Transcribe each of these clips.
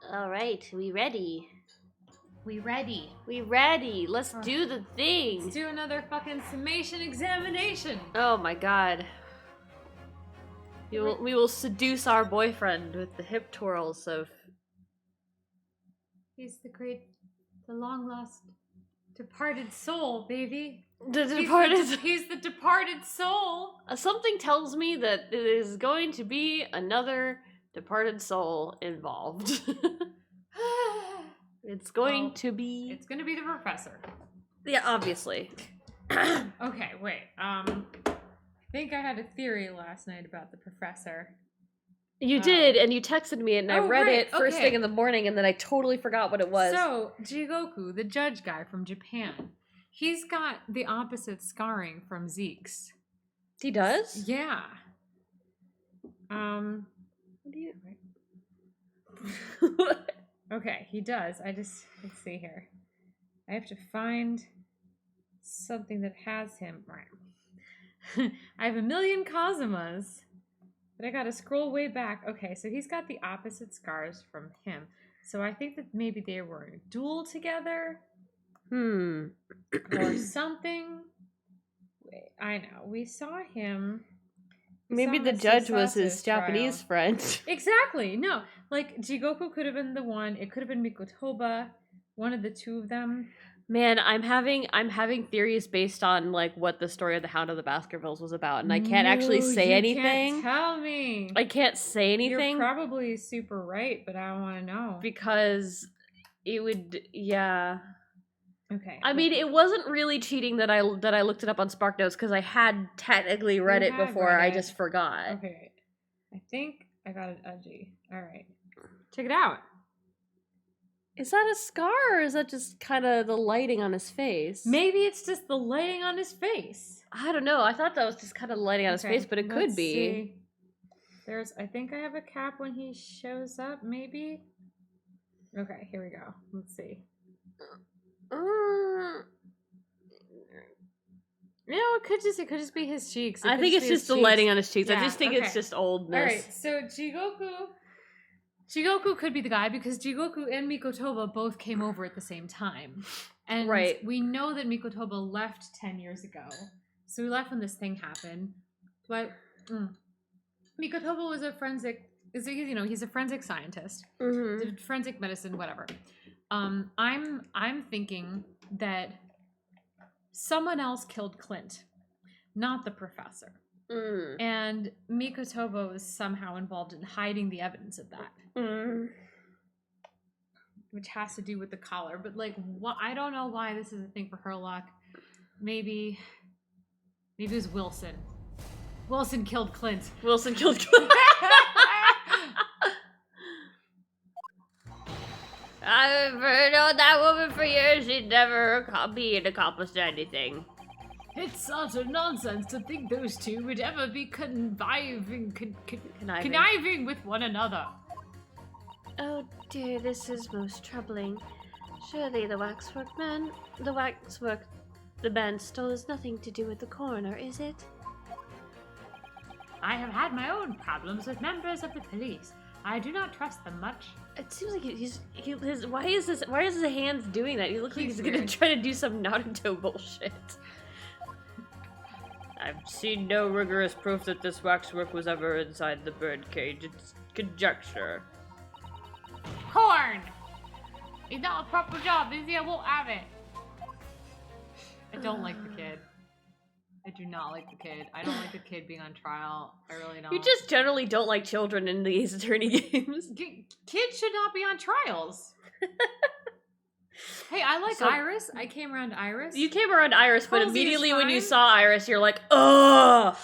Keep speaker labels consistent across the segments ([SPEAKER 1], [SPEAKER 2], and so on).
[SPEAKER 1] All right, we ready.
[SPEAKER 2] We ready.
[SPEAKER 1] We ready. Let's do the thing.
[SPEAKER 2] Let's do another fucking summation examination.
[SPEAKER 1] Oh my god. We will seduce our boyfriend with the hip twirls of...
[SPEAKER 2] He's the long lost departed soul, baby.
[SPEAKER 1] The departed...
[SPEAKER 2] He's the departed soul.
[SPEAKER 1] Something tells me that it is going to be another departed soul involved. It's going to be...
[SPEAKER 2] It's going to be the professor.
[SPEAKER 1] Yeah, obviously.
[SPEAKER 2] Okay, wait. I think I had a theory last night about the professor.
[SPEAKER 1] You did, and you texted me and I read it first
[SPEAKER 2] okay.
[SPEAKER 1] thing in the morning, and then I totally forgot what it was.
[SPEAKER 2] So, Jigoku, the judge guy from Japan, he's got the opposite scarring from Zeke's.
[SPEAKER 1] He does?
[SPEAKER 2] Yeah.
[SPEAKER 1] What do you...
[SPEAKER 2] Okay, he does. Let's see here. I have to find something that has him. I have a million Kazumas, but I gotta scroll way back. Okay, so he's got the opposite scars from him. So I think that maybe they were in a duel together. Or something. Wait, I know. We saw him.
[SPEAKER 1] Maybe the judge was his Japanese friend.
[SPEAKER 2] Exactly. No, like Jigoku could have been the one. It could have been Mikotoba. One of the two of them.
[SPEAKER 1] Man, I'm having theories based on like what the story of the Hound of the Baskervilles was about, and I can't actually say anything.
[SPEAKER 2] Can't tell me.
[SPEAKER 1] I can't say anything.
[SPEAKER 2] You're probably super right, but I want to know
[SPEAKER 1] because it would. Yeah.
[SPEAKER 2] Okay.
[SPEAKER 1] I mean, it wasn't really cheating that I looked it up on SparkNotes because I had technically read it before. I just forgot.
[SPEAKER 2] Okay. I think I got it edgy. All right. Check it out.
[SPEAKER 1] Is that a scar, or is that just kind of the lighting on his face?
[SPEAKER 2] Maybe it's just the lighting on his face.
[SPEAKER 1] I don't know. I thought that was just kind of lighting on his face, but it could be.
[SPEAKER 2] See. I think I have a cap when he shows up, maybe? Okay, here we go. Let's see.
[SPEAKER 1] No,
[SPEAKER 2] it could just be his cheeks.
[SPEAKER 1] I think it's just the lighting on his cheeks. Yeah, I just think it's just oldness.
[SPEAKER 2] Alright, so Jigoku could be the guy because Jigoku and Mikotoba both came over at the same time. And we know that Mikotoba left 10 years ago. So he left when this thing happened. But Mikotoba was he's a forensic scientist.
[SPEAKER 1] Mm-hmm.
[SPEAKER 2] Forensic medicine, whatever. I'm thinking that someone else killed Clint, not the professor. And Mikotoba was somehow involved in hiding the evidence of that. Which has to do with the collar. But, like, I don't know why this is a thing for Herlock. Maybe it was Wilson. Wilson killed Clint.
[SPEAKER 1] Wilson killed Clint. I've known that woman for years. She'd never accomplished anything.
[SPEAKER 2] It's utter nonsense to think those two would ever be conniving with one another.
[SPEAKER 1] Oh dear, this is most troubling. Surely the band stole has nothing to do with the coroner, is it?
[SPEAKER 2] I have had my own problems with members of the police. I do not trust them much.
[SPEAKER 1] It seems like why is his hands doing that? He looks like he's gonna try to do some Naruto bullshit. I've seen no rigorous proof that this waxwork was ever inside the bird cage. It's conjecture.
[SPEAKER 2] Corn! He's not a proper job, is he? I won't have it. I don't like the kid. I do not like the kid. I don't like the kid being on trial. I really don't.
[SPEAKER 1] You just generally don't like children in these attorney games.
[SPEAKER 2] Kids should not be on trials. Hey, I like Iris. I came around Iris.
[SPEAKER 1] You came around Iris, but immediately when you saw Iris, you're like, ugh!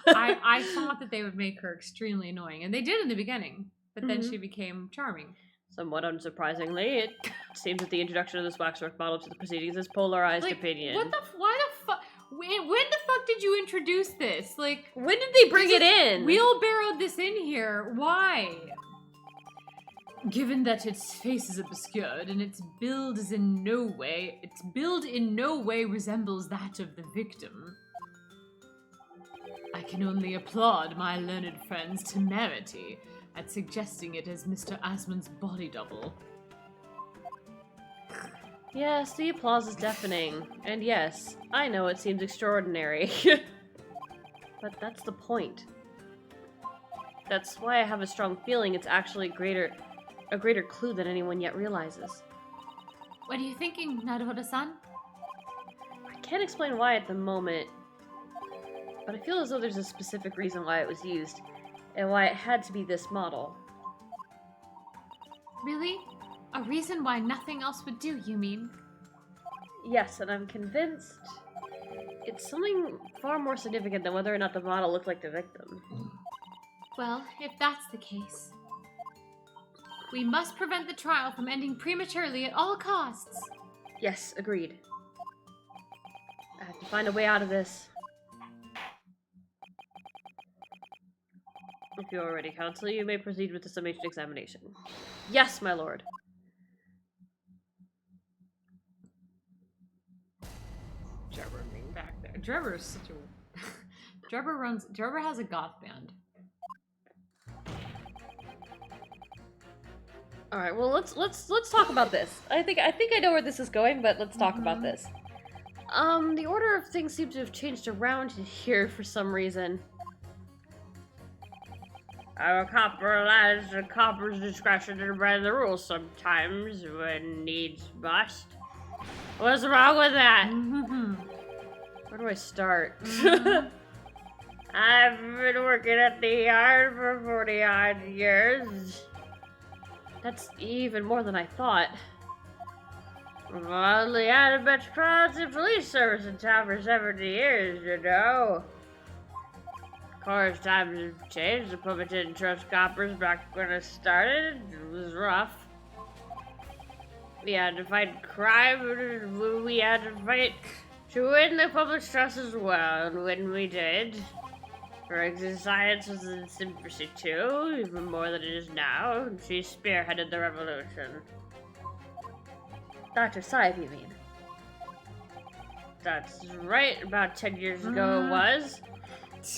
[SPEAKER 2] I thought that they would make her extremely annoying, and they did in the beginning, but then she became charming.
[SPEAKER 1] Somewhat unsurprisingly, it seems that the introduction of this waxwork model to the proceedings is polarized opinion.
[SPEAKER 2] Why the fuck? When the fuck did you introduce this? Like,
[SPEAKER 1] when did they bring it in?
[SPEAKER 2] Wheelbarrowed this in here. Why? Given that its face is obscured and its build in no way resembles that of the victim, I can only applaud my learned friend's temerity at suggesting it as Mr. Asmon's body double.
[SPEAKER 1] Yes, the applause is deafening. And yes, I know it seems extraordinary. But that's the point. That's why I have a strong feeling it's actually a greater clue than anyone yet realizes.
[SPEAKER 2] What are you thinking, Naruhodo-san?
[SPEAKER 1] I can't explain why at the moment, but I feel as though there's a specific reason why it was used, and why it had to be this model.
[SPEAKER 2] Really? A reason why nothing else would do, you mean?
[SPEAKER 1] Yes, and I'm convinced it's something far more significant than whether or not the model looked like the victim.
[SPEAKER 2] Well, if that's the case, we must prevent the trial from ending prematurely at all costs.
[SPEAKER 1] Yes, agreed. I have to find a way out of this. If you are ready, counsel, you may proceed with the summation examination. Yes, my lord.
[SPEAKER 2] Drebber being back there. Drebber is such a... Drebber has a goth band.
[SPEAKER 1] All right, well let's talk about this. I think I know where this is going, but let's talk about this. The order of things seems to have changed around here for some reason. Our copper allows the copper's discretion to bend the rules sometimes when needs must. What's wrong with that? Where do I start? I've been working at the yard for 40-odd years. That's even more than I thought. Well, the Metropolitan Police Service in town for 70 years, you know. Of course, times have changed. The public didn't trust coppers back when it started. It was rough. We had to fight crime, and we had to fight to win the public's trust as well. And when we did, forensic science was in its infancy too, even more than it is now. And she spearheaded the revolution. Dr. Saib, you mean? That's right. About 10 years ago it was.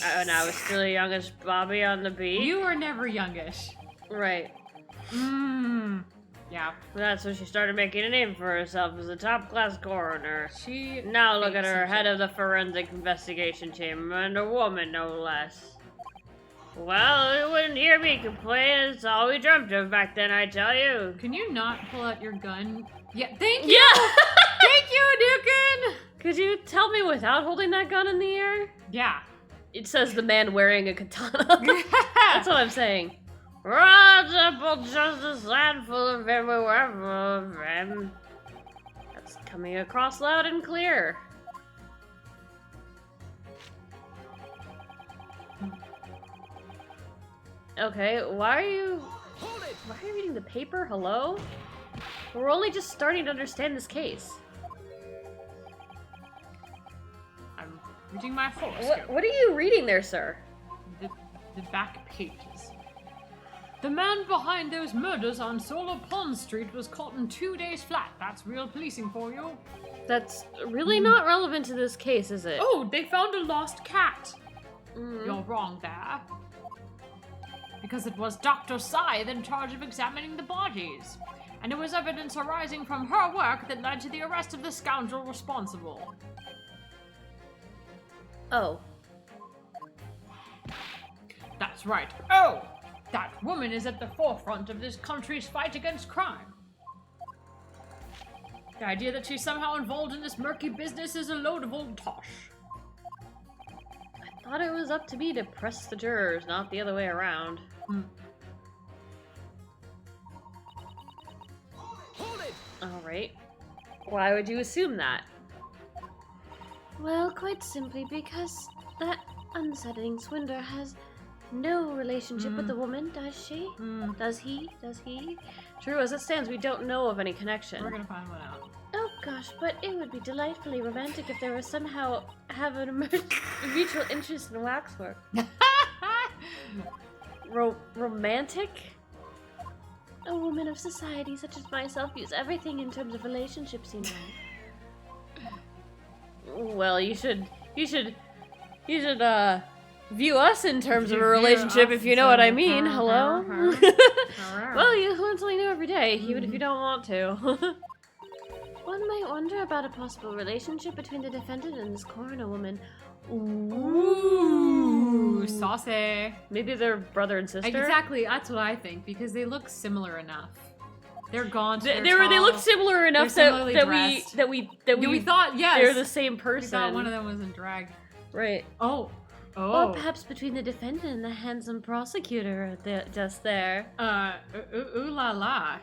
[SPEAKER 1] And I was still young as Bobby on the beat.
[SPEAKER 2] You were never youngish.
[SPEAKER 1] Right.
[SPEAKER 2] Yeah.
[SPEAKER 1] That's when she started making a name for herself as a top-class coroner.
[SPEAKER 2] She...
[SPEAKER 1] Now look at her, head of the forensic investigation team, and a woman, no less. Well, you wouldn't hear me complain. It's all we dreamt of back then, I tell you.
[SPEAKER 2] Can you not pull out your gun? Yeah, thank you!
[SPEAKER 1] Yeah!
[SPEAKER 2] Thank you, Dukin!
[SPEAKER 1] Could you tell me without holding that gun in the air?
[SPEAKER 2] Yeah.
[SPEAKER 1] It says the man wearing a katana. That's what I'm saying. Raw temple justice, land full of everywhere. That's coming across loud and clear. Okay, why are you reading the paper? Hello? We're only just starting to understand this case.
[SPEAKER 2] I'm reading my horoscope.
[SPEAKER 1] What are you reading there, sir?
[SPEAKER 2] The back pages. The man behind those murders on Solar Pond Street was caught in 2 days flat. That's real policing for you.
[SPEAKER 1] That's really not relevant to this case, is it?
[SPEAKER 2] Oh, they found a lost cat. You're wrong there. Because it was Dr. Scythe in charge of examining the bodies. And it was evidence arising from her work that led to the arrest of the scoundrel responsible.
[SPEAKER 1] Oh.
[SPEAKER 2] That's right. Oh! That woman is at the forefront of this country's fight against crime. The idea that she's somehow involved in this murky business is a load of old tosh.
[SPEAKER 1] I thought it was up to me to press the jurors, not the other way around.
[SPEAKER 3] Hold it!
[SPEAKER 1] Alright. Why would you assume that?
[SPEAKER 4] Well, quite simply because that unsettling swindler has no relationship with the woman, does she? Does he? Does he?
[SPEAKER 1] True, as it stands, we don't know of any connection.
[SPEAKER 2] We're gonna find one out.
[SPEAKER 4] Oh gosh, but it would be delightfully romantic if they were somehow have a mutual interest in waxwork.
[SPEAKER 1] Romantic?
[SPEAKER 4] A woman of society such as myself views everything in terms of relationships, you know.
[SPEAKER 1] Well, you should view us in terms of a
[SPEAKER 2] View
[SPEAKER 1] relationship,
[SPEAKER 2] us
[SPEAKER 1] if you
[SPEAKER 2] in
[SPEAKER 1] know what I
[SPEAKER 2] terms of-
[SPEAKER 1] mean. Hello?
[SPEAKER 2] Alright.
[SPEAKER 1] Well, you learn something new every day, even if you don't want to.
[SPEAKER 4] One might wonder about a possible relationship between the defendant and this coroner woman.
[SPEAKER 2] Ooh, saucy.
[SPEAKER 1] Maybe they're brother and sister?
[SPEAKER 2] Exactly, that's what I think, because they look similar enough. They're gaunt.
[SPEAKER 1] They
[SPEAKER 2] tall.
[SPEAKER 1] look similar enough
[SPEAKER 2] They're
[SPEAKER 1] that,
[SPEAKER 2] similarly
[SPEAKER 1] that
[SPEAKER 2] dressed.
[SPEAKER 1] we
[SPEAKER 2] thought, yes.
[SPEAKER 1] they're the same
[SPEAKER 2] We
[SPEAKER 1] person.
[SPEAKER 2] thought one of them was in drag.
[SPEAKER 1] Right.
[SPEAKER 2] Oh.
[SPEAKER 4] Or perhaps between the defendant and the handsome prosecutor just there.
[SPEAKER 2] Ooh la la.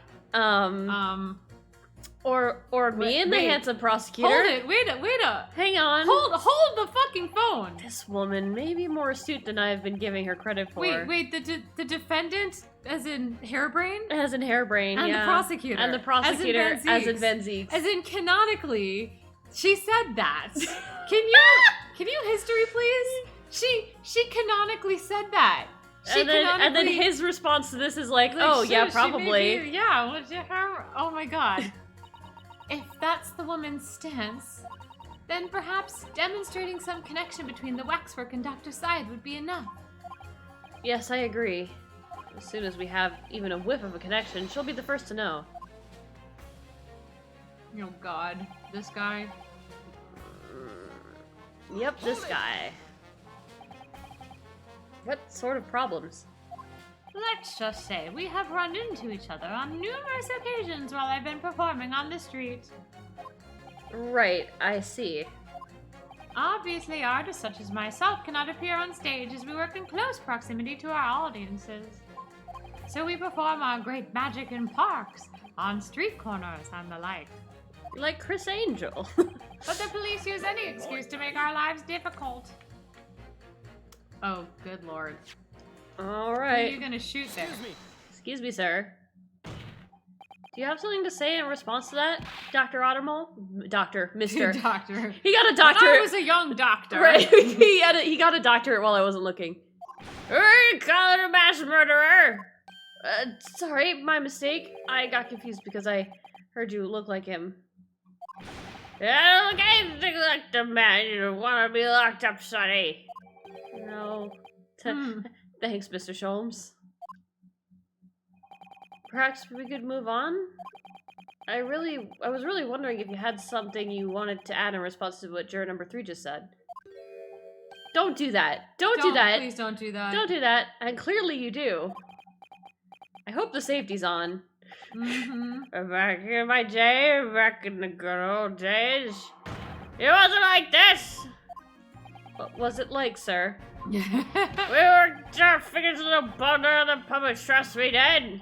[SPEAKER 1] Or me and the
[SPEAKER 2] wait.
[SPEAKER 1] handsome prosecutor.
[SPEAKER 2] Hold it, wait a.
[SPEAKER 1] Hang on.
[SPEAKER 2] Hold the fucking phone.
[SPEAKER 1] This woman may be more astute than I've been giving her credit for.
[SPEAKER 2] Wait, the defendant, as in Hairbrain?
[SPEAKER 1] As in Hairbrain,
[SPEAKER 2] And
[SPEAKER 1] yeah.
[SPEAKER 2] the prosecutor.
[SPEAKER 1] And the prosecutor,
[SPEAKER 2] As in Van
[SPEAKER 1] Zeeks.
[SPEAKER 2] As in canonically, she said that. Can you history please? She canonically said that.
[SPEAKER 1] And then his response to this is like, oh
[SPEAKER 2] she-
[SPEAKER 1] yeah,
[SPEAKER 2] she
[SPEAKER 1] probably.
[SPEAKER 2] maybe- yeah, oh my god. If that's the woman's stance, then perhaps demonstrating some connection between the waxwork and Dr. Syed would be enough.
[SPEAKER 1] Yes, I agree. As soon as we have even a whiff of a connection, she'll be the first to know.
[SPEAKER 2] Oh god, this guy.
[SPEAKER 1] Yep, this guy. What sort of problems?
[SPEAKER 2] Let's just say we have run into each other on numerous occasions while I've been performing on the street.
[SPEAKER 1] Right, I see.
[SPEAKER 2] Obviously, artists such as myself cannot appear on stage as we work in close proximity to our audiences. So we perform our great magic in parks, on street corners, and the like.
[SPEAKER 1] Like Chris Angel.
[SPEAKER 2] But the police use any excuse to make our lives difficult. Oh, good lord. Who are
[SPEAKER 1] Alright.
[SPEAKER 2] you gonna shoot there?
[SPEAKER 1] Excuse me, sir. Do you have something to say in response to that, Dr. Ottermole? Mister.
[SPEAKER 2] Doctor.
[SPEAKER 1] He got a
[SPEAKER 2] I
[SPEAKER 1] doctorate.
[SPEAKER 2] was a young doctor.
[SPEAKER 1] Right, he got a doctorate while I wasn't looking. Hey, call it a mass murderer! Sorry, my mistake. I got confused because I heard you look like him. I don't look anything like the man you want to be locked up, sonny. No. Thanks, Mr. Sholmes. Perhaps we could move on? I was really wondering if you had something you wanted to add in response to what juror number 3 just said. Don't do that. Don't do that.
[SPEAKER 2] Please don't do that.
[SPEAKER 1] Don't do that. And clearly you do. I hope the safety's on. Back in my day, back in the good old days, it wasn't like this. What was it like, sir? We worked our fingers to the bone of the public trust we did.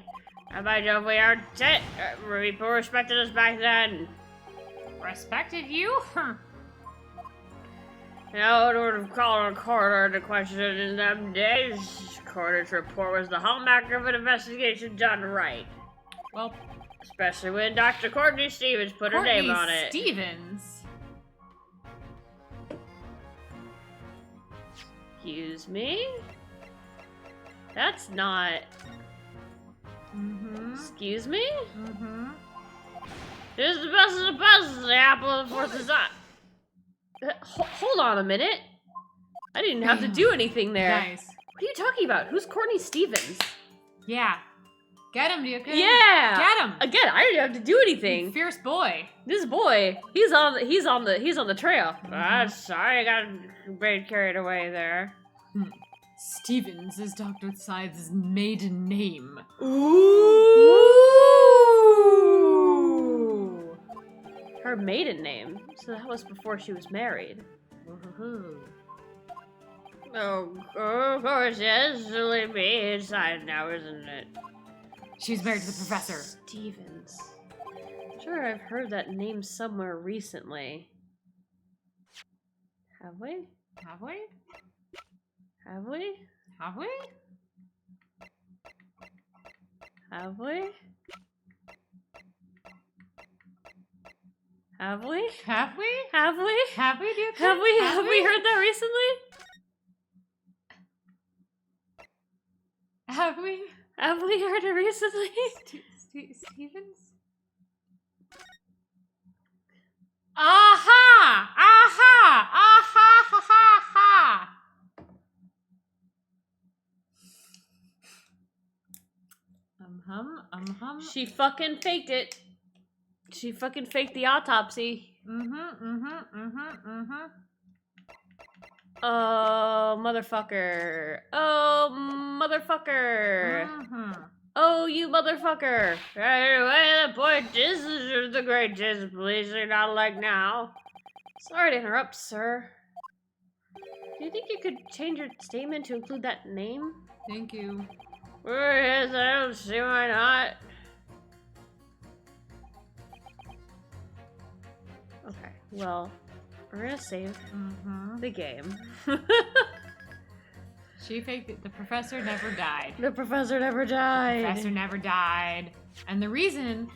[SPEAKER 1] And by Jove, we are dead. People respected us back then.
[SPEAKER 2] Respected you?
[SPEAKER 1] No one would have called a coroner to question it in them days. Coroner's report was the hallmark of an investigation done right.
[SPEAKER 2] Well,
[SPEAKER 1] Especially when Dr. Courtney Stevens put her name on it.
[SPEAKER 2] Stevens?
[SPEAKER 1] Excuse me? That's not... Excuse me? This is the best of the best, the apple of the fourth is up. Hold on a minute. I didn't have to do anything there.
[SPEAKER 2] Nice.
[SPEAKER 1] What are you talking about? Who's Courtney Stevens?
[SPEAKER 2] Yeah. Get him, Duke.
[SPEAKER 1] Yeah.
[SPEAKER 2] Get him.
[SPEAKER 1] Again, I didn't have to do anything.
[SPEAKER 2] Fierce boy.
[SPEAKER 1] This boy, he's on the trail. Sorry, I got a bit carried away there.
[SPEAKER 2] Stevens is Dr. Syed's maiden name.
[SPEAKER 1] Ooh. Her maiden name. So that was before she was married. Oh, of course, yes. It'll be inside now, isn't it?
[SPEAKER 2] She's married to the professor.
[SPEAKER 1] Stevens. I'm sure I've heard that name somewhere recently. Have we?
[SPEAKER 2] Have we?
[SPEAKER 1] Have we?
[SPEAKER 2] Have we?
[SPEAKER 1] Have we? Have we?
[SPEAKER 2] Have we?
[SPEAKER 1] Have we?
[SPEAKER 2] Have we, Duke?
[SPEAKER 1] Have we? Have we heard that recently?
[SPEAKER 2] Have we?
[SPEAKER 1] Have we heard it recently?
[SPEAKER 2] Stevens? Aha! Aha! Aha! Ha ha ha!
[SPEAKER 1] She fucking faked it. She fucking faked the autopsy. Oh, motherfucker. Oh, motherfucker. Oh, you motherfucker. Anyway, the point is the great jizz police are not like now. Sorry to interrupt, sir. Do you think you could change your statement to include that name?
[SPEAKER 2] Thank you.
[SPEAKER 1] Yes, I don't see why not. Okay, well, we're gonna save the game.
[SPEAKER 2] She faked it. The professor never died.
[SPEAKER 1] The professor never died.
[SPEAKER 2] The professor never died. And the reason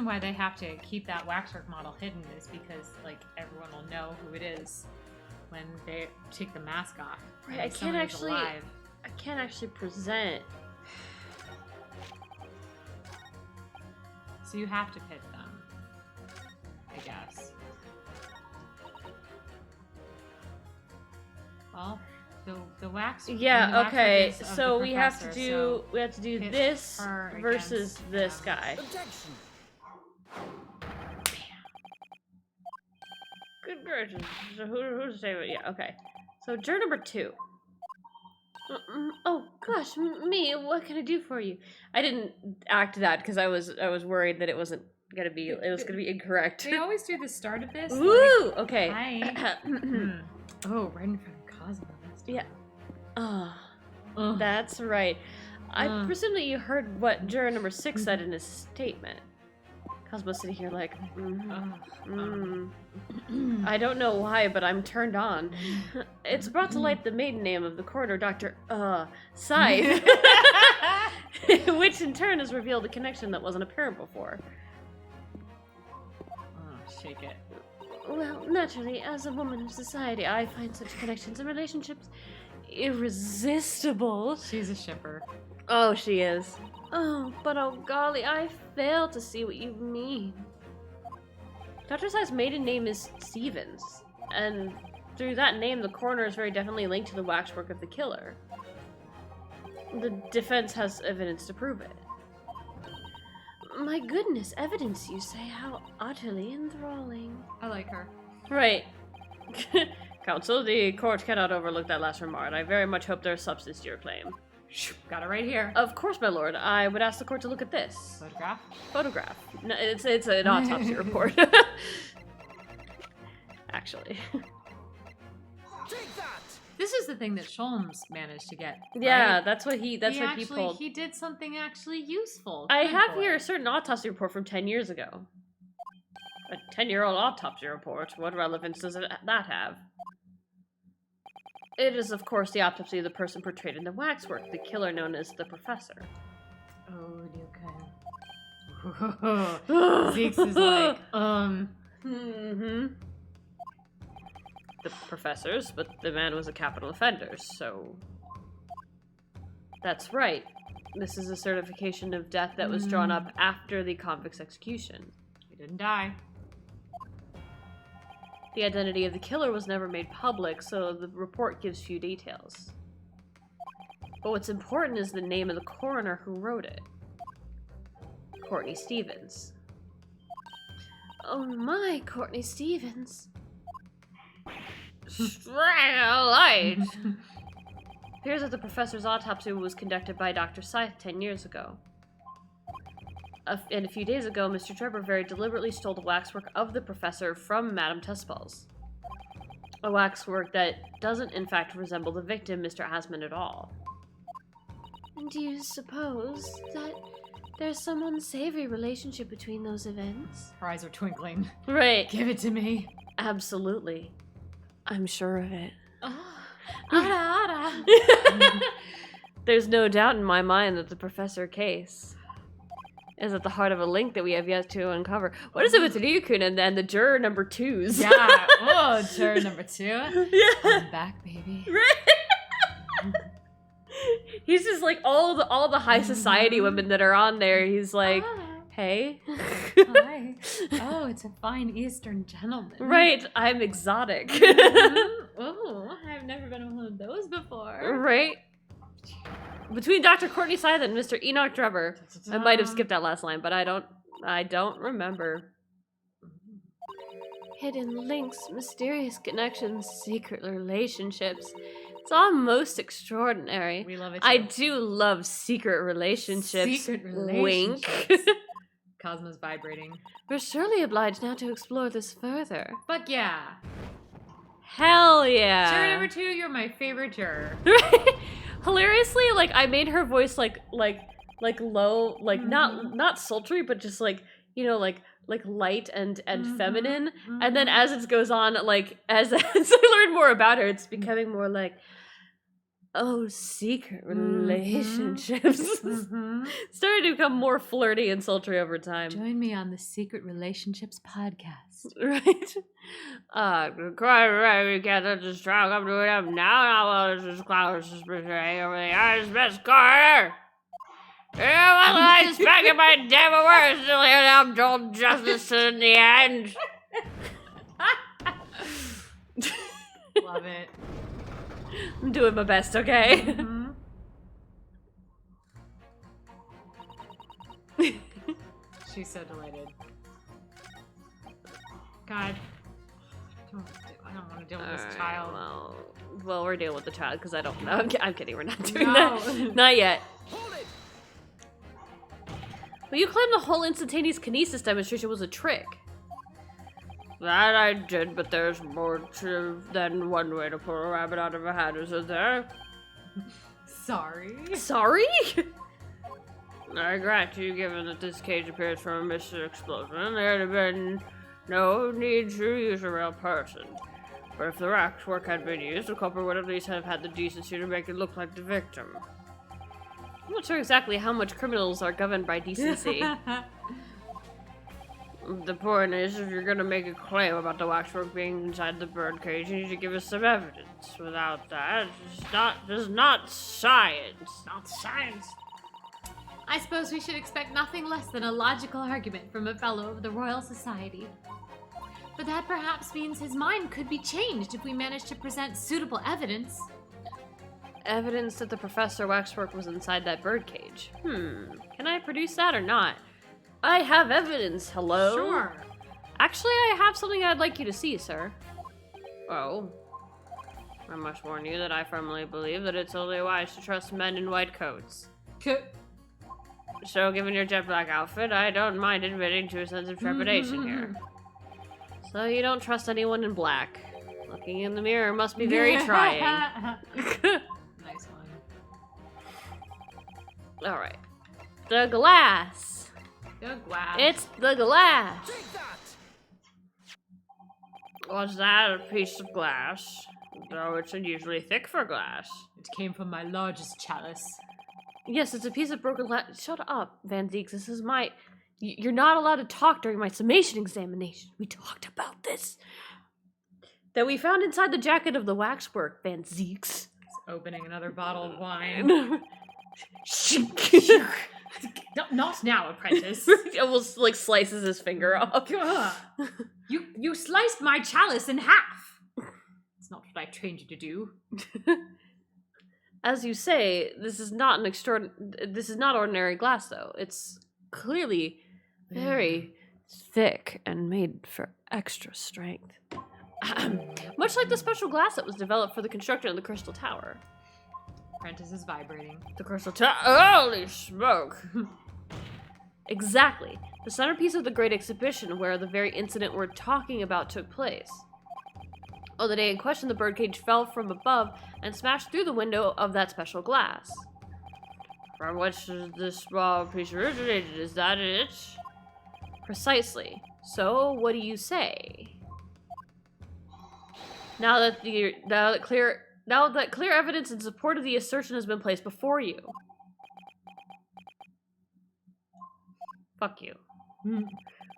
[SPEAKER 2] why they have to keep that waxwork model hidden is because, like, everyone will know who it is when they take the mask off.
[SPEAKER 1] Right, I can't actually present.
[SPEAKER 2] So you have to pit them, I guess. Well, the wax.
[SPEAKER 1] Yeah. Okay.
[SPEAKER 2] Is of
[SPEAKER 1] So
[SPEAKER 2] the
[SPEAKER 1] we have to
[SPEAKER 2] professor,
[SPEAKER 1] do
[SPEAKER 2] so
[SPEAKER 1] this
[SPEAKER 2] her
[SPEAKER 1] versus
[SPEAKER 2] against
[SPEAKER 1] this
[SPEAKER 2] them.
[SPEAKER 1] guy.
[SPEAKER 3] Objection.
[SPEAKER 1] Good gracious. So who's saying it? Yeah. Okay. So juror number 2. Oh gosh, me. What can I do for you? I didn't act that because I was worried that it wasn't gonna be. It was gonna be incorrect.
[SPEAKER 2] They always do the start of this.
[SPEAKER 1] Woo!
[SPEAKER 2] Like,
[SPEAKER 1] Okay.
[SPEAKER 2] hi. Oh, right in front of Cosmo.
[SPEAKER 1] Yeah. Oh,
[SPEAKER 2] Ugh.
[SPEAKER 1] that's right. I presume that you heard what juror number 6 said in his statement. Cosmo's sitting here like, I don't know why, but I'm turned on. It's brought to light the maiden name of the coroner, Dr. Scythe, which in turn has revealed a connection that wasn't apparent before.
[SPEAKER 2] Shake it.
[SPEAKER 1] Well, naturally, as a woman of society, I find such connections and relationships irresistible.
[SPEAKER 2] She's a shipper.
[SPEAKER 1] Oh, she is. Oh, but oh golly, I fail to see what you mean. Dr. Scythe's maiden name is Stevens, and through that name, the coroner is very definitely linked to the waxwork of the killer. The defense has evidence to prove it. My goodness, evidence, you say? How utterly enthralling.
[SPEAKER 2] I like her.
[SPEAKER 1] Right. Counsel, the court cannot overlook that last remark. I very much hope there is substance to your claim.
[SPEAKER 2] Got it right here.
[SPEAKER 1] Of course, my lord. I would ask the court to look at this.
[SPEAKER 2] Photograph?
[SPEAKER 1] Photograph. No, it's an autopsy report. Actually.
[SPEAKER 3] Take that.
[SPEAKER 2] This is the thing that Sholmes managed to get.
[SPEAKER 1] Yeah,
[SPEAKER 2] right?
[SPEAKER 1] that's what he pulled.
[SPEAKER 2] He did something actually useful.
[SPEAKER 1] I
[SPEAKER 2] Good
[SPEAKER 1] have
[SPEAKER 2] boy.
[SPEAKER 1] here a certain autopsy report from 10 years ago. A 10-year-old autopsy report. What relevance does that have? It is, of course, the autopsy of the person portrayed in the waxwork, the killer known as the Professor.
[SPEAKER 2] Oh, okay. Zeke's is like,
[SPEAKER 1] The Professor's, but the man was a capital offender, so... That's right. This is a certification of death that was drawn up after the convict's execution.
[SPEAKER 2] He didn't die.
[SPEAKER 1] The identity of the killer was never made public, so the report gives few details. But what's important is the name of the coroner who wrote it. Courtney Stevens. Oh my, Courtney Stevens. Light. Appears that the professor's autopsy was conducted by Dr. Scythe 10 years ago. And a few days ago, Mr. Trevor very deliberately stole the waxwork of the professor from Madame Tespals. A waxwork that doesn't, in fact, resemble the victim, Mr. Asmund, at all.
[SPEAKER 4] And do you suppose that there's some unsavory relationship between those events?
[SPEAKER 2] Her eyes are twinkling.
[SPEAKER 1] Right.
[SPEAKER 2] Give it to me.
[SPEAKER 1] Absolutely. I'm sure of it. There's no doubt in my mind that the Professor case is at the heart of a link that we have yet to uncover. What is it with Ryukun and the juror number 2s?
[SPEAKER 2] Yeah. Oh, juror number 2.
[SPEAKER 1] Yeah.
[SPEAKER 2] I'm back, baby.
[SPEAKER 1] Right. He's just like all the high society women that are on there. He's like, hey.
[SPEAKER 2] Hi. Oh, it's a fine Eastern gentleman.
[SPEAKER 1] Right. I'm exotic.
[SPEAKER 2] Oh, I've never been on one of those before.
[SPEAKER 1] Right. Between Dr. Courtney Scythe and Mr. Enoch Trevor. I might have skipped that last line, but I don't remember. Hidden links, mysterious connections, secret relationships. It's all most extraordinary.
[SPEAKER 2] We love it.
[SPEAKER 1] I do love secret relationships.
[SPEAKER 2] Secret
[SPEAKER 1] Wink.
[SPEAKER 2] relationships. Cosmo's vibrating.
[SPEAKER 1] We're surely obliged now to explore this further.
[SPEAKER 2] Fuck yeah.
[SPEAKER 1] Hell yeah.
[SPEAKER 2] Juror number 2, you're my favorite juror.
[SPEAKER 1] Hilariously, like I made her voice like low, like not sultry, but just like, you know, like light and feminine. And then as it goes on, like as I learn more about her, it's becoming more like, oh, secret relationships. Started to become more flirty and sultry over time.
[SPEAKER 2] Join me on the Secret Relationships podcast.
[SPEAKER 1] Right? We can't just try to come to it up now. This is Klaus is portraying over the eyes best corner. Yeah, well, I expected my devil words to hear them told justice in the end.
[SPEAKER 2] Love it.
[SPEAKER 1] I'm doing my best, okay?
[SPEAKER 2] She's so delighted. God. I don't want to deal with this child.
[SPEAKER 1] Well, we're dealing with the child because I don't know. I'm kidding, we're not doing
[SPEAKER 2] No.
[SPEAKER 1] that. Not yet.
[SPEAKER 3] Hold it!
[SPEAKER 1] Well, you claimed the whole instantaneous kinesis demonstration was a trick. That I did, but there's more than one way to pull a rabbit out of a hat, isn't there?
[SPEAKER 2] Sorry.
[SPEAKER 1] Sorry? I grant you, given that this cage appears from a mystic explosion, there'd have been no need to use a real person. But if the waxwork had been used, the culprit would at least have had the decency to make it look like the victim. I'm not sure exactly how much criminals are governed by decency. The point is, if you're gonna make a claim about the waxwork being inside the bird cage, you need to give us some evidence. Without that, it's not science.
[SPEAKER 2] Not science. I suppose we should expect nothing less than a logical argument from a fellow of the Royal Society. But that perhaps means his mind could be changed if we manage to present suitable evidence.
[SPEAKER 1] Evidence that the Professor Waxwork was inside that bird cage. Can I produce that or not? I have evidence, hello?
[SPEAKER 2] Sure.
[SPEAKER 1] Actually, I have something I'd like you to see, sir. Oh. I must warn you that I firmly believe that it's only wise to trust men in white coats. So, given your jet black outfit, I don't mind admitting to a sense of trepidation here. So, you don't trust anyone in black. Looking in the mirror must be very trying.
[SPEAKER 2] Nice one.
[SPEAKER 1] Alright. The glass.
[SPEAKER 2] The glass.
[SPEAKER 1] It's the glass.
[SPEAKER 3] Take that!
[SPEAKER 1] Was that a piece of glass? Though it's unusually thick for glass.
[SPEAKER 2] It came from my largest chalice.
[SPEAKER 1] Yes, it's a piece of broken glass. Shut up, Van Zeeks. This is my... You're not allowed to talk during my summation examination. We talked about this. That we found inside the jacket of the waxwork, Van Zeeks.
[SPEAKER 2] Opening another bottle of wine. Not now, apprentice.
[SPEAKER 1] Almost like slices his finger off.
[SPEAKER 2] You sliced my chalice in half. It's not what I trained you to do.
[SPEAKER 1] As you say, this is not ordinary glass, though. It's clearly very thick and made for extra strength. Much like the special glass that was developed for the construction of the Crystal Tower.
[SPEAKER 2] Apprentice is vibrating.
[SPEAKER 1] The Crystal Tower. Holy smoke! Exactly. The centerpiece of the Great Exhibition, where the very incident we're talking about took place. On the day in question, the birdcage fell from above and smashed through the window of that special glass. From which this small piece originated, is that it? Precisely. So, what do you say? Now that clear evidence in support of the assertion has been placed before you. Fuck you.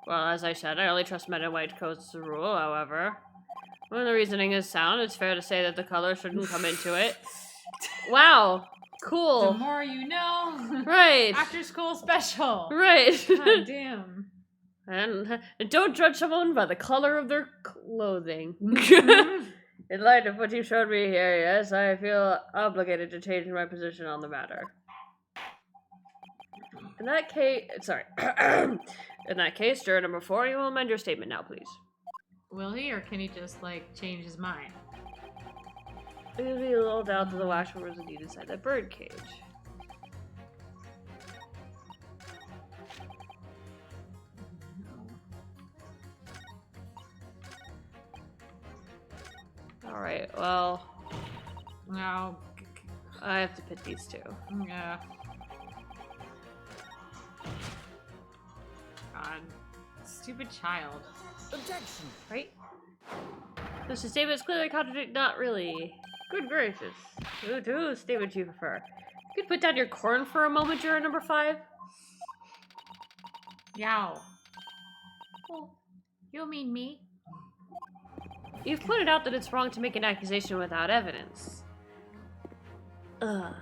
[SPEAKER 1] Well, as I said, I only trust men in white coats as a rule, however. When the reasoning is sound, it's fair to say that the color shouldn't come into it. Wow. Cool.
[SPEAKER 2] The more you know.
[SPEAKER 1] Right.
[SPEAKER 2] After school special.
[SPEAKER 1] Right.
[SPEAKER 2] God damn.
[SPEAKER 1] And don't judge someone by the color of their clothing. In light of what you showed me here, yes, I feel obligated to change my position on the matter. In that case, sorry. In that case, juror number 4, you will amend your statement now, please.
[SPEAKER 2] Will he, or can he just, like, change his mind?
[SPEAKER 1] There'll be a little doubt that the waxwork was indeed inside that bird cage. Alright, well...
[SPEAKER 2] No.
[SPEAKER 1] I have to pit these two.
[SPEAKER 2] Yeah. God. Stupid child.
[SPEAKER 3] Objection.
[SPEAKER 1] Right? This statement is clearly contradict. Not really. Good gracious. Whose statement do you prefer? You could put down your corn for a moment, juror number 5.
[SPEAKER 2] Yow. Oh, you mean me?
[SPEAKER 1] You've pointed out that it's wrong to make an accusation without evidence. Ugh.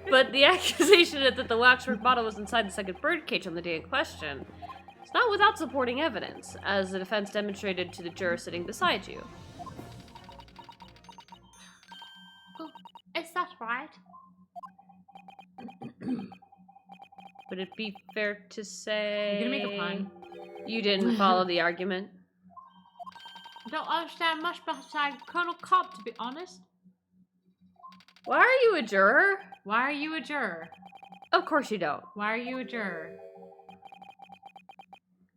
[SPEAKER 1] But the accusation that the waxwork bottle was inside the second birdcage on the day in question is not without supporting evidence, as the defense demonstrated to the juror sitting beside you.
[SPEAKER 2] Oh, is that right?
[SPEAKER 1] Would it be fair to say...
[SPEAKER 2] You're gonna make a pun.
[SPEAKER 1] You didn't follow the argument?
[SPEAKER 2] I don't understand much beside Colonel Cobb, to be honest.
[SPEAKER 1] Why are you a juror?
[SPEAKER 2] Why are you a juror?
[SPEAKER 1] Of course you don't.
[SPEAKER 2] Why are you a juror?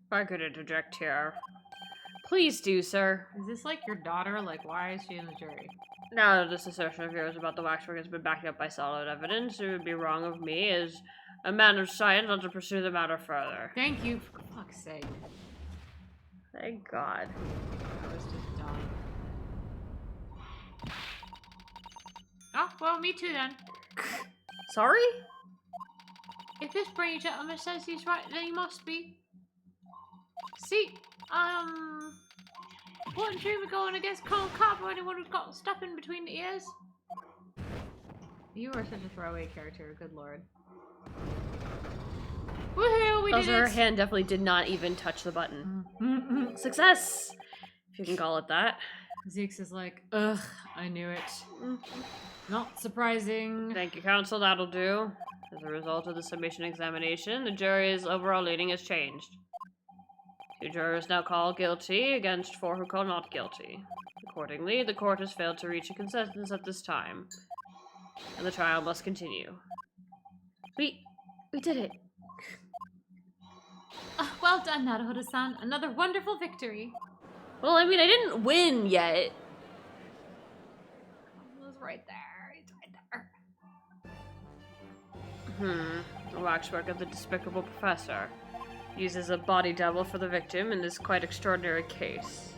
[SPEAKER 1] If I could interject here. Please do, sir.
[SPEAKER 2] Is this like your daughter? Like, why is she in the jury?
[SPEAKER 1] Now that this assertion of yours about the waxwork has been backed up by solid evidence, it would be wrong of me, as a man of science, not to pursue the matter further.
[SPEAKER 2] Thank you, for fuck's sake.
[SPEAKER 1] Thank God.
[SPEAKER 2] That was just dumb. Oh, well, me too then.
[SPEAKER 1] Sorry?
[SPEAKER 2] If this brainy gentleman says he's right, then he must be. See, wasn't you going against Colonel Cobb or anyone who's got stuff in between the ears? You are such a throwaway character, good lord. Woohoo, we did
[SPEAKER 1] Also, her
[SPEAKER 2] it!
[SPEAKER 1] hand definitely did not even touch the button. Success! If you can call it that.
[SPEAKER 2] Zeke's is like, ugh, I knew it. Not surprising.
[SPEAKER 1] Thank you, counsel, that'll do. As a result of the summation examination, the jury's overall leaning has changed. 2 jurors now call guilty against 4 who call not guilty. Accordingly, the court has failed to reach a consensus at this time, and the trial must continue. We did it.
[SPEAKER 2] Well done, Naruhodo-san. Another wonderful victory.
[SPEAKER 1] Well, I mean, I didn't win yet.
[SPEAKER 2] It was right there. It's right there.
[SPEAKER 1] The waxwork of the despicable professor uses a body double for the victim in this quite extraordinary case.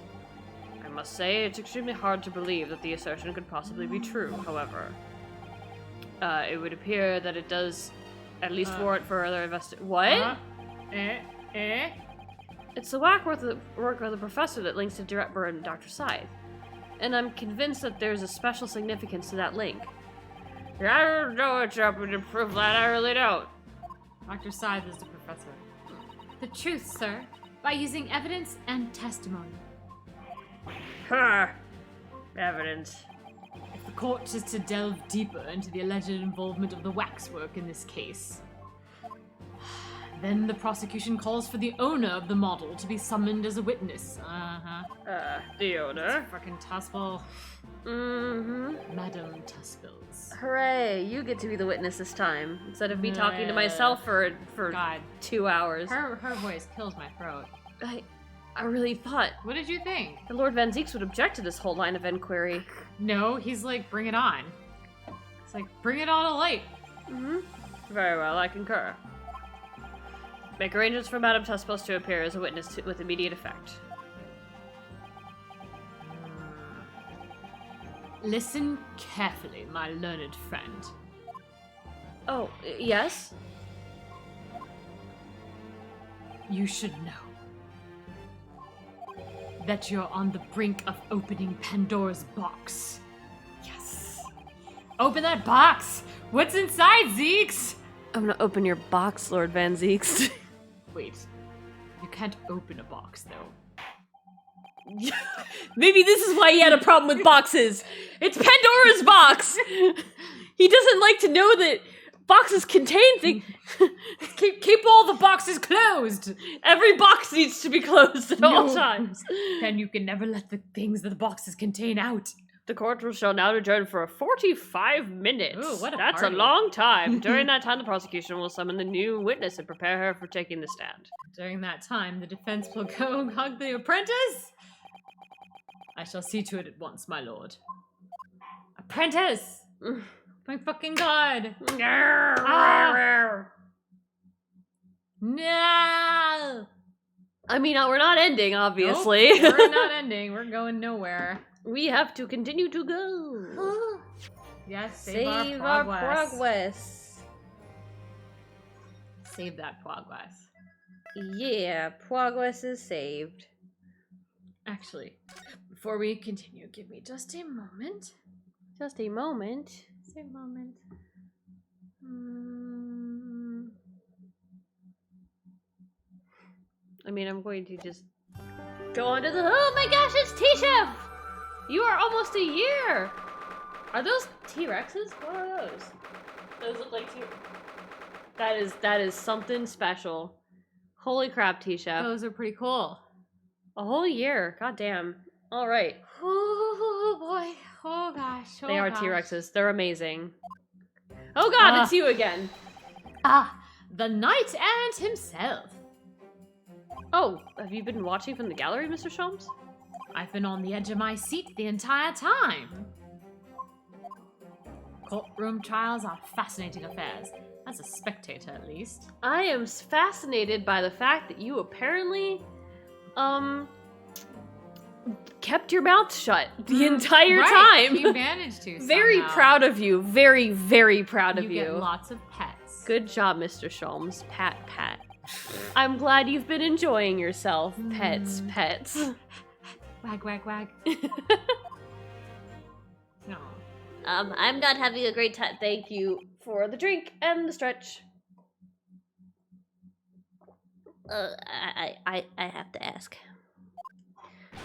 [SPEAKER 1] I must say, it's extremely hard to believe that the assertion could possibly be true, however. It would appear that it does at least warrant further investigation. What? It's the work of the professor that links to Director and Dr. Scythe. And I'm convinced that there's a special significance to that link. I don't know what's up to prove that, I really don't.
[SPEAKER 2] Dr. Scythe is the professor. The truth, sir, by using evidence and testimony.
[SPEAKER 1] Huh. Evidence.
[SPEAKER 2] If the court is to delve deeper into the alleged involvement of the waxwork in this case, then the prosecution calls for the owner of the model to be summoned as a witness.
[SPEAKER 1] The owner?
[SPEAKER 2] Frickin' Tuspel. Madam Tuspels.
[SPEAKER 1] Hooray, you get to be the witness this time, instead of me talking to myself for
[SPEAKER 2] God.
[SPEAKER 1] 2 hours.
[SPEAKER 2] Her voice kills my throat.
[SPEAKER 1] I really thought
[SPEAKER 2] What did you think?
[SPEAKER 1] that Lord Van Zeeks would object to this whole line of inquiry.
[SPEAKER 2] No, he's like, bring it on. It's like, bring it on a light.
[SPEAKER 1] Very well, I concur. Make arrangements for Madame Tuspels to appear as a witness with immediate effect.
[SPEAKER 2] Listen carefully, my learned friend.
[SPEAKER 1] Oh, yes?
[SPEAKER 2] You should know that you're on the brink of opening Pandora's box. Yes. Open that box! What's inside, Zeeks?
[SPEAKER 1] I'm gonna open your box, Lord Van Zeeks.
[SPEAKER 2] Wait. You can't open a box, though.
[SPEAKER 1] Maybe this is why he had a problem with boxes. It's Pandora's box. He doesn't like to know that boxes contain things.
[SPEAKER 2] keep all the boxes closed.
[SPEAKER 1] Every box needs to be closed at all
[SPEAKER 2] No.
[SPEAKER 1] times.
[SPEAKER 2] Then you can never let the things that the boxes contain out.
[SPEAKER 1] The court shall now adjourn for 45 minutes.
[SPEAKER 2] Ooh, what a
[SPEAKER 1] That's
[SPEAKER 2] party.
[SPEAKER 1] a long time. During that time, the prosecution will summon the new witness and prepare her for taking the stand.
[SPEAKER 2] During that time, the defense will go hug the apprentice. I shall see to it at once, my lord. Apprentice! My fucking god! Ah! No!
[SPEAKER 1] I mean, we're not ending, obviously.
[SPEAKER 2] Nope, we're not ending. We're going nowhere.
[SPEAKER 1] We have to continue to go.
[SPEAKER 2] Yes,
[SPEAKER 1] Save our progress.
[SPEAKER 2] Save that progress.
[SPEAKER 1] Yeah, progress is saved.
[SPEAKER 2] Actually, before we continue, give me just a moment.
[SPEAKER 1] Just a moment.
[SPEAKER 2] Just a moment.
[SPEAKER 1] I mean, I'm going to just go on to the... Oh my gosh, it's T-Chef! You are almost a year! Are those T-Rexes? What are those? Those look like That is something special. Holy crap, T-Chef.
[SPEAKER 2] Those are pretty cool.
[SPEAKER 1] A whole year. God damn. All right.
[SPEAKER 2] Oh boy. Oh gosh. Oh,
[SPEAKER 1] They are
[SPEAKER 2] gosh.
[SPEAKER 1] T-Rexes. They're amazing. Oh god, it's you again.
[SPEAKER 2] Ah, the knight errant himself.
[SPEAKER 1] Oh, have you been watching from the gallery, Mr. Sholmes?
[SPEAKER 2] I've been on the edge of my seat the entire time. Courtroom trials are fascinating affairs, as a spectator at least.
[SPEAKER 1] I am fascinated by the fact that you apparently, kept your mouth shut the entire
[SPEAKER 2] Right,
[SPEAKER 1] time.
[SPEAKER 2] you managed to.
[SPEAKER 1] Very
[SPEAKER 2] somehow.
[SPEAKER 1] proud of you. Very, very proud of
[SPEAKER 2] You
[SPEAKER 1] you.
[SPEAKER 2] get lots of pets.
[SPEAKER 1] Good job, Mr. Sholmes. Pat. I'm glad you've been enjoying yourself. Pets.
[SPEAKER 2] Wag, wag, wag. No.
[SPEAKER 1] I'm not having a great time. Thank you for the drink and the stretch.
[SPEAKER 4] I have to ask.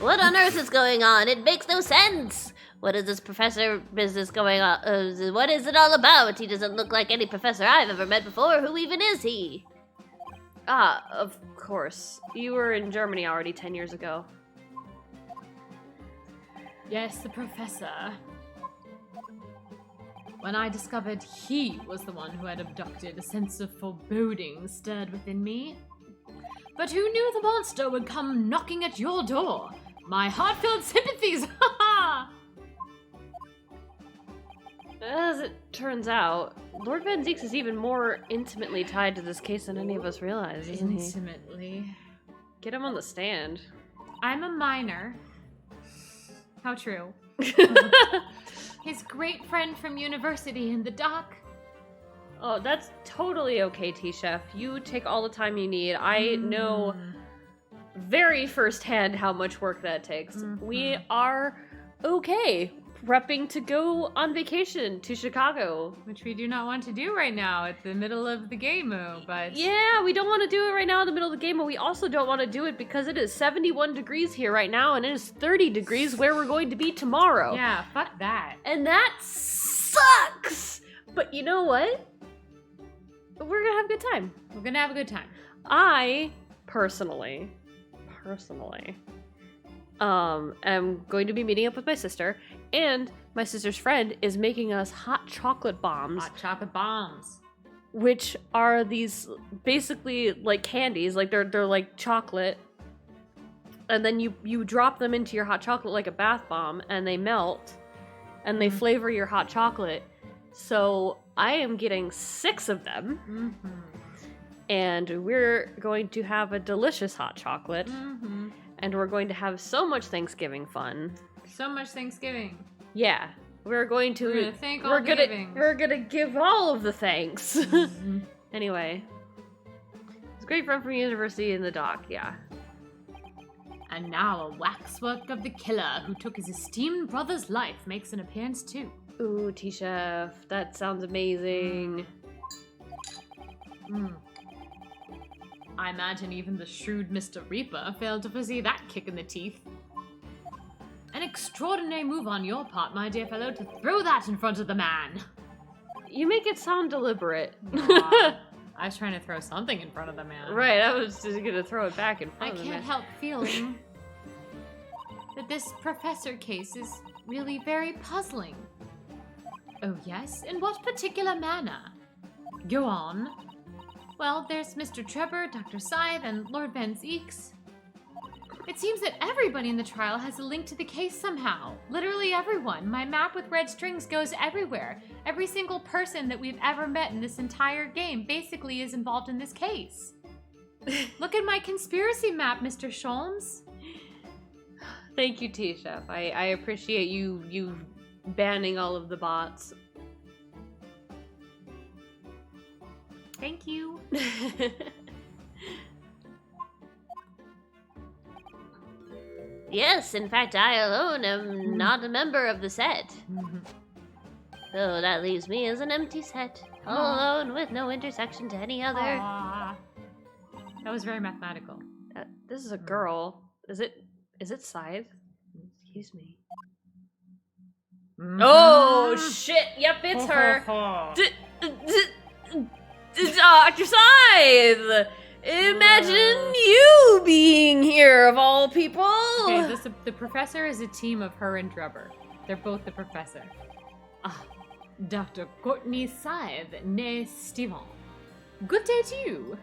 [SPEAKER 4] What on earth is going on? It makes no sense! What is this professor business going on? What is it all about? He doesn't look like any professor I've ever met before. Who even is he?
[SPEAKER 1] Ah, of course. You were in Germany already 10 years ago.
[SPEAKER 2] Yes, the professor. When I discovered he was the one who had abducted, a sense of foreboding stirred within me. But who knew the monster would come knocking at your door? My heart-filled sympathies! Ha ha!
[SPEAKER 1] As it turns out, Lord Van Zeeks is even more intimately tied to this case than any of us realize, isn't he?
[SPEAKER 2] Intimately.
[SPEAKER 1] Get him on the stand.
[SPEAKER 2] I'm a minor. How true. His great friend from university in the dock.
[SPEAKER 1] Oh, that's totally okay, T-Chef. You take all the time you need. I know very firsthand how much work that takes. We are okay prepping to go on vacation to Chicago.
[SPEAKER 2] Which we do not want to do right now at the middle of the game, but...
[SPEAKER 1] Yeah, we don't want to do it right now in the middle of the game, but we also don't want to do it because it is 71 degrees here right now, and it is 30 degrees where we're going to be tomorrow.
[SPEAKER 2] Yeah, fuck that.
[SPEAKER 1] And that sucks! But you know what? We're gonna have a good time.
[SPEAKER 2] We're gonna have a good time.
[SPEAKER 1] I, personally, am going to be meeting up with my sister, and my sister's friend is making us hot chocolate bombs.
[SPEAKER 2] Hot chocolate bombs.
[SPEAKER 1] Which are these basically like candies, like they're like chocolate. And then you drop them into your hot chocolate like a bath bomb, and they melt, and they flavor your hot chocolate. So I am getting 6 of them, and we're going to have a delicious hot chocolate, and we're going to have so much Thanksgiving fun.
[SPEAKER 2] So much Thanksgiving.
[SPEAKER 1] Yeah, we're going to.
[SPEAKER 2] We're gonna thank all the givings.
[SPEAKER 1] We're gonna give all of the thanks. Anyway, it's a great friend from university in the dock. Yeah.
[SPEAKER 2] And now a waxwork of the killer who took his esteemed brother's life makes an appearance too.
[SPEAKER 1] Ooh, T-Chef, that sounds amazing.
[SPEAKER 2] I imagine even the shrewd Mr. Reaper failed to foresee that kick in the teeth. An extraordinary move on your part, my dear fellow, to throw that in front of the man.
[SPEAKER 1] You make it sound deliberate.
[SPEAKER 2] Aw, I was trying to throw something in front of the man.
[SPEAKER 1] Right, I was just gonna throw it back in
[SPEAKER 2] I
[SPEAKER 1] front of the man.
[SPEAKER 2] can't help feeling that this professor case is really very puzzling. Oh yes? In what particular manner? Go on. Well, there's Mr. Trevor, Dr. Scythe, and Lord Van Zeeks. It seems that everybody in the trial has a link to the case somehow. Literally everyone. My map with red strings goes everywhere. Every single person that we've ever met in this entire game basically is involved in this case. Look at my conspiracy map, Mr. Sholmes.
[SPEAKER 1] Thank you, T-Chef. I appreciate you banning all of the bots.
[SPEAKER 2] Thank you.
[SPEAKER 4] Yes, in fact, I alone am not a member of the set. So that leaves me as an empty set, all alone with no intersection to any other.
[SPEAKER 2] Aw. That was very mathematical.
[SPEAKER 1] This is a girl. Is it Scythe? Excuse me. Oh shit! Yep, it's her. Dr. Scythe! Imagine you being here of all people.
[SPEAKER 2] Okay, the professor is a team of her and Trevor. They're both the professor. Dr. Courtney Scythe, née Steven. Good day to you.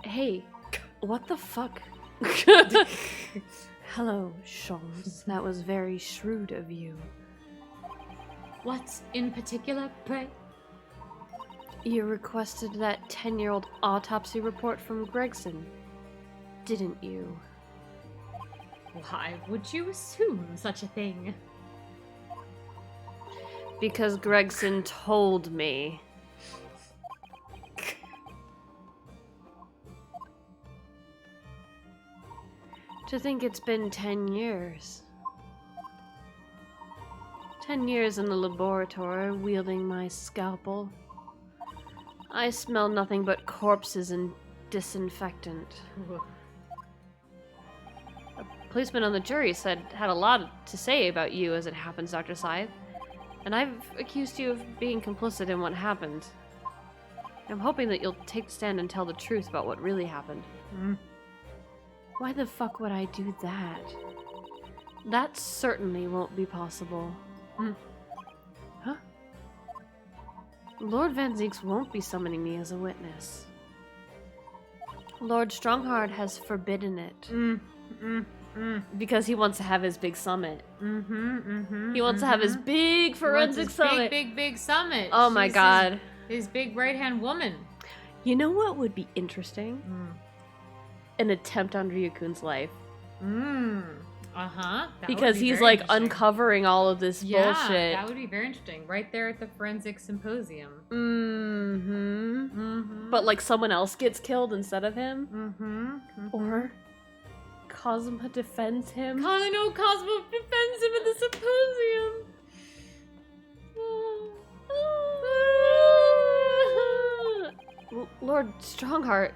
[SPEAKER 1] Hey, what the fuck? Hello, Sholmes. That was very shrewd of you.
[SPEAKER 2] What in particular, pray?
[SPEAKER 1] You requested that 10-year-old autopsy report from Gregson, didn't you?
[SPEAKER 2] Why would you assume such a thing?
[SPEAKER 1] Because Gregson told me. To think it's been 10 years. 10 years in the laboratory, wielding my scalpel. I smell nothing but corpses and disinfectant. A policeman on the jury had a lot to say about you as it happens, Dr. Scythe. And I've accused you of being complicit in what happened. I'm hoping that you'll take the stand and tell the truth about what really happened. Why the fuck would I do that? That certainly won't be possible. Huh? Lord Van Zeeks won't be summoning me as a witness. Lord Strongheart has forbidden it. Because he wants to have his big summit. He wants to have his big forensic summit.
[SPEAKER 2] Big summit.
[SPEAKER 1] Oh my god.
[SPEAKER 2] His big right-hand woman.
[SPEAKER 1] You know what would be interesting? An attempt on Ryukun's life. Because he's like uncovering all of this bullshit.
[SPEAKER 2] That would be very interesting. Right there at the forensic symposium.
[SPEAKER 1] But like someone else gets killed instead of him. Or Cosmo defends him.
[SPEAKER 2] I know Cosmo defends him at the symposium.
[SPEAKER 1] Lord Strongheart.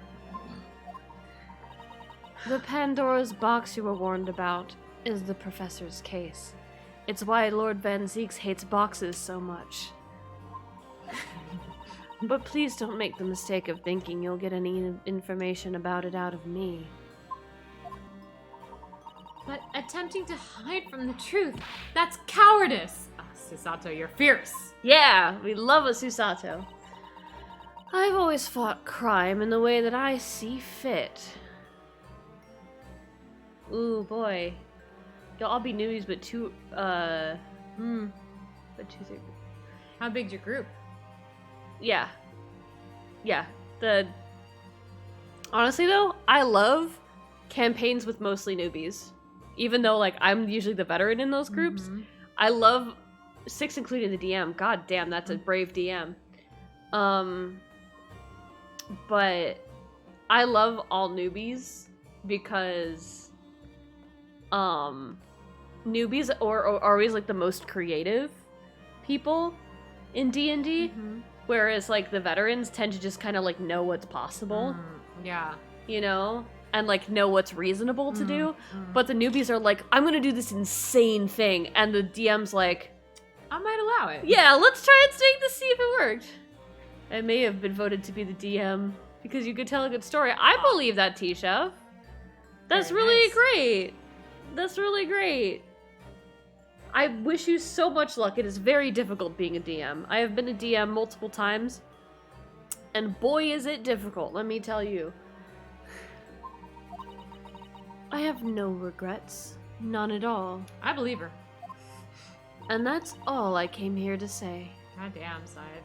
[SPEAKER 1] The Pandora's box you were warned about is the professor's case. It's why Lord Van Zeeks hates boxes so much. But please don't make the mistake of thinking you'll get any information about it out of me.
[SPEAKER 2] But attempting to hide from the truth, that's cowardice. Susato, you're fierce.
[SPEAKER 1] Yeah, we love a Susato. I've always fought crime in the way that I see fit. Ooh, boy. Y'all all be newbies, but two, but two,
[SPEAKER 2] How big's your group?
[SPEAKER 1] Yeah. Honestly, though, I love campaigns with mostly newbies. Even though, like, I'm usually the veteran in those groups. I love 6, including the DM. God damn, that's a brave DM. But I love all newbies because newbies are always like the most creative people in D&D, whereas like the veterans tend to just kind of like know what's possible.
[SPEAKER 2] Yeah.
[SPEAKER 1] You know? And like know what's reasonable to do. But the newbies are like, I'm gonna do this insane thing, and the DM's like,
[SPEAKER 2] I might allow it.
[SPEAKER 4] Yeah, let's try it staying to see if it worked. I may have been voted to be the DM because you could tell a good story. I believe that, Tisha. That's
[SPEAKER 2] Very
[SPEAKER 4] really
[SPEAKER 2] nice.
[SPEAKER 4] great. That's really great. I wish you so much luck. It is very difficult being a DM. I have been a DM multiple times, and boy is it difficult, let me tell you. I have no regrets. None at all.
[SPEAKER 2] I believe her.
[SPEAKER 4] And that's all I came here to say.
[SPEAKER 2] God damn, side.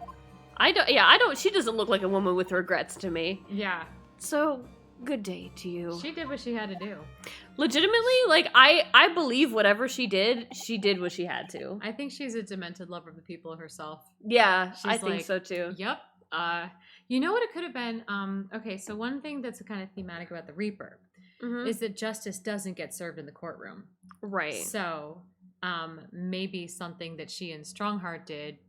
[SPEAKER 4] I don't, she doesn't look like a woman with regrets to me.
[SPEAKER 2] Yeah.
[SPEAKER 4] So, good day to you.
[SPEAKER 2] She did what she had to do.
[SPEAKER 4] Legitimately, like, I believe whatever she did what she had to.
[SPEAKER 2] I think she's a demented lover of the people herself.
[SPEAKER 4] Yeah, I
[SPEAKER 2] She's
[SPEAKER 4] think
[SPEAKER 2] like,
[SPEAKER 4] so too.
[SPEAKER 2] Yep. You know what it could have been? Okay, so one thing that's kind of thematic about the Reaper
[SPEAKER 4] Mhm.
[SPEAKER 2] is that justice doesn't get served in the courtroom.
[SPEAKER 4] Right.
[SPEAKER 2] So, maybe something that she and Strongheart did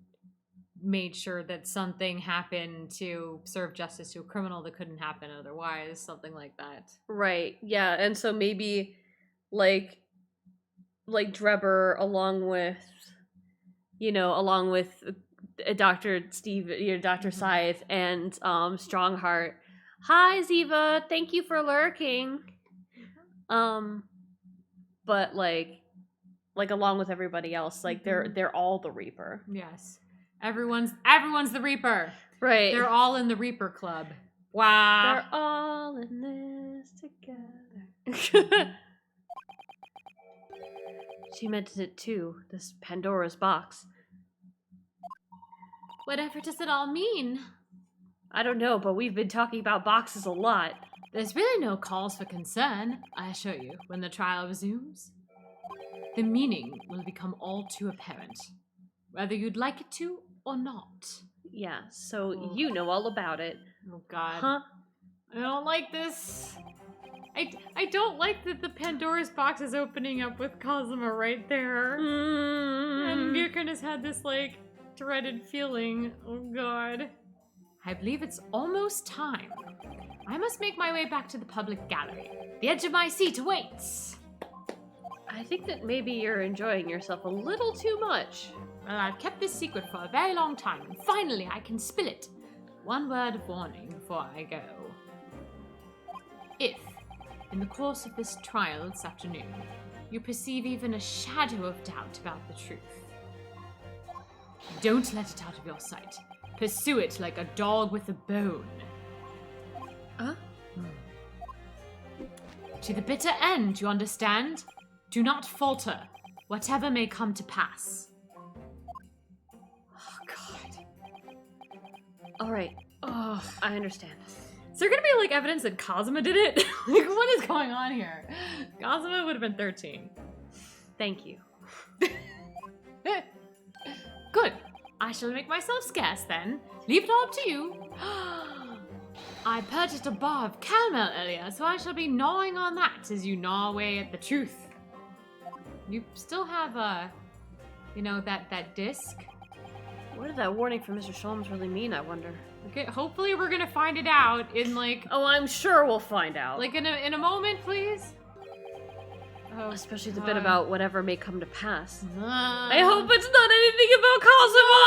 [SPEAKER 2] made sure that something happened to serve justice to a criminal that couldn't happen otherwise, something like that.
[SPEAKER 4] Right. Yeah, and so maybe like Drebber along with Dr. Steve, Dr.
[SPEAKER 2] Mhm.
[SPEAKER 4] Scythe and Strongheart. Hi Ziva, thank you for lurking. But like along with everybody else, like they're all the Reaper.
[SPEAKER 2] Yes. Everyone's the Reaper.
[SPEAKER 4] Right.
[SPEAKER 2] They're all in the Reaper Club. Wow.
[SPEAKER 4] They're all in this together. She mentioned it too, this Pandora's box.
[SPEAKER 2] Whatever does it all mean?
[SPEAKER 4] I don't know, but we've been talking about boxes a lot.
[SPEAKER 2] There's really no cause for concern, I assure you, when the trial resumes. The meaning will become all too apparent, whether you'd like it to or not.
[SPEAKER 4] Yeah, so
[SPEAKER 2] Oh.
[SPEAKER 4] you know all about it.
[SPEAKER 2] Oh god.
[SPEAKER 4] Huh?
[SPEAKER 2] I don't like this. I don't like that the Pandora's box is opening up with Cosima right there. And Mirkin has had this, like, dreaded feeling. Oh god. I believe it's almost time. I must make my way back to the public gallery. The edge of my seat awaits.
[SPEAKER 4] I think that maybe you're enjoying yourself a little too much.
[SPEAKER 2] Well, I've kept this secret for a very long time, and finally I can spill it. One word of warning before I go. If, in the course of this trial this afternoon, you perceive even a shadow of doubt about the truth, don't let it out of your sight. Pursue it like a dog with a bone.
[SPEAKER 4] Huh?
[SPEAKER 2] To the bitter end, you understand? Do not falter, whatever may come to pass. Oh, God.
[SPEAKER 4] Alright. Oh, I understand.
[SPEAKER 2] Is there gonna be, like, evidence that Cosima did it? Like, what is going on here? Cosima would have been 13.
[SPEAKER 4] Thank you.
[SPEAKER 2] Good. I shall make myself scarce then. Leave it all up to you. I purchased a bar of caramel earlier, so I shall be gnawing on that as you gnaw away at the truth. You still have, that disc?
[SPEAKER 4] What did that warning from Mr. Sholmes really mean, I wonder?
[SPEAKER 2] Okay, hopefully we're gonna find it out in, like...
[SPEAKER 4] Oh, I'm sure we'll find out.
[SPEAKER 2] Like, in a moment, please? Oh,
[SPEAKER 4] especially the bit about whatever may come to pass.
[SPEAKER 2] I
[SPEAKER 4] I hope it's not anything about Cosima!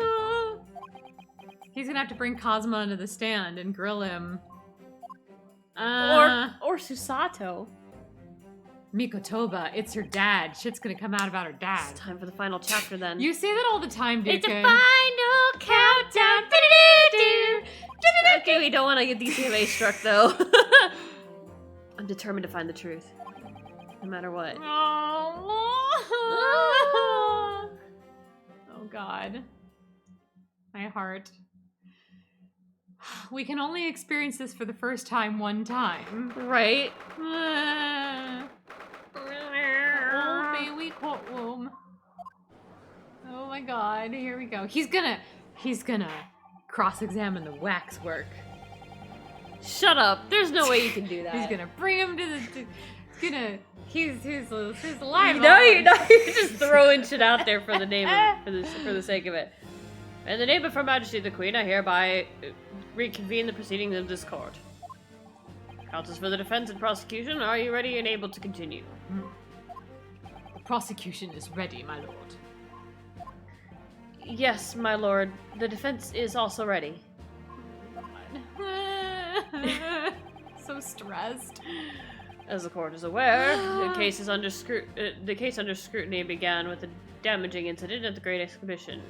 [SPEAKER 2] Cosima! He's gonna have to bring Cosima into the stand and grill him.
[SPEAKER 4] Or Susato.
[SPEAKER 2] Mikotoba, it's her dad. Shit's gonna come out about her dad.
[SPEAKER 4] It's time for the final chapter then.
[SPEAKER 2] You say that all the time, Dukin.
[SPEAKER 4] It's a final countdown. Okay, we don't want to get DCMA struck though. I'm determined to find the truth. No matter what.
[SPEAKER 2] Oh, oh God. My heart. We can only experience this for the first time one time.
[SPEAKER 4] Right?
[SPEAKER 2] Oh, baby courtroom. Oh my God, here we go. He's gonna cross-examine the waxwork.
[SPEAKER 4] Shut up. There's no way you can do that.
[SPEAKER 2] He's gonna bring him to the. He's alive.
[SPEAKER 4] You're just throwing shit out there for the name of, for the sake of it. In the name of Her Majesty the Queen, I hereby reconvene the proceedings of this court. Counsels for the defense and prosecution, are you ready and able to continue?
[SPEAKER 2] prosecution is ready, my lord.
[SPEAKER 1] Yes, my lord. The defense is also ready.
[SPEAKER 2] So stressed.
[SPEAKER 1] As the court is aware, the case under scrutiny began with a damaging incident at the Great Exhibition.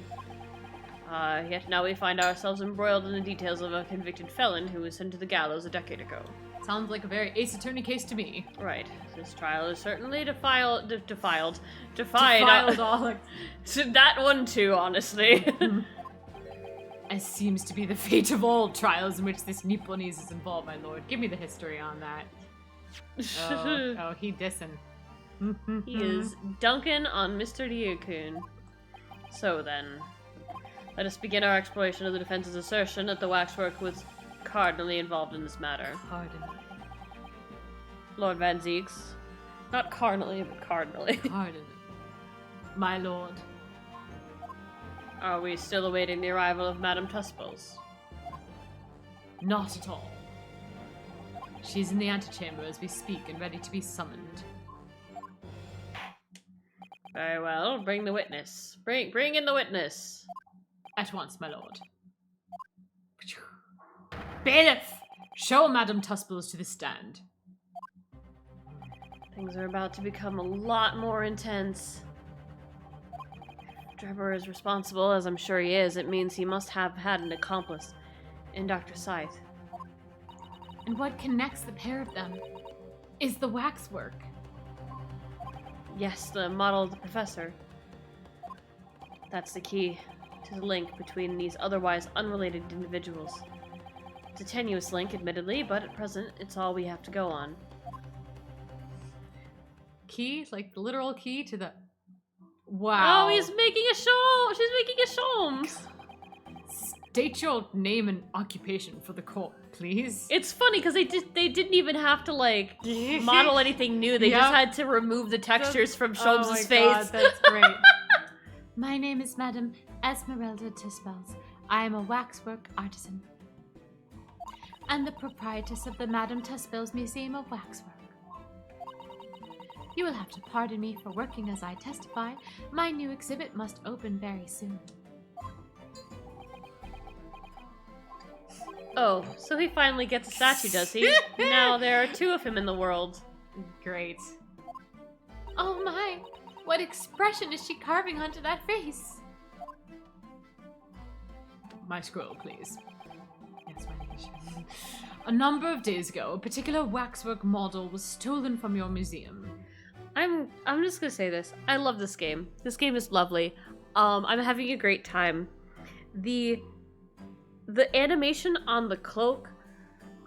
[SPEAKER 1] Yet now we find ourselves embroiled in the details of a convicted felon who was sent to the gallows a decade ago.
[SPEAKER 2] Sounds like a very Ace Attorney case to me.
[SPEAKER 1] Right. This trial is certainly defied.
[SPEAKER 2] Defiled all.
[SPEAKER 1] That one too, honestly.
[SPEAKER 2] As seems to be the fate of all trials in which this Nipponese is involved, my lord. Give me the history on that. Oh, he dissing.
[SPEAKER 1] He is dunking on Mr. Ryukun. So then, let us begin our exploration of the defense's assertion that the waxwork was cardinally involved in this matter.
[SPEAKER 2] Cardinal.
[SPEAKER 1] Lord Van Zieks. Not cardinally, but cardinally.
[SPEAKER 2] Cardinal. My lord.
[SPEAKER 1] Are we still awaiting the arrival of Madame Tuspels?
[SPEAKER 2] Not at all. She's in the antechamber as we speak and ready to be summoned.
[SPEAKER 1] Very well, bring the witness. Bring in the witness.
[SPEAKER 2] At once, my lord. Bailiff! Show Madame Tuspels to the stand.
[SPEAKER 1] Things are about to become a lot more intense. If Drebber is responsible, as I'm sure he is, it means he must have had an accomplice in Dr. Scythe.
[SPEAKER 2] And what connects the pair of them is the waxwork.
[SPEAKER 1] Yes, the model of the professor. That's the key to the link between these otherwise unrelated individuals. It's a tenuous link, admittedly, but at present, it's all we have to go on.
[SPEAKER 2] Key? Like the literal key to the... Wow.
[SPEAKER 1] Oh, he's making a show! She's making a show!
[SPEAKER 2] State your name and occupation for the court, please.
[SPEAKER 1] It's funny because they didn't even have to like model anything new. They just had to remove the textures from Sholmes' face.
[SPEAKER 2] God, that's great. My name is Madame Esmeralda Tuspels. I am a waxwork artisan and the proprietress of the Madame Tuspels Museum of Waxwork. You will have to pardon me for working as I testify. My new exhibit must open very soon.
[SPEAKER 1] Oh, so he finally gets a statue, does he? Now there are two of him in the world.
[SPEAKER 2] Great. Oh my! What expression is she carving onto that face? My scroll, please. Yes, my liege. A number of days ago, a particular waxwork model was stolen from your museum.
[SPEAKER 1] I'm just gonna say this. I love this game. This game is lovely. I'm having a great time. The animation on the cloak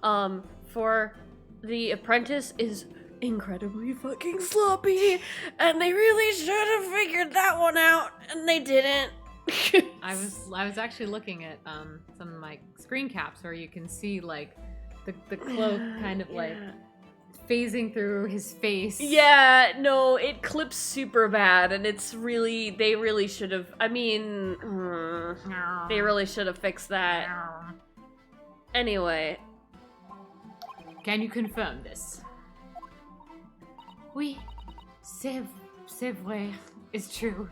[SPEAKER 1] for the apprentice is incredibly fucking sloppy, and they really should have figured that one out, and they didn't.
[SPEAKER 2] I was actually looking at some of my screen caps where you can see like the cloak kind of like phasing through his face.
[SPEAKER 1] Yeah, no, it clips super bad, and it's really, they really should have, I mean, they really should have fixed that. Anyway.
[SPEAKER 2] Can you confirm this? Oui, c'est vrai, it's true.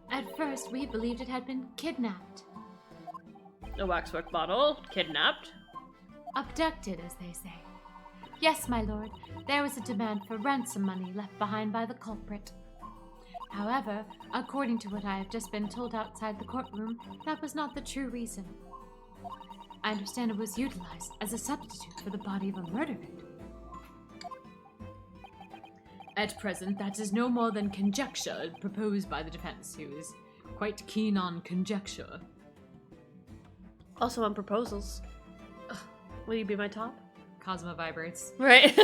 [SPEAKER 2] At first, we believed it had been kidnapped.
[SPEAKER 1] A waxwork model, kidnapped.
[SPEAKER 2] Abducted, as they say. Yes, my lord, there was a demand for ransom money left behind by the culprit. However, according to what I have just been told outside the courtroom, that was not the true reason. I understand it was utilized as a substitute for the body of a murdered. At present, that is no more than conjecture proposed by the defense, who is quite keen on conjecture.
[SPEAKER 1] Also on proposals. Will you be my top?
[SPEAKER 2] Cosmo vibrates.
[SPEAKER 1] Right.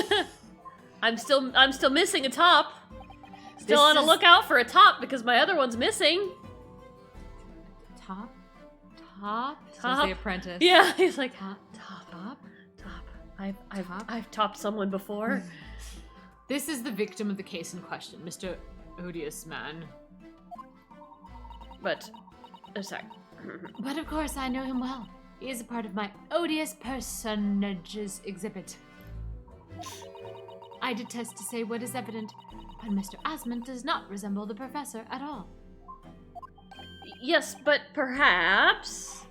[SPEAKER 1] I'm still missing a top. Still on a lookout for a top because my other one's missing.
[SPEAKER 2] Top? Says the apprentice.
[SPEAKER 1] Yeah, he's like
[SPEAKER 2] top.
[SPEAKER 1] I've topped someone before.
[SPEAKER 2] This is the victim of the case in question, Mr. Odious Man.
[SPEAKER 1] But, sorry.
[SPEAKER 2] But of course I know him well. He is a part of my odious personages exhibit. I detest to say what is evident, and Mr. Asmund does not resemble the professor at all.
[SPEAKER 1] Yes, but perhaps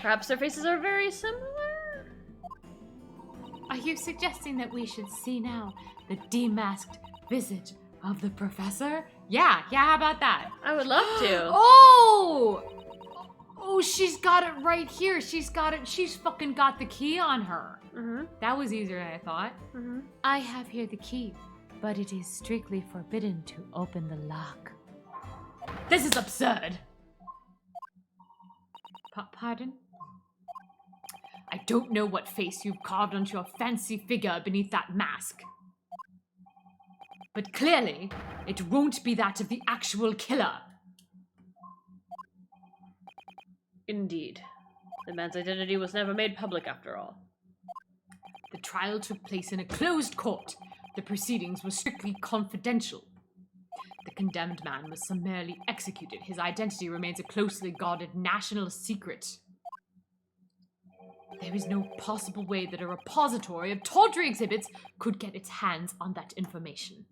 [SPEAKER 1] their faces are very similar?
[SPEAKER 2] Are you suggesting that we should see now the demasked visage of the professor? Yeah, how about that?
[SPEAKER 1] I would love to.
[SPEAKER 2] Oh, she's got it right here. She's fucking got the key on her.
[SPEAKER 1] Mm-hmm.
[SPEAKER 2] That was easier than I thought.
[SPEAKER 1] Mm-hmm.
[SPEAKER 2] I have here the key, but it is strictly forbidden to open the lock. This is absurd. Pardon? I don't know what face you've carved onto your fancy figure beneath that mask. But clearly, it won't be that of the actual killer.
[SPEAKER 1] Indeed. The man's identity was never made public after all.
[SPEAKER 2] The trial took place in a closed court. The proceedings were strictly confidential. The condemned man was summarily executed. His identity remains a closely guarded national secret. There is no possible way that a repository of tawdry exhibits could get its hands on that information.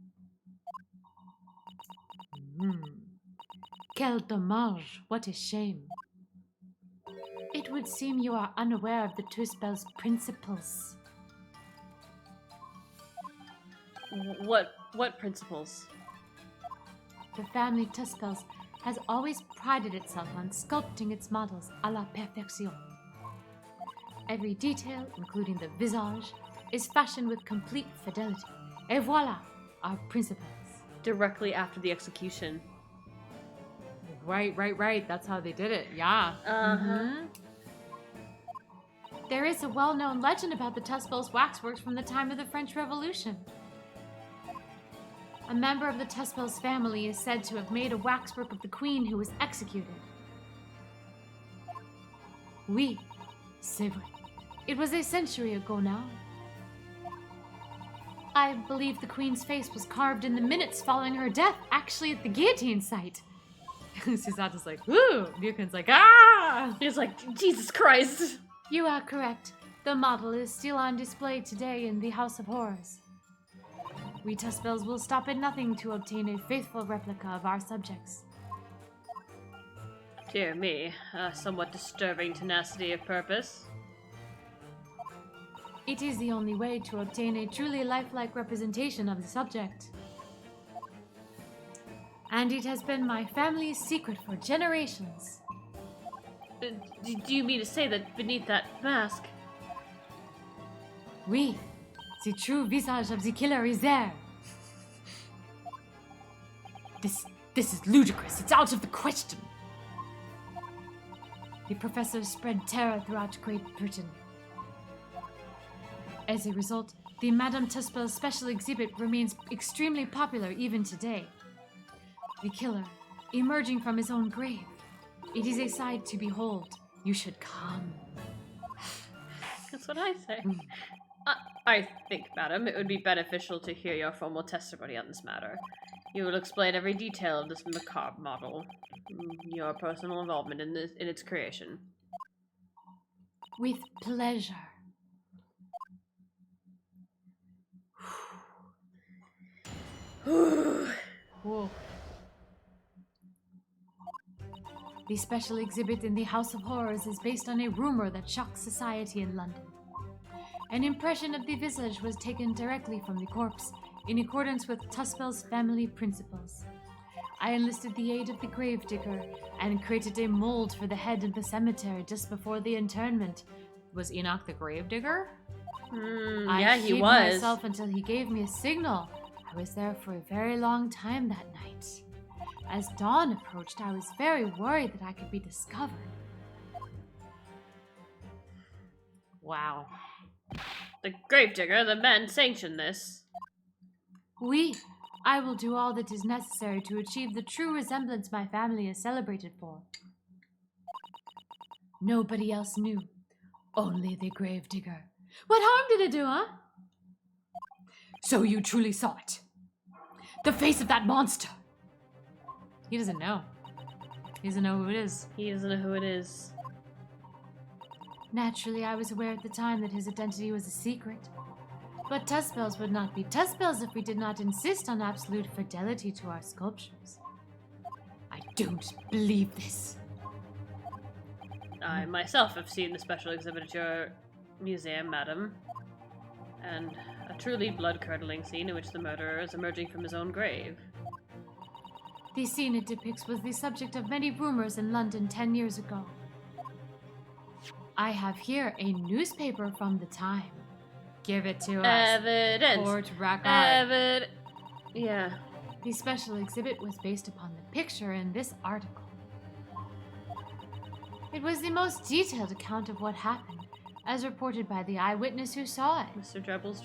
[SPEAKER 2] Quel dommage, what a shame. It would seem you are unaware of the Tuspel's principles.
[SPEAKER 1] What principles?
[SPEAKER 2] The family Tuspels has always prided itself on sculpting its models à la perfection. Every detail, including the visage, is fashioned with complete fidelity. Et voilà, our principles.
[SPEAKER 1] Directly after the execution.
[SPEAKER 2] Right. That's how they did it. Yeah.
[SPEAKER 1] Uh-huh.
[SPEAKER 2] There is a well-known legend about the Tuspel's waxworks from the time of the French Revolution. A member of the Tuspel's family is said to have made a waxwork of the queen who was executed. Oui, c'est vrai. It was a century ago now. I believe the queen's face was carved in the minutes following her death, actually at the guillotine site. Susato's like, woo! Ryuken's like, ah!
[SPEAKER 1] He's like, Jesus Christ!
[SPEAKER 2] You are correct. The model is still on display today in the House of Horrors. We Tuspels will stop at nothing to obtain a faithful replica of our subjects.
[SPEAKER 1] Dear me, a somewhat disturbing tenacity of purpose.
[SPEAKER 2] It is the only way to obtain a truly lifelike representation of the subject. And it has been my family's secret for generations.
[SPEAKER 1] Do you mean to say that beneath that mask?
[SPEAKER 2] Oui, the true visage of the killer is there. This is ludicrous. It's out of the question. The professor spread terror throughout Great Britain. As a result, the Madame Tuspel special exhibit remains extremely popular even today. The killer, emerging from his own grave. It is a sight to behold. You should come.
[SPEAKER 1] That's what I say. I think, madam, it would be beneficial to hear your formal testimony on this matter. You will explain every detail of this macabre model, your personal involvement in its creation.
[SPEAKER 2] With pleasure. Whoa. The special exhibit in the House of Horrors is based on a rumor that shocked society in London. An impression of the visage was taken directly from the corpse, in accordance with Tuspel's family principles. I enlisted the aid of the gravedigger and created a mold for the head in the cemetery just before the interment. Was Enoch the gravedigger?
[SPEAKER 1] Yeah, he
[SPEAKER 2] hid
[SPEAKER 1] was.
[SPEAKER 2] myself until he gave me a signal. I was there for a very long time that night. As dawn approached, I was very worried that I could be discovered. Wow.
[SPEAKER 1] The gravedigger, the man sanctioned this.
[SPEAKER 2] Oui, I will do all that is necessary to achieve the true resemblance my family is celebrated for. Nobody else knew. Only the gravedigger. What harm did it do, huh? So you truly saw it. The face of that monster. He doesn't know. He doesn't know who it is.
[SPEAKER 1] He doesn't know who it is.
[SPEAKER 2] Naturally, I was aware at the time that his identity was a secret. But Tuspells would not be Tuspells if we did not insist on absolute fidelity to our sculptures. I don't believe this.
[SPEAKER 1] I myself have seen the special exhibit at your museum, madam. And a truly blood-curdling scene in which the murderer is emerging from his own grave.
[SPEAKER 2] The scene it depicts was the subject of many rumors in London 10 years ago. I have here a newspaper from the time. Give it to us.
[SPEAKER 1] Evidence!
[SPEAKER 2] Court record.
[SPEAKER 1] Yeah.
[SPEAKER 2] The special exhibit was based upon the picture in this article. It was the most detailed account of what happened, as reported by the eyewitness who saw it.
[SPEAKER 1] Mr. Drebber's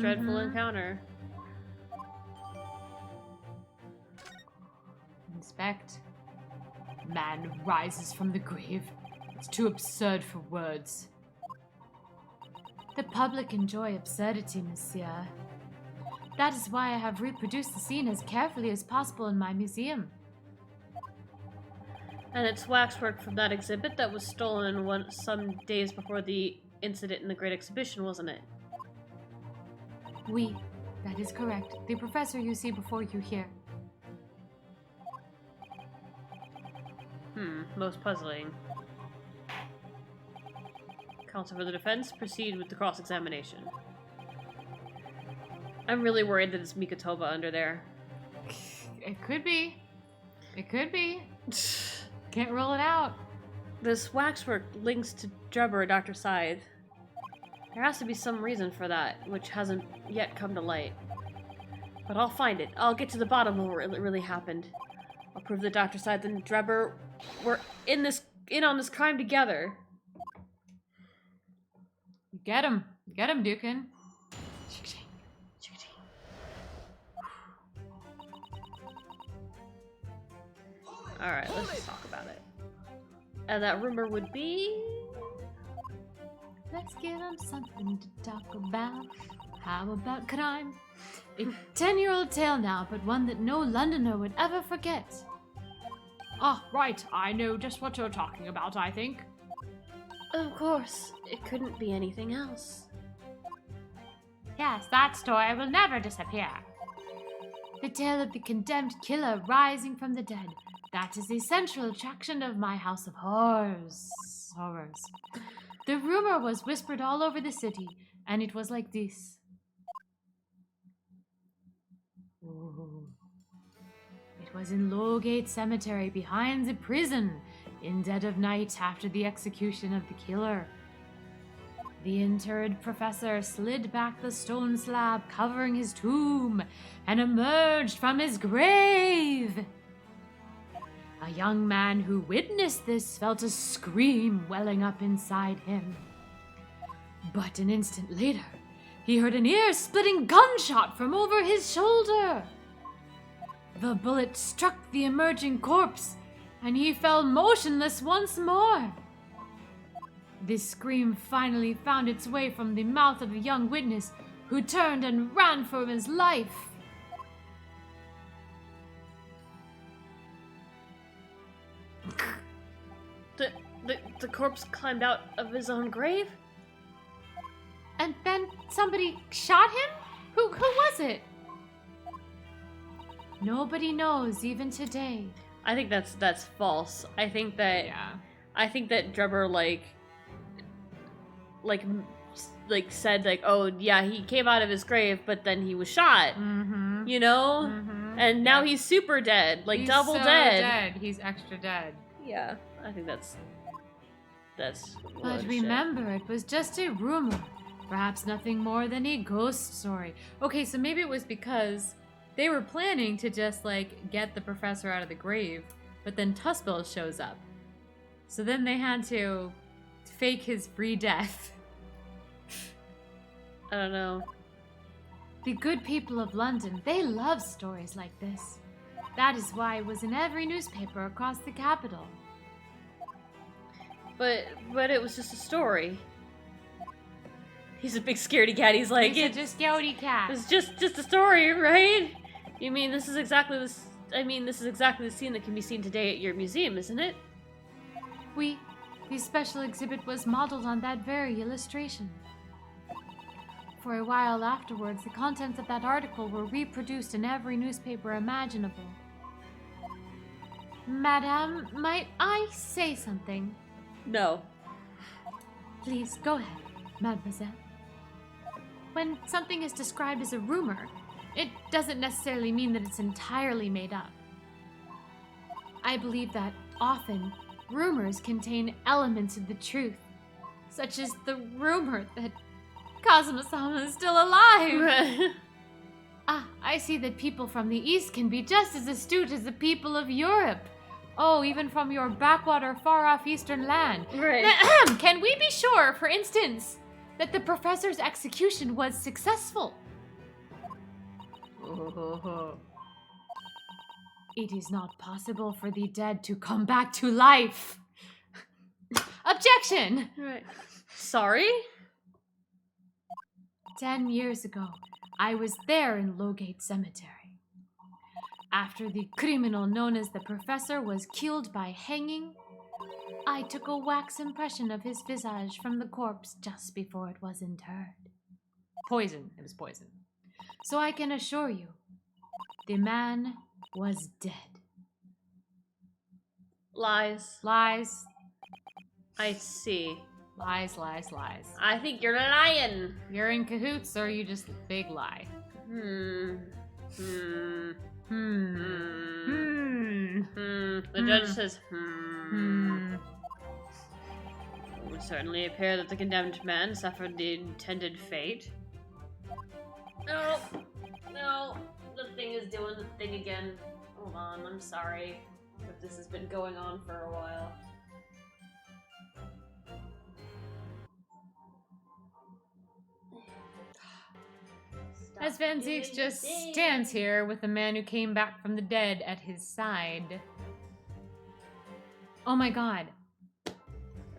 [SPEAKER 1] dreadful encounter.
[SPEAKER 2] Inspect. Man rises from the grave. It's too absurd for words. The public enjoy absurdity, monsieur. That is why I have reproduced the scene as carefully as possible in my museum.
[SPEAKER 1] And it's waxwork from that exhibit that was stolen some days before the incident in the Great Exhibition, wasn't it?
[SPEAKER 2] Oui, that is correct. The professor you see before you here.
[SPEAKER 1] Most puzzling. Counsel for the defense, proceed with the cross-examination. I'm really worried that it's Mikotova under there.
[SPEAKER 2] It could be. It could be. Can't rule it out.
[SPEAKER 1] This waxwork links to Drebber or Dr. Scythe. There has to be some reason for that, which hasn't yet come to light. But I'll find it. I'll get to the bottom of what really happened. I'll prove that Dr. Scythe and Drebber were in on this crime together.
[SPEAKER 2] Get him. Get him, Dukin.
[SPEAKER 1] Alright, let's just talk about it. And that rumor would be...
[SPEAKER 2] Let's give him something to talk about. How about crime? A 10-year-old tale now, but one that no Londoner would ever forget. Ah, right. I know just what you're talking about, I think.
[SPEAKER 1] Of course. It couldn't be anything else.
[SPEAKER 2] Yes, that story will never disappear. The tale of the condemned killer rising from the dead. That is the central attraction of my house of horrors. The rumor was whispered all over the city, and it was like this. Ooh. It was in Lowgate Cemetery behind the prison, in dead of night after the execution of the killer. The interred professor slid back the stone slab covering his tomb and emerged from his grave. A young man who witnessed this felt a scream welling up inside him. But an instant later, he heard an ear-splitting gunshot from over his shoulder. The bullet struck the emerging corpse, and he fell motionless once more. This scream finally found its way from the mouth of the young witness, who turned and ran for his life.
[SPEAKER 1] The corpse climbed out of his own grave?
[SPEAKER 2] And then somebody shot him? Who was it? Nobody knows, even today.
[SPEAKER 1] I think that's false. I think that Drebber said oh yeah, he came out of his grave, but then he was shot.
[SPEAKER 2] Mm-hmm.
[SPEAKER 1] You know?
[SPEAKER 2] Mm-hmm.
[SPEAKER 1] And now he's super dead, like
[SPEAKER 2] he's
[SPEAKER 1] double
[SPEAKER 2] so
[SPEAKER 1] dead.
[SPEAKER 2] He's extra dead.
[SPEAKER 1] Yeah, I think that's.
[SPEAKER 2] But remember, it was just a rumor. Perhaps nothing more than a ghost story. Okay, so maybe it was because they were planning to just get the professor out of the grave, but then Tuspel shows up. So then they had to fake his free death.
[SPEAKER 1] I don't know.
[SPEAKER 2] The good people of London, they love stories like this. That is why it was in every newspaper across the capital.
[SPEAKER 1] But it was just a story. He's a big scaredy cat. He's like,
[SPEAKER 2] He's just scaredy cat.
[SPEAKER 1] It's just a story, right? You mean this is exactly this? I mean, this is exactly the scene that can be seen today at your museum, isn't it?
[SPEAKER 2] The special exhibit was modeled on that very illustration. For a while afterwards, the contents of that article were reproduced in every newspaper imaginable. Madame, might I say something?
[SPEAKER 1] No.
[SPEAKER 2] Please, go ahead, mademoiselle. When something is described as a rumor, it doesn't necessarily mean that it's entirely made up. I believe that often rumors contain elements of the truth, such as the rumor that Kazuma-sama is still alive. I see that people from the East can be just as astute as the people of Europe. Oh, even from your backwater, far-off eastern land.
[SPEAKER 1] Right.
[SPEAKER 2] Can we be sure, for instance, that the professor's execution was successful? It is not possible for the dead to come back to life. Objection!
[SPEAKER 1] Right. Sorry?
[SPEAKER 2] 10 years ago, I was there in Lowgate Cemetery. After the criminal known as the Professor was killed by hanging, I took a wax impression of his visage from the corpse just before it was interred. Poison. It was poison. So I can assure you, the man was dead.
[SPEAKER 1] Lies.
[SPEAKER 2] Lies.
[SPEAKER 1] I see.
[SPEAKER 2] Lies, lies, lies.
[SPEAKER 1] I think you're lying.
[SPEAKER 2] You're in cahoots or you just big lie?
[SPEAKER 1] The judge says, It would certainly appear that the condemned man suffered the intended fate. No. No. The thing is doing the thing again. Hold on, I'm sorry if this has been going on for a while.
[SPEAKER 2] As Van Zieks just stands here with the man who came back from the dead at his side. Oh my god.
[SPEAKER 1] There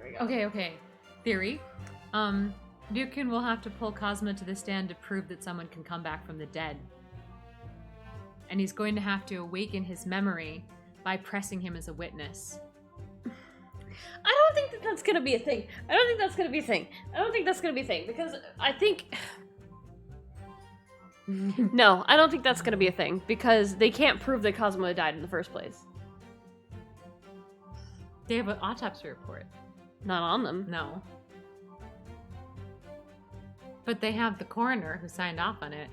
[SPEAKER 1] we go.
[SPEAKER 2] Okay. Theory. Ryukun will have to pull Kazuma to the stand to prove that someone can come back from the dead. And he's going to have to awaken his memory by pressing him as a witness.
[SPEAKER 1] I don't think that that's gonna be a thing. Because I think... No, I don't think that's gonna be a thing, because they can't prove that Kazuma died in the first place.
[SPEAKER 2] They have an autopsy report.
[SPEAKER 1] Not on them.
[SPEAKER 2] No. But they have the coroner who signed off on it.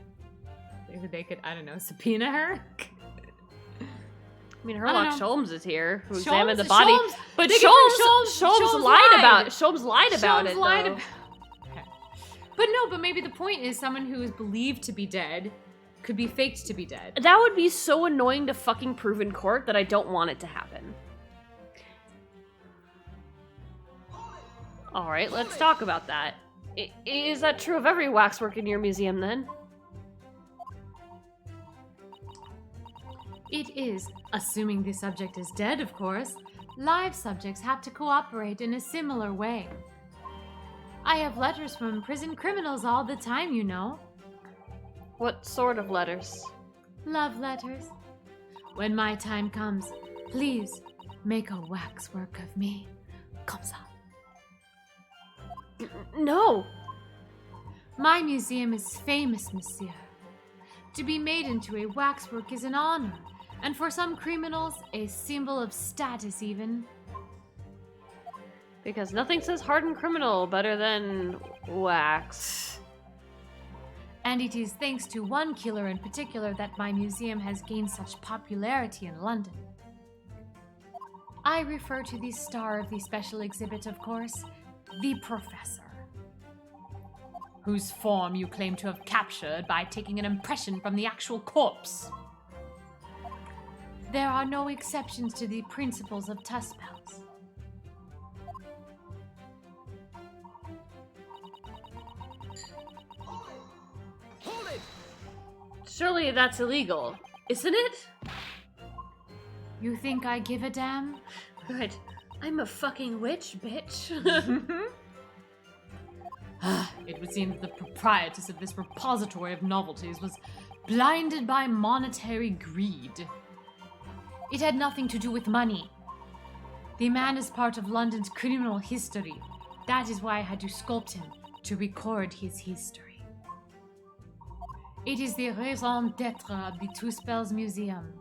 [SPEAKER 2] They could, I don't know, subpoena her?
[SPEAKER 1] I mean, Herlock Sholmes is here, who examined the
[SPEAKER 2] Sholmes-
[SPEAKER 1] body.
[SPEAKER 2] Sholmes-
[SPEAKER 1] But
[SPEAKER 2] they
[SPEAKER 1] Sholmes
[SPEAKER 2] can prove Sholmes
[SPEAKER 1] lied
[SPEAKER 2] lied.
[SPEAKER 1] about it. Sholmes lied about
[SPEAKER 2] Sholmes
[SPEAKER 1] it,
[SPEAKER 2] lied
[SPEAKER 1] though.
[SPEAKER 2] about- Okay. But no, but maybe the point is someone who is believed to be dead could be faked to be dead.
[SPEAKER 1] That would be so annoying to fucking prove in court that I don't want it to happen. Alright, let's talk about that. Is that true of every waxwork in your museum, then?
[SPEAKER 2] It is, assuming the subject is dead, of course. Live subjects have to cooperate in a similar way. I have letters from prison criminals all the time, you know.
[SPEAKER 1] What sort of letters?
[SPEAKER 2] Love letters. When my time comes, please make a waxwork of me. Comme ça.
[SPEAKER 1] No!
[SPEAKER 2] My museum is famous, monsieur. To be made into a waxwork is an honor, and for some criminals, a symbol of status even.
[SPEAKER 1] Because nothing says hardened criminal better than wax.
[SPEAKER 2] And it is thanks to one killer in particular that my museum has gained such popularity in London. I refer to the star of the special exhibit, of course, the Professor. Whose form you claim to have captured by taking an impression from the actual corpse. There are no exceptions to the principles of Tuspels.
[SPEAKER 3] Hold it!
[SPEAKER 1] Surely that's illegal, isn't it?
[SPEAKER 2] You think I give a damn?
[SPEAKER 1] Good. I'm a fucking witch, bitch.
[SPEAKER 2] It would seem that the proprietress of this repository of novelties was blinded by monetary greed. It had nothing to do with money. The man is part of London's criminal history. That is why I had to sculpt him, to record his history. It is the raison d'etre of the Two Spells Museum.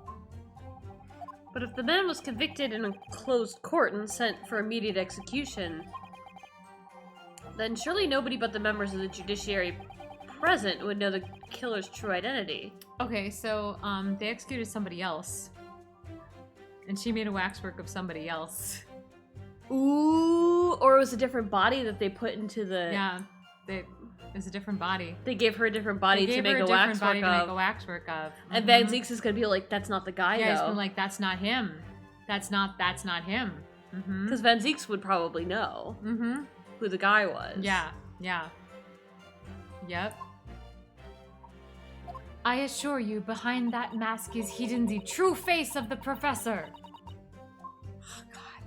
[SPEAKER 1] But if the man was convicted in a closed court and sent for immediate execution, then surely nobody but the members of the judiciary present would know the killer's true identity.
[SPEAKER 2] Okay, so they executed somebody else. And she made a waxwork of somebody else.
[SPEAKER 1] Ooh, or it was a different body that they put into the...
[SPEAKER 2] Yeah, it's a different body.
[SPEAKER 1] They gave her a different body to make a
[SPEAKER 2] waxwork of.
[SPEAKER 1] And Van Zeeks is gonna be like, that's not the guy,
[SPEAKER 2] yeah, he's
[SPEAKER 1] though.
[SPEAKER 2] been like, that's not him. That's not him.
[SPEAKER 1] Because Van Zeeks would probably know who the guy was.
[SPEAKER 2] Yeah. Yep. I assure you, behind that mask is hidden the true face of the professor. Oh, God.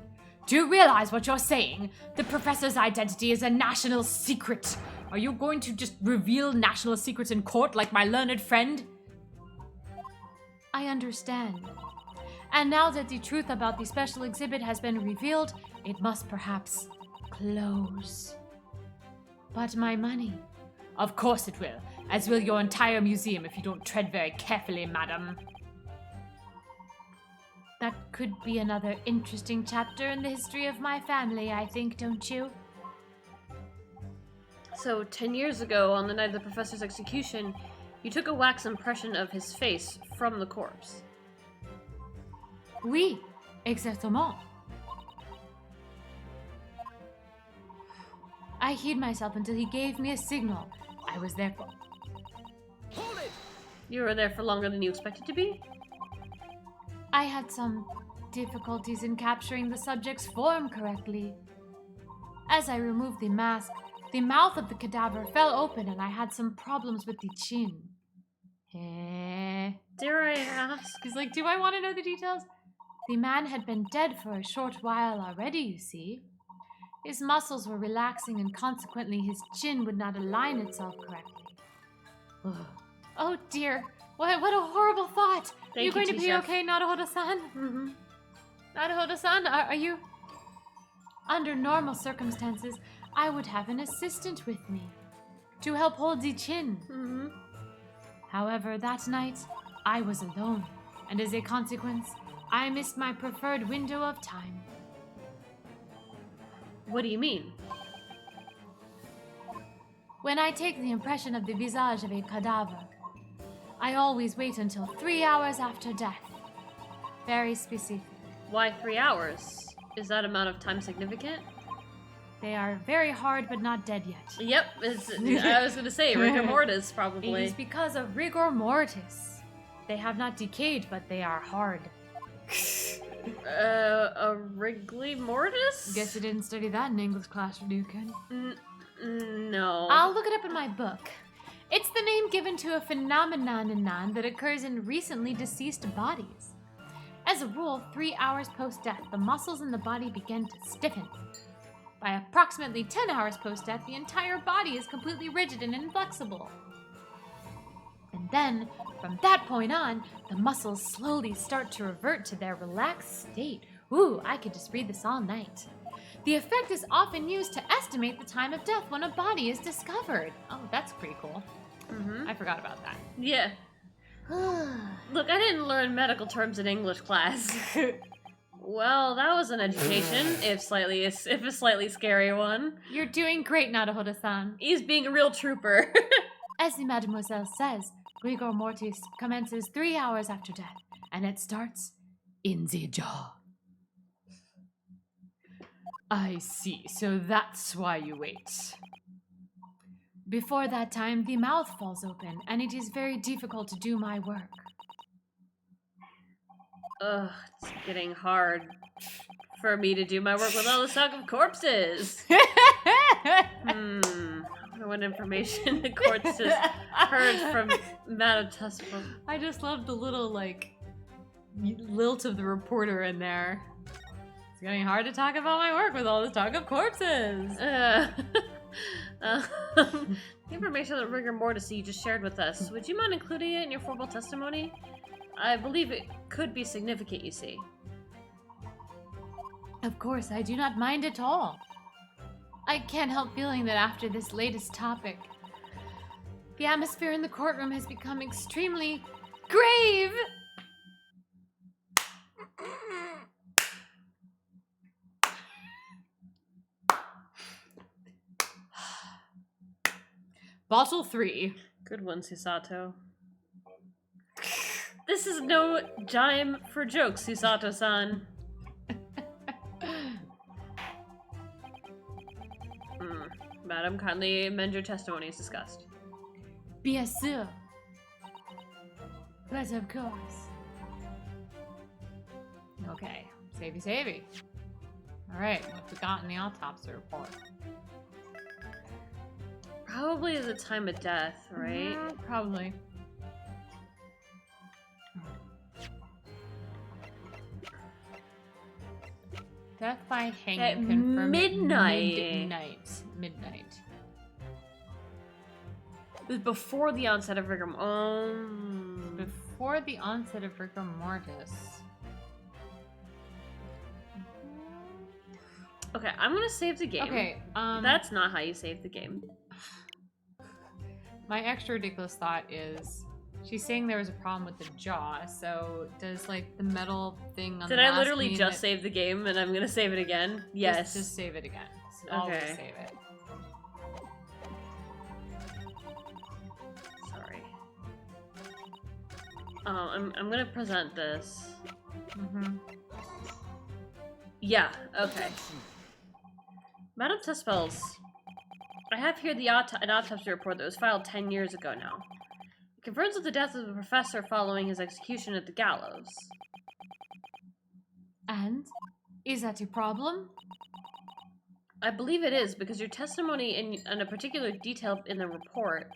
[SPEAKER 2] Do you realize what you're saying? The professor's identity is a national secret. Are you going to just reveal national secrets in court like my learned friend? I understand. And now that the truth about the special exhibit has been revealed, it must perhaps close. But my money? Of course it will, as will your entire museum if you don't tread very carefully, madam. That could be another interesting chapter in the history of my family, I think, don't you?
[SPEAKER 1] So, 10 years ago, on the night of the professor's execution, you took a wax impression of his face from the corpse.
[SPEAKER 2] Oui, exactement. I hid myself until he gave me a signal. I was there for...
[SPEAKER 3] Hold it!
[SPEAKER 1] You were there for longer than you expected to be?
[SPEAKER 2] I had some difficulties in capturing the subject's form correctly. As I removed the mask, the mouth of the cadaver fell open and I had some problems with the chin.
[SPEAKER 1] Dare I ask?
[SPEAKER 2] He's like, do I want to know the details? The man had been dead for a short while already, you see. His muscles were relaxing and consequently his chin would not align itself correctly. Oh dear, what a horrible thought! Are you going to be okay, Naruhodo-san?
[SPEAKER 1] Mm-hmm.
[SPEAKER 2] Naruhodo-san, are you... Under normal circumstances, I would have an assistant with me to help hold the chin.
[SPEAKER 1] Mm-hmm.
[SPEAKER 2] However, that night, I was alone, and as a consequence, I missed my preferred window of time.
[SPEAKER 1] What do you mean?
[SPEAKER 2] When I take the impression of the visage of a cadaver, I always wait until 3 hours after death. Very specific.
[SPEAKER 1] Why 3 hours? Is that amount of time significant?
[SPEAKER 2] They are very hard but not dead yet.
[SPEAKER 1] Yep, I was gonna say, rigor mortis,
[SPEAKER 2] It
[SPEAKER 1] probably.
[SPEAKER 2] is because of rigor mortis. They have not decayed, but they are hard.
[SPEAKER 1] A Wrigley mortis?
[SPEAKER 2] Guess you didn't study that in English class, you can.
[SPEAKER 1] No.
[SPEAKER 2] I'll look it up in my book. It's the name given to a phenomenon that occurs in recently deceased bodies. As a rule, 3 hours post-death, the muscles in the body begin to stiffen. By approximately 10 hours post-death, the entire body is completely rigid and inflexible. And then, from that point on, the muscles slowly start to revert to their relaxed state. Ooh, I could just read this all night. The effect is often used to estimate the time of death when a body is discovered. Oh, that's pretty cool.
[SPEAKER 1] Mm-hmm.
[SPEAKER 2] I forgot about that.
[SPEAKER 1] Yeah. Look, I didn't learn medical terms in English class. Well, that was an education, if a slightly scary one.
[SPEAKER 2] You're doing great, Naruhodo-san.
[SPEAKER 1] He's being a real trooper.
[SPEAKER 2] As the mademoiselle says, rigor mortis commences 3 hours after death, and it starts in the jaw. I see, so that's why you wait. Before that time, the mouth falls open, and it is very difficult to do my work.
[SPEAKER 1] Ugh, it's getting hard for me to do my work with all this talk of corpses. What information the courts has heard from Madame Tusple.
[SPEAKER 2] I just love the little, lilt of the reporter in there. It's getting hard to talk about my work with all this talk of corpses.
[SPEAKER 1] The information that rigor mortis you just shared with us, would you mind including it in your formal testimony? I believe it could be significant, you see.
[SPEAKER 2] Of course, I do not mind at all. I can't help feeling that after this latest topic, The atmosphere in the courtroom has become extremely grave. Bottle 3.
[SPEAKER 1] Good one, Susato. This is no time for jokes, Susato-san. Madam, kindly amend your testimony as discussed.
[SPEAKER 2] Bien sûr. But of course. Okay. Savey. Alright, what we got in the autopsy report?
[SPEAKER 1] Probably the time of death, right?
[SPEAKER 2] Probably. Death by hanging
[SPEAKER 1] At
[SPEAKER 2] confirmed
[SPEAKER 1] midnight.
[SPEAKER 2] Midnight.
[SPEAKER 1] It was before the onset of rigor.
[SPEAKER 2] Before the onset of rigor mortis.
[SPEAKER 1] Okay, I'm gonna save the game.
[SPEAKER 2] Okay,
[SPEAKER 1] That's not how you save the game.
[SPEAKER 2] my extra ridiculous thought is she's saying there was a problem with the jaw, so does like the metal thing on
[SPEAKER 1] Did
[SPEAKER 2] the
[SPEAKER 1] I
[SPEAKER 2] mask
[SPEAKER 1] literally
[SPEAKER 2] mean
[SPEAKER 1] just
[SPEAKER 2] that-
[SPEAKER 1] save the game and I'm gonna save it again? Yes.
[SPEAKER 2] Just save it again. Always
[SPEAKER 1] Okay.
[SPEAKER 2] save it.
[SPEAKER 1] Sorry. I'm gonna present this. Yeah, okay. Madam Tespels, I have here an autopsy report that was filed 10 years ago now. It confirms that the death of the professor following his execution at the gallows.
[SPEAKER 2] And? Is that a problem?
[SPEAKER 1] I believe it is, because your testimony and a particular detail in the report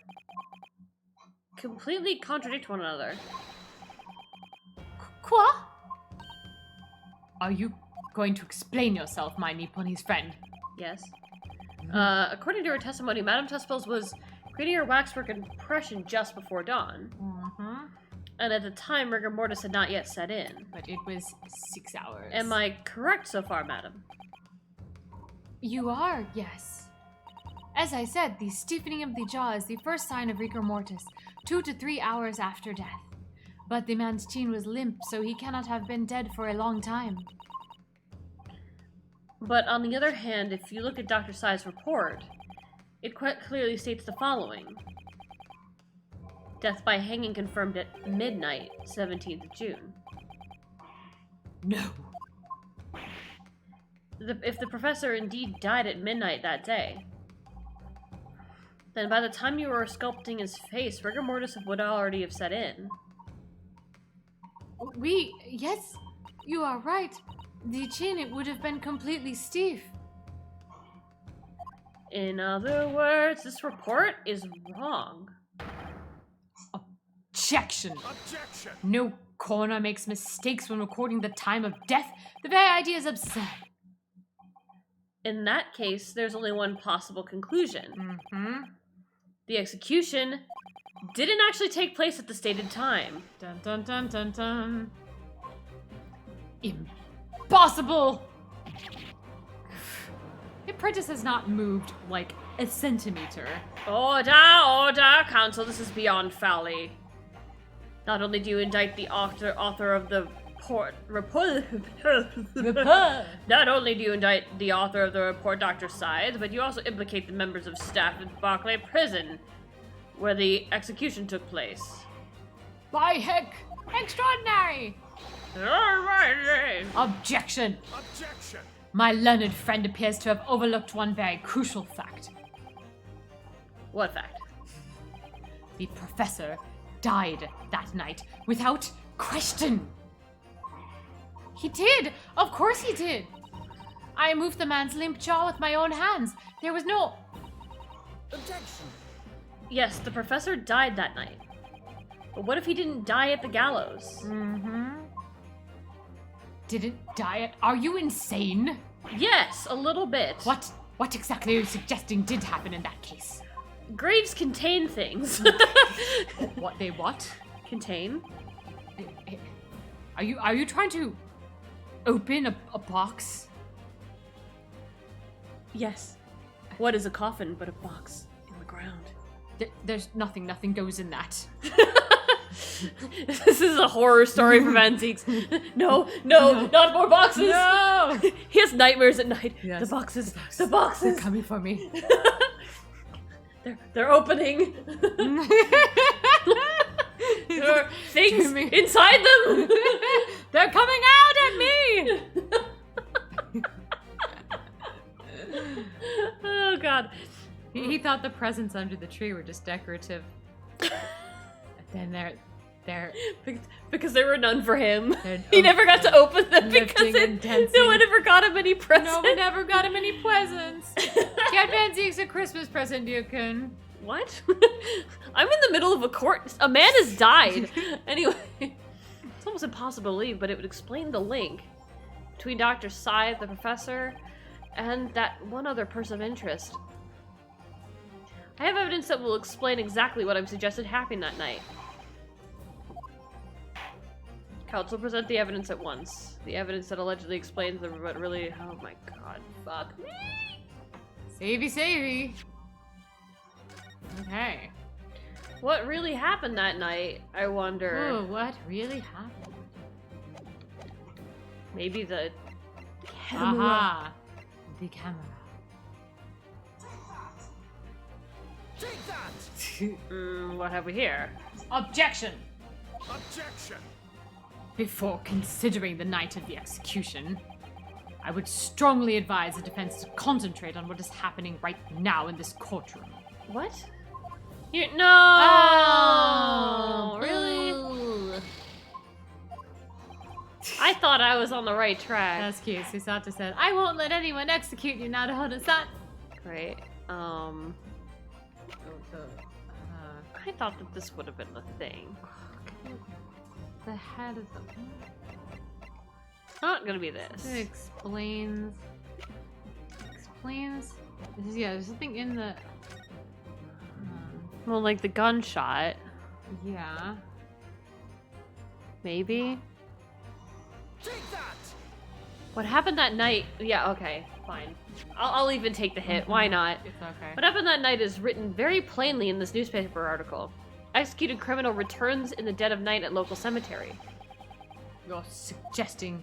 [SPEAKER 1] completely contradict one another.
[SPEAKER 2] Quoi? Are you going to explain yourself, my Nipponese friend?
[SPEAKER 1] Yes. According to her testimony, Madame Tespels was creating her waxwork impression just before dawn. And at the time, rigor mortis had not yet set in.
[SPEAKER 2] But it was 6 hours.
[SPEAKER 1] Am I correct so far, madam?
[SPEAKER 2] You are, yes. As I said, the stiffening of the jaw is the first sign of rigor mortis, 2 to 3 hours after death. But the man's chin was limp, so he cannot have been dead for a long time.
[SPEAKER 1] But on the other hand, if you look at Dr. Sai's report, it quite clearly states the following. Death by hanging confirmed at midnight, 17th of June.
[SPEAKER 2] No.
[SPEAKER 1] If the professor indeed died at midnight that day, then by the time you were sculpting his face, rigor mortis would already have set in.
[SPEAKER 2] Yes, you are right. The chin, it would have been completely stiff.
[SPEAKER 1] In other words, this report is wrong.
[SPEAKER 2] Objection.
[SPEAKER 3] Objection!
[SPEAKER 2] No coroner makes mistakes when recording the time of death. The very idea is absurd.
[SPEAKER 1] In that case, there's only one possible conclusion. The execution didn't actually take place at the stated time.
[SPEAKER 2] Dun dun dun dun dun. Impossible! The apprentice has not moved like a centimeter.
[SPEAKER 1] Order, counsel, this is beyond folly. Not only do you indict the author of the Not only do you indict the author of the report, Dr. Sides, but you also implicate the members of staff at Barclay Prison, where the execution took place.
[SPEAKER 2] By heck! Extraordinary! Objection!
[SPEAKER 3] Objection!
[SPEAKER 2] My learned friend appears to have overlooked one very crucial fact.
[SPEAKER 1] What fact?
[SPEAKER 2] The professor died that night without question. He did! Of course he did! I moved the man's limp jaw with my own hands. There was no...
[SPEAKER 3] Objection!
[SPEAKER 1] Yes, the professor died that night. But what if he didn't die at the gallows?
[SPEAKER 2] Didn't die at... Are you insane?
[SPEAKER 1] Yes, a little bit.
[SPEAKER 2] What exactly are you suggesting did happen in that case?
[SPEAKER 1] Graves contain things.
[SPEAKER 2] What they what?
[SPEAKER 1] Contain?
[SPEAKER 2] Are you trying to open a box?
[SPEAKER 1] Yes. What is a coffin but a box in the ground?
[SPEAKER 2] There's nothing goes in that.
[SPEAKER 1] This is a horror story for Vanzeeks. No, not more boxes.
[SPEAKER 2] No!
[SPEAKER 1] He has nightmares at night.
[SPEAKER 2] Yes.
[SPEAKER 1] The boxes.
[SPEAKER 2] They're coming for me.
[SPEAKER 1] They're opening. There are things
[SPEAKER 2] Jimmy.
[SPEAKER 1] inside them.
[SPEAKER 2] They're coming out at me!
[SPEAKER 1] Oh God.
[SPEAKER 2] He thought the presents under the tree were just decorative. Then they're
[SPEAKER 1] Because there were none for him.
[SPEAKER 2] They're-
[SPEAKER 1] He never got to open them because
[SPEAKER 2] lifting and dancing.
[SPEAKER 1] no one ever got him any presents.
[SPEAKER 2] no one ever got him any presents. Get Vanzeeks a Christmas present, you can.
[SPEAKER 1] What? I'm in the middle of a court. A man has died. Anyway, it's almost impossible to leave, but it would explain the link between Dr. Scythe, the professor, and that one other person of interest. I have evidence that will explain exactly what I'm suggested happened that night. Council present the evidence at once. The evidence that allegedly explains the but really. Oh my God! Fuck me.
[SPEAKER 2] Savey. Okay.
[SPEAKER 1] What really happened that night? I wonder.
[SPEAKER 2] Oh, what really happened?
[SPEAKER 1] Maybe the camera.
[SPEAKER 2] Aha. The camera.
[SPEAKER 3] Take that!
[SPEAKER 1] What have we here?
[SPEAKER 2] Objection!
[SPEAKER 3] Objection!
[SPEAKER 2] Before considering the night of the execution, I would strongly advise the defense to concentrate on what is happening right now in this courtroom.
[SPEAKER 1] What? You no!
[SPEAKER 2] Oh,
[SPEAKER 1] Really?
[SPEAKER 4] Ooh.
[SPEAKER 1] I thought I was on the right track.
[SPEAKER 2] That's cute. Susato said, I won't let anyone execute you now to hold us up.
[SPEAKER 1] Great. I thought that this would have been the thing.
[SPEAKER 2] The head of the...
[SPEAKER 1] It's not gonna be this.
[SPEAKER 2] It explains... This is, yeah, there's something in the...
[SPEAKER 1] Well, like the gunshot,
[SPEAKER 2] yeah.
[SPEAKER 1] maybe?
[SPEAKER 3] Take that!
[SPEAKER 1] What happened that night? Yeah, okay, fine. I'll even take the hit. Why not?
[SPEAKER 2] It's okay.
[SPEAKER 1] What happened that night is written very plainly in this newspaper article. Executed criminal returns in the dead of night at local cemetery.
[SPEAKER 2] You're suggesting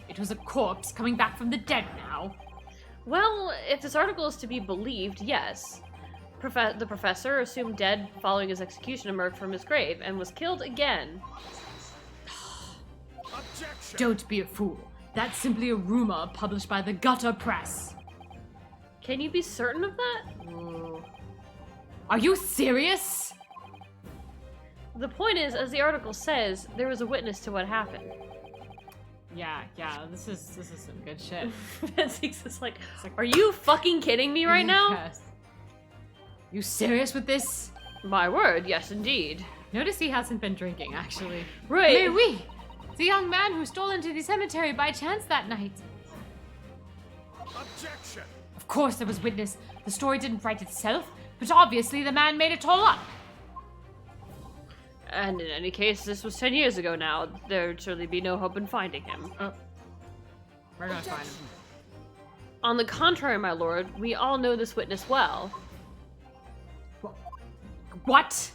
[SPEAKER 2] it was a corpse coming back from the dead now?
[SPEAKER 1] Well, if this article is to be believed, yes. The professor, assumed dead following his execution, emerged from his grave and was killed again.
[SPEAKER 3] Objection!
[SPEAKER 2] Don't be a fool. That's simply a rumor published by the gutter press.
[SPEAKER 1] Can you be certain of that?
[SPEAKER 2] Are you serious?
[SPEAKER 1] The point is, as the article says, there was a witness to what happened.
[SPEAKER 2] Yeah, this is some good shit.
[SPEAKER 1] Vanzeeks is like, are you fucking kidding me right now?
[SPEAKER 2] Yes. You serious with this?
[SPEAKER 1] My word, yes indeed.
[SPEAKER 2] Notice he hasn't been drinking, actually.
[SPEAKER 1] Right.
[SPEAKER 2] Mais oui! The young man who stole into the cemetery by chance that night.
[SPEAKER 3] Objection!
[SPEAKER 2] Of course there was witness. The story didn't write itself, but obviously the man made it all up.
[SPEAKER 1] And in any case, this was 10 years ago now. There'd surely be no hope in finding him.
[SPEAKER 2] We're gonna find him.
[SPEAKER 1] On the contrary, my lord, we all know this witness well.
[SPEAKER 2] What?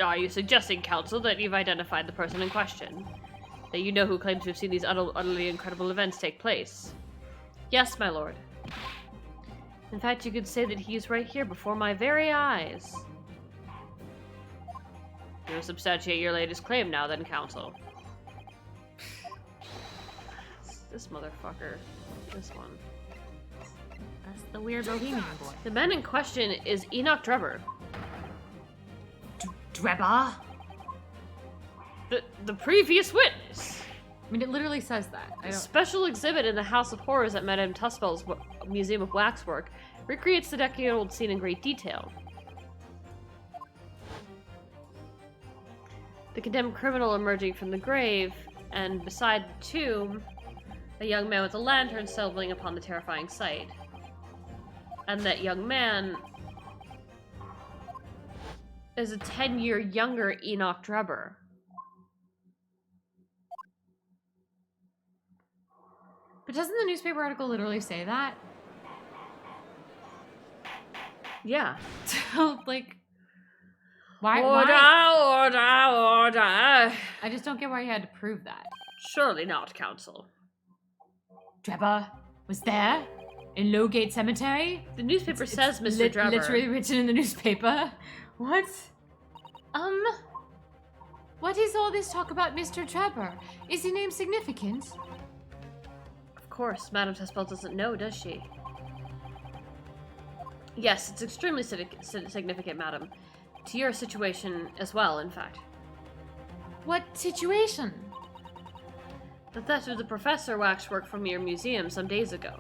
[SPEAKER 1] Are you suggesting, counsel, that you've identified the person in question? That you know who claims to have seen these utterly incredible events take place? Yes, my lord. In fact, you could say that he is right here before my very eyes. You'll substantiate your latest claim now, then, counsel. This motherfucker. This one.
[SPEAKER 2] That's the weird bohemian boy.
[SPEAKER 1] The man in question is Enoch Drebber.
[SPEAKER 2] Drebber?
[SPEAKER 1] The previous witness.
[SPEAKER 2] I mean, it literally says that. I
[SPEAKER 1] A
[SPEAKER 2] don't...
[SPEAKER 1] special exhibit in the House of Horrors at Madame Tussauds Museum of Waxwork recreates the decade-old scene in great detail. The condemned criminal emerging from the grave, and beside the tomb, a young man with a lantern stumbling upon the terrifying sight. And that young man is a 10-year younger Enoch Drebber.
[SPEAKER 2] But doesn't the newspaper article literally say that?
[SPEAKER 1] Yeah.
[SPEAKER 2] Like, why?
[SPEAKER 1] Order, order.
[SPEAKER 2] I just don't get why he had to prove that.
[SPEAKER 1] Surely not, Council.
[SPEAKER 2] Drebber was there in Lowgate Cemetery.
[SPEAKER 1] The newspaper says Mr. Drebber.
[SPEAKER 2] Literally written in the newspaper. What? What is all this talk about Mr. Drebber? Is his name significant?
[SPEAKER 1] Of course, Madame Tespel doesn't know, does she? Yes, it's extremely significant, Madam. To your situation as well, in fact.
[SPEAKER 2] What situation?
[SPEAKER 1] The theft of the professor waxwork from your museum some days ago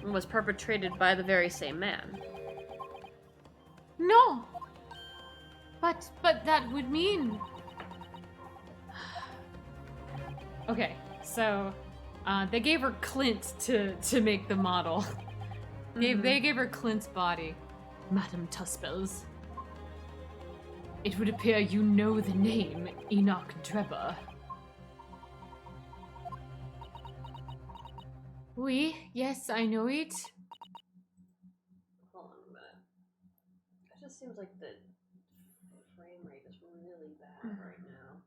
[SPEAKER 1] and was perpetrated by the very same man.
[SPEAKER 2] No. But that would mean... Okay, so they gave her Clint to make the model. They gave her Clint's body. Madame Tuspel's. It would appear you know the name Enoch Drebber. Oui, yes, I know it.
[SPEAKER 1] Hold on a minute. It just seems like the frame rate is really bad right now.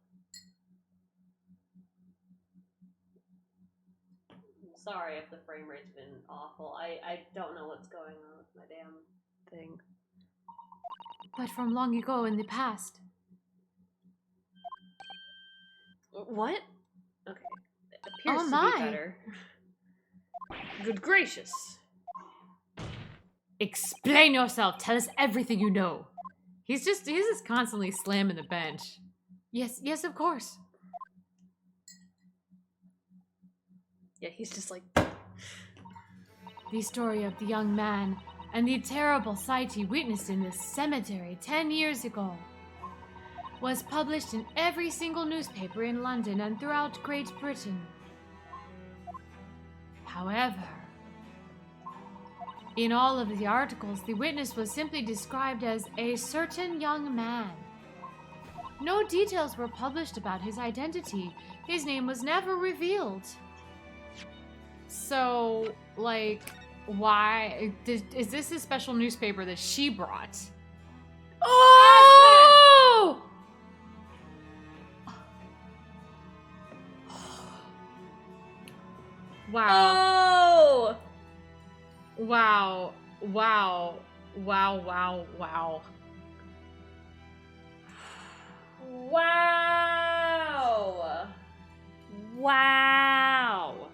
[SPEAKER 1] I'm sorry if the frame rate's been awful. I don't know what's going on with my damn thing.
[SPEAKER 2] But from long ago in the past.
[SPEAKER 1] What? Okay. It appears
[SPEAKER 2] Oh
[SPEAKER 1] to
[SPEAKER 2] my.
[SPEAKER 1] be better. Good gracious.
[SPEAKER 2] Explain yourself. Tell us everything you know. He's just constantly slamming the bench. Yes, of course.
[SPEAKER 1] Yeah, he's just like...
[SPEAKER 2] The story of the young man and the terrible sight he witnessed in this cemetery 10 years ago was published in every single newspaper in London and throughout Great Britain. However, in all of the articles, the witness was simply described as a certain young man. No details were published about his identity. His name was never revealed. So, like, why? Is this a special newspaper that she brought?
[SPEAKER 1] Oh!
[SPEAKER 2] Wow.
[SPEAKER 1] Oh!
[SPEAKER 2] Wow. Wow. Wow, wow, wow.
[SPEAKER 1] Wow! Wow!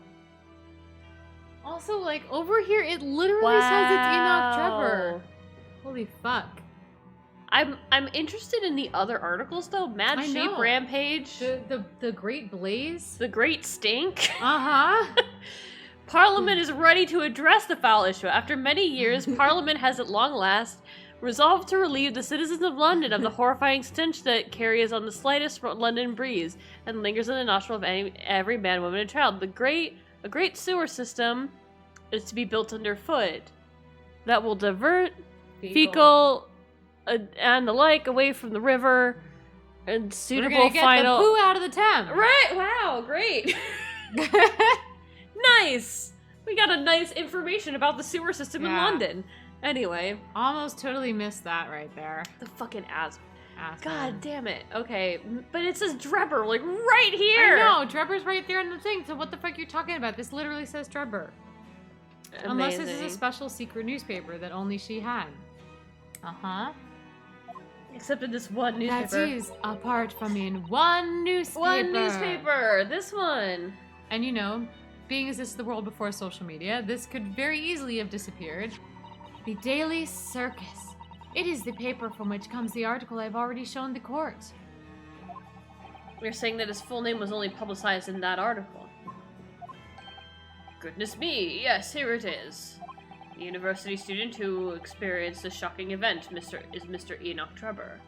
[SPEAKER 2] Also, like, over here, it literally says it's Enoch Drebber. Holy fuck.
[SPEAKER 1] I'm interested in the other articles though. Mad
[SPEAKER 2] I
[SPEAKER 1] Sheep
[SPEAKER 2] know.
[SPEAKER 1] Rampage.
[SPEAKER 2] The Great Blaze?
[SPEAKER 1] The Great Stink.
[SPEAKER 2] Uh-huh.
[SPEAKER 1] Parliament is ready to address the foul issue. After many years, Parliament has at long last resolved to relieve the citizens of London of the horrifying stench that carries on the slightest London breeze and lingers in the nostril of every man, woman, and child. A great sewer system is to be built underfoot that will divert fecal and the like away from the river and suitable
[SPEAKER 2] We're gonna get
[SPEAKER 1] final
[SPEAKER 2] the poo out of the Thames.
[SPEAKER 1] Right, wow, great. Nice. We got a nice information about the sewer system in
[SPEAKER 2] Yeah.
[SPEAKER 1] London. Anyway,
[SPEAKER 2] Almost totally missed that right there.
[SPEAKER 1] the fucking ass.
[SPEAKER 2] Asshole.
[SPEAKER 1] God damn it. Okay, but it says Drebber like right here.
[SPEAKER 2] I know, Drebber's right there in the thing, so what the fuck are you talking about? This literally says Drebber. Unless this is a
[SPEAKER 1] Amazing.
[SPEAKER 2] special secret newspaper that only she had. Uh-huh.
[SPEAKER 1] Except in this one newspaper.
[SPEAKER 2] That is apart from in one newspaper.
[SPEAKER 1] One newspaper. This one.
[SPEAKER 2] And you know, being as this is the world before social media, this could very easily have disappeared. The Daily Circus. It is the paper from which comes the article I've already shown the court.
[SPEAKER 1] You're saying that his full name was only publicized in that article. Goodness me, yes, here it is. The university student who experienced this shocking event is Mr. Enoch Drebber,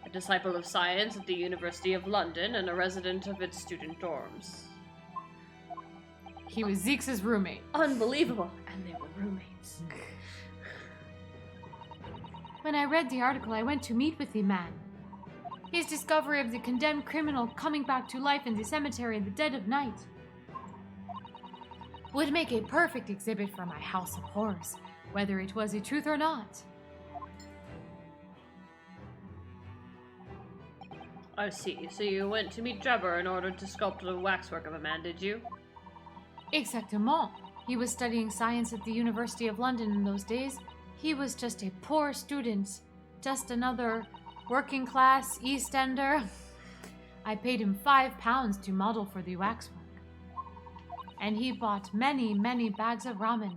[SPEAKER 1] a disciple of science at the University of London and a resident of its student dorms.
[SPEAKER 2] He was Zeke's roommate.
[SPEAKER 1] Unbelievable! And they were roommates.
[SPEAKER 2] When I read the article, I went to meet with the man. His discovery of the condemned criminal coming back to life in the cemetery in the dead of night would make a perfect exhibit for my house of horrors, whether it was a truth or not.
[SPEAKER 1] I see. So you went to meet Drebber in order to sculpt the waxwork of a man, did you?
[SPEAKER 2] Exactement. He was studying science at the University of London in those days. He was just a poor student. Just another working class East Ender. I paid him £5 to model for the waxwork. And he bought many, many bags of ramen.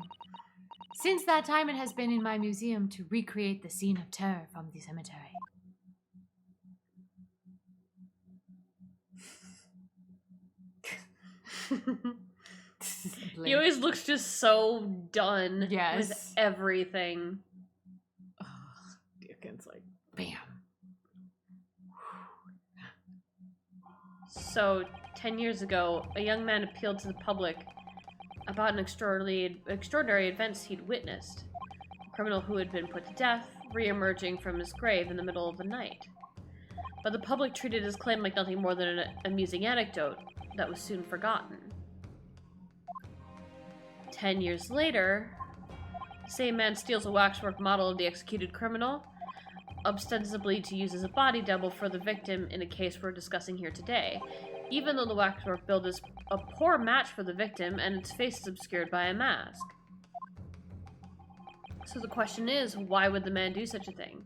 [SPEAKER 2] Since that time, it has been in my museum to recreate the scene of terror from the cemetery.
[SPEAKER 1] He always looks just so done
[SPEAKER 2] Yes.
[SPEAKER 1] with everything.
[SPEAKER 2] Dickens, like, bam.
[SPEAKER 1] So, 10 years ago, a young man appealed to the public about an extraordinary events he'd witnessed. A criminal who had been put to death, re-emerging from his grave in the middle of the night. But the public treated his claim like nothing more than an amusing anecdote that was soon forgotten. 10 years later, the same man steals a waxwork model of the executed criminal, ostensibly to use as a body double for the victim in a case we're discussing here today, even though the waxwork build is a poor match for the victim and its face is obscured by a mask. So the question is, why would the man do such a thing?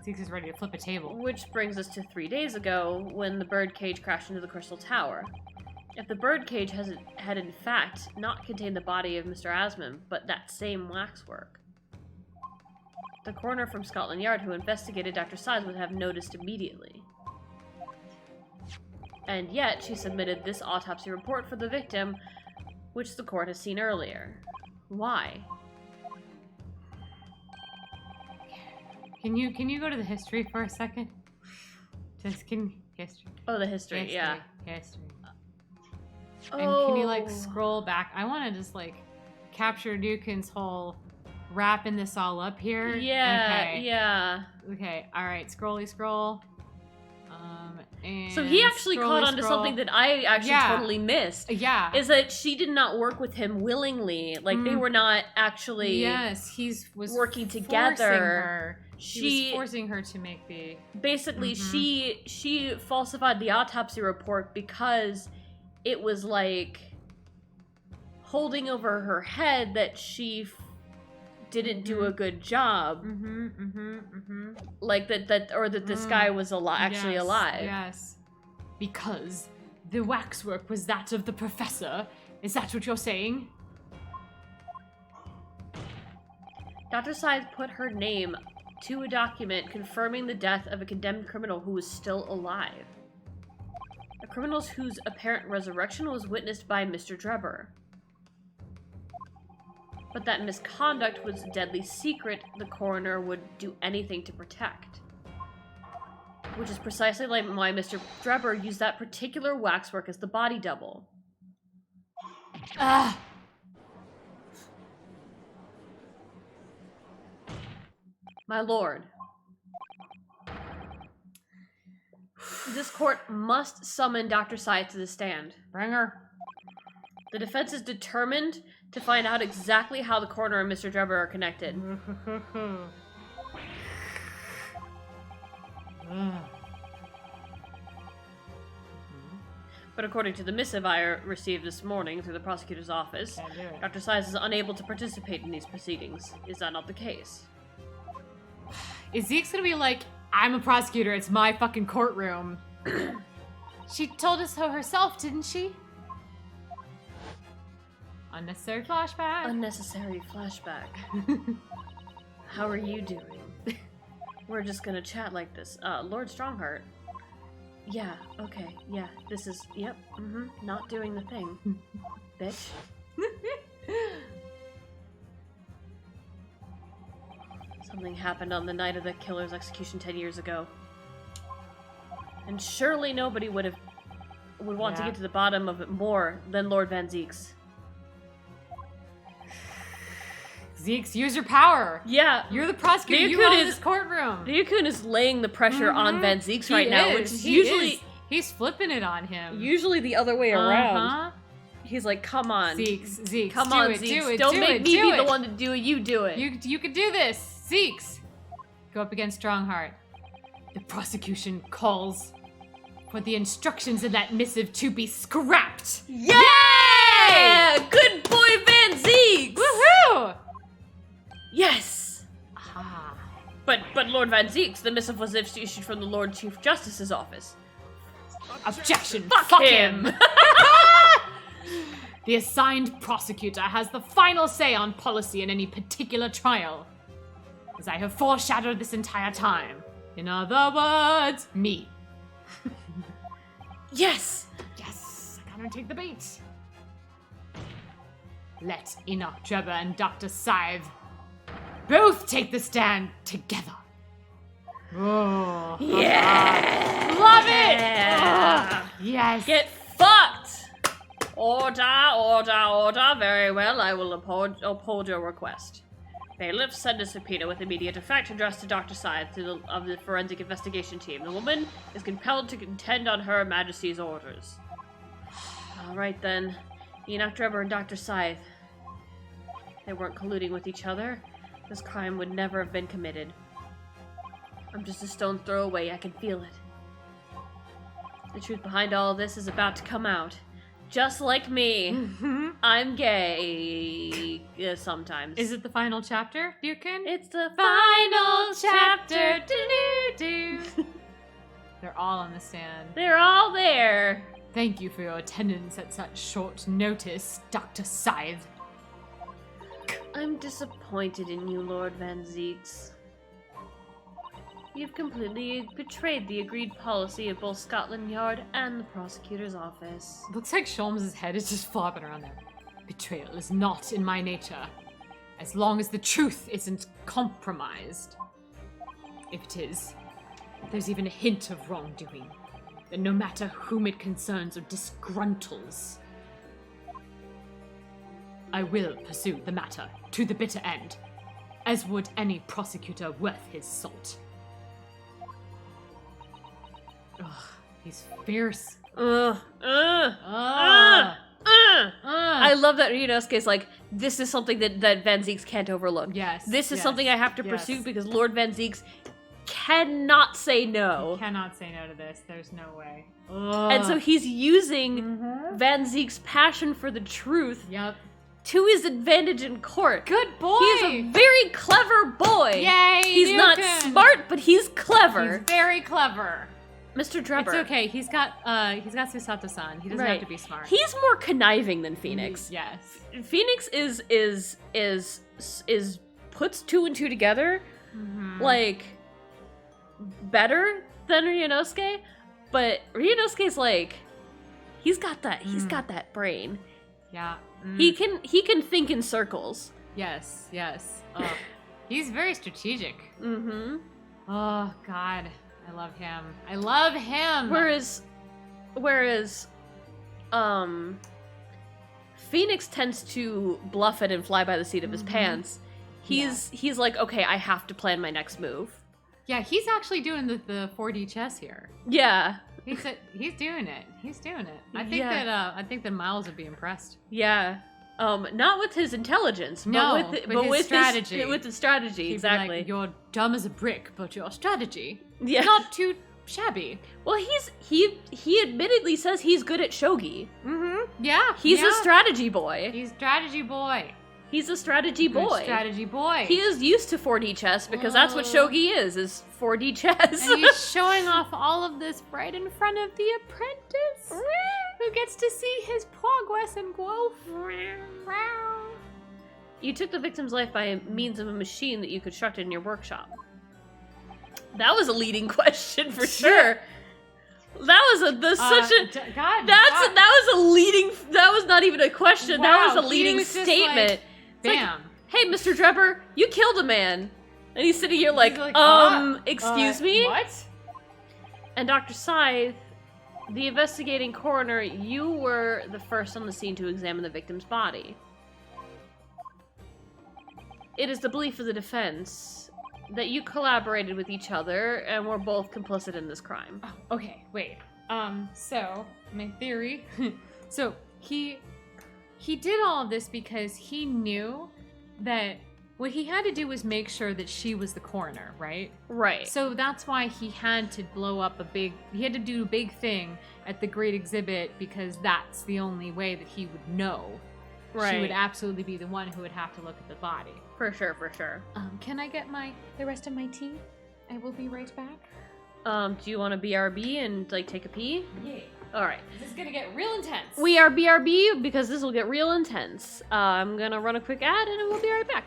[SPEAKER 2] Zeeks is ready to flip a table.
[SPEAKER 1] Which brings us to 3 days ago, when the birdcage crashed into the Crystal Tower. If the birdcage had in fact not contained the body of Mr. Asmund, but that same waxwork, the coroner from Scotland Yard who investigated Dr. Size would have noticed immediately. And yet, she submitted this autopsy report for the victim, which the court has seen earlier. Why?
[SPEAKER 2] Can you go to the history for a second? History.
[SPEAKER 1] Oh, the history, yeah.
[SPEAKER 2] History.
[SPEAKER 1] Oh.
[SPEAKER 2] And can you like scroll back? I want to just like capture Dukin's whole wrapping this all up here.
[SPEAKER 1] Yeah,
[SPEAKER 2] okay.
[SPEAKER 1] yeah.
[SPEAKER 2] Okay, all right. Scrolly scroll. And
[SPEAKER 1] So he actually caught on to
[SPEAKER 2] scroll.
[SPEAKER 1] something that I actually totally missed.
[SPEAKER 2] Yeah.
[SPEAKER 1] Is that she did not work with him willingly. Like, they were not actually
[SPEAKER 2] Yes, he was
[SPEAKER 1] working
[SPEAKER 2] forcing
[SPEAKER 1] together.
[SPEAKER 2] her. He was forcing her to make the...
[SPEAKER 1] Basically, she falsified the autopsy report because it was, like, holding over her head that she didn't do a good job. Like, that this guy was actually alive.
[SPEAKER 2] Yes. Because the waxwork was that of the professor. Is that what you're saying?
[SPEAKER 1] Dr. Size put her name to a document confirming the death of a condemned criminal who was still alive. A criminal whose apparent resurrection was witnessed by Mr. Drebber. But that misconduct was a deadly secret the coroner would do anything to protect. Which is precisely like why Mr. Drebber used that particular waxwork as the body double.
[SPEAKER 2] Ah!
[SPEAKER 1] My lord. This court must summon Dr. Syed to the stand.
[SPEAKER 2] Bring her.
[SPEAKER 1] The defense is determined to find out exactly how the coroner and Mr. Drebber are connected. But according to the missive I received this morning through the prosecutor's office, Dr. Size is unable to participate in these proceedings. Is that not the case?
[SPEAKER 2] Is Zeke's gonna be like, I'm a prosecutor, it's my fucking courtroom? She told us so herself, didn't she? Unnecessary flashback.
[SPEAKER 1] Unnecessary flashback. How are you doing? We're just gonna chat like this. Lord Strongheart. Yeah, okay, yeah, this is, yep, not doing the thing. Bitch. Something happened on the night of the killer's execution 10 years ago. And surely nobody would want to get to the bottom of it more than Lord Van Zeeks.
[SPEAKER 2] Zeeks, use your power.
[SPEAKER 1] Yeah.
[SPEAKER 2] You're the prosecutor. You own this courtroom.
[SPEAKER 1] Ryukun is laying the pressure on Van Zeeks right now, which is usually...
[SPEAKER 2] He's flipping it on him.
[SPEAKER 1] Usually the other way around. He's like, come on.
[SPEAKER 2] Zeeks,
[SPEAKER 1] come on, Zeeks. Don't make me be the one to do it, you do it.
[SPEAKER 2] You can do this. Zeeks. Go up against Strongheart. The prosecution calls for the instructions in that missive to be scrapped.
[SPEAKER 1] Yeah! Good boy, Van Zieks!
[SPEAKER 2] Woohoo!
[SPEAKER 1] Yes!
[SPEAKER 2] Ah.
[SPEAKER 1] But Lord Van Zieks, the missive was issued from the Lord Chief Justice's office.
[SPEAKER 2] Objection.
[SPEAKER 1] Fuck him!
[SPEAKER 2] The assigned prosecutor has the final say on policy in any particular trial, as I have foreshadowed this entire time. In other words, me.
[SPEAKER 1] Yes!
[SPEAKER 2] Yes, I gotta take the bait. Let Enoch Drebber and Dr. Scythe both take the stand together. Oh,
[SPEAKER 1] Yeah!
[SPEAKER 2] love it!
[SPEAKER 1] Yeah.
[SPEAKER 2] Oh, yes.
[SPEAKER 1] Get fucked! Order. Very well, I will uphold your request. Bailiff, send a subpoena with immediate effect addressed to Dr. Scythe of the Forensic Investigation Team. The woman is compelled to contend on Her Majesty's orders. Alright then. Enoch Drebber and Dr. Scythe. They weren't colluding with each other. This crime would never have been committed. I'm just a stone's throw away, I can feel it. The truth behind all of this is about to come out. Just like me. I'm gay. Sometimes.
[SPEAKER 2] Is it the final chapter, Buchan?
[SPEAKER 1] It's the
[SPEAKER 2] final chapter. Do-do-do. They're all on the stand.
[SPEAKER 1] They're all there.
[SPEAKER 2] Thank you for your attendance at such short notice, Dr. Scythe.
[SPEAKER 1] I'm disappointed in you, Lord Van Zieks. You've completely betrayed the agreed policy of both Scotland Yard and the prosecutor's office.
[SPEAKER 2] Looks like Sholmes' head is just flopping around there. Betrayal is not in my nature, as long as the truth isn't compromised. If it is, if there's even a hint of wrongdoing, then no matter whom it concerns or disgruntles, I will pursue the matter to the bitter end, as would any prosecutor worth his salt. Ugh, he's fierce.
[SPEAKER 1] I love that Ryunosuke's like, this is something that Van Zieks can't overlook.
[SPEAKER 2] Yes.
[SPEAKER 1] This is
[SPEAKER 2] yes,
[SPEAKER 1] something I have to
[SPEAKER 2] yes.
[SPEAKER 1] pursue because Lord Van Zieks cannot say no.
[SPEAKER 2] Cannot say no to this. There's no way.
[SPEAKER 1] And so he's using
[SPEAKER 2] Mm-hmm.
[SPEAKER 1] Van Zieks' passion for the truth
[SPEAKER 2] Yep.
[SPEAKER 1] to his advantage in court.
[SPEAKER 2] Good boy.
[SPEAKER 1] He's a very clever boy.
[SPEAKER 2] Yay.
[SPEAKER 1] He's not
[SPEAKER 2] Buchan.
[SPEAKER 1] smart, but he's clever.
[SPEAKER 2] He's very clever.
[SPEAKER 1] Mr. Drebber.
[SPEAKER 2] It's okay. He's got Susato-san. He doesn't have to be smart.
[SPEAKER 1] He's more conniving than Phoenix.
[SPEAKER 2] Yes.
[SPEAKER 1] Phoenix is puts two and two together, like better than Ryunosuke, but Ryunosuke's like he's got that brain.
[SPEAKER 2] Yeah.
[SPEAKER 1] He can think in circles.
[SPEAKER 2] Yes. Oh, he's very strategic.
[SPEAKER 1] Mm-hmm.
[SPEAKER 2] Oh God, I love him.
[SPEAKER 1] Whereas, Phoenix tends to bluff it and fly by the seat of his pants. He's like, okay, I have to plan my next move.
[SPEAKER 2] Yeah, he's actually doing the 4D chess here.
[SPEAKER 1] Yeah.
[SPEAKER 2] He's doing it.
[SPEAKER 1] Yeah.
[SPEAKER 2] I think that Miles would be impressed.
[SPEAKER 1] Yeah. Not with his intelligence,
[SPEAKER 2] No,
[SPEAKER 1] but with
[SPEAKER 2] his strategy.
[SPEAKER 1] With his strategy,
[SPEAKER 2] He'd be
[SPEAKER 1] exactly.
[SPEAKER 2] like, you're dumb as a brick, but your strategy
[SPEAKER 1] Yeah.
[SPEAKER 2] not too shabby.
[SPEAKER 1] Well, he admittedly says he's good at shogi.
[SPEAKER 2] Mm-hmm. Yeah.
[SPEAKER 1] He's a strategy boy.
[SPEAKER 2] He's strategy boy.
[SPEAKER 1] He's a strategy
[SPEAKER 2] Good
[SPEAKER 1] boy.
[SPEAKER 2] strategy boy.
[SPEAKER 1] He is used to 4D chess because that's what shogi is 4D chess.
[SPEAKER 2] And he's showing off all of this right in front of the apprentice, who gets to see his progress and growth.
[SPEAKER 1] You took the victim's life by means of a machine that you constructed in your workshop. That was a leading question for sure. That was that was not even a question.
[SPEAKER 2] Wow,
[SPEAKER 1] that was a
[SPEAKER 2] he
[SPEAKER 1] leading
[SPEAKER 2] was just
[SPEAKER 1] statement.
[SPEAKER 2] like,
[SPEAKER 1] It's like,
[SPEAKER 2] bam.
[SPEAKER 1] hey, Mr. Drebber, you killed a man. And he's sitting here like, excuse me?
[SPEAKER 2] What?
[SPEAKER 1] And Dr. Scythe, the investigating coroner, you were the first on the scene to examine the victim's body. It is the belief of the defense that you collaborated with each other and were both complicit in this crime.
[SPEAKER 2] Oh, okay, wait. So, my theory. So, he did all of this because he knew that What he had to do was make sure that she was the coroner, right?
[SPEAKER 1] Right.
[SPEAKER 2] So that's why he had to blow up he had to do a big thing at the great exhibit, because that's the only way that he would know.
[SPEAKER 1] Right.
[SPEAKER 2] She would absolutely be the one who would have to look at the body.
[SPEAKER 1] For sure, for sure.
[SPEAKER 2] Can I get the rest of my tea? I will be right back.
[SPEAKER 1] Do you want to BRB and, like, take a pee?
[SPEAKER 2] Yeah.
[SPEAKER 1] Alright.
[SPEAKER 2] This is gonna get real intense.
[SPEAKER 1] We are BRB because this will get real intense. I'm gonna run a quick ad and we'll be right back.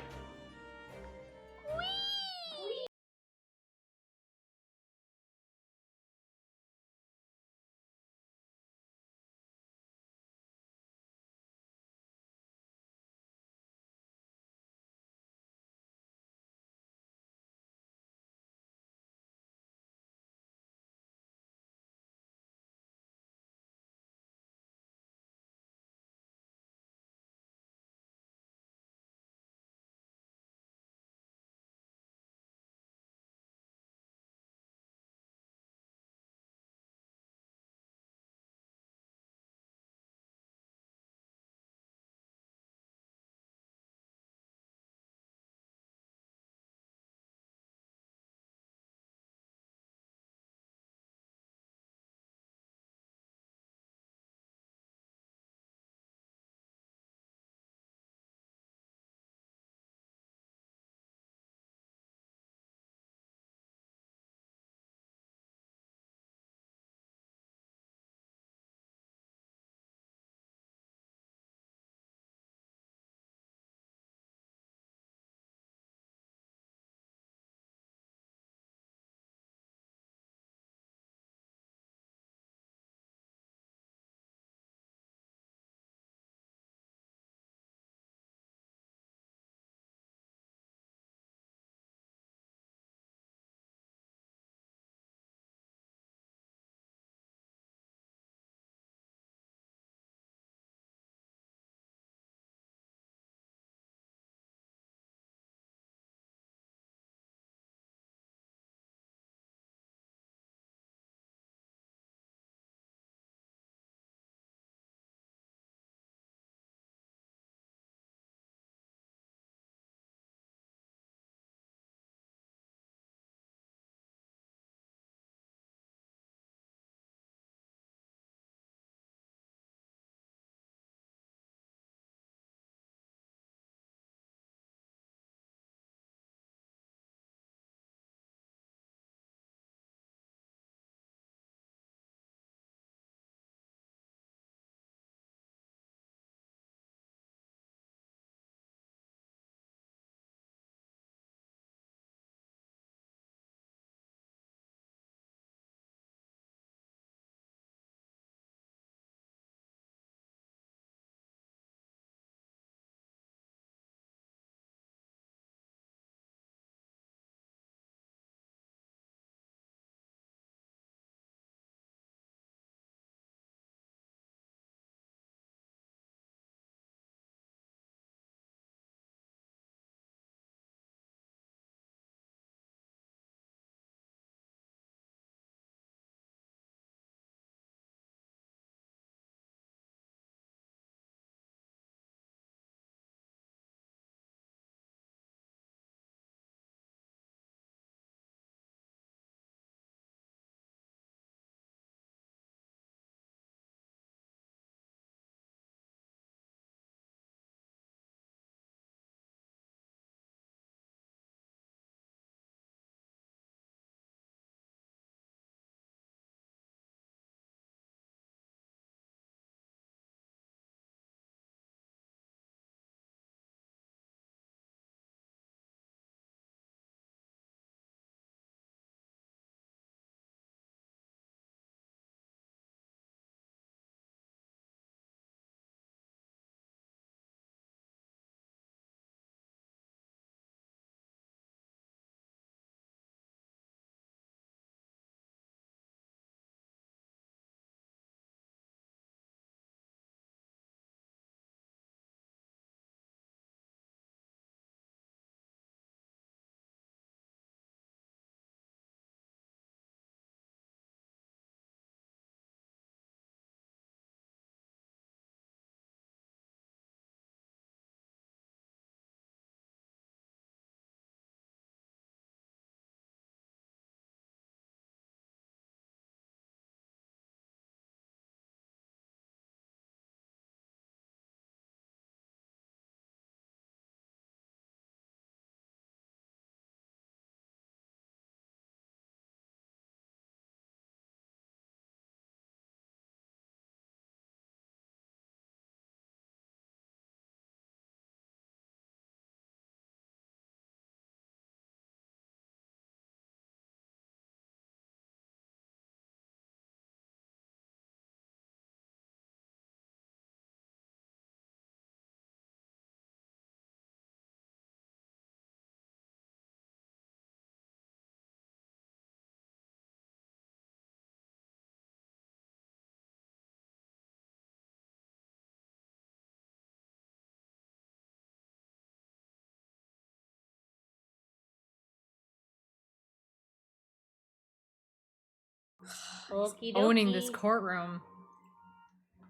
[SPEAKER 1] Okie
[SPEAKER 2] owning this
[SPEAKER 1] dokie.
[SPEAKER 2] courtroom.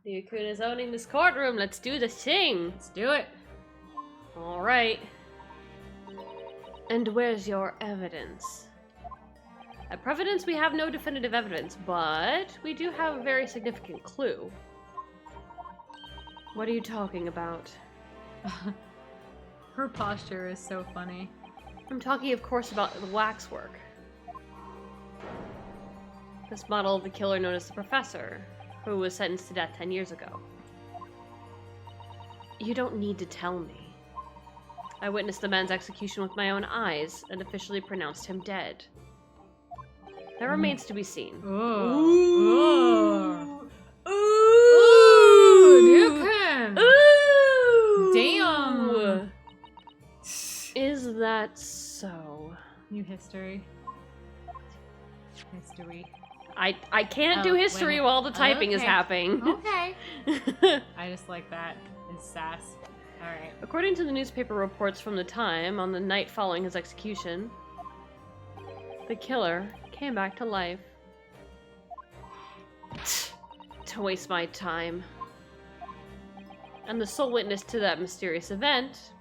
[SPEAKER 1] Ryukun is owning this courtroom. Let's do the thing.
[SPEAKER 2] Let's do it.
[SPEAKER 1] All right. And where's your evidence? At Providence, we have no definitive evidence, but we do have a very significant clue. What are you talking about?
[SPEAKER 2] Her posture is so funny.
[SPEAKER 1] I'm talking, of course, about the waxwork. This model of the killer known as the Professor, who was sentenced to death 10 years ago. You don't need to tell me. I witnessed the man's execution with my own eyes and officially pronounced him dead. That remains to be seen.
[SPEAKER 2] Ooh.
[SPEAKER 1] Ooh!
[SPEAKER 2] Ryukun!
[SPEAKER 1] Ooh!
[SPEAKER 2] Damn!
[SPEAKER 1] Is that so?
[SPEAKER 2] New history. History.
[SPEAKER 1] I can't do
[SPEAKER 2] Oh,
[SPEAKER 1] history
[SPEAKER 2] wait.
[SPEAKER 1] while the typing is
[SPEAKER 2] Okay.
[SPEAKER 1] happening.
[SPEAKER 2] Okay. I just like that. It's sass. Alright.
[SPEAKER 1] According to the newspaper reports from the time, on the night following his execution, the killer came back to life. To waste my time. And the sole witness to that mysterious event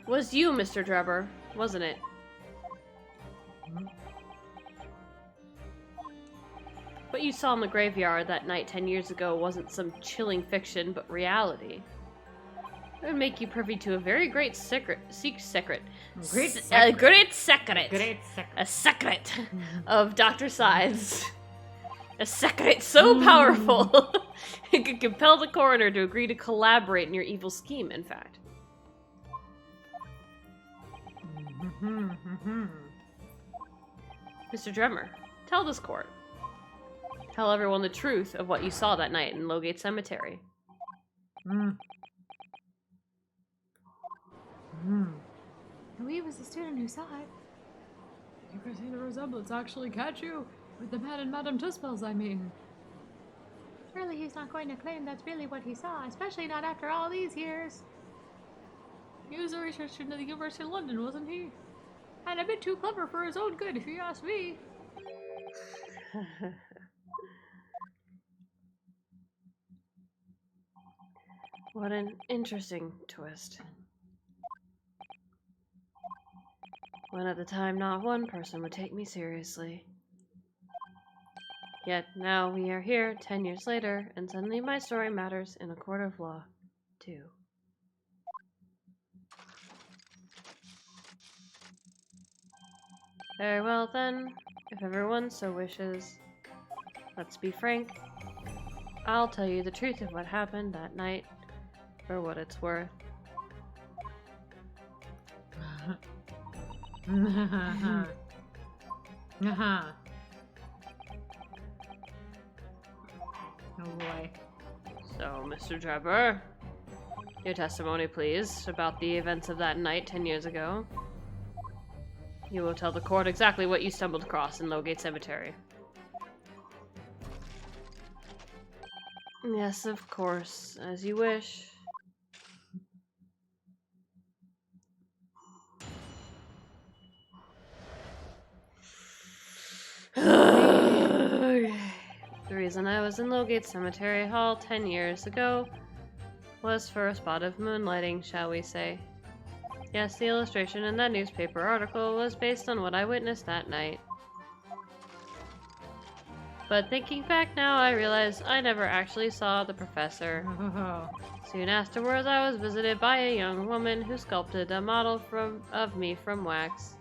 [SPEAKER 1] was you, Mr. Drebber, wasn't it? What you saw in the graveyard that night 10 years ago wasn't some chilling fiction, but reality. It would make you privy to a very great secret.
[SPEAKER 2] Great
[SPEAKER 1] A great secret.
[SPEAKER 2] Great secret.
[SPEAKER 1] A secret of Dr. Scythe's. A secret so powerful it could compel the coroner to agree to collaborate in your evil scheme, in fact. Mr. Drummer, tell this court. Tell everyone the truth of what you saw that night in Lowgate Cemetery.
[SPEAKER 2] Louis was the student who saw it. You could see the resemblance actually catch you. With the man and Madame Tussbells, I mean. Surely he's not going to claim that's really what he saw, especially not after all these years. He was a researcher at the University of London, wasn't he? And a bit too clever for his own good, if you ask me.
[SPEAKER 1] What an interesting twist. When at the time not one person would take me seriously. Yet now we are here 10 years later, and suddenly my story matters in a court of law, too. Very well then, if everyone so wishes. Let's be frank. I'll tell you the truth of what happened that night, for what it's worth.
[SPEAKER 2] Oh boy.
[SPEAKER 1] So, Mr. Trevor, your testimony, please, about the events of that night 10 years ago. You will tell the court exactly what you stumbled across in Lowgate Cemetery. Yes, of course, as you wish. The reason I was in Lowgate Cemetery Hall 10 years ago was for a spot of moonlighting, shall we say. Yes, the illustration in that newspaper article was based on what I witnessed that night. But thinking back now, I realize I never actually saw the professor. Soon afterwards, I was visited by a young woman who sculpted a model of me from wax.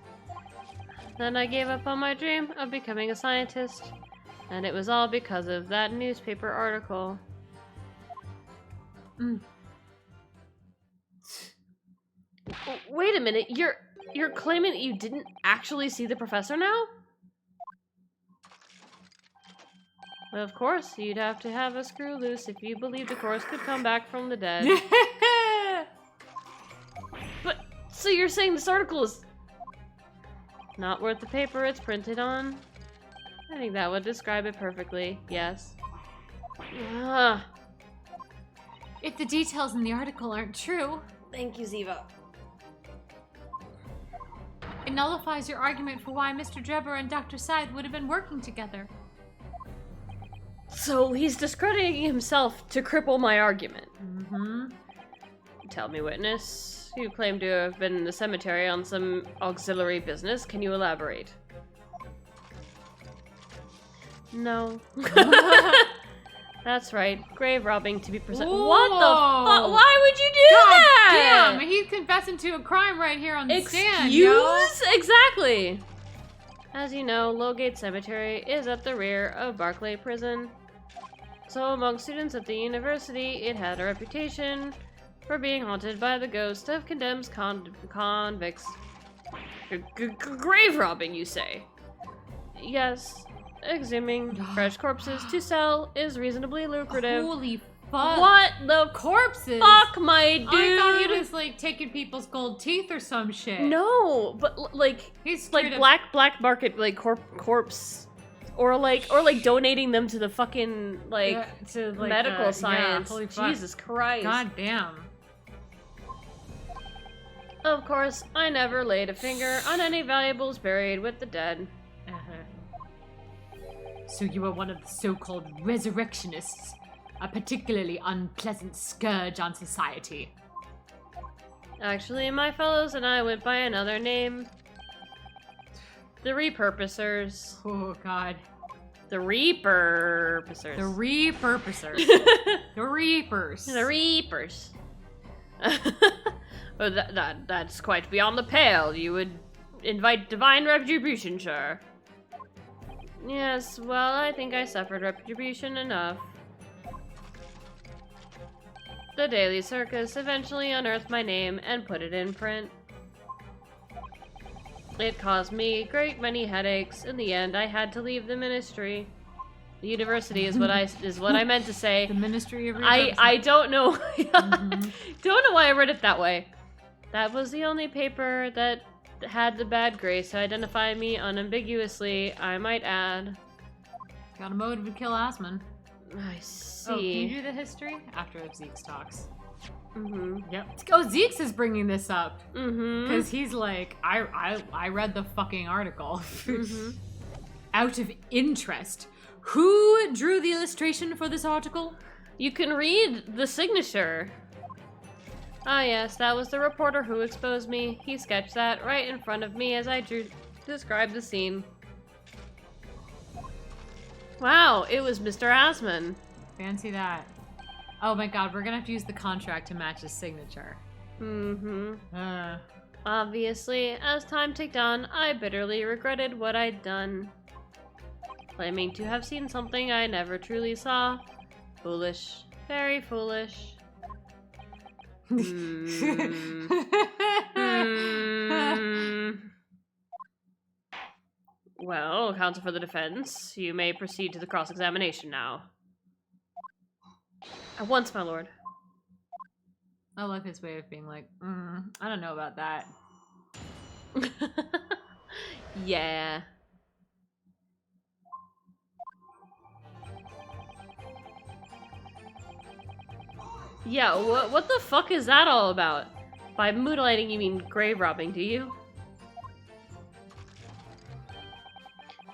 [SPEAKER 1] Then I gave up on my dream of becoming a scientist, and it was all because of that newspaper article. Wait a minute, you're claiming that you didn't actually see the professor now? Well, of course, you'd have to have a screw loose if you believed the corpse could come back from the dead. But, so you're saying this article is not worth the paper it's printed on? I think that would describe it perfectly, yes.
[SPEAKER 2] If the details in the article aren't true,
[SPEAKER 1] Thank you, Ziva.
[SPEAKER 2] it nullifies your argument for why Mr. Drebber and Dr. Scythe would have been working together.
[SPEAKER 1] So he's discrediting himself to cripple my argument.
[SPEAKER 2] Mm-hmm.
[SPEAKER 1] Tell me, witness. You claim to have been in the cemetery on some auxiliary business. Can you elaborate? No. That's right. Grave robbing, to be precise. What the fuck? Why would you do that?
[SPEAKER 2] Damn, he's confessing to a crime right here on the stand,
[SPEAKER 1] Excuse?
[SPEAKER 2] yo.
[SPEAKER 1] Exactly. As you know, Lowgate Cemetery is at the rear of Barclay Prison. So among students at the university, it had a reputation for being haunted by the ghost of condemned convicts. Grave robbing, you say? Yes. Exhuming fresh corpses to sell is reasonably lucrative.
[SPEAKER 2] Holy fuck.
[SPEAKER 1] What the
[SPEAKER 2] corpses?
[SPEAKER 1] fuck, my dude?
[SPEAKER 2] I thought he was like taking people's gold teeth or some shit.
[SPEAKER 1] No, but like
[SPEAKER 2] He's
[SPEAKER 1] like
[SPEAKER 2] straight up-
[SPEAKER 1] black market like corpse, or like donating them to the fucking
[SPEAKER 2] to like
[SPEAKER 1] medical science.
[SPEAKER 2] holy fuck.
[SPEAKER 1] Jesus Christ.
[SPEAKER 2] God damn.
[SPEAKER 1] Of course, I never laid a finger on any valuables buried with the dead.
[SPEAKER 2] So you are one of the so-called resurrectionists, a particularly unpleasant scourge on society.
[SPEAKER 1] Actually, my fellows and I went by another name. The Repurposers.
[SPEAKER 2] Oh god.
[SPEAKER 1] The Repurposers.
[SPEAKER 2] The repurposers. The reapers.
[SPEAKER 1] The Reapers. Oh, that's quite beyond the pale. You would invite divine retribution, sure. Yes, well, I think I suffered retribution enough. The Daily Circus eventually unearthed my name and put it in print. It caused me a great many headaches. In the end, I had to leave the ministry. The university is what I meant to say.
[SPEAKER 2] The Ministry of
[SPEAKER 1] I don't know. Don't know why I read it that way. That was the only paper that had the bad grace to identify me unambiguously, I might add.
[SPEAKER 2] Got a motive to kill Asmon.
[SPEAKER 1] I see.
[SPEAKER 2] Oh, can you do the history? After Zeke's talks.
[SPEAKER 1] Mm-hmm.
[SPEAKER 2] Yep. Oh, Zeke's is bringing this up.
[SPEAKER 1] Mm-hmm.
[SPEAKER 2] Because he's like, I read the fucking article.
[SPEAKER 1] Mm-hmm.
[SPEAKER 2] Out of interest, who drew the illustration for this article?
[SPEAKER 1] You can read the signature. Ah yes, that was the reporter who exposed me. He sketched that right in front of me as I described the scene. Wow, it was Mr. Asmon.
[SPEAKER 2] Fancy that. Oh my god, we're gonna have to use the contract to match his signature.
[SPEAKER 1] Mm-hmm.
[SPEAKER 2] Uh,
[SPEAKER 1] Obviously, as time ticked on, I bitterly regretted what I'd done. Claiming to have seen something I never truly saw. Foolish. Very foolish. Well, counsel for the defense, you may proceed to the cross-examination now. At once, my lord.
[SPEAKER 2] I love his way of being like, I don't know about that.
[SPEAKER 1] Yeah. Yeah, what the fuck is that all about? By mutilating, you mean grave robbing, do you?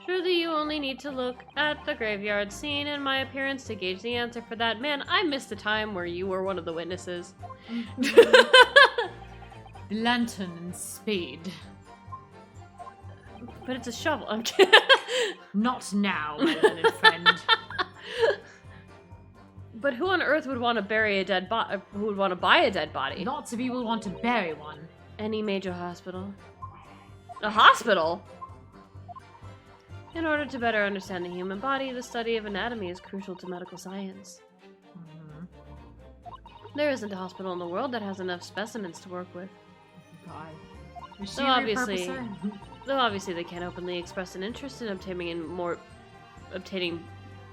[SPEAKER 1] Surely you only need to look at the graveyard scene and my appearance to gauge the answer for that. Man, I missed the time where you were one of the witnesses.
[SPEAKER 2] Lantern and spade.
[SPEAKER 1] But it's a shovel. I'm kidding.
[SPEAKER 2] Not now, my learned friend.
[SPEAKER 1] But who on earth would want to bury a dead body? Who would want to buy a dead body?
[SPEAKER 2] Lots of people want to bury one.
[SPEAKER 1] Any major hospital. A hospital? In order to better understand the human body, the study of anatomy is crucial to medical science. There isn't a hospital in the world that has enough specimens to work with.
[SPEAKER 2] God. Is she
[SPEAKER 1] Though
[SPEAKER 2] a
[SPEAKER 1] obviously,
[SPEAKER 2] repurposer?
[SPEAKER 1] though obviously they can't openly express an interest in obtaining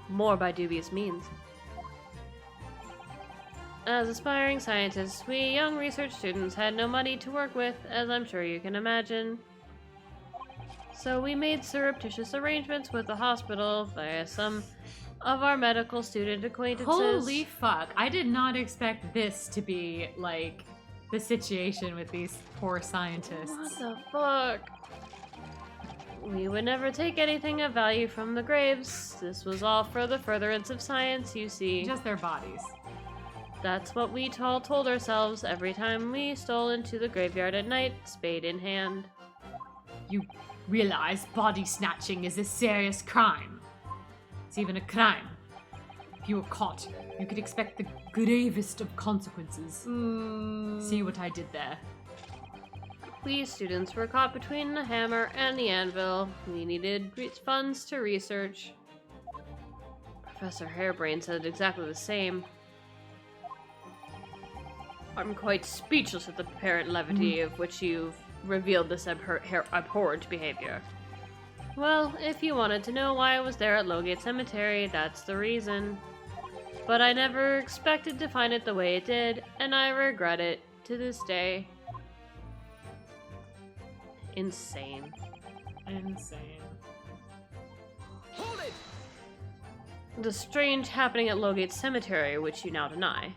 [SPEAKER 1] more by dubious means. As aspiring scientists, we young research students had no money to work with, as I'm sure you can imagine. So we made surreptitious arrangements with the hospital via some of our medical student acquaintances.
[SPEAKER 2] Holy fuck. I did not expect this to be, like, the situation with these poor scientists.
[SPEAKER 1] What the fuck? We would never take anything of value from the graves. This was all for the furtherance of science, you see.
[SPEAKER 2] Just their bodies.
[SPEAKER 1] That's what we all told ourselves every time we stole into the graveyard at night, spade in hand.
[SPEAKER 2] You realize body snatching is a serious crime. It's even a crime. If you were caught, you could expect the gravest of consequences. See what I did there?
[SPEAKER 1] We students were caught between the hammer and the anvil. We needed funds to research. Professor Hairbrain said exactly the same. I'm quite speechless at the apparent levity of which you've revealed this abhorrent behavior. Well, if you wanted to know why I was there at Lowgate Cemetery, that's the reason. But I never expected to find it the way it did, and I regret it to this day. Insane.
[SPEAKER 2] Insane.
[SPEAKER 3] Hold it!
[SPEAKER 1] The strange happening at Lowgate Cemetery, which you now deny.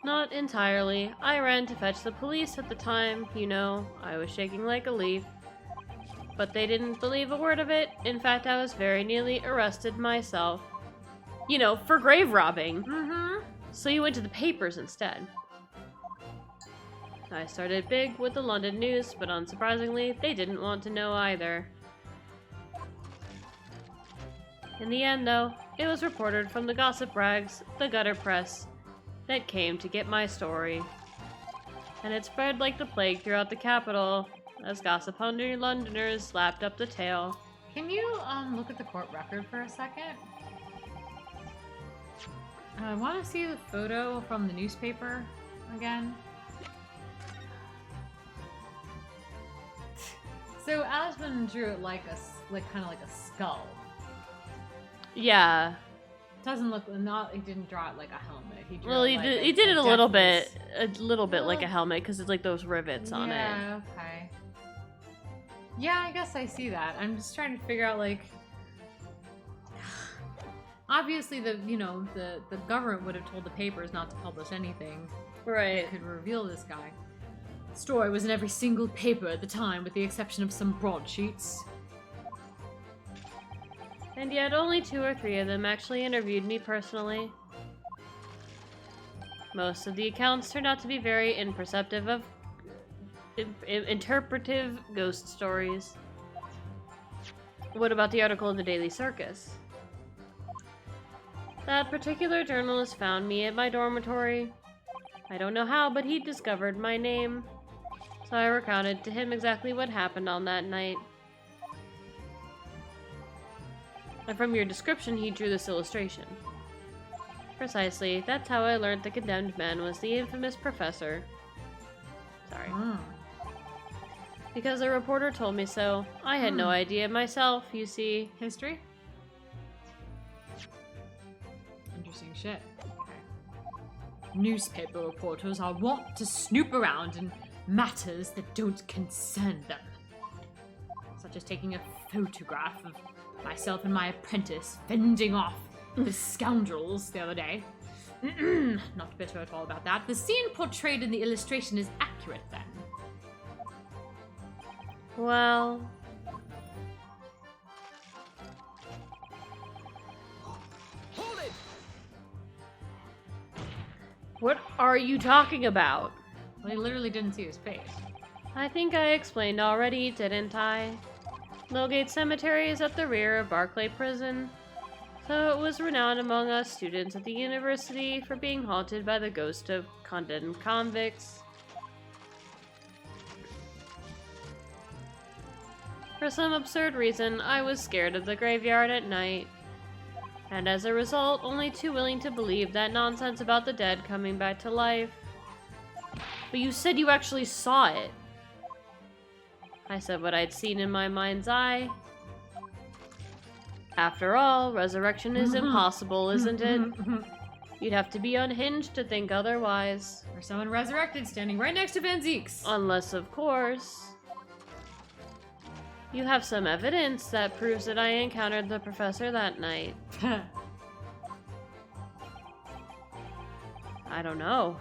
[SPEAKER 1] Not entirely. I ran to fetch the police at the time, you know. I was shaking like a leaf. But they didn't believe a word of it. In fact, I was very nearly arrested myself. You know, for grave robbing.
[SPEAKER 2] Mm-hmm.
[SPEAKER 1] So you went to the papers instead. I started big with the London news, but unsurprisingly, they didn't want to know either. In the end, though, it was reported from the gossip rags, the gutter press, that came to get my story. And it spread like the plague throughout the capital, as gossip-hungry Londoners lapped up the tale.
[SPEAKER 2] Can you look at the court record for a second? I want to see the photo from the newspaper again. So Asmund drew it like kind of like a skull.
[SPEAKER 1] Yeah.
[SPEAKER 2] Doesn't look he didn't draw it like a helmet. He drew
[SPEAKER 1] Well,
[SPEAKER 2] it
[SPEAKER 1] he
[SPEAKER 2] like
[SPEAKER 1] did it a little
[SPEAKER 2] death's-
[SPEAKER 1] bit like a helmet, because it's like those rivets on it.
[SPEAKER 2] Yeah, okay. Yeah, I guess I see that. I'm just trying to figure out, like, obviously the government would have told the papers not to publish anything
[SPEAKER 1] Right.
[SPEAKER 2] that could reveal this guy. The story was in every single paper at the time, with the exception of some broadsheets.
[SPEAKER 1] And yet only 2 or 3 of them actually interviewed me personally. Most of the accounts turned out to be very imperceptive of interpretive ghost stories. What about the article in the Daily Circus? That particular journalist found me at my dormitory. I don't know how, but he discovered my name. So I recounted to him exactly what happened on that night. And from your description, he drew this illustration. Precisely, that's how I learned the condemned man was the infamous professor. Sorry. Because a reporter told me so. I had no idea myself, you see.
[SPEAKER 2] History? Interesting shit. Okay. Newspaper reporters are wont to snoop around in matters that don't concern them. Such as taking a photograph of myself and my apprentice fending off the scoundrels the other day. Not bitter at all about that. The scene portrayed in the illustration is accurate then.
[SPEAKER 1] Well...
[SPEAKER 3] Hold it!
[SPEAKER 1] What are you talking about?
[SPEAKER 2] Well, he literally didn't see his face.
[SPEAKER 1] I think I explained already, didn't I? Lowgate Cemetery is at the rear of Barclay Prison, so it was renowned among us students at the university for being haunted by the ghost of condemned convicts. For some absurd reason, I was scared of the graveyard at night, and as a result, only too willing to believe that nonsense about the dead coming back to life. But you said you actually saw it. I said what I'd seen in my mind's eye. After all, resurrection is impossible, isn't it? You'd have to be unhinged to think otherwise.
[SPEAKER 2] Or someone resurrected standing right next to Van Zeeks.
[SPEAKER 1] Unless, of course, you have some evidence that proves that I encountered the professor that night. I don't know.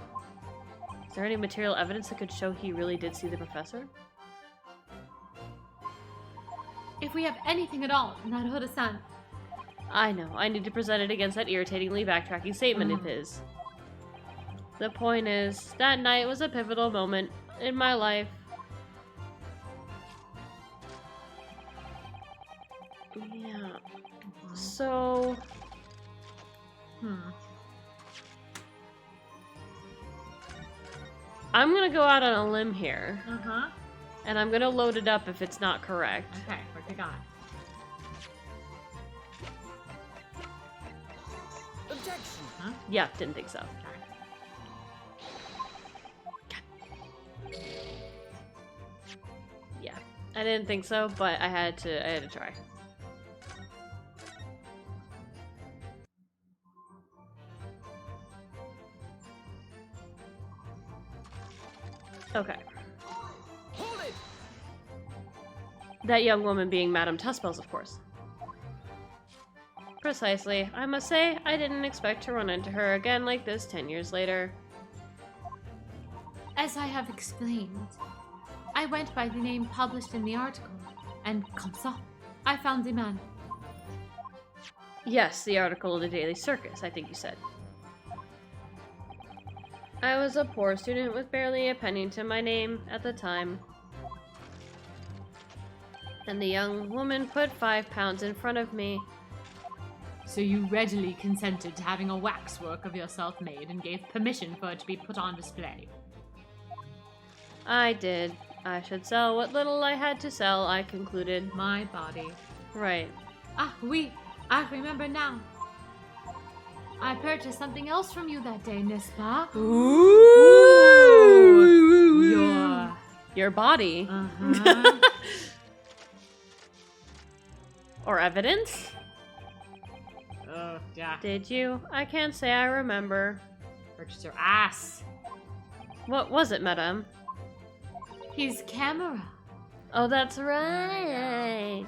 [SPEAKER 1] Is there any material evidence that could show he really did see the professor?
[SPEAKER 2] If we have anything at all, Naruto-san.
[SPEAKER 1] I know. I need to present it against that irritatingly backtracking statement of his. The point is, that night was a pivotal moment in my life. Yeah. So... I'm gonna go out on a limb here.
[SPEAKER 2] Uh-huh.
[SPEAKER 1] And I'm gonna load it up if it's not correct.
[SPEAKER 2] Okay, what you got?
[SPEAKER 3] Objection.
[SPEAKER 2] Huh?
[SPEAKER 1] Yeah, didn't think so. Yeah, I didn't think so, but I had to try. Okay.
[SPEAKER 3] Hold it.
[SPEAKER 1] That young woman being Madame Tuspels, of course. Precisely. I must say, I didn't expect to run into her again like this 10 years later.
[SPEAKER 2] As I have explained, I went by the name published in the article, and comme ça, I found the man.
[SPEAKER 1] Yes, the article in the Daily Circus, I think you said. I was a poor student with barely a penny to my name at the time. And the young woman put 5 pounds in front of me.
[SPEAKER 2] So you readily consented to having a waxwork of yourself made and gave permission for it to be put on display.
[SPEAKER 1] I did. I should sell what little I had to sell, I concluded.
[SPEAKER 2] My body.
[SPEAKER 1] Right.
[SPEAKER 2] Ah, oui, I remember now. I purchased something else from you that day, n'est-ce pas?
[SPEAKER 1] Ooh! Your body.
[SPEAKER 2] Uh-huh.
[SPEAKER 1] Or evidence?
[SPEAKER 2] Oh, yeah.
[SPEAKER 1] Did you? I can't say I remember.
[SPEAKER 2] Purchased your ass.
[SPEAKER 1] What was it, madame?
[SPEAKER 2] His camera.
[SPEAKER 1] Oh, that's right.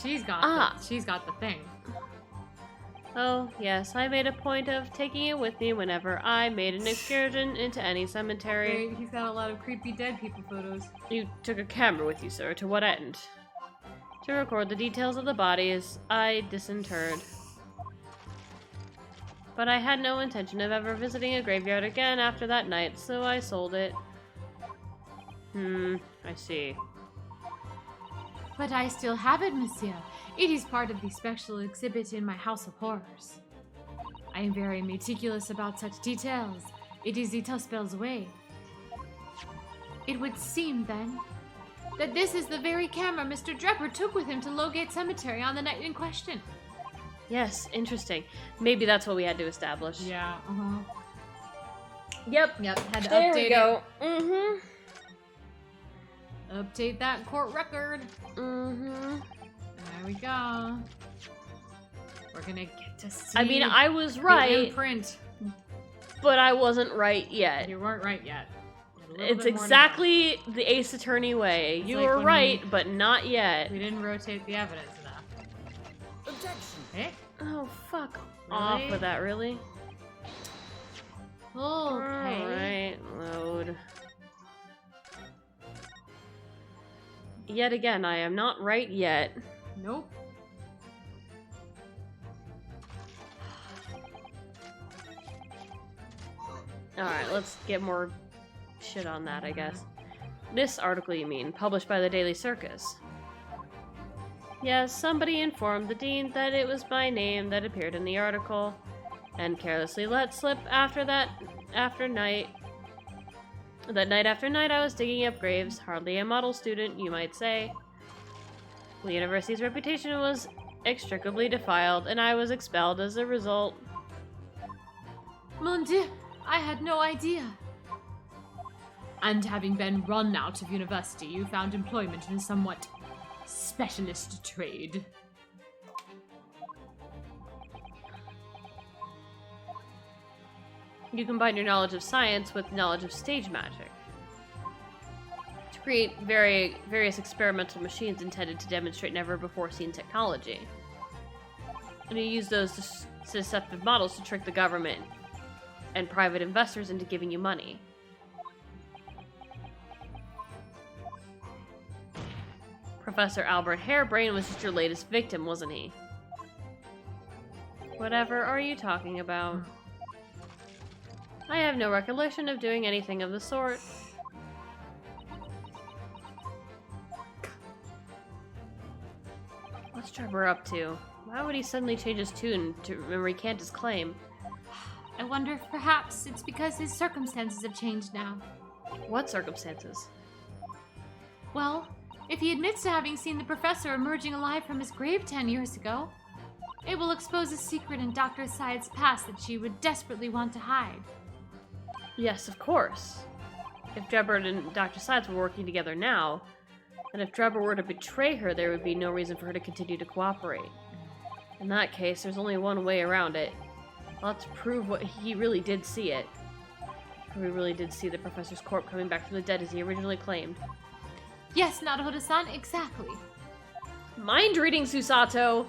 [SPEAKER 2] She's got the thing.
[SPEAKER 1] Oh, yes, I made a point of taking it with me whenever I made an excursion into any cemetery.
[SPEAKER 2] Great, he's got a lot of creepy dead people photos.
[SPEAKER 1] You took a camera with you, sir. To what end? To record the details of the bodies I disinterred. But I had no intention of ever visiting a graveyard again after that night, so I sold it. I see.
[SPEAKER 2] But I still have it, monsieur. It is part of the special exhibit in my House of Horrors. I am very meticulous about such details. It is the Tuspel's way. It would seem, then, that this is the very camera Mr. Drepper took with him to Lowgate Cemetery on the night in question.
[SPEAKER 1] Yes, interesting. Maybe that's what we had to establish.
[SPEAKER 2] Yeah, uh-huh.
[SPEAKER 1] Yep.
[SPEAKER 2] Had to
[SPEAKER 1] There
[SPEAKER 2] update
[SPEAKER 1] we go. Mm-hmm.
[SPEAKER 2] it. Update that court record.
[SPEAKER 1] Mm-hmm.
[SPEAKER 2] There we go. We're gonna get to see.
[SPEAKER 1] I mean, I was
[SPEAKER 2] the
[SPEAKER 1] right,
[SPEAKER 2] imprint.
[SPEAKER 1] but I wasn't right yet.
[SPEAKER 2] You weren't right yet.
[SPEAKER 1] It's exactly the Ace Attorney way.
[SPEAKER 2] It's
[SPEAKER 1] You
[SPEAKER 2] like
[SPEAKER 1] were
[SPEAKER 2] when
[SPEAKER 1] right, but not yet.
[SPEAKER 2] We didn't rotate the evidence enough.
[SPEAKER 3] Objection.
[SPEAKER 2] Eh?
[SPEAKER 1] Oh, fuck off with that, really?
[SPEAKER 2] Okay.
[SPEAKER 1] Alright, load. Yet again, I am not right yet.
[SPEAKER 2] Nope.
[SPEAKER 1] Alright, let's get more shit on that, I guess. This article, you mean, published by the Daily Circus. Yes, somebody informed the dean that it was my name that appeared in the article, and carelessly let slip after night after night, I was digging up graves, hardly a model student, you might say. The university's reputation was inextricably defiled, and I was expelled as a result.
[SPEAKER 2] Mon Dieu, I had no idea. And having been run out of university, you found employment in a somewhat specialist trade.
[SPEAKER 1] You combine your knowledge of science with knowledge of stage magic to create various experimental machines intended to demonstrate never-before-seen technology. And you use those deceptive models to trick the government and private investors into giving you money. Professor Albert Harebrain was just your latest victim, wasn't he? Whatever are you talking about? I have no recollection of doing anything of the sort. What's Trevor up to? Why would he suddenly change his tune to recant his claim?
[SPEAKER 2] I wonder if perhaps it's because his circumstances have changed now.
[SPEAKER 1] What circumstances?
[SPEAKER 2] Well, if he admits to having seen the professor emerging alive from his grave 10 years ago, it will expose a secret in Dr. Syed's past that she would desperately want to hide.
[SPEAKER 1] Yes, of course. If Drebber and Dr. Sides were working together now, and if Drebber were to betray her, there would be no reason for her to continue to cooperate. In that case, there's only one way around it. Let's prove what he really did see it. He really did see the professor's corpse coming back from the dead as he originally claimed.
[SPEAKER 2] Yes, Naruto-san, exactly.
[SPEAKER 1] Mind reading, Susato!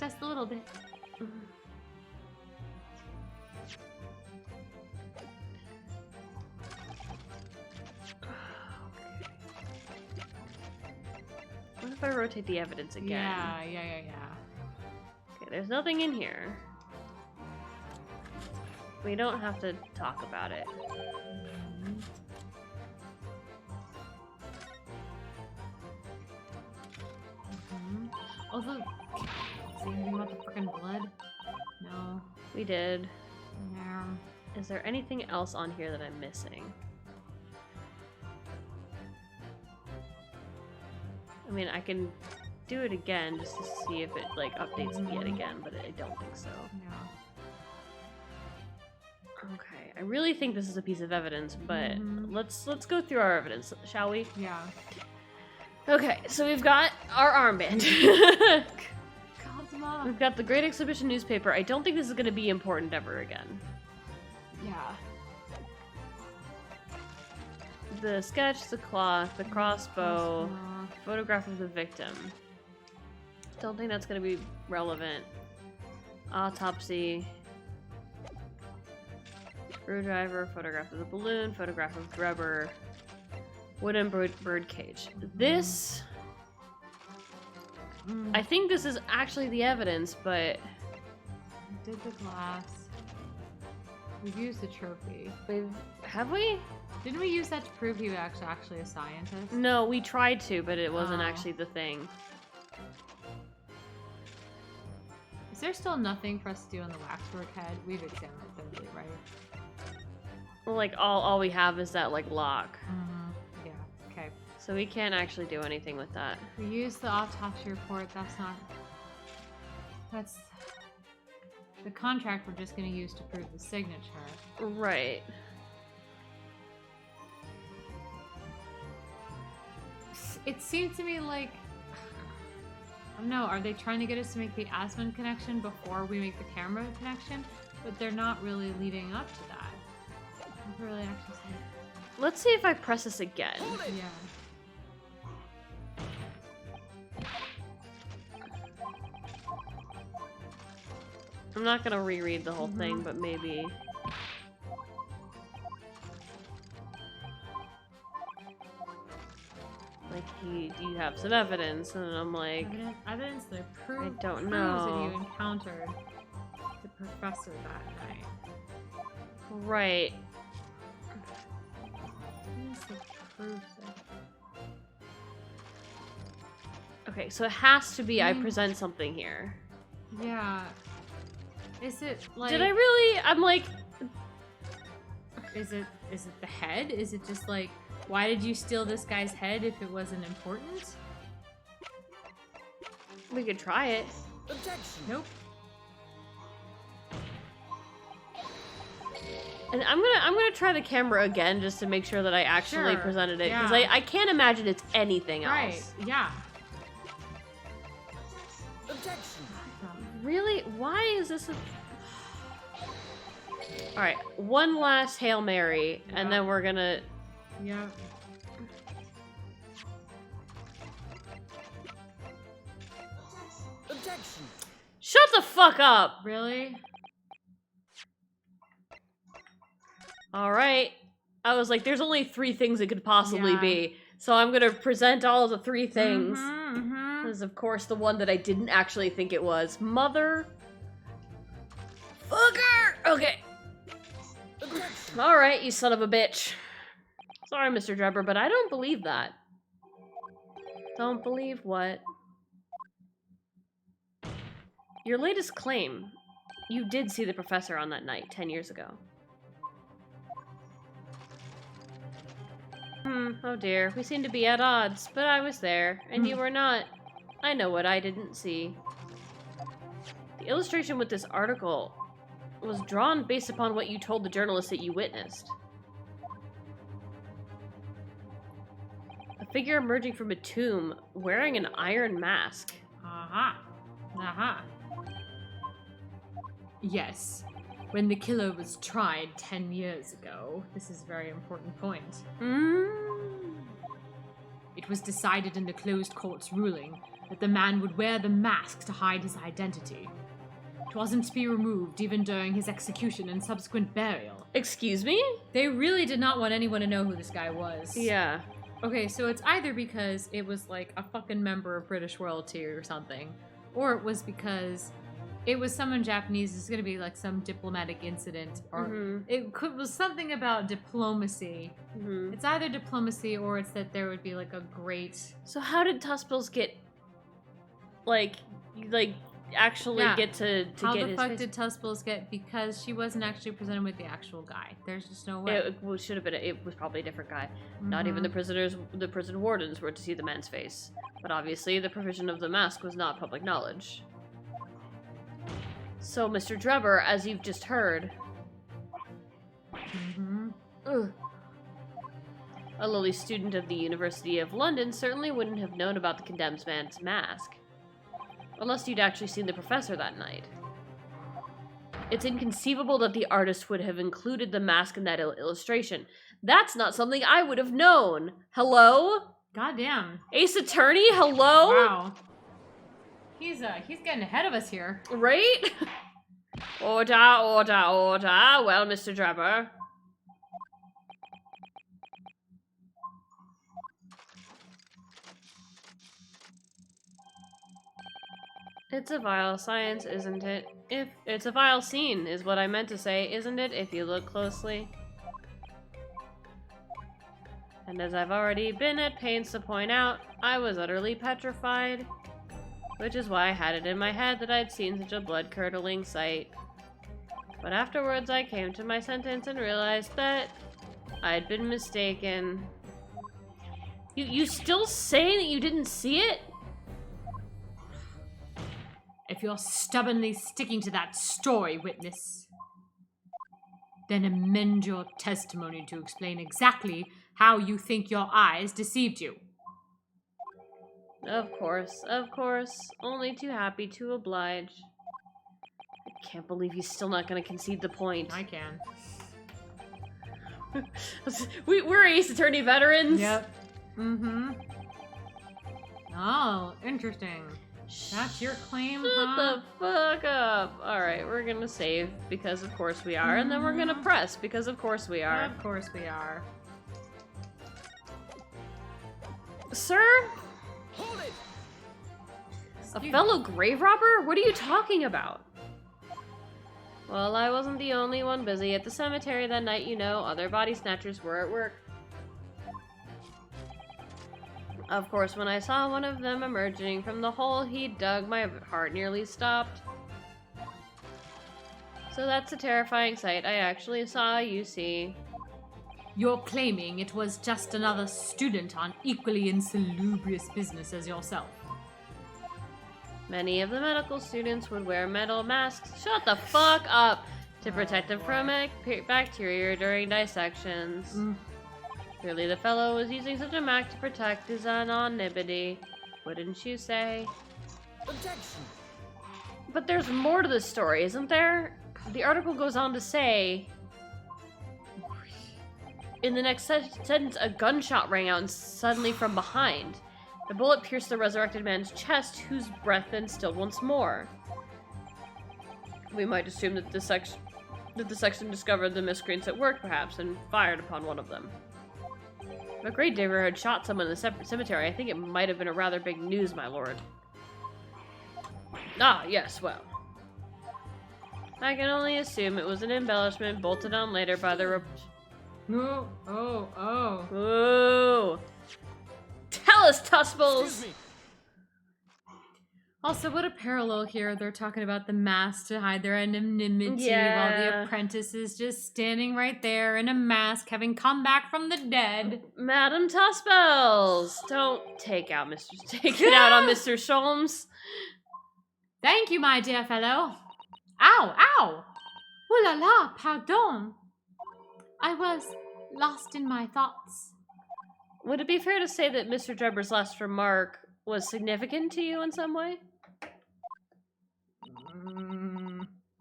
[SPEAKER 2] Just a little bit.
[SPEAKER 1] What if I rotate the evidence again?
[SPEAKER 2] Yeah.
[SPEAKER 1] Okay, there's nothing in here. We don't have to talk about it.
[SPEAKER 2] Also, say anything about the freaking blood? No.
[SPEAKER 1] We did.
[SPEAKER 2] Yeah.
[SPEAKER 1] Is there anything else on here that I'm missing? I mean, I can do it again just to see if it, like, updates it yet again, but I don't think so.
[SPEAKER 2] Yeah.
[SPEAKER 1] Okay, I really think this is a piece of evidence, but let's go through our evidence, shall we?
[SPEAKER 2] Yeah.
[SPEAKER 1] Okay, so we've got our armband.
[SPEAKER 2] Kazuma.
[SPEAKER 1] We've got the Great Exhibition newspaper. I don't think this is going to be important ever again.
[SPEAKER 2] Yeah.
[SPEAKER 1] The sketch, the cloth, the crossbow, photograph of the victim. Don't think that's going to be relevant. Autopsy. Screwdriver, photograph of the balloon, photograph of Drebber. Wooden bird cage. This... I think this is actually the evidence, but...
[SPEAKER 2] We did the glass. We've used the trophy.
[SPEAKER 1] Have we?
[SPEAKER 2] Didn't we use that to prove he was actually a scientist?
[SPEAKER 1] No, we tried to, but it wasn't
[SPEAKER 2] Oh.
[SPEAKER 1] actually the thing.
[SPEAKER 2] Is there still nothing for us to do on the waxwork head? We've examined it thoroughly, right?
[SPEAKER 1] Well, like, all we have is that, like, lock.
[SPEAKER 2] Yeah, okay.
[SPEAKER 1] So we can't actually do anything with that.
[SPEAKER 2] We used the autopsy report, that's the contract we're just gonna use to prove the signature.
[SPEAKER 1] Right.
[SPEAKER 2] It seemed to me like, I don't know, are they trying to get us to make the Asmund connection before we make the camera connection? But they're not really leading up to that. Never really actually saying.
[SPEAKER 1] Let's see if I press this again.
[SPEAKER 2] Yeah.
[SPEAKER 1] I'm not gonna reread the whole thing, but maybe... Like, do you have some evidence? And I'm like...
[SPEAKER 2] Evidence that proves
[SPEAKER 1] don't
[SPEAKER 2] that
[SPEAKER 1] know.
[SPEAKER 2] you encountered the professor that night.
[SPEAKER 1] Right.
[SPEAKER 2] Evidence that proves it.
[SPEAKER 1] Okay, so it has to be I present something here.
[SPEAKER 2] Yeah. Is it like?
[SPEAKER 1] Did I really? I'm like...
[SPEAKER 2] Is it the head? Is it just like, why did you steal this guy's head if it wasn't important?
[SPEAKER 1] We could try it.
[SPEAKER 3] Objection.
[SPEAKER 2] Nope.
[SPEAKER 1] And I'm gonna try the camera again just to make sure that I actually
[SPEAKER 2] Sure,
[SPEAKER 1] presented it, because
[SPEAKER 2] yeah.
[SPEAKER 1] I can't imagine it's anything else.
[SPEAKER 2] Right. Yeah.
[SPEAKER 3] Objection.
[SPEAKER 1] Really? Why is this a... Alright, one last Hail Mary,
[SPEAKER 2] Yeah.
[SPEAKER 1] and then we're gonna...
[SPEAKER 2] Yeah.
[SPEAKER 3] Objection.
[SPEAKER 1] Shut the fuck up!
[SPEAKER 2] Really?
[SPEAKER 1] Alright. I was like, there's only 3 things it could possibly
[SPEAKER 2] Yeah.
[SPEAKER 1] be. So I'm gonna present all of the three things.
[SPEAKER 2] Mhm.
[SPEAKER 1] This is, of course, the one that I didn't actually think it was. Mother... Fucker! Okay.
[SPEAKER 3] Objection.
[SPEAKER 1] Alright, you son of a bitch. Sorry, Mr. Drebber, but I don't believe that. Don't believe what? Your latest claim. You did see the professor on that night, 10 years ago. Oh dear. We seem to be at odds, but I was there, and you were not. I know what I didn't see. The illustration with this article was drawn based upon what you told the journalist that you witnessed. A figure emerging from a tomb, wearing an iron mask.
[SPEAKER 2] Aha. Aha. Yes. When the killer was tried 10 years ago, this is a very important point. It was decided in the closed court's ruling that the man would wear the mask to hide his identity. It wasn't to be removed even during his execution and subsequent burial.
[SPEAKER 1] Excuse me?
[SPEAKER 2] They really did not want anyone to know who this guy was.
[SPEAKER 1] Yeah.
[SPEAKER 2] Okay, so it's either because it was like a fucking member of British royalty or something, or it was because it was someone Japanese. It's gonna be like some diplomatic incident, or was something about diplomacy. It's either diplomacy or it's that there would be like a great.
[SPEAKER 1] So how did Tuspils get, actually get to
[SPEAKER 2] How
[SPEAKER 1] get
[SPEAKER 2] the
[SPEAKER 1] his
[SPEAKER 2] fuck
[SPEAKER 1] face?
[SPEAKER 2] did Tuspils get? Because she wasn't actually presented with the actual guy. There's just no way.
[SPEAKER 1] It should have been. It was probably a different guy. Not even the prison wardens were to see the man's face. But obviously, the provision of the mask was not public knowledge. So, Mr. Drebber, as you've just heard, a lowly student of the University of London certainly wouldn't have known about the condemned man's mask. Unless you'd actually seen the professor that night. It's inconceivable that the artist would have included the mask in that illustration. That's not something I would have known. Hello?
[SPEAKER 2] Goddamn.
[SPEAKER 1] Ace Attorney, hello?
[SPEAKER 2] Wow. He's getting ahead of us here.
[SPEAKER 1] Right? Order, order, order. Well, Mr. Drebber. It's a vile science, isn't it? If it's a vile scene, is what I meant to say, isn't it, if you look closely? And as I've already been at pains to point out, I was utterly petrified. Which is why I had it in my head that I'd seen such a blood-curdling sight. But afterwards I came to my sentence and realized that I'd been mistaken. You still say that you didn't see it?
[SPEAKER 2] If you're stubbornly sticking to that story, witness, then amend your testimony to explain exactly how you think your eyes deceived you.
[SPEAKER 1] Of course, only too happy to oblige. I can't believe he's still not gonna concede the point.
[SPEAKER 2] I can.
[SPEAKER 1] We're Ace Attorney veterans.
[SPEAKER 2] Yep. Oh, interesting. That's your claim,
[SPEAKER 1] Shut
[SPEAKER 2] huh?
[SPEAKER 1] the fuck up. Alright, we're gonna save because of course we are, and then we're gonna press because of course we are.
[SPEAKER 2] Of course we are.
[SPEAKER 1] Sir?
[SPEAKER 3] Hold it!
[SPEAKER 1] A fellow grave robber? What are you talking about? Well, I wasn't the only one busy at the cemetery that night, you know. Other body snatchers were at work. Of course, when I saw one of them emerging from the hole he dug, my heart nearly stopped. So that's a terrifying sight I actually saw, you see.
[SPEAKER 2] You're claiming it was just another student on equally insalubrious business as yourself.
[SPEAKER 1] Many of the medical students would wear metal masks, shut the fuck up, to protect them from bacteria during dissections. Clearly the fellow was using such a mask to protect his anonymity, wouldn't you say?
[SPEAKER 3] Objection!
[SPEAKER 1] But there's more to this story, isn't there? The article goes on to say, in the next sentence, a gunshot rang out suddenly from behind. The bullet pierced the resurrected man's chest, whose breath then stilled once more. We might assume that the section discovered the miscreants at work, perhaps, and fired upon one of them. If a great digger had shot someone in the cemetery, I think it might have been a rather big news, my lord. Ah, yes, well. I can only assume it was an embellishment bolted on later by the
[SPEAKER 2] Oh.
[SPEAKER 1] Ooh. Tell us, Tusples!
[SPEAKER 3] Excuse me.
[SPEAKER 2] Also, what a parallel here. They're talking about the mask to hide their anonymity while
[SPEAKER 1] Yeah.
[SPEAKER 2] the apprentice is just standing right there in a mask, having come back from the dead.
[SPEAKER 1] Madam Tuspels! Don't take it out on Mr. Sholmes.
[SPEAKER 2] Thank you, my dear fellow. Ow, ow! Ooh la la, pardon. I was lost in my thoughts.
[SPEAKER 1] Would it be fair to say that Mr. Drebber's last remark was significant to you in some way?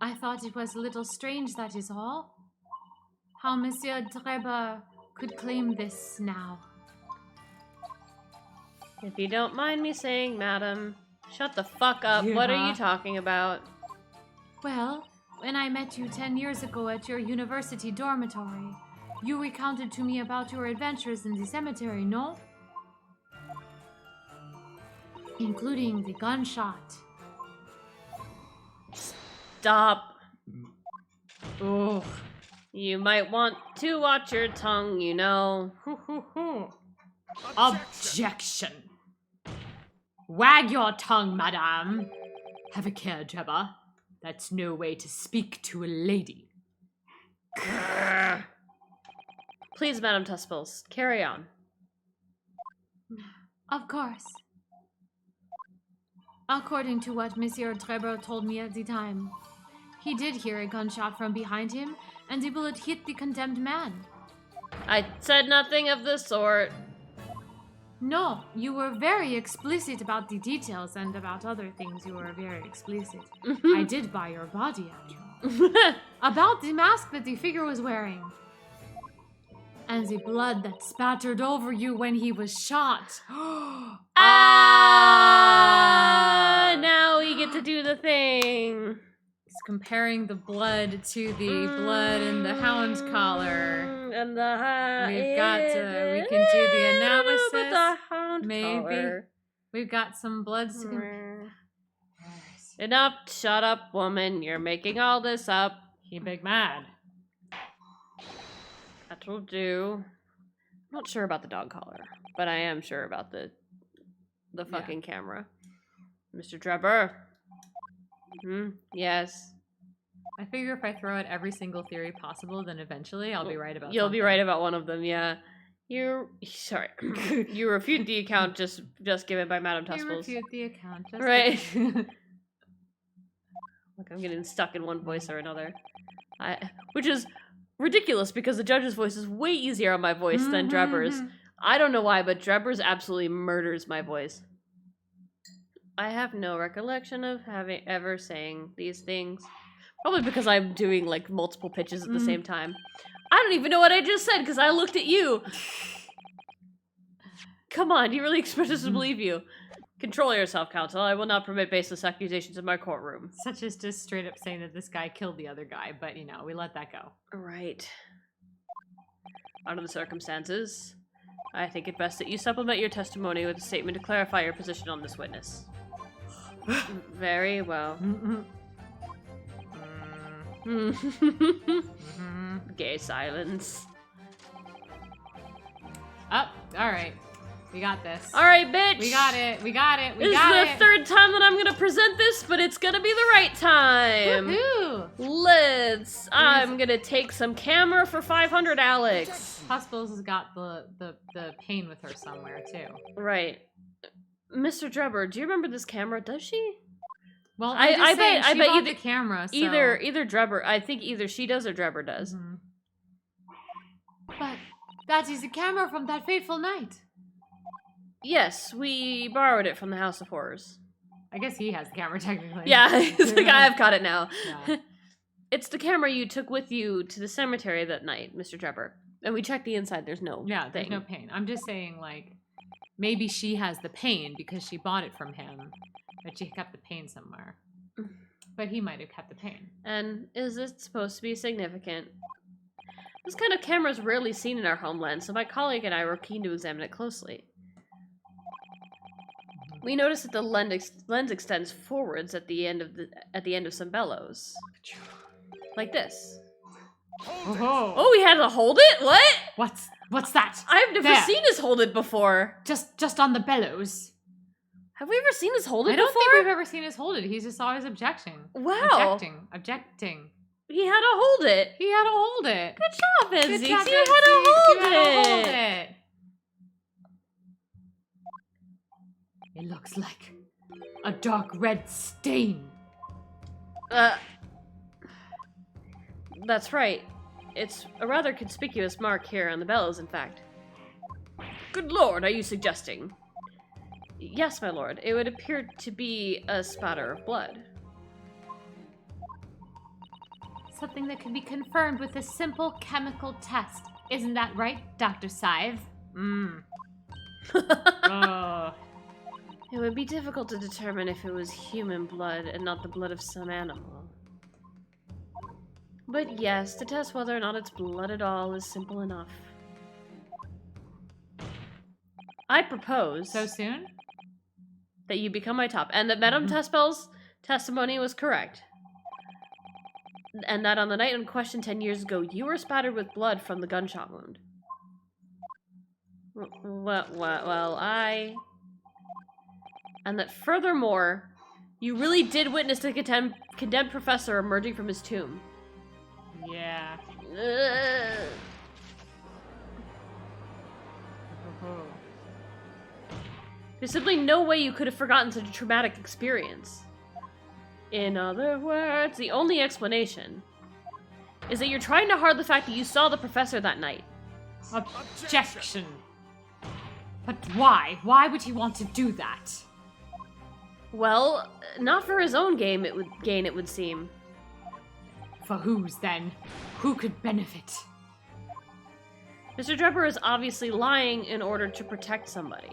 [SPEAKER 2] I thought it was a little strange, that is all. How Monsieur Drebber could claim this now.
[SPEAKER 1] If you don't mind me saying, madam, shut the fuck up. What are
[SPEAKER 2] Yeah.
[SPEAKER 1] you talking about?
[SPEAKER 2] Well, when I met you 10 years ago at your university dormitory, you recounted to me about your adventures in the cemetery, no? Including the gunshot.
[SPEAKER 1] Stop.
[SPEAKER 2] Oh.
[SPEAKER 1] You might want to watch your tongue, you know.
[SPEAKER 2] Objection. Wag your tongue, madame. Have a care, Drebber. That's no way to speak to a lady.
[SPEAKER 1] Please, Madam Tuspels, carry on.
[SPEAKER 2] Of course. According to what Monsieur Drebber told me at the time, he did hear a gunshot from behind him, and the bullet hit the condemned man.
[SPEAKER 1] I said nothing of the sort.
[SPEAKER 2] No, you were very explicit about the details, and about other things you were very explicit. I did buy your body, after all. About the mask that the figure was wearing. And the blood that spattered over you when he was shot.
[SPEAKER 1] Now we get to do the thing.
[SPEAKER 2] He's comparing the blood to the blood in the hound collar.
[SPEAKER 1] And the
[SPEAKER 2] We've got we can do the analysis.
[SPEAKER 1] The hound
[SPEAKER 2] Maybe.
[SPEAKER 1] collar.
[SPEAKER 2] We've got some bloods to compare.
[SPEAKER 1] Enough, shut up, woman. You're making all this up.
[SPEAKER 2] He big mad.
[SPEAKER 1] That'll do. I'm not sure about the dog collar, but I am sure about the fucking camera. Mr. Drebber. Yes.
[SPEAKER 2] I figure if I throw out every single theory possible, then eventually I'll be right about
[SPEAKER 1] You'll be
[SPEAKER 2] something.
[SPEAKER 1] right about one of them, yeah. Sorry. You refute the account just given by Madame
[SPEAKER 2] You
[SPEAKER 1] Tuspels.
[SPEAKER 2] refute the account. Just
[SPEAKER 1] Right. Look, I'm getting stuck in one voice or another. Which is ridiculous because the judge's voice is way easier on my voice than Drebber's. I don't know why, but Drebber's absolutely murders my voice. I have no recollection of having ever saying these things. Probably because I'm doing like multiple pitches at the same time. I don't even know what I just said because I looked at you. Come on, do you really expect us to believe you? Control yourself, counsel. I will not permit baseless accusations in my courtroom.
[SPEAKER 2] Such as just straight up saying that this guy killed the other guy, but you know, we let that go.
[SPEAKER 1] Right. Under the circumstances, I think it best that you supplement your testimony with a statement to clarify your position on this witness. Very well. Gay silence.
[SPEAKER 2] Oh, alright. We got this.
[SPEAKER 1] Alright, bitch!
[SPEAKER 2] We got it. We got it. We
[SPEAKER 1] This
[SPEAKER 2] got
[SPEAKER 1] is
[SPEAKER 2] it.
[SPEAKER 1] the third time that I'm gonna present this, but it's gonna be the right time.
[SPEAKER 2] Woohoo!
[SPEAKER 1] I'm gonna take some camera for 500, Alex.
[SPEAKER 2] Hospitals has got the pain with her somewhere too.
[SPEAKER 1] Right. Mr. Drebber, do you remember this camera? Does she?
[SPEAKER 2] Well,
[SPEAKER 1] I bet
[SPEAKER 2] she bought
[SPEAKER 1] either
[SPEAKER 2] the camera. So.
[SPEAKER 1] either Drebber. I think either she does or Drebber does.
[SPEAKER 2] Mhm. But that is the camera from that fateful night.
[SPEAKER 1] Yes, we borrowed it from the House of Horrors.
[SPEAKER 2] I guess he has the camera technically.
[SPEAKER 1] Yeah, it's like I've got it now.
[SPEAKER 2] Yeah.
[SPEAKER 1] It's the camera you took with you to the cemetery that night, Mr. Drebber. And we checked the inside. There's no
[SPEAKER 2] Yeah, there's
[SPEAKER 1] thing.
[SPEAKER 2] no pain. I'm just saying, like, maybe she has the pain because she bought it from him, but she kept the pain somewhere. But he might have kept the pain.
[SPEAKER 1] And is it supposed to be significant? This kind of camera is rarely seen in our homeland, so my colleague and I were keen to examine it closely. We noticed that the lens extends forwards at the end of some bellows, like this.
[SPEAKER 2] Oh,
[SPEAKER 1] Oh, we had to hold it? What?
[SPEAKER 2] what's that?
[SPEAKER 1] I've never
[SPEAKER 2] There.
[SPEAKER 1] seen us hold it before.
[SPEAKER 2] Just on the bellows.
[SPEAKER 1] Have we ever seen us hold it
[SPEAKER 2] I don't
[SPEAKER 1] before?
[SPEAKER 2] think we've ever seen us hold it. He's just always objecting.
[SPEAKER 1] Wow.
[SPEAKER 2] Objecting.
[SPEAKER 1] He had to hold it.
[SPEAKER 2] He had to hold it.
[SPEAKER 1] Good job,
[SPEAKER 2] Good
[SPEAKER 1] Izzy.
[SPEAKER 2] job,
[SPEAKER 1] He had to
[SPEAKER 2] Nancy.
[SPEAKER 1] hold
[SPEAKER 2] You had to hold
[SPEAKER 1] it.
[SPEAKER 2] it. It looks like a dark red stain.
[SPEAKER 1] That's right. It's a rather conspicuous mark here on the bellows, in fact. Good lord, are you suggesting? Yes, my lord. It would appear to be a spatter of blood.
[SPEAKER 2] Something that can be confirmed with a simple chemical test. Isn't that right, Dr. Scythe? Oh.
[SPEAKER 1] It would be difficult to determine if it was human blood and not the blood of some animal. But yes, to test whether or not it's blood at all is simple enough. I propose
[SPEAKER 2] So soon?
[SPEAKER 1] that you become my top, and that Madame Tespel's testimony was correct. And that on the night in question 10 years ago, you were spattered with blood from the gunshot wound. And that furthermore, you really did witness the condemned professor emerging from his tomb.
[SPEAKER 2] Yeah.
[SPEAKER 1] Ugh. There's simply no way you could have forgotten such a traumatic experience. In other words, the only explanation is that you're trying to hide the fact that you saw the professor that night.
[SPEAKER 2] Objection. But why? Why would he want to do that?
[SPEAKER 1] Well, not for his own gain, it would seem.
[SPEAKER 2] For whose then? Who could benefit?
[SPEAKER 1] Mr. Drebber is obviously lying in order to protect somebody.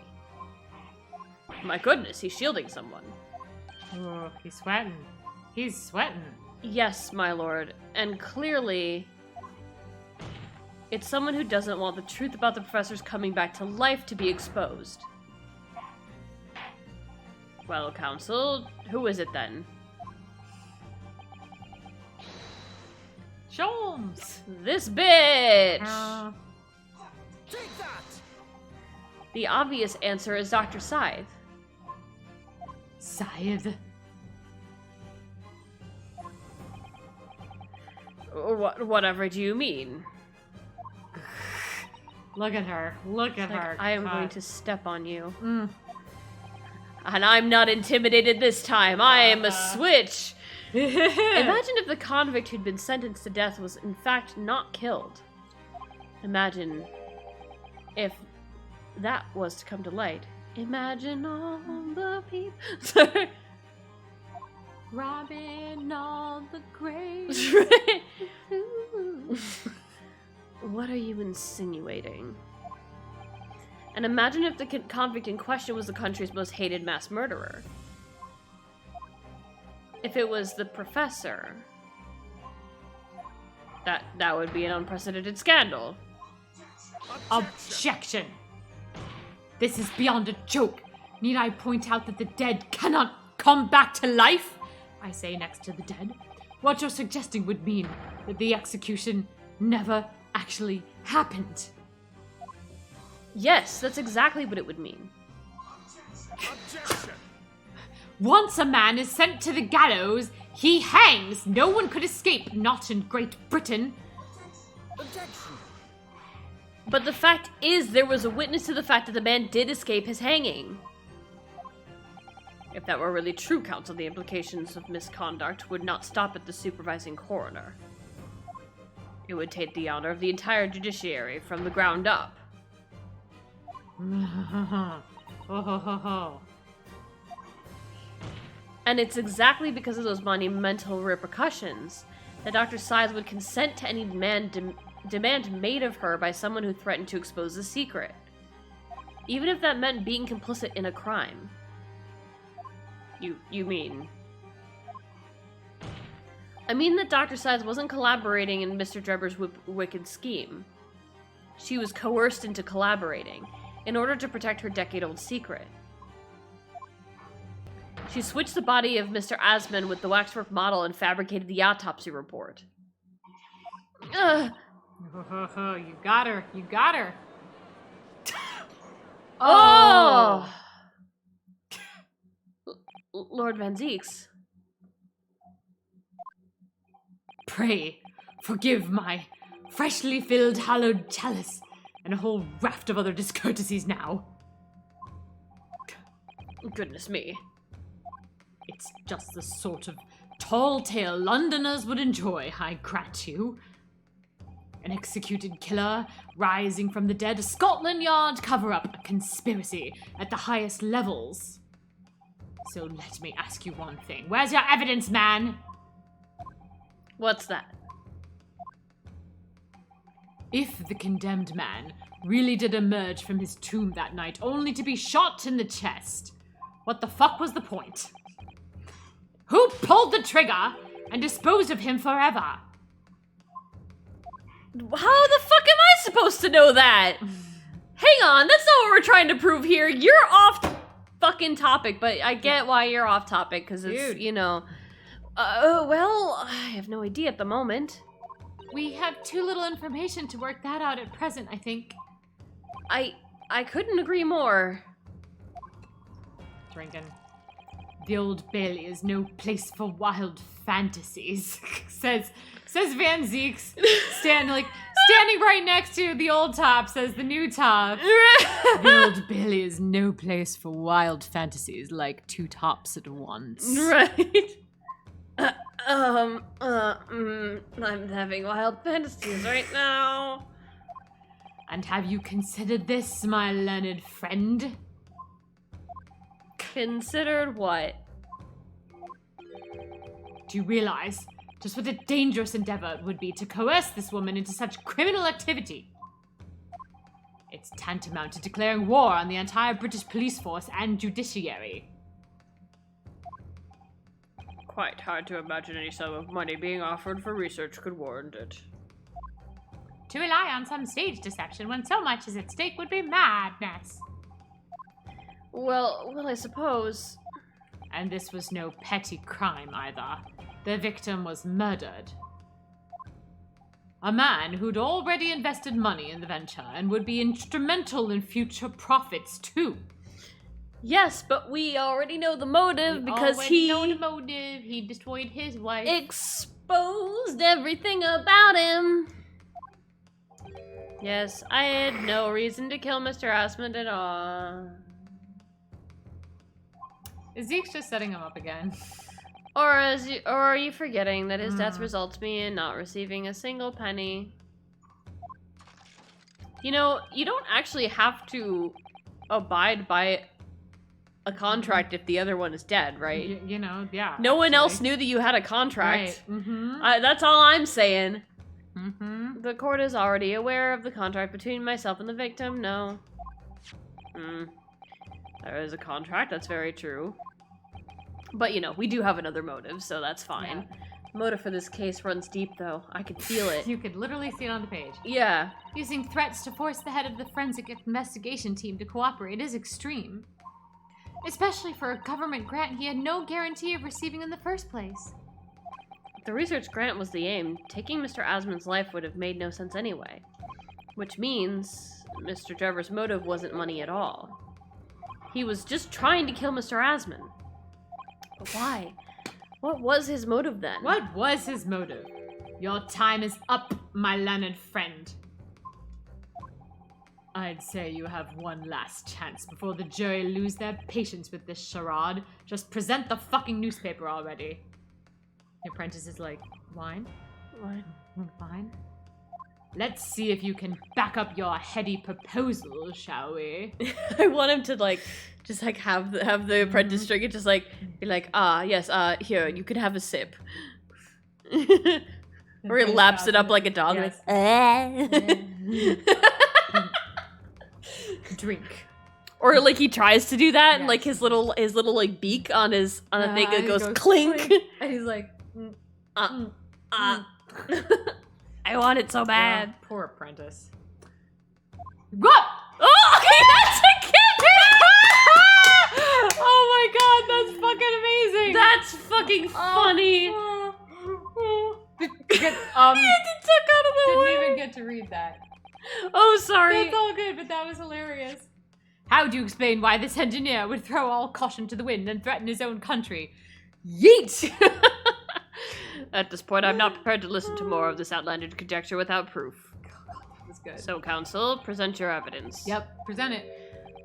[SPEAKER 1] My goodness, he's shielding someone.
[SPEAKER 2] Oh, he's sweating. He's sweating.
[SPEAKER 1] Yes, my lord, and clearly, it's someone who doesn't want the truth about the professor's coming back to life to be exposed. Well, counsel, who is it then?
[SPEAKER 2] Sholmes!
[SPEAKER 1] This bitch!
[SPEAKER 3] Take that!
[SPEAKER 1] The obvious answer is Dr. Scythe.
[SPEAKER 2] Scythe?
[SPEAKER 1] Whatever do you mean?
[SPEAKER 2] Look at her. Look at her.
[SPEAKER 1] I am
[SPEAKER 2] God.
[SPEAKER 1] going to step on you.
[SPEAKER 2] Mm.
[SPEAKER 1] And I'm not intimidated this time. I am a switch. Imagine if the convict who'd been sentenced to death was in fact not killed. Imagine if that was to come to light. Imagine all the people. Sorry.
[SPEAKER 2] Robbing all the graves.
[SPEAKER 1] What are you insinuating? And imagine if the convict in question was the country's most hated mass murderer. If it was the professor, that would be an unprecedented scandal.
[SPEAKER 2] Objection! This is beyond a joke. Need I point out that the dead cannot come back to life? I say next to the dead. What you're suggesting would mean that the execution never actually happened.
[SPEAKER 1] Yes, that's exactly what it would mean.
[SPEAKER 3] Objection!
[SPEAKER 2] Once a man is sent to the gallows, he hangs. No one could escape, not in Great Britain.
[SPEAKER 3] Objection!
[SPEAKER 1] But the fact is, there was a witness to the fact that the man did escape his hanging. If that were really true, counsel, the implications of misconduct would not stop at the supervising coroner. It would take the honor of the entire judiciary from the ground up. And it's exactly because of those monumental repercussions that Dr. Scythe would consent to any demand made of her by someone who threatened to expose the secret. Even if that meant being complicit in a crime. You mean... I mean that Dr. Sides wasn't collaborating in Mr. Drebber's wicked scheme. She was coerced into collaborating in order to protect her decade-old secret. She switched the body of Mr. Asman with the waxwork model and fabricated the autopsy report. Ugh.
[SPEAKER 2] You got her. You got her.
[SPEAKER 1] Oh! Lord Van Zeeks.
[SPEAKER 2] Pray, forgive my freshly filled hallowed chalice and a whole raft of other discourtesies now.
[SPEAKER 1] Goodness me.
[SPEAKER 2] It's just the sort of tall tale Londoners would enjoy, I grant you. An executed killer rising from the dead, a Scotland Yard cover-up, a conspiracy at the highest levels. So let me ask you one thing. Where's your evidence, man?
[SPEAKER 1] What's that?
[SPEAKER 2] If the condemned man really did emerge from his tomb that night only to be shot in the chest, what the fuck was the point? Who pulled the trigger and disposed of him forever?
[SPEAKER 1] How the fuck am I supposed to know that? Hang on, that's not what we're trying to prove here. You're off fucking topic, but I get why you're off topic, because it's,
[SPEAKER 2] Dude.
[SPEAKER 1] you know... well, I have no idea at the moment.
[SPEAKER 2] We have too little information to work that out at present, I think.
[SPEAKER 1] I couldn't agree more.
[SPEAKER 2] Drinking. The Old Bailey is no place for wild fantasies, says Van Zeeks, standing right next to the old top, says the new top. The Old Bailey is no place for wild fantasies like two tops at once.
[SPEAKER 1] Right. I'm having wild fantasies right now.
[SPEAKER 2] And have you considered this, my learned friend?
[SPEAKER 1] Considered what?
[SPEAKER 2] Do you realize just what a dangerous endeavor it would be to coerce this woman into such criminal activity? It's tantamount to declaring war on the entire British police force and judiciary.
[SPEAKER 1] Quite hard to imagine any sum of money being offered for research could warrant it.
[SPEAKER 2] To rely on some stage deception when so much is at stake would be madness.
[SPEAKER 1] Well, I suppose.
[SPEAKER 2] And this was no petty crime either. The victim was murdered. A man who'd already invested money in the venture and would be instrumental in future profits too.
[SPEAKER 1] Yes, but we already know the motive because
[SPEAKER 2] he destroyed his wife.
[SPEAKER 1] Exposed everything about him. Yes, I had no reason to kill Mr. Asmund at all.
[SPEAKER 2] Zeke's just setting him up again.
[SPEAKER 1] Or are you forgetting that his death results me in not receiving a single penny? You know, you don't actually have to abide by a contract if the other one is dead, right?
[SPEAKER 2] You know, yeah.
[SPEAKER 1] No one else knew that you had a contract.
[SPEAKER 2] Right. Mm-hmm.
[SPEAKER 1] That's all I'm saying.
[SPEAKER 2] Mm-hmm.
[SPEAKER 1] The court is already aware of the contract between myself and the victim. No. There is a contract, that's very true. But, you know, we do have another motive, so that's fine.
[SPEAKER 2] Yeah.
[SPEAKER 1] The motive for this case runs deep, though. I could feel it.
[SPEAKER 2] You could literally see it on the page.
[SPEAKER 1] Yeah.
[SPEAKER 2] Using threats to force the head of the forensic investigation team to cooperate is extreme. Especially for a government grant he had no guarantee of receiving in the first place.
[SPEAKER 1] The research grant was the aim. Taking Mr. Asmund's life would have made no sense anyway. Which means Mr. Drebber's motive wasn't money at all. He was just trying to kill Mr. Asmund. But why? What was his motive then?
[SPEAKER 2] What was his motive? Your time is up, my learned friend. I'd say you have one last chance before the jury lose their patience with this charade. Just present the fucking newspaper already. The apprentice is like, wine? Wine? Let's see if you can back up your heady proposal, shall we?
[SPEAKER 1] I want him to just have the apprentice drink it, just be like, yes, here, you can have a sip. Or he laps it up like a dog.
[SPEAKER 2] Yes. Drink.
[SPEAKER 1] Or he tries to do that,
[SPEAKER 2] Yes.
[SPEAKER 1] and his little beak on the thing that goes clink.
[SPEAKER 2] And he's like,
[SPEAKER 4] I want it so bad.
[SPEAKER 2] Poor apprentice. What?
[SPEAKER 4] Oh, that's a kid!
[SPEAKER 2] Oh my god, that's fucking amazing!
[SPEAKER 4] That's fucking funny.
[SPEAKER 2] Get,
[SPEAKER 4] He had to tuck out of the
[SPEAKER 2] didn't
[SPEAKER 4] way.
[SPEAKER 2] even get to read that.
[SPEAKER 4] Oh, sorry.
[SPEAKER 2] That's all good, but that was hilarious. How do you explain why this engineer would throw all caution to the wind and threaten his own country? Yeet!
[SPEAKER 4] At this point, I'm not prepared to listen to more of this outlandish conjecture without proof.
[SPEAKER 2] That was good.
[SPEAKER 4] So, counsel, present your evidence.
[SPEAKER 2] Yep, present it.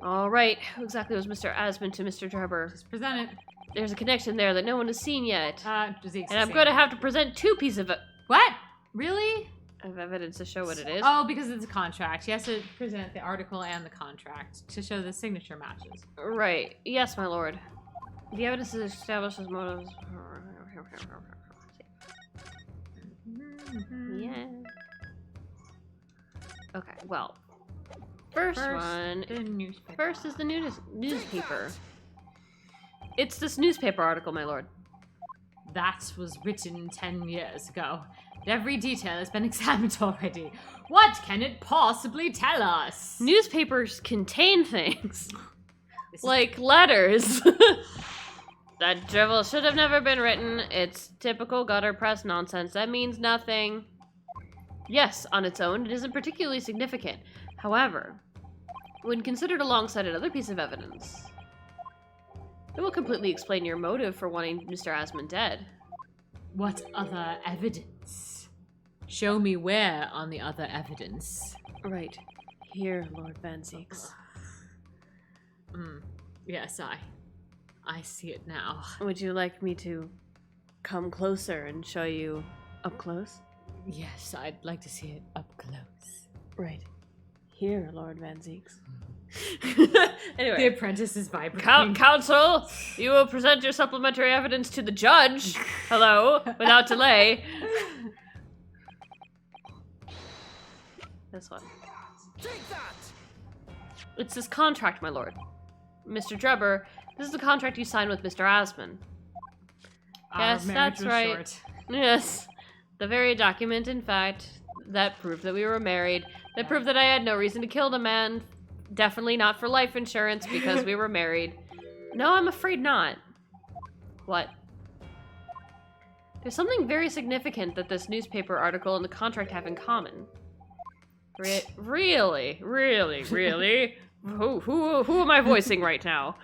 [SPEAKER 4] All right. Who exactly was Mr. Asmund to Mr. Drebber?
[SPEAKER 2] Just present it.
[SPEAKER 4] There's a connection there that no one has seen yet.
[SPEAKER 2] Disease.
[SPEAKER 4] And I'm going to have to present two pieces of
[SPEAKER 2] What? Really?
[SPEAKER 4] evidence to show what it is.
[SPEAKER 2] Oh, because it's a contract. He has to present the article and the contract to show the signature matches.
[SPEAKER 4] Right. Yes, my lord. The evidence is established as motives. Yeah. Okay, well. First one.
[SPEAKER 2] The newspaper.
[SPEAKER 4] First is the newspaper. It's this newspaper article, my lord.
[SPEAKER 2] That was written 10 years ago. Every detail has been examined already. What can it possibly tell us?
[SPEAKER 4] Newspapers contain things.
[SPEAKER 2] This is-
[SPEAKER 4] Like letters. That drivel should have never been written. It's typical gutter press nonsense. That means nothing. Yes, on its own, it isn't particularly significant. However, when considered alongside another piece of evidence, it will completely explain your motive for wanting Mr. Asmund dead.
[SPEAKER 2] What other evidence? Show me where on the other evidence.
[SPEAKER 4] Right. Here, Lord Van Zeeks.
[SPEAKER 2] Yes, I see it now.
[SPEAKER 4] Would you like me to come closer and show you up close?
[SPEAKER 2] Yes, I'd like to see it up close.
[SPEAKER 4] Right. Here, Lord Van Zeeks.
[SPEAKER 2] The
[SPEAKER 4] Anyway.
[SPEAKER 2] apprentice is vibrating.
[SPEAKER 4] Counsel, you will present your supplementary evidence to the judge. Hello, without delay. This one.
[SPEAKER 3] Take that!
[SPEAKER 4] It's this contract, my lord. Mr. Drebber, this is the contract you signed with Mr. Asmund.
[SPEAKER 2] Our
[SPEAKER 4] Yes,
[SPEAKER 2] marriage
[SPEAKER 4] that's
[SPEAKER 2] was
[SPEAKER 4] right.
[SPEAKER 2] short.
[SPEAKER 4] Yes. The very document, in fact, that proved that we were married. That proved that I had no reason to kill the man. Definitely not for life insurance because we were married. No, I'm afraid not. What? There's something very significant that this newspaper article and the contract have in common. Really? Who am I voicing right now?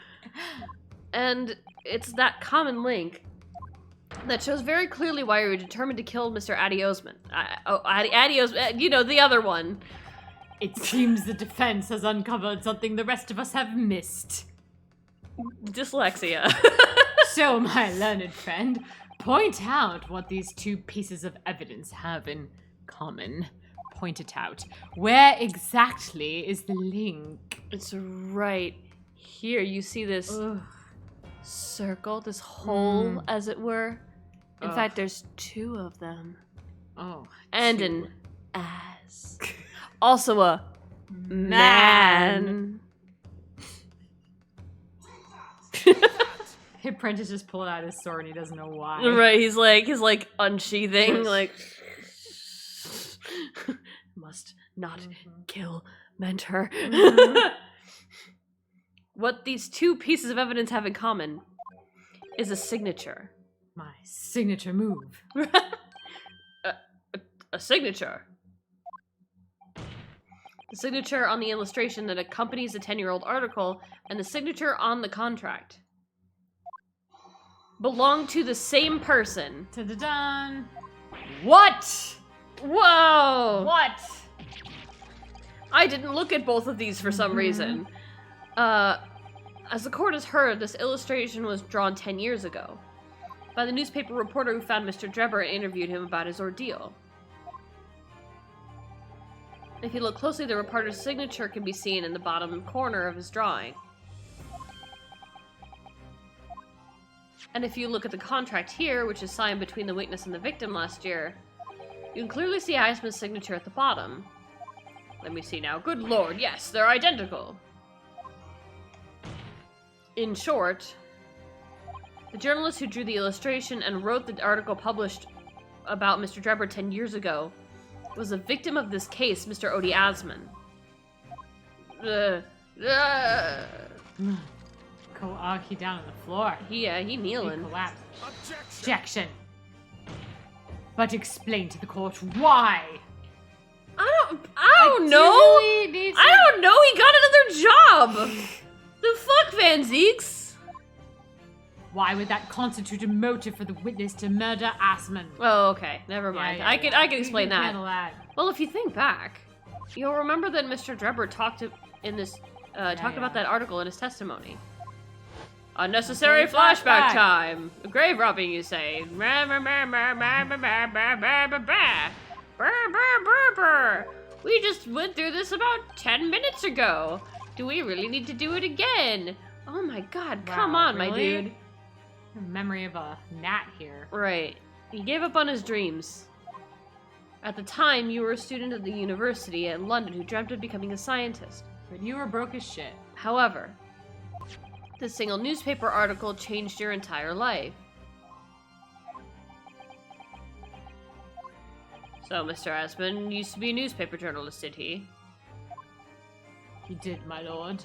[SPEAKER 4] And it's that common link that shows very clearly why you were determined to kill Mr. Adiosman. Adios, you know, the other one.
[SPEAKER 2] It seems the defense has uncovered something the rest of us have missed.
[SPEAKER 4] Dyslexia.
[SPEAKER 2] So, my learned friend, point out what these two pieces of evidence have in common. Point it out. Where exactly is the link?
[SPEAKER 4] It's right here. You see this
[SPEAKER 2] Ugh.
[SPEAKER 4] circle, this hole, as it were. In
[SPEAKER 2] Ugh.
[SPEAKER 4] fact, there's two of them.
[SPEAKER 2] Oh.
[SPEAKER 4] And
[SPEAKER 2] two.
[SPEAKER 4] an ass. Also a man.
[SPEAKER 2] The apprentice just pulled out his sword and he doesn't know why.
[SPEAKER 4] Right, he's like unsheathing, like must not kill mentor. What these two pieces of evidence have in common is a signature.
[SPEAKER 2] My signature move.
[SPEAKER 4] A signature. The signature on the illustration that accompanies the 10-year-old article and the signature on the contract belong to the same person.
[SPEAKER 2] Ta-da-dun. What?
[SPEAKER 4] Whoa!
[SPEAKER 2] What?
[SPEAKER 4] I didn't look at both of these for some reason. As the court has heard, this illustration was drawn 10 years ago by the newspaper reporter who found Mr. Drebber and interviewed him about his ordeal. If you look closely, the reporter's signature can be seen in the bottom corner of his drawing. And if you look at the contract here, which is signed between the witness and the victim last year, you can clearly see Eisman's signature at the bottom. Let me see now. Good lord, yes, they're identical. In short, the journalist who drew the illustration and wrote the article published
[SPEAKER 1] about Mr. Drebber 10 years ago was a victim of this case, Mr. Odie Asman.
[SPEAKER 2] He down on the floor.
[SPEAKER 1] He
[SPEAKER 2] He
[SPEAKER 1] kneeling.
[SPEAKER 2] collapsed.
[SPEAKER 3] Objection.
[SPEAKER 2] Objection. But explain to the court why.
[SPEAKER 1] I don't
[SPEAKER 2] Do you
[SPEAKER 1] know.
[SPEAKER 2] really need to-
[SPEAKER 1] I don't know. He got another job. The fuck, Van Zeeks?
[SPEAKER 2] Why would that constitute a motive for the witness to murder Asman?
[SPEAKER 1] Oh, okay. Never mind. I can explain
[SPEAKER 2] You can
[SPEAKER 1] that.
[SPEAKER 2] handle that.
[SPEAKER 1] Well, if you think back, you'll remember that Mr. Drebber talked about that article in his testimony. Unnecessary flashback time. Grave robbing, you say? We just went through this about 10 minutes ago. Do we really need to do it again? Oh my god, come
[SPEAKER 2] Wow,
[SPEAKER 1] on, my
[SPEAKER 2] really?
[SPEAKER 1] dude.
[SPEAKER 2] Memory of a gnat here.
[SPEAKER 1] Right. He gave up on his dreams. At the time, you were a student at the university in London who dreamt of becoming a scientist.
[SPEAKER 2] But you were broke as shit.
[SPEAKER 1] However, this single newspaper article changed your entire life. So, Mr. Asman used to be a newspaper journalist, did he?
[SPEAKER 2] He did, my lord.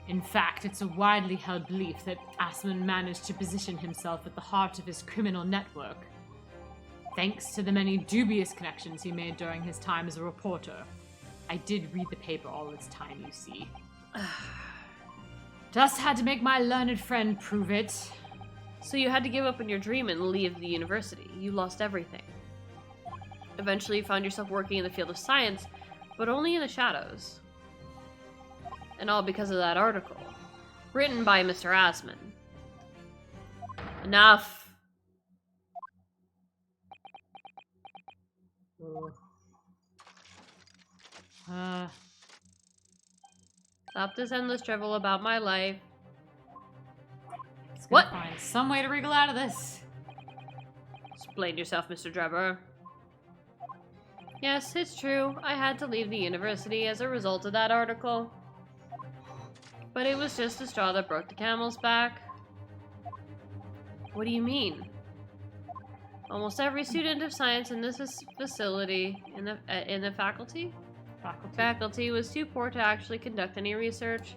[SPEAKER 2] In fact, it's a widely held belief that Asman managed to position himself at the heart of his criminal network, thanks to the many dubious connections he made during his time as a reporter. I did read the paper all this time, you see. Just had to make my learned friend prove it.
[SPEAKER 1] So you had to give up on your dream and leave the university. You lost everything. Eventually you found yourself working in the field of science, but only in the shadows. And all because of that article. Written by Mr. Asman. Enough. Stop this endless drivel about my life. What?
[SPEAKER 2] Find some way to wriggle out of this.
[SPEAKER 1] Explain yourself, Mr. Drebber. Yes, it's true. I had to leave the university as a result of that article. But it was just a straw that broke the camel's back. What do you mean? Almost every student of science in this facility, in the faculty was too poor to actually conduct any research.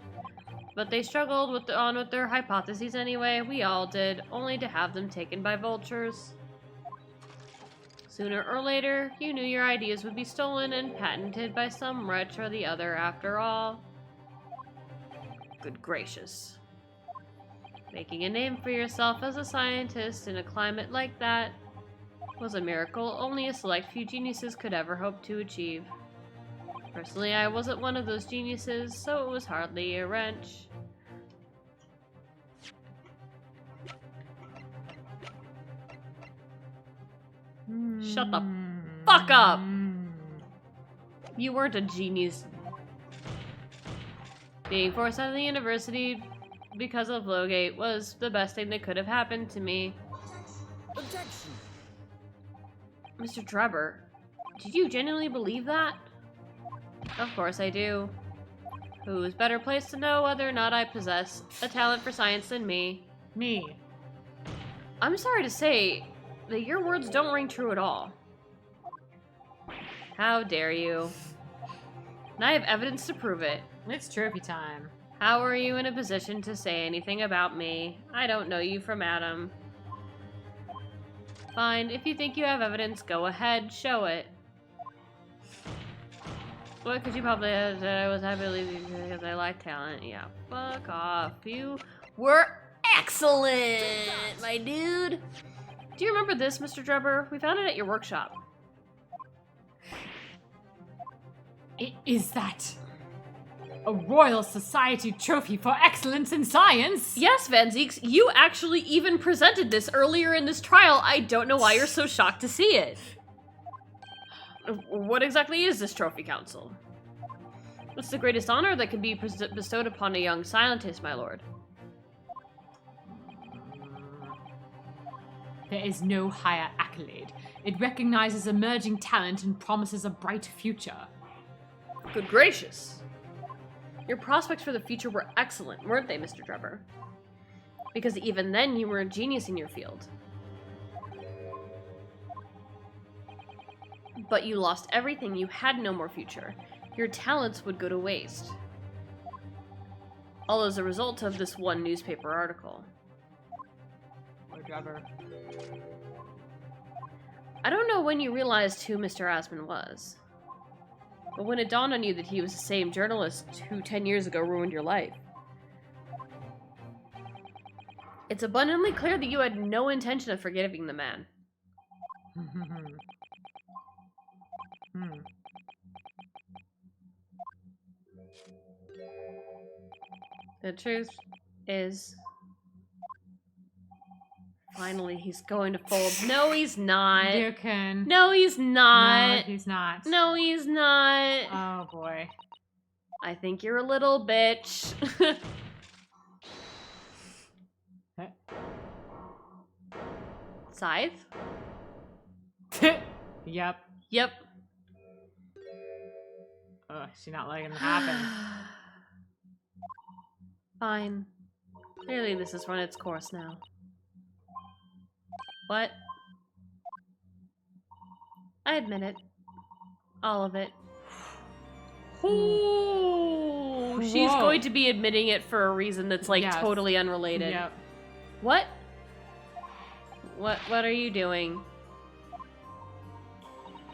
[SPEAKER 1] But they struggled with their hypotheses anyway. We all did, only to have them taken by vultures. Sooner or later, you knew your ideas would be stolen and patented by some wretch or the other after all. Good gracious. Making a name for yourself as a scientist in a climate like that was a miracle only a select few geniuses could ever hope to achieve. Personally, I wasn't one of those geniuses, so it was hardly a wrench. Shut the fuck up! You weren't a genius. Being forced out of the university because of Lowgate was the best thing that could have happened to me.
[SPEAKER 3] Objection.
[SPEAKER 1] Mr. Drebber, did you genuinely believe that? Of course I do. Who's better placed to know whether or not I possess a talent for science than me?
[SPEAKER 2] Me.
[SPEAKER 1] I'm sorry to say that your words don't ring true at all. How dare you? And I have evidence to prove it.
[SPEAKER 2] It's trophy time.
[SPEAKER 1] How are you in a position to say anything about me? I don't know you from Adam. Fine, if you think you have evidence, go ahead, show it. What could you probably have said? I was happy to leave you because I like talent. Yeah, fuck off. You were excellent, my dude. Do you remember this, Mr. Drebber? We found it at your workshop.
[SPEAKER 2] Is that a Royal Society trophy for excellence in science?
[SPEAKER 1] Yes, Van Zeeks, you actually even presented this earlier in this trial. I don't know why you're so shocked to see it. What exactly is this trophy, Council? It's the greatest honor that can be bestowed upon a young scientist, my lord.
[SPEAKER 2] There is no higher accolade. It recognizes emerging talent and promises a bright future.
[SPEAKER 1] Good gracious. Your prospects for the future were excellent, weren't they, Mr. Drebber? Because even then, you were a genius in your field. But you lost everything, you had no more future. Your talents would go to waste. All as a result of this one newspaper article.
[SPEAKER 2] Whatever.
[SPEAKER 1] I don't know when you realized who Mr. Asman was. But when it dawned on you that he was the same journalist who 10 years ago ruined your life. It's abundantly clear that you had no intention of forgiving the man. The truth is... Finally, he's going to fold. No, he's not.
[SPEAKER 2] You can.
[SPEAKER 1] No, he's not.
[SPEAKER 2] No, he's not.
[SPEAKER 1] No, he's not.
[SPEAKER 2] Oh, boy.
[SPEAKER 1] I think you're a little bitch. Scythe?
[SPEAKER 2] Yep.
[SPEAKER 1] Yep.
[SPEAKER 2] Ugh, she's not letting it happen.
[SPEAKER 1] Fine. Clearly this has run its course now. What? I admit it. All of it. Ooh, she's
[SPEAKER 2] Whoa.
[SPEAKER 1] going to be admitting it for a reason that's like
[SPEAKER 2] Yes.
[SPEAKER 1] totally unrelated.
[SPEAKER 2] Yep.
[SPEAKER 1] What? What are you doing?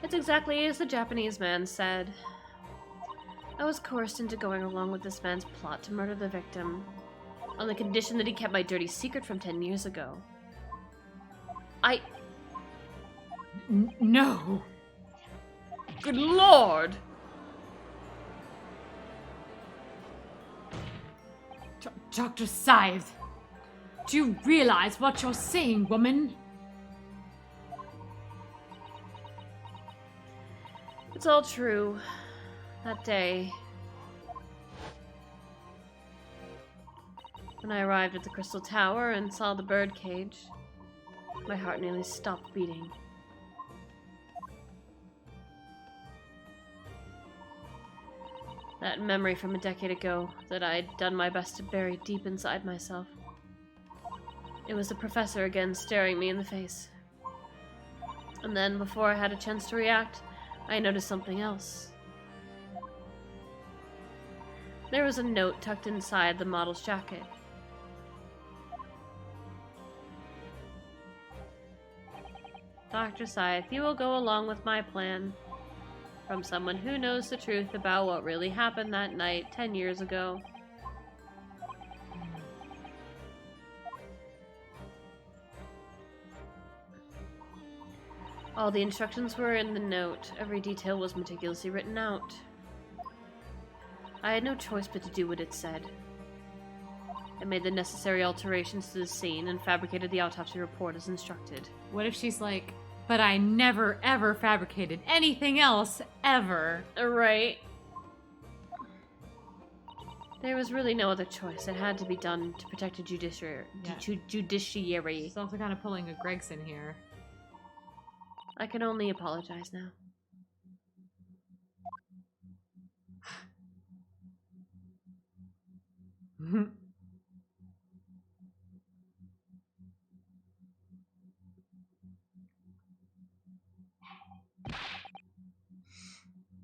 [SPEAKER 1] It's exactly as the Japanese man said. I was coerced into going along with this man's plot to murder the victim, on the condition that he kept my dirty secret from 10 years ago.
[SPEAKER 2] No.
[SPEAKER 1] Good lord!
[SPEAKER 2] Dr. Scythe, do you realize what you're saying, woman?
[SPEAKER 1] It's all true. That day, when I arrived at the Crystal Tower and saw the bird cage, my heart nearly stopped beating. That memory from a decade ago that I'd done my best to bury deep inside myself. It was the professor again staring me in the face. And then, before I had a chance to react, I noticed something else. There was a note tucked inside the model's jacket. Dr. Scythe, you will go along with my plan. From someone who knows the truth about what really happened that night 10 years ago. All the instructions were in the note. Every detail was meticulously written out. I had no choice but to do what it said. I made the necessary alterations to the scene and fabricated the autopsy report as instructed.
[SPEAKER 2] What if she's like, but I never ever fabricated anything else, ever?
[SPEAKER 1] Right. There was really no other choice. It had to be done to protect the judiciary.
[SPEAKER 2] She's also kind of pulling a Gregson here.
[SPEAKER 1] I can only apologize now.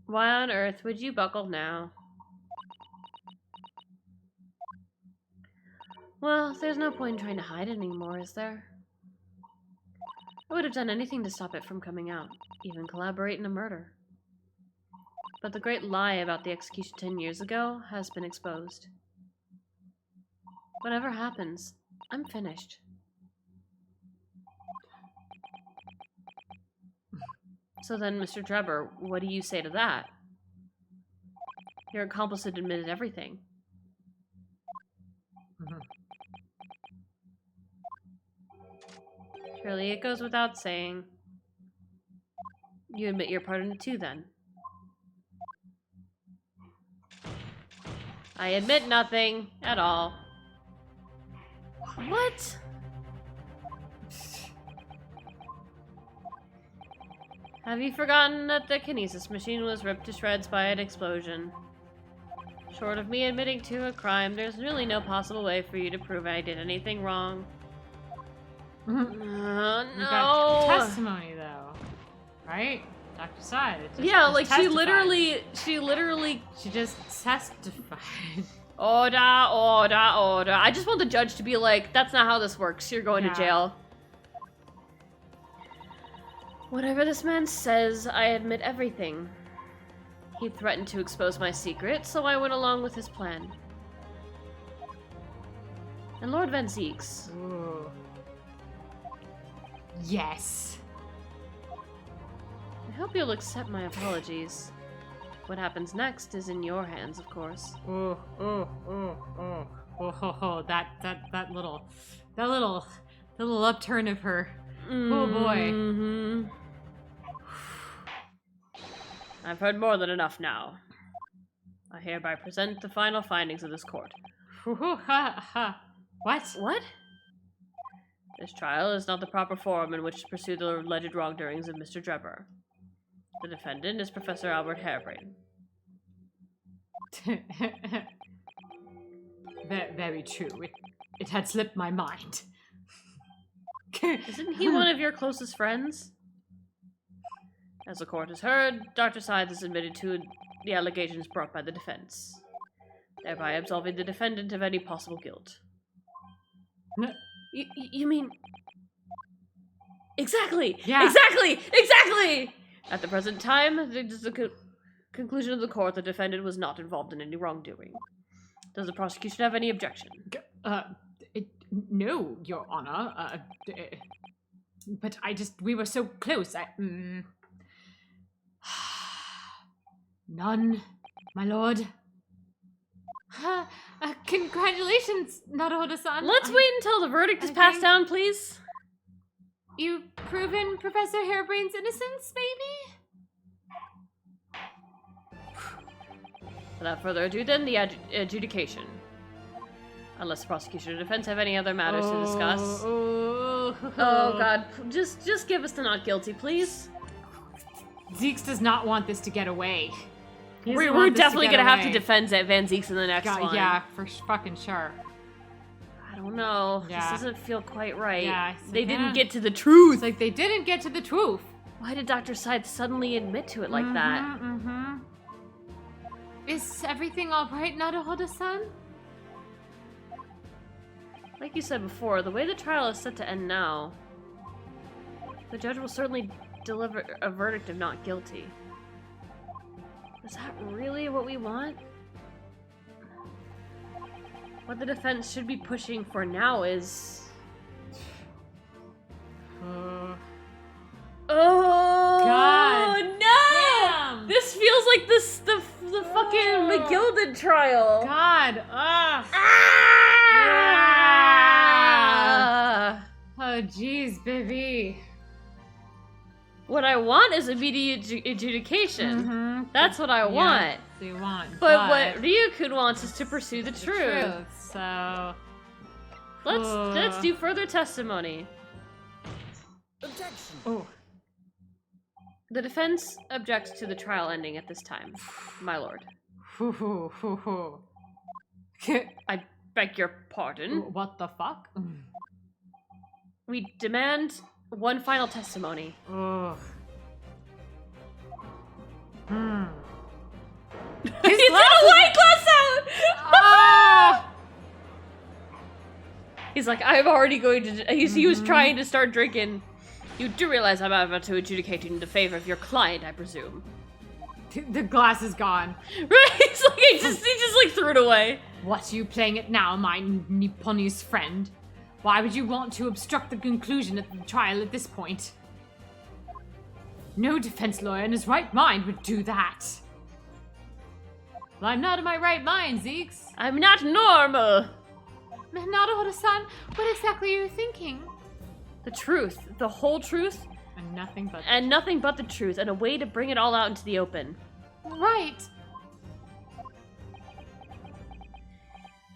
[SPEAKER 1] Why on earth would you buckle now? Well, there's no point in trying to hide it anymore, is there? I would have done anything to stop it from coming out, even collaborate in a murder. But the great lie about the execution 10 years ago has been exposed. Whatever happens, I'm finished. So then, Mr. Drebber, what do you say to that? Your accomplice had admitted everything. Surely it goes without saying. You admit your part in it too, then. I admit nothing at all. What? Have you forgotten that the kinesis machine was ripped to shreds by an explosion? Short of me admitting to a crime, there's really no possible way for you to prove I did anything wrong.
[SPEAKER 2] We
[SPEAKER 1] No.
[SPEAKER 2] got testimony, though. Right? Dr. Side.
[SPEAKER 1] Yeah, like she
[SPEAKER 2] testified.
[SPEAKER 1] literally.
[SPEAKER 2] She just testified.
[SPEAKER 1] Order. I just want the judge to be like, that's not how this works. You're going to jail. Whatever this man says, I admit everything. He threatened to expose my secret, so I went along with his plan. And Lord Van Zeeks.
[SPEAKER 2] Ooh. Yes.
[SPEAKER 1] I hope you'll accept my apologies. What happens next is in your hands, of course.
[SPEAKER 2] Oh, that little upturn of her. Oh boy.
[SPEAKER 1] Mm-hmm. I've heard more than enough now. I hereby present the final findings of this court.
[SPEAKER 2] What?
[SPEAKER 1] What? This trial is not the proper forum in which to pursue the alleged wrongdoings of Mr. Drebber. The defendant is Professor Albert Harebrain.
[SPEAKER 2] Very true. It had slipped my mind.
[SPEAKER 1] Isn't he one of your closest friends? As the court has heard, Dr. Scythe has admitted to the allegations brought by the defense, thereby absolving the defendant of any possible guilt. You mean... Exactly!
[SPEAKER 2] Yeah.
[SPEAKER 1] Exactly! At the present time, it is the conclusion of the court the defendant was not involved in any wrongdoing. Does the prosecution have any objection?
[SPEAKER 2] No, Your Honor. But we were so close. None, my lord. Congratulations, Naruhodo-san.
[SPEAKER 1] Let's wait until the verdict is passed down, please.
[SPEAKER 2] You've proven Professor Harebrain's innocence, maybe?
[SPEAKER 1] Without further ado, then, the adjudication. Unless the prosecution or defense have any other matters to discuss. Oh god, just give us the not guilty, please.
[SPEAKER 2] Zeeks does not want this to get away.
[SPEAKER 1] We're definitely gonna have to defend Van Zeeks in the next one.
[SPEAKER 2] Yeah, for fucking sure.
[SPEAKER 1] I don't know.
[SPEAKER 2] Yeah.
[SPEAKER 1] This doesn't feel quite right.
[SPEAKER 2] Yeah,
[SPEAKER 1] they didn't get to the truth.
[SPEAKER 2] It's like they didn't get to the truth.
[SPEAKER 1] Why did Dr. Scythe suddenly admit to it like that?
[SPEAKER 2] Is everything alright, Naruhodo-san?
[SPEAKER 1] Like you said before, the way the trial is set to end now, the judge will certainly deliver a verdict of not guilty. Is that really what we want? What the defense should be pushing for now is... Oh
[SPEAKER 2] God.
[SPEAKER 1] no!
[SPEAKER 2] Damn.
[SPEAKER 1] This feels like the fucking McGilded trial.
[SPEAKER 2] God,
[SPEAKER 1] Ah!
[SPEAKER 2] Oh, jeez, baby.
[SPEAKER 1] What I want is immediate adjudication. That's what I want.
[SPEAKER 2] So you want,
[SPEAKER 1] But what Ryukun wants is to pursue the truth.
[SPEAKER 2] So
[SPEAKER 1] Let's do further testimony.
[SPEAKER 3] Objection.
[SPEAKER 2] Oh.
[SPEAKER 1] The defense objects to the trial ending at this time, my lord. I beg your pardon.
[SPEAKER 2] What the fuck?
[SPEAKER 1] We demand one final testimony.
[SPEAKER 2] Ugh.
[SPEAKER 1] He's got a white glass out!
[SPEAKER 2] Ah!
[SPEAKER 1] He's like, I'm already going to... He was trying to start drinking. You do realize I'm about to adjudicate in the favor of your client, I presume.
[SPEAKER 2] The glass is gone.
[SPEAKER 1] Right? He's like, he just like threw it away.
[SPEAKER 2] What are you playing at now, my Nipponi's friend? Why would you want to obstruct the conclusion of the trial at this point? No defense lawyer in his right mind would do that. Well, I'm not in my right mind, Zeeks.
[SPEAKER 1] I'm not normal.
[SPEAKER 2] Naruhodo-san, what exactly are you thinking?
[SPEAKER 1] The truth. The whole truth.
[SPEAKER 2] And nothing but...
[SPEAKER 1] And nothing but the truth. And a way to bring it all out into the open.
[SPEAKER 2] Right.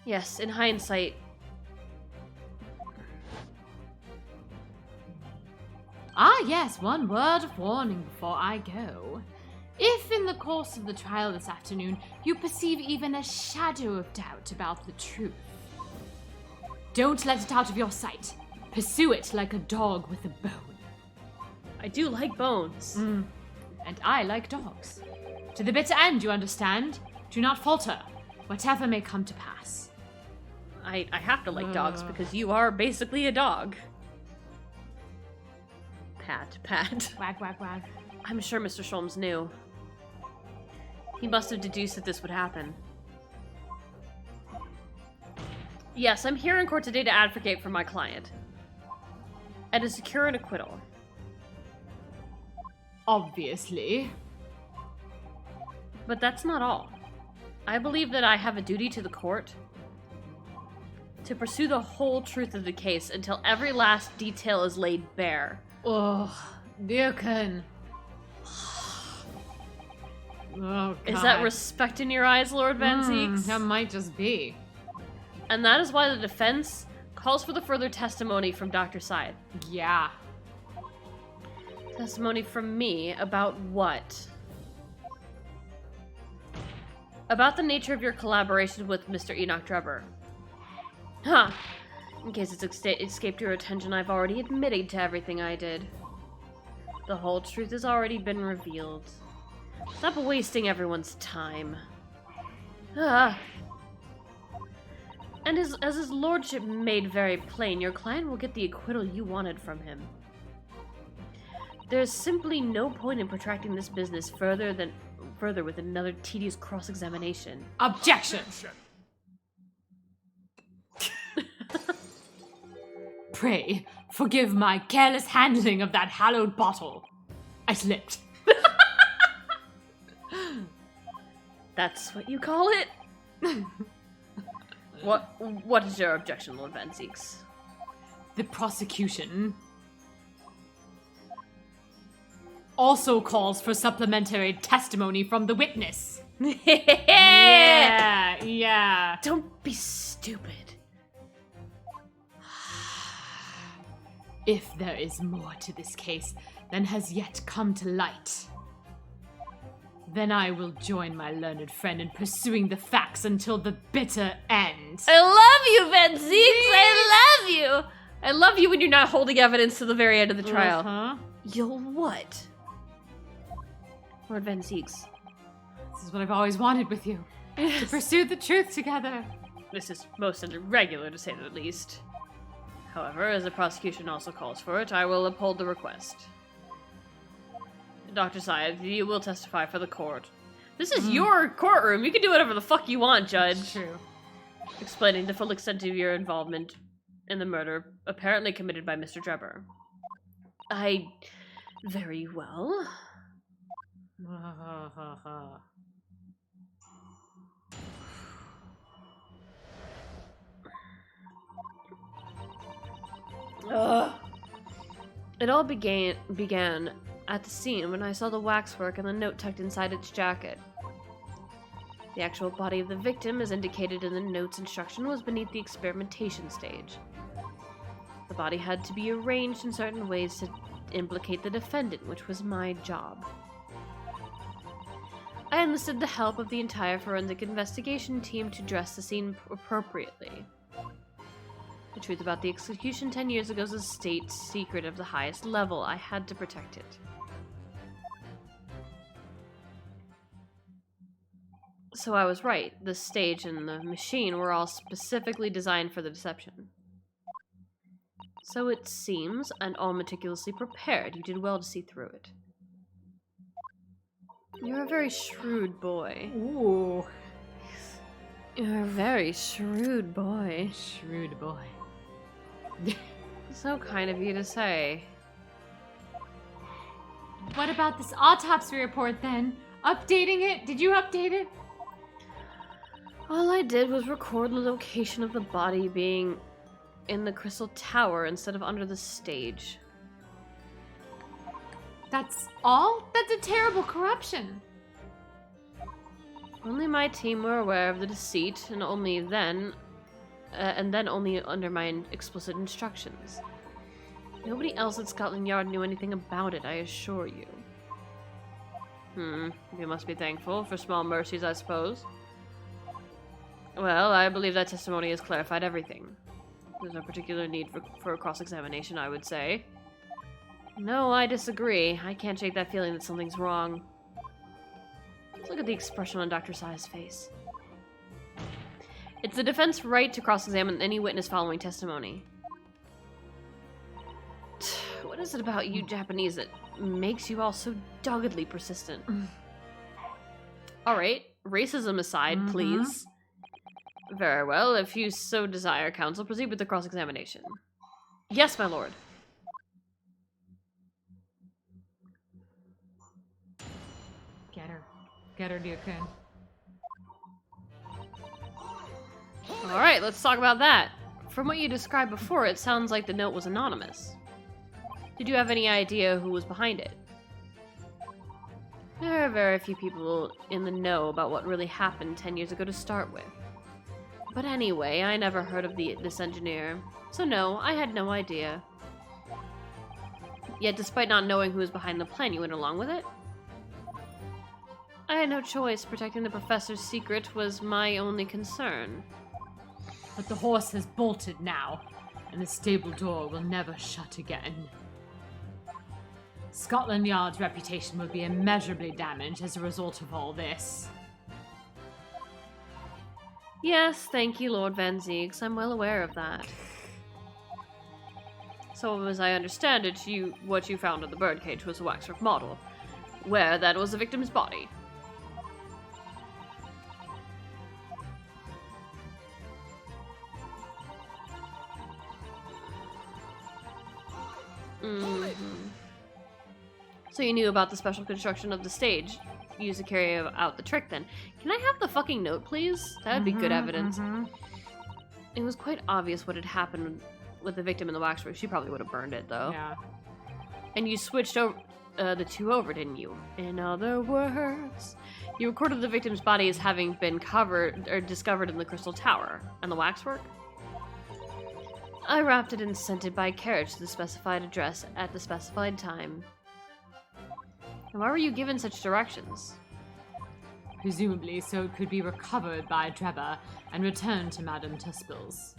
[SPEAKER 1] Yes, in hindsight.
[SPEAKER 2] Ah, yes, one word of warning before I go. If in the course of the trial this afternoon you perceive even a shadow of doubt about the truth, don't let it out of your sight. Pursue it like a dog with a bone.
[SPEAKER 1] I do like bones.
[SPEAKER 2] and I like dogs. To the bitter end, you understand? Do not falter, whatever may come to pass.
[SPEAKER 1] I have to like dogs because you are basically a dog. Pat.
[SPEAKER 2] Wag, wag, wag.
[SPEAKER 1] I'm sure Mr. Sholmes knew. He must have deduced that this would happen. Yes, I'm here in court today to advocate for my client. And to secure an acquittal.
[SPEAKER 2] Obviously.
[SPEAKER 1] But that's not all. I believe that I have a duty to the court to pursue the whole truth of the case until every last detail is laid bare.
[SPEAKER 2] Oh, Birkin. Oh, God.
[SPEAKER 1] Is that respect in your eyes, Lord Van Zieks?
[SPEAKER 2] That might just be.
[SPEAKER 1] And that is why the defense calls for the further testimony from Dr. Syed.
[SPEAKER 2] Yeah.
[SPEAKER 1] Testimony from me about what? About the nature of your collaboration with Mr. Enoch Drebber. Huh. In case it's escaped your attention, I've already admitted to everything I did. The whole truth has already been revealed. Stop wasting everyone's time. Ah. And as his lordship made very plain, your client will get the acquittal you wanted from him. There's simply no point in protracting this business further with another tedious cross-examination.
[SPEAKER 2] Objection! Pray, forgive my careless handling of that hallowed bottle. I slipped.
[SPEAKER 1] That's what you call it? What is your objection, Lord Van Zieks?
[SPEAKER 2] The prosecution also calls for supplementary testimony from the witness. Yeah.
[SPEAKER 1] Don't be stupid.
[SPEAKER 2] If there is more to this case than has yet come to light, then I will join my learned friend in pursuing the facts until the bitter end.
[SPEAKER 1] I love you, Van Zieks! I love you! I love you when you're not holding evidence to the very end of the trial.
[SPEAKER 2] Uh-huh.
[SPEAKER 1] You'll what? Lord Van Zieks.
[SPEAKER 2] This is what I've always wanted with you. To pursue the truth together.
[SPEAKER 1] This is most irregular, to say the least. However, as the prosecution also calls for it, I will uphold the request. Dr. Syed, you will testify for the court. This is your courtroom. You can do whatever the fuck you want, Judge.
[SPEAKER 2] True.
[SPEAKER 1] Explaining the full extent of your involvement in the murder apparently committed by Mr. Drebber. Very well. Ugh. It all began at the scene when I saw the waxwork and the note tucked inside its jacket. The actual body of the victim, as indicated in the note's instruction, was beneath the experimentation stage. The body had to be arranged in certain ways to implicate the defendant, which was my job. I enlisted the help of the entire forensic investigation team to dress the scene appropriately. The truth about the execution 10 years ago is a state secret of the highest level. I had to protect it. So I was right. The stage and the machine were all specifically designed for the deception. So it seems, and all meticulously prepared. You did well to see through it. You're a very shrewd boy.
[SPEAKER 2] Ooh.
[SPEAKER 1] You're a very shrewd boy.
[SPEAKER 2] Shrewd boy.
[SPEAKER 1] So kind of you to say.
[SPEAKER 2] What about this autopsy report then? Updating it? Did you update it?
[SPEAKER 1] All I did was record the location of the body being in the crystal tower instead of under the stage.
[SPEAKER 2] That's all? That's a terrible corruption.
[SPEAKER 1] Only my team were aware of the deceit, and only then only under my explicit instructions. Nobody else at Scotland Yard knew anything about it, I assure you. You must be thankful for small mercies, I suppose. Well, I believe that testimony has clarified everything. There's no particular need for a cross-examination, I would say. No, I disagree. I can't shake that feeling that something's wrong. Let's look at the expression on Dr. Sai's face. It's the defense's right to cross-examine any witness following testimony. What is it about you Japanese that makes you all so doggedly persistent? Alright, racism aside, please. Very well, if you so desire, counsel, proceed with the cross-examination. Yes, my lord.
[SPEAKER 2] Get her, Ryukun.
[SPEAKER 1] Alright, let's talk about that. From what you described before, it sounds like the note was anonymous. Did you have any idea who was behind it? There are very few people in the know about what really happened 10 years ago to start with. But anyway, I never heard of this engineer, so no, I had no idea. Yet despite not knowing who was behind the plan, you went along with it? I had no choice. Protecting the professor's secret was my only concern.
[SPEAKER 2] But the horse has bolted now, and the stable door will never shut again. Scotland Yard's reputation will be immeasurably damaged as a result of all this.
[SPEAKER 1] Yes, thank you, Lord Van Ziegs. I'm well aware of that. So, as I understand it, what you found in the birdcage was a waxwork model, where that was the victim's body. So you knew about the special construction of the stage used to carry out the trick then. Can I have the fucking note, please? That'd be good evidence. It was quite obvious what had happened with the victim in the waxwork. She probably would have burned it, though.
[SPEAKER 2] Yeah.
[SPEAKER 1] And you switched over the two over, didn't you? In other words, you recorded the victim's body as having been discovered in the Crystal Tower. And the waxwork? I wrapped it and sent it by carriage to the specified address at the specified time. And why were you given such directions?
[SPEAKER 2] Presumably so it could be recovered by Trevor and returned to Madame Tuspel's.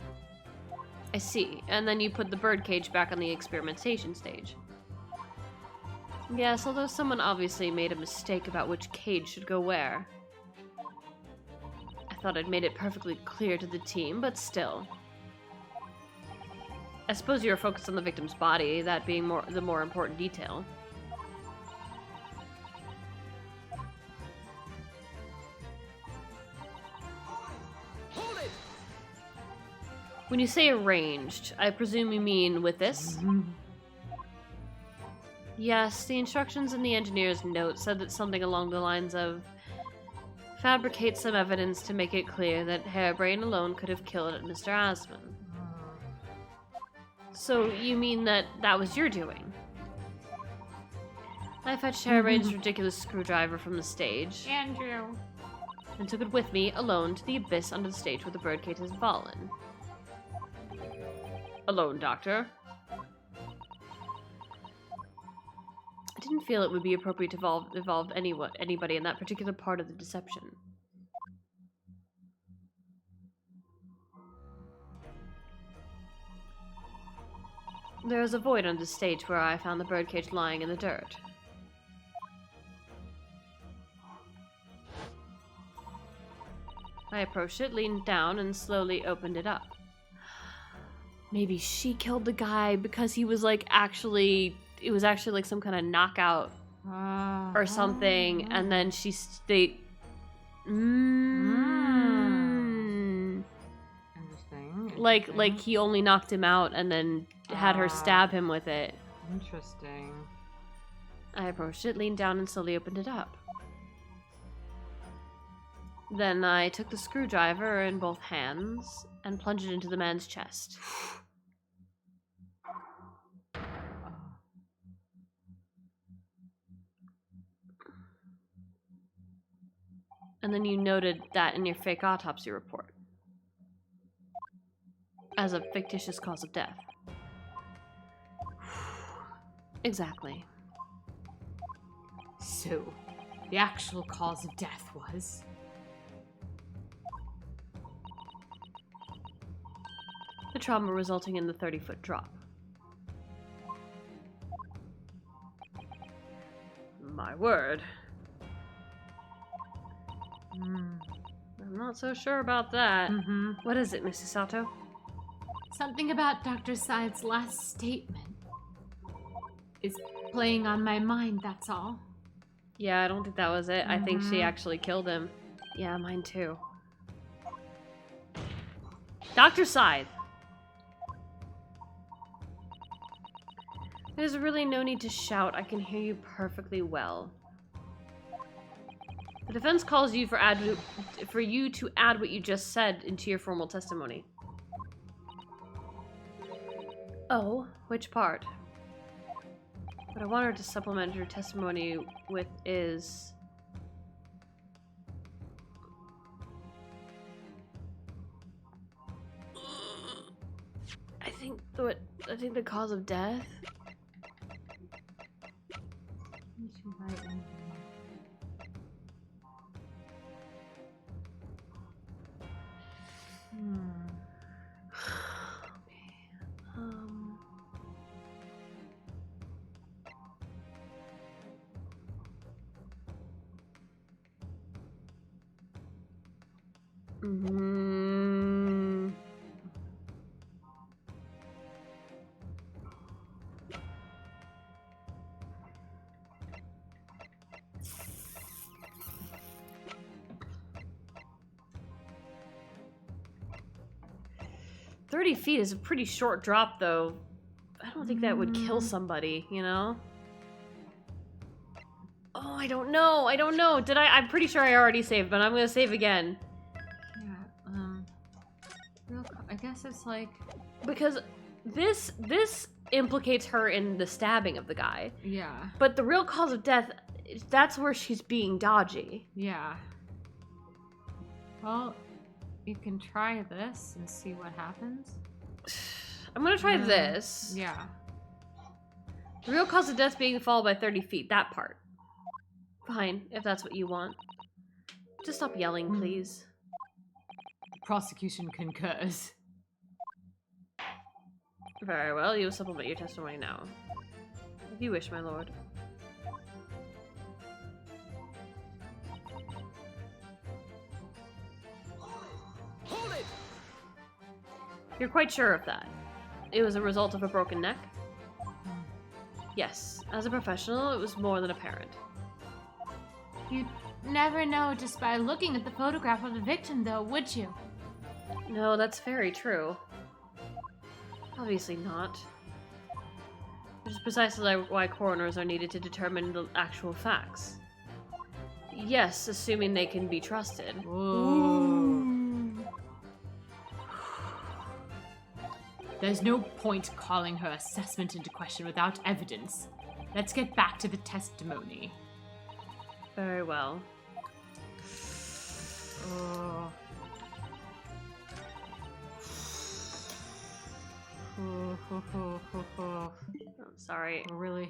[SPEAKER 1] I see. And then you put the birdcage back on the experimentation stage. Yes, although someone obviously made a mistake about which cage should go where. I thought I'd made it perfectly clear to the team, but still. I suppose you were focused on the victim's body, that being the more important detail. When you say arranged, I presume you mean with this? Yes, the instructions in the engineer's note said that something along the lines of fabricate some evidence to make it clear that Harebrain alone could have killed Mr. Asman. So you mean that was your doing? I fetched Harebrain's ridiculous screwdriver from the stage.
[SPEAKER 2] Andrew.
[SPEAKER 1] And took it with me, alone, to the abyss under the stage where the birdcage has fallen. Alone, Doctor. I didn't feel it would be appropriate to involve anybody in that particular part of the deception. There is a void under the stage where I found the birdcage lying in the dirt. I approached it, leaned down, and slowly opened it up. Maybe she killed the guy because he was like it was actually like some kind of knockout or something, and then
[SPEAKER 2] Interesting.
[SPEAKER 1] like he only knocked him out and then had her stab him with it.
[SPEAKER 2] Interesting.
[SPEAKER 1] I approached it, leaned down, and slowly opened it up. Then I took the screwdriver in both hands and plunged it into the man's chest. And then you noted that in your fake autopsy report as a fictitious cause of death. Exactly.
[SPEAKER 2] So, the actual cause of death was...
[SPEAKER 1] the trauma resulting in the 30-foot drop. My word.
[SPEAKER 2] Mm.
[SPEAKER 1] I'm not so sure about that.
[SPEAKER 2] Mm-hmm.
[SPEAKER 1] What is it, Mrs. Sato?
[SPEAKER 2] Something about Dr. Side's last statement is playing on my mind, that's all.
[SPEAKER 1] Yeah, I don't think that was it. I think she
[SPEAKER 2] Mhm.
[SPEAKER 1] actually killed him. Yeah, mine too. Dr. Scythe. There's really no need to shout. I can hear you perfectly well. The defense calls you for you to add what you just said into your formal testimony. Oh, which part? What I want her to supplement her testimony with is... I think the cause of death? Mm. 30 feet is a pretty short drop, though. I don't think that would kill somebody, you know? Oh, I don't know. I don't know. Did I? I'm pretty sure I already saved, but I'm gonna save again.
[SPEAKER 2] Yeah, I guess it's like...
[SPEAKER 1] Because this implicates her in the stabbing of the guy.
[SPEAKER 2] Yeah.
[SPEAKER 1] But the real cause of death, that's where she's being dodgy.
[SPEAKER 2] Yeah. Well, you can try this and see what happens.
[SPEAKER 1] I'm gonna try this.
[SPEAKER 2] Yeah.
[SPEAKER 1] The real cause of death being followed by 30 feet. That part. Fine, if that's what you want. Just stop yelling, please.
[SPEAKER 2] Prosecution concurs.
[SPEAKER 1] Very well, you supplement your testimony now. If you wish, my lord.
[SPEAKER 3] Hold it!
[SPEAKER 1] You're quite sure of that? It was a result of a broken neck? Yes. As a professional, it was more than apparent.
[SPEAKER 2] You'd never know just by looking at the photograph of the victim, though, would you?
[SPEAKER 1] No, that's very true. Obviously not. Which is precisely why coroners are needed to determine the actual facts. Yes, assuming they can be trusted.
[SPEAKER 2] Ooh. There's no point calling her assessment into question without evidence. Let's get back to the testimony.
[SPEAKER 1] Very well.
[SPEAKER 2] Oh.
[SPEAKER 1] I'm sorry.
[SPEAKER 2] We're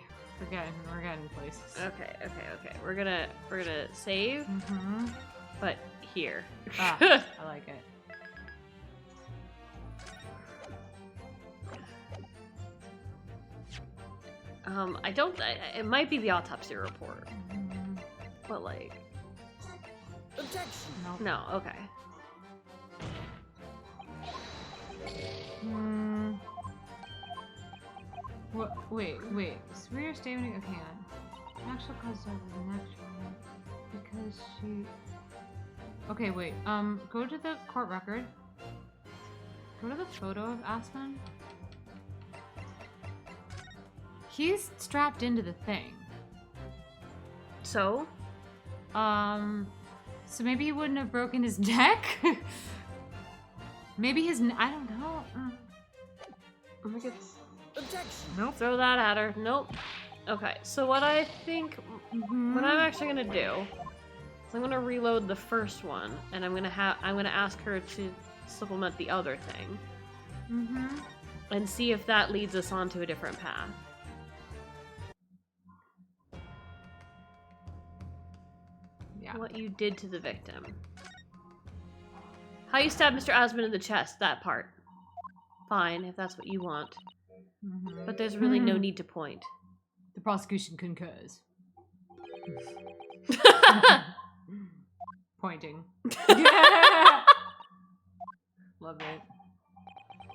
[SPEAKER 2] getting places.
[SPEAKER 1] Okay. We're gonna save,
[SPEAKER 2] Mm-hmm.
[SPEAKER 1] but here.
[SPEAKER 2] Ah, I like it.
[SPEAKER 1] It might be the autopsy report,
[SPEAKER 2] Mm-hmm.
[SPEAKER 1] but like,
[SPEAKER 3] Objection!
[SPEAKER 2] Nope.
[SPEAKER 1] no, okay.
[SPEAKER 2] What? Wait. Severe statement. Okay, on. Actual cause of the natural. Because she. Okay, wait. Go to the court record. Go to the photo of Aspen. He's strapped into the thing.
[SPEAKER 1] So,
[SPEAKER 2] So maybe he wouldn't have broken his neck. Maybe his. I don't know.
[SPEAKER 1] oh my god.
[SPEAKER 3] Objection!
[SPEAKER 2] Nope.
[SPEAKER 1] Throw that at her. Nope. Okay, so what I think, what I'm actually gonna do is I'm gonna reload the first one, and I'm gonna ask her to supplement the other thing,
[SPEAKER 2] Mm-hmm.
[SPEAKER 1] and see if that leads us onto a different path.
[SPEAKER 2] Yeah.
[SPEAKER 1] What you did to the victim. How you stabbed Mr. Asman in the chest, that part. Fine, if that's what you want.
[SPEAKER 2] Mm-hmm.
[SPEAKER 1] But there's really no need to point.
[SPEAKER 2] The prosecution concurs. Pointing. Love it.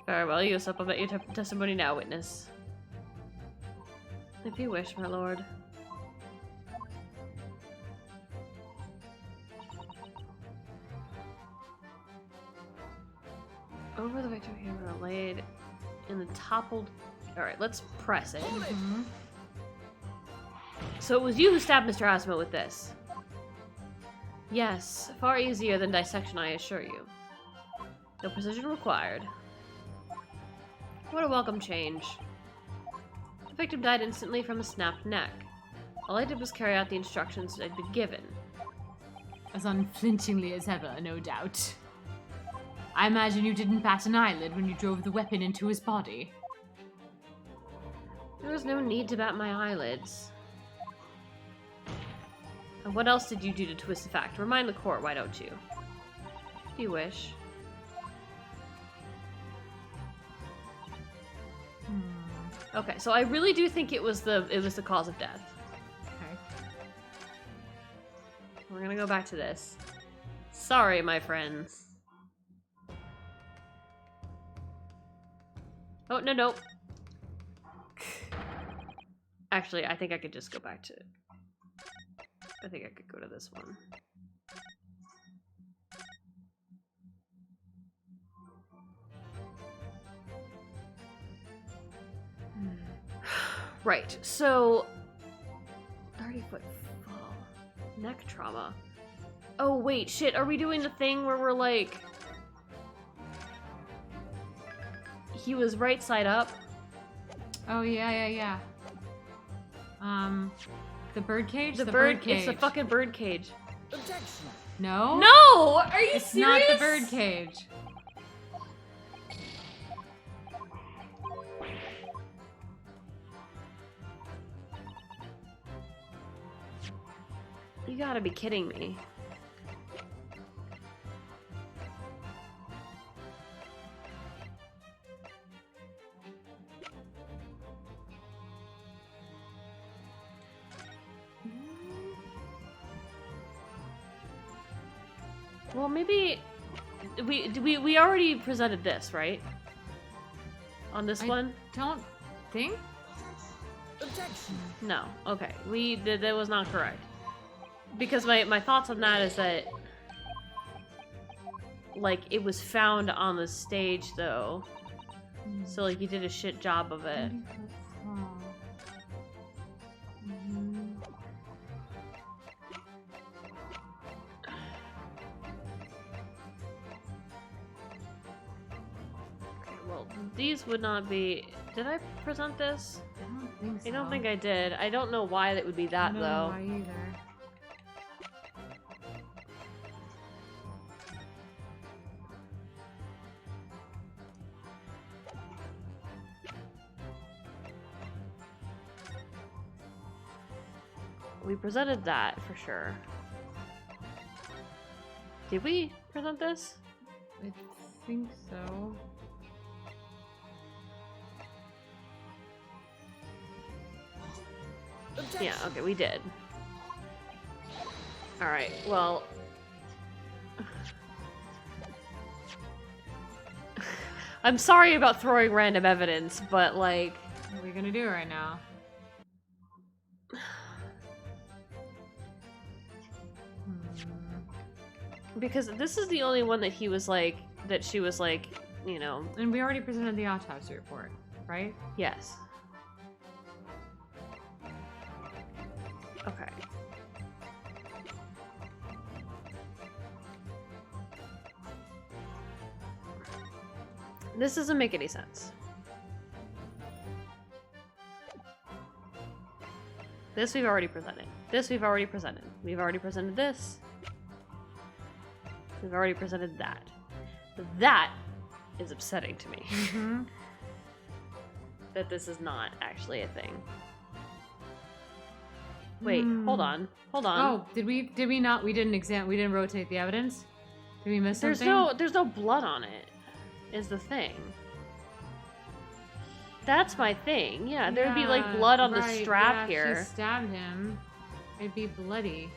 [SPEAKER 1] Very well, you step up at your testimony now, witness. If you wish, my lord. Over the victim hammer laid in the toppled. Alright, let's press it.
[SPEAKER 2] Mm-hmm.
[SPEAKER 1] So it was you who stabbed Mr. Asma with this. Yes, far easier than dissection, I assure you. No precision required. What a welcome change. The victim died instantly from a snapped neck. All I did was carry out the instructions I'd been given.
[SPEAKER 2] As unflinchingly as ever, no doubt. I imagine you didn't bat an eyelid when you drove the weapon into his body.
[SPEAKER 1] There was no need to bat my eyelids. And what else did you do to twist the fact? Remind the court, why don't you? If you wish. Okay, so I really do think it was the cause of death.
[SPEAKER 2] Okay.
[SPEAKER 1] We're gonna go back to this. Sorry, my friends. Oh, no. Actually, I think I could just go back to... I think I could go to this one. Right, so... 30-foot fall. Neck trauma. Oh, wait, shit, are we doing the thing where we're like... He was right side up?
[SPEAKER 2] Oh, yeah. The bird cage?
[SPEAKER 1] The
[SPEAKER 2] bird cage.
[SPEAKER 1] It's the fucking bird cage.
[SPEAKER 3] Objection.
[SPEAKER 2] No?
[SPEAKER 1] No! Are you
[SPEAKER 2] It's
[SPEAKER 1] serious?
[SPEAKER 2] not the bird cage.
[SPEAKER 1] You gotta be kidding me. Well, maybe we already presented this, right? On this one?
[SPEAKER 2] Don't think?
[SPEAKER 3] Objection.
[SPEAKER 1] No. Okay. That was not correct. Because my thoughts on that is that like it was found on the stage though. So like you did a shit job of it. Well, these would not be... Did I present this?
[SPEAKER 2] I don't think so.
[SPEAKER 1] I don't think I did. I don't know why that would be that,
[SPEAKER 2] I don't
[SPEAKER 1] though.
[SPEAKER 2] know why either.
[SPEAKER 1] We presented that, for sure. Did we present this?
[SPEAKER 2] I think so.
[SPEAKER 3] Objection.
[SPEAKER 1] Yeah, okay, we did. Alright, well... I'm sorry about throwing random evidence, but like...
[SPEAKER 2] What are we gonna do right now?
[SPEAKER 1] Because this is the only one that he was like... That she was like, you know...
[SPEAKER 2] And we already presented the autopsy report, right?
[SPEAKER 1] Yes. Okay. This doesn't make any sense. This we've already presented. This we've already presented. We've already presented this. We've already presented that. That is upsetting to me.
[SPEAKER 2] Mm-hmm.
[SPEAKER 1] That this is not actually a thing. Wait, hold on. Hold on.
[SPEAKER 2] Oh, did we not? We didn't rotate the evidence? Did we miss something?
[SPEAKER 1] There's no blood on it. Is the thing. That's my thing. Yeah, there'd be like blood on the strap
[SPEAKER 2] yeah,
[SPEAKER 1] here.
[SPEAKER 2] She stabbed him. It'd be bloody.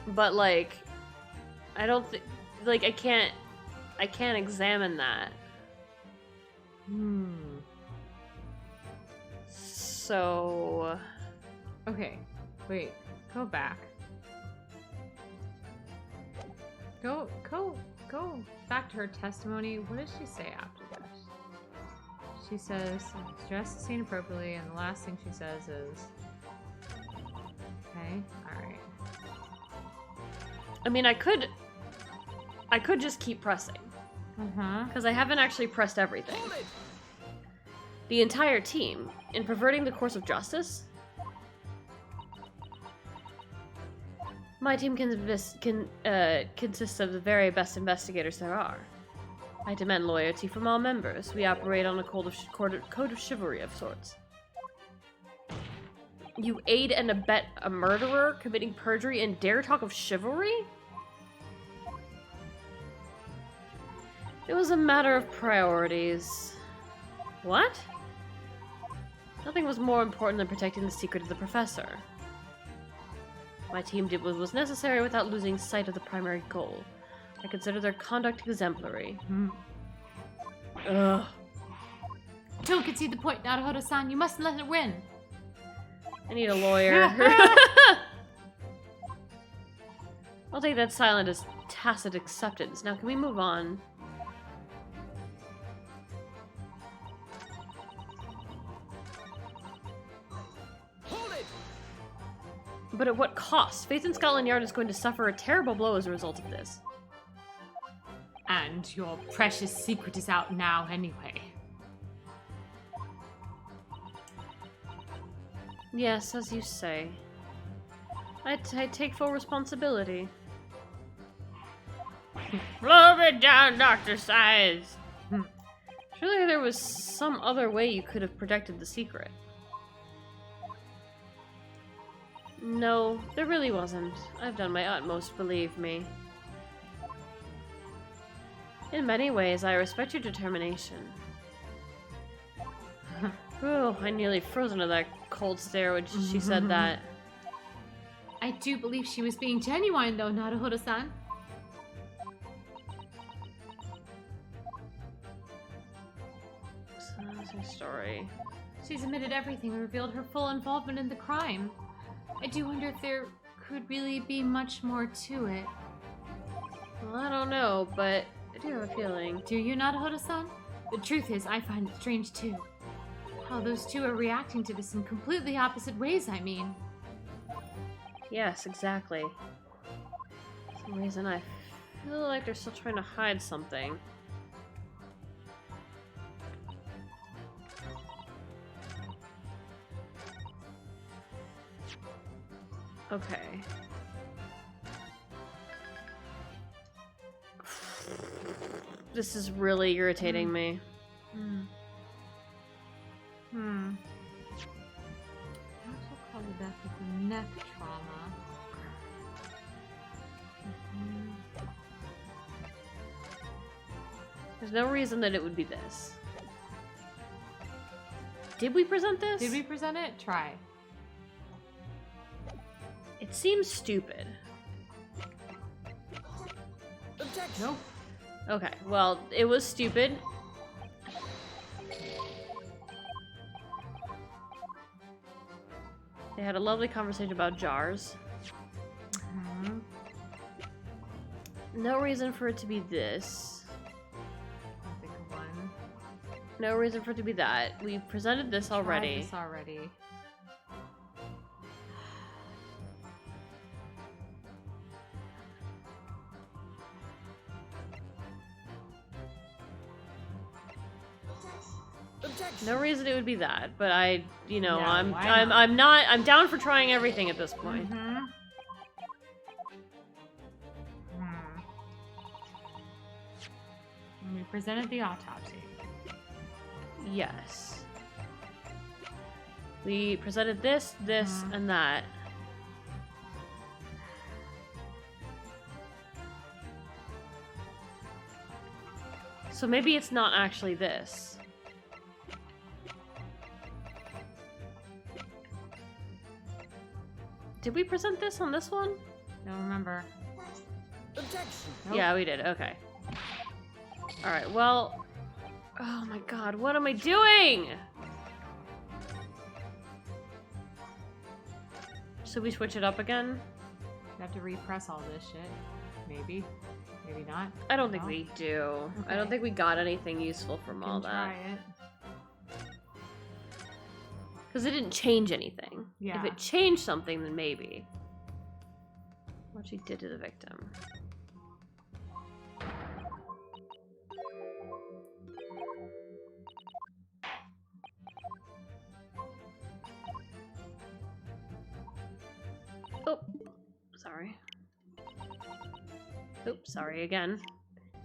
[SPEAKER 1] But like, I don't think, like, I can't examine that. So,
[SPEAKER 2] Okay, wait. Go back. Go back to her testimony. What does she say after this? She says, dress the scene appropriately, and the last thing she says is, okay, alright.
[SPEAKER 1] I mean, I could just keep pressing.
[SPEAKER 2] Uh-huh.
[SPEAKER 1] Because I haven't actually pressed everything.
[SPEAKER 3] Hold it!
[SPEAKER 1] The entire team, in perverting the course of justice, my team consists of the very best investigators there are. I demand loyalty from all members. We operate on a code of chivalry of sorts. You aid and abet a murderer committing perjury and dare talk of chivalry? It was a matter of priorities. What? Nothing was more important than protecting the secret of the professor. My team did what was necessary without losing sight of the primary goal. I consider their conduct exemplary. Ugh.
[SPEAKER 2] Don't concede the point, Naruhodo-san. You mustn't let it win.
[SPEAKER 1] I need a lawyer. I'll take that silent as tacit acceptance. Now, can we move on?
[SPEAKER 3] Hold it!
[SPEAKER 1] But at what cost? Faith in Scotland Yard is going to suffer a terrible blow as a result of this.
[SPEAKER 2] And your precious secret is out now anyway.
[SPEAKER 1] Yes, as you say. I take full responsibility. Blow it down, Dr. Size! Surely there was some other way you could have protected the secret. No, there really wasn't. I've done my utmost, believe me. In many ways, I respect your determination. Oh, I nearly froze under that cold stare when she said that.
[SPEAKER 2] I do believe she was being genuine, though, Naruhodo-san.
[SPEAKER 1] So that's her story.
[SPEAKER 2] She's admitted everything and revealed her full involvement in the crime. I do wonder if there could really be much more to it.
[SPEAKER 1] Well, I don't know, but I do have a feeling.
[SPEAKER 2] Do you, Naruhodo-san? The truth is, I find it strange, too. How those two are reacting to this in completely opposite ways, I mean.
[SPEAKER 1] Yes, exactly. For some reason I feel like they're still trying to hide something. Okay. This is really irritating me.
[SPEAKER 2] Also call the death with a neck trauma.
[SPEAKER 1] There's no reason that it would be this. Did we present this?
[SPEAKER 2] Did we present it? Try.
[SPEAKER 1] It seems stupid.
[SPEAKER 3] Objection!
[SPEAKER 2] Nope.
[SPEAKER 1] Okay, well, it was stupid. They had a lovely conversation about jars. No reason for it to be this.
[SPEAKER 2] I'll think of one.
[SPEAKER 1] No reason for it to be that. We presented this already.
[SPEAKER 2] Tried this already.
[SPEAKER 3] Objection!
[SPEAKER 1] No reason it would be that, but I, you know,
[SPEAKER 2] No,
[SPEAKER 1] I'm
[SPEAKER 2] why not?
[SPEAKER 1] I'm down for trying everything at this point.
[SPEAKER 2] And we presented the autopsy.
[SPEAKER 1] Yes. We presented this, and that. So maybe it's not actually this. did we present this on this one?
[SPEAKER 2] Don't remember.
[SPEAKER 3] Objection.
[SPEAKER 2] Nope.
[SPEAKER 1] Yeah, we did. Okay. Alright, well... Oh my god, what am I doing? Should we switch it up again?
[SPEAKER 2] You have to repress all this shit. Maybe. Maybe not.
[SPEAKER 1] I don't think
[SPEAKER 2] No.
[SPEAKER 1] we do. I
[SPEAKER 2] Okay.
[SPEAKER 1] don't think we got anything useful from all
[SPEAKER 2] Can
[SPEAKER 1] that.
[SPEAKER 2] try it.
[SPEAKER 1] Because it didn't change anything.
[SPEAKER 2] Yeah.
[SPEAKER 1] If it changed something, then maybe. What she did to the victim. Oh, sorry. Oops, sorry again.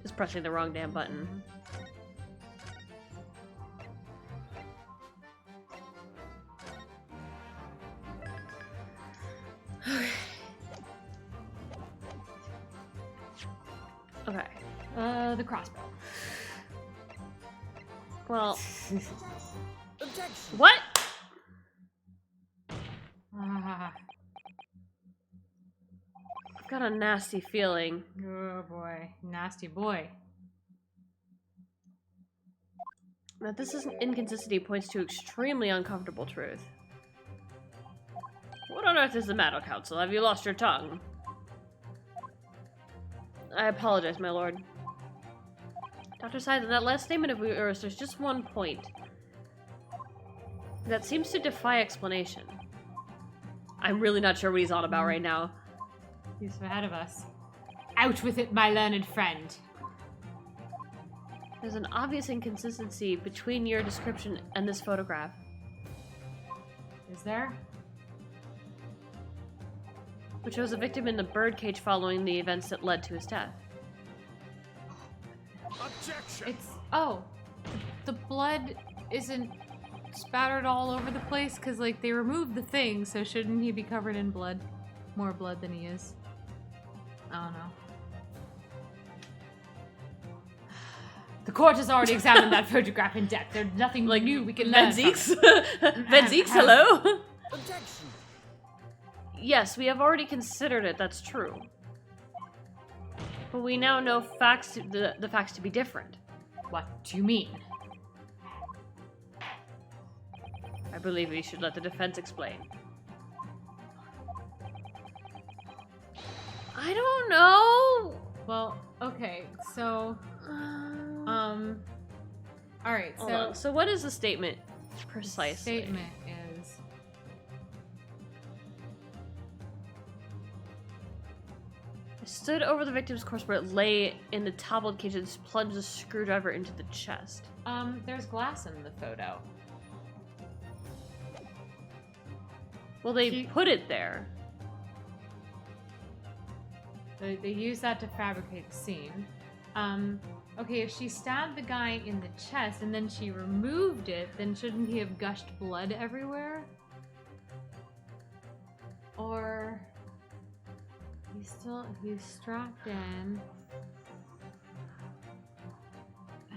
[SPEAKER 1] Just pressing the wrong damn button. Okay.
[SPEAKER 2] The crossbow.
[SPEAKER 1] Well,
[SPEAKER 3] Objection.
[SPEAKER 1] what?
[SPEAKER 2] Ah,
[SPEAKER 1] I've got a nasty feeling.
[SPEAKER 2] oh boy. Nasty boy.
[SPEAKER 1] That this is an inconsistency points to extremely uncomfortable truth. What on earth is the matter, Council? Have you lost your tongue? I apologize, my lord. Dr. Scythe, in that last statement of yours, there's just one point that seems to defy explanation. I'm really not sure what he's on about right now.
[SPEAKER 2] He's ahead of us. Out with it, my learned friend.
[SPEAKER 1] There's an obvious inconsistency between your description and this photograph.
[SPEAKER 2] Is there?
[SPEAKER 1] Which shows a victim in the birdcage following the events that led to his death.
[SPEAKER 3] Objection.
[SPEAKER 2] It's... Oh. The blood isn't spattered all over the place because, like, they removed the thing, so shouldn't he be covered in blood? More blood than he is. I don't know. The court has already examined that photograph in depth. There's nothing new we can learn from it.
[SPEAKER 1] Venzeeks, hello?
[SPEAKER 3] Objection.
[SPEAKER 1] Yes, we have already considered it, that's true. But we now know the facts to be different.
[SPEAKER 2] What do you mean?
[SPEAKER 1] I believe we should let the defense explain. I don't know.
[SPEAKER 2] Well, okay, so... Alright,
[SPEAKER 1] Hold
[SPEAKER 2] so...
[SPEAKER 1] on. So what is the statement
[SPEAKER 2] the
[SPEAKER 1] precisely?
[SPEAKER 2] statement is...
[SPEAKER 1] I stood over the victim's corpse where it lay in the toppled cage and plunged a screwdriver into the chest.
[SPEAKER 2] There's glass in the photo.
[SPEAKER 1] Well, they
[SPEAKER 2] She-
[SPEAKER 1] put it there.
[SPEAKER 2] They use that to fabricate the scene. Okay, if she stabbed the guy in the chest and then she removed it, then shouldn't he have gushed blood everywhere? Or... he's strapped in. I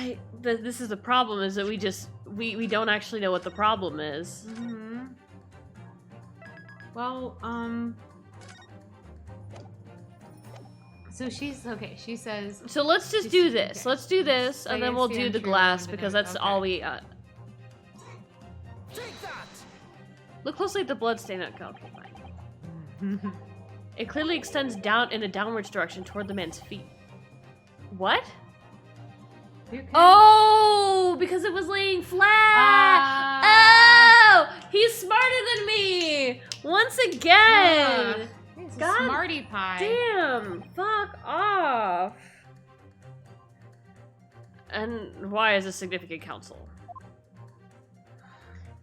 [SPEAKER 2] mean...
[SPEAKER 1] This is the problem, is that we don't actually know what the problem is.
[SPEAKER 2] Mm-hmm. Well, so she's, okay, she says...
[SPEAKER 1] So let's just
[SPEAKER 2] She's-
[SPEAKER 1] do this.
[SPEAKER 2] okay.
[SPEAKER 1] Let's do this,
[SPEAKER 2] So
[SPEAKER 1] and then
[SPEAKER 2] it's
[SPEAKER 1] we'll
[SPEAKER 2] the
[SPEAKER 1] do the
[SPEAKER 2] entry
[SPEAKER 1] glass,
[SPEAKER 2] room,
[SPEAKER 1] because
[SPEAKER 2] okay.
[SPEAKER 1] that's all we...
[SPEAKER 3] Take that.
[SPEAKER 1] Look closely at the blood stain. Okay, fine. It clearly extends down in a downwards direction toward the man's feet. What?
[SPEAKER 2] You can-
[SPEAKER 1] Oh, because it was laying flat.
[SPEAKER 2] Ah.
[SPEAKER 1] Oh, he's smarter than me. Once again.
[SPEAKER 2] He's a
[SPEAKER 1] God
[SPEAKER 2] smarty pie.
[SPEAKER 1] Damn. Fuck off. And why is this significant, Council?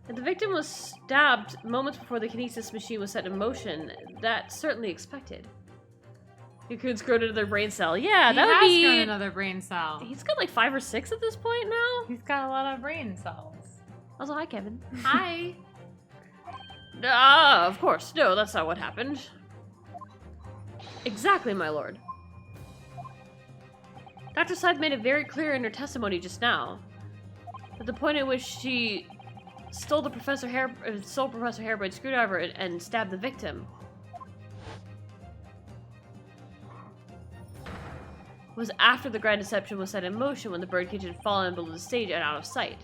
[SPEAKER 1] If the victim was stabbed moments before the kinesis machine was set in motion, that's certainly expected. Cocoons grown into their brain cell. Yeah,
[SPEAKER 2] He
[SPEAKER 1] that would
[SPEAKER 2] has
[SPEAKER 1] be...
[SPEAKER 2] grown another brain cell.
[SPEAKER 1] He's got like 5 or 6 at this point now.
[SPEAKER 2] He's got a lot of brain cells.
[SPEAKER 1] Also, hi, Kevin.
[SPEAKER 2] Hi.
[SPEAKER 1] Ah, of course. No, that's not what happened. Exactly, my lord. Dr. Scythe made it very clear in her testimony just now that the point at which she stole Professor Hairbrain's screwdriver and stabbed the victim was after the grand deception was set in motion, when the birdcage had fallen below the stage and out of sight.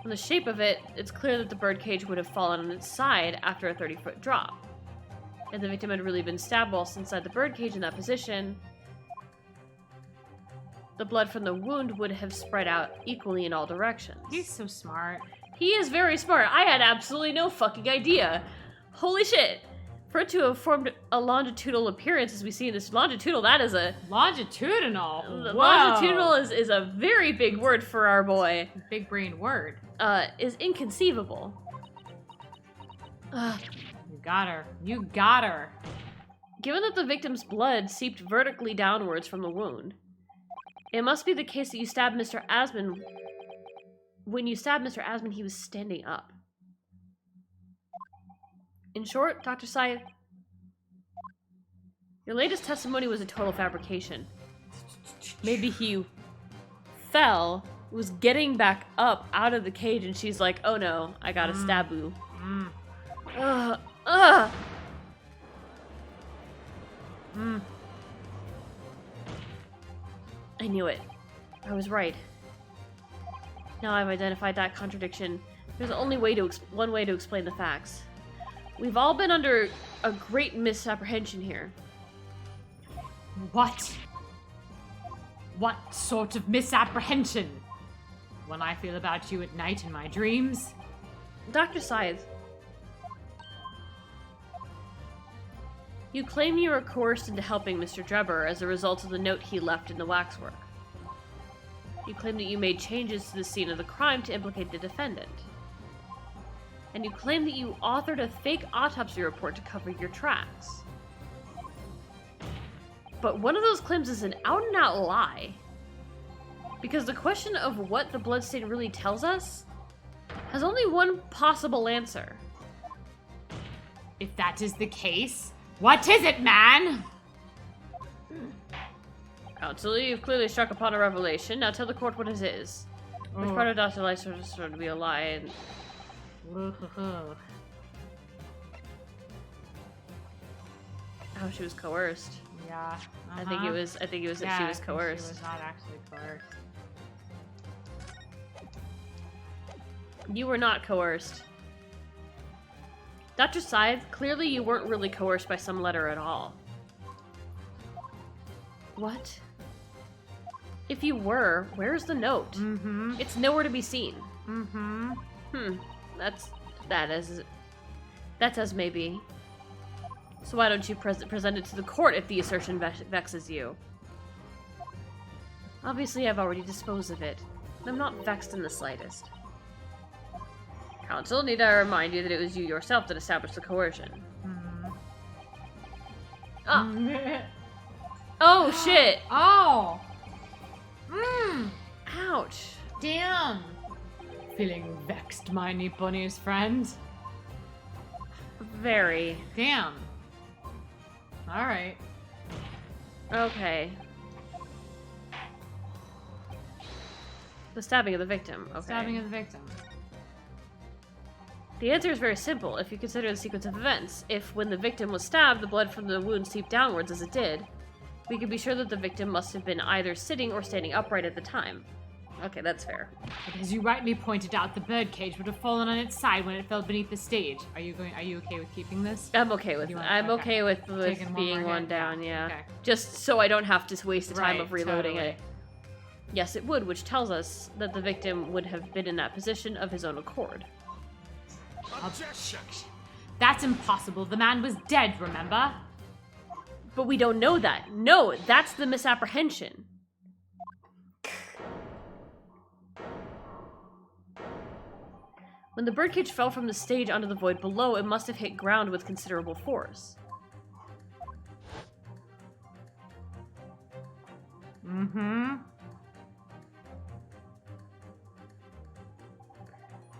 [SPEAKER 1] From the shape of it, it's clear that the birdcage would have fallen on its side after a 30-foot drop. If the victim had really been stabbed whilst inside the birdcage in that position, the blood from the wound would have spread out equally in all directions.
[SPEAKER 2] He's so smart.
[SPEAKER 1] He is very smart. I had absolutely no fucking idea. Holy shit. For it to have formed a longitudinal appearance, as we see in this longitudinal, that is a...
[SPEAKER 2] Longitudinal? Whoa.
[SPEAKER 1] Longitudinal is a very big word for our boy.
[SPEAKER 2] Big brain word.
[SPEAKER 1] Is inconceivable.
[SPEAKER 2] You got her. You got her.
[SPEAKER 1] Given that the victim's blood seeped vertically downwards from the wound, it must be the case that you stabbed Mr. Asman. When you stabbed Mr. Asman, he was standing up. In short, Dr. Scythe, your latest testimony was a total fabrication. Maybe he fell, was getting back up out of the cage, and she's like, oh no, I gotta stab you. I knew it. I was right. Now I've identified that contradiction. There's only one way to explain the facts. We've all been under a great misapprehension here.
[SPEAKER 2] What? What sort of misapprehension? When I feel about you at night in my dreams?
[SPEAKER 1] Dr. Scythe, you claim you were coerced into helping Mr. Drebber as a result of the note he left in the waxwork. You claim that you made changes to the scene of the crime to implicate the defendant. And you claim that you authored a fake autopsy report to cover your tracks. But one of those claims is an out-and-out lie. Because the question of what the bloodstain really tells us has only one possible answer.
[SPEAKER 2] If that is the case, what is it, man?
[SPEAKER 1] Counsel, you've clearly struck upon a revelation. Now tell the court what it is. Which part of Dr. Lice is sort to be a lie and... Oh, she was coerced.
[SPEAKER 2] Yeah.
[SPEAKER 1] I think it was that she was coerced.
[SPEAKER 2] She was not actually coerced.
[SPEAKER 1] You were not coerced. Dr. Scythe, clearly you weren't really coerced by some letter at all. What? If you were, where's the note?
[SPEAKER 2] Mm-hmm.
[SPEAKER 1] It's nowhere to be seen.
[SPEAKER 2] Mm-hmm.
[SPEAKER 1] That's as may be. So why don't you present it to the court if the assertion vexes you? Obviously, I've already disposed of it. I'm not vexed in the slightest. Counsel, need I remind you that it was you yourself that established the coercion? Ah. Oh, shit!
[SPEAKER 2] Oh!
[SPEAKER 1] Ouch.
[SPEAKER 2] Damn! Feeling vexed, my Nipponi's friend?
[SPEAKER 1] Very.
[SPEAKER 2] Damn. Alright.
[SPEAKER 1] Okay. The stabbing of the victim. Okay.
[SPEAKER 2] Stabbing of the victim.
[SPEAKER 1] The answer is very simple if you consider the sequence of events. If, when the victim was stabbed, the blood from the wound seeped downwards as it did, we can be sure that the victim must have been either sitting or standing upright at the time. Okay, that's fair.
[SPEAKER 2] But as you rightly pointed out, the birdcage would have fallen on its side when it fell beneath the stage. Are you okay with keeping this?
[SPEAKER 1] I'm okay with okay with being one down, yeah. Okay. Just so I don't have to waste the time of reloading it. Yes, it would, which tells us that the victim would have been in that position of his own accord.
[SPEAKER 3] Objection!
[SPEAKER 2] That's impossible. The man was dead, remember?
[SPEAKER 1] But we don't know that. No, that's the misapprehension. When the birdcage fell from the stage onto the void below, it must have hit ground with considerable force.
[SPEAKER 2] Mm-hmm.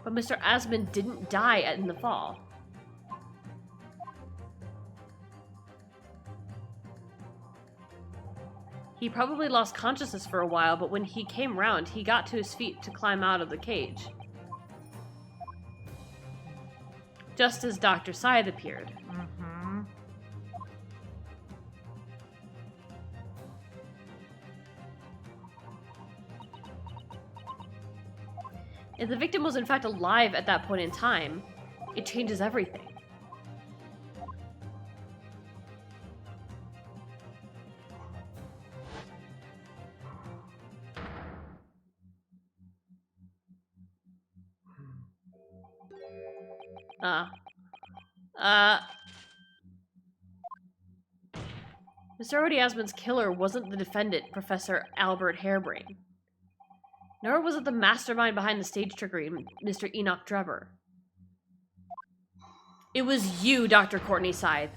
[SPEAKER 1] But Mr. Asman didn't die in the fall. He probably lost consciousness for a while, but when he came round, he got to his feet to climb out of the cage. Just as Dr. Scythe appeared.
[SPEAKER 2] Mm-hmm.
[SPEAKER 1] If the victim was in fact alive at that point in time, it changes everything. Mr. Odiasman's killer wasn't the defendant, Professor Albert Harebrain. Nor was it the mastermind behind the stage trickery, Mr. Enoch Drebber. It was you, Dr. Courtney Scythe.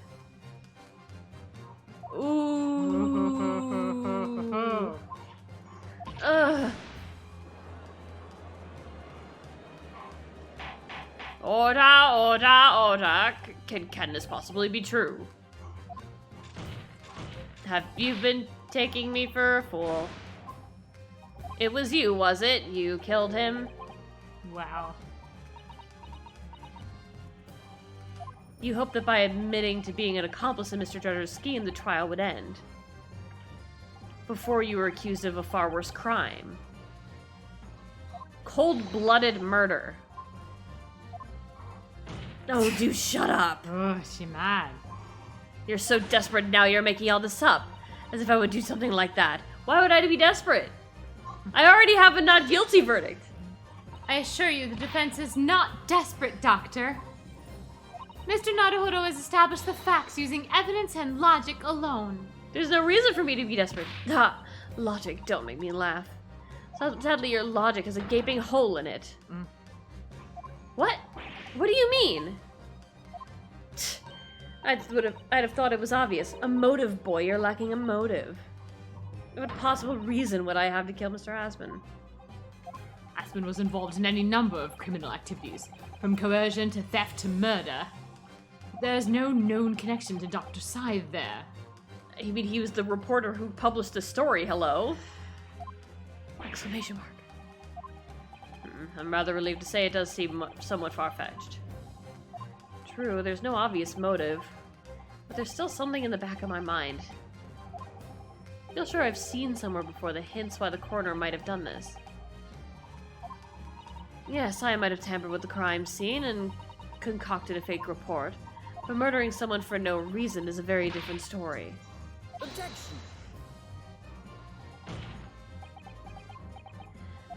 [SPEAKER 1] Ooh. Ugh. Order. Can this possibly be true? Have you been taking me for a fool? It was you, was it? You killed him?
[SPEAKER 2] Wow.
[SPEAKER 1] You hoped that by admitting to being an accomplice in Mr. Dredger's scheme, the trial would end. Before you were accused of a far worse crime. Cold-blooded murder. Oh, do shut up.
[SPEAKER 2] Ugh, she mad.
[SPEAKER 1] You're so desperate now you're making all this up. As if I would do something like that. Why would I be desperate? I already have a not guilty verdict.
[SPEAKER 2] I assure you, the defense is not desperate, Doctor. Mr. Naruhodo has established the facts using evidence and logic alone.
[SPEAKER 1] There's no reason for me to be desperate. Ah, logic, don't make me laugh. Sadly, your logic has a gaping hole in it. What? What do you mean? I'd have thought it was obvious. A motive, boy. You're lacking a motive. What possible reason would I have to kill Mr. Aspen?
[SPEAKER 2] Aspen was involved in any number of criminal activities, from coercion to theft to murder. There's no known connection to Dr. Scythe there.
[SPEAKER 1] You mean he was the reporter who published the story, hello? Exclamation mark. I'm rather relieved to say it does seem somewhat far-fetched. True, there's no obvious motive, but there's still something in the back of my mind. I feel sure I've seen somewhere before the hints why the coroner might have done this. Yes, I might have tampered with the crime scene and concocted a fake report, but murdering someone for no reason is a very different story.
[SPEAKER 3] Objection!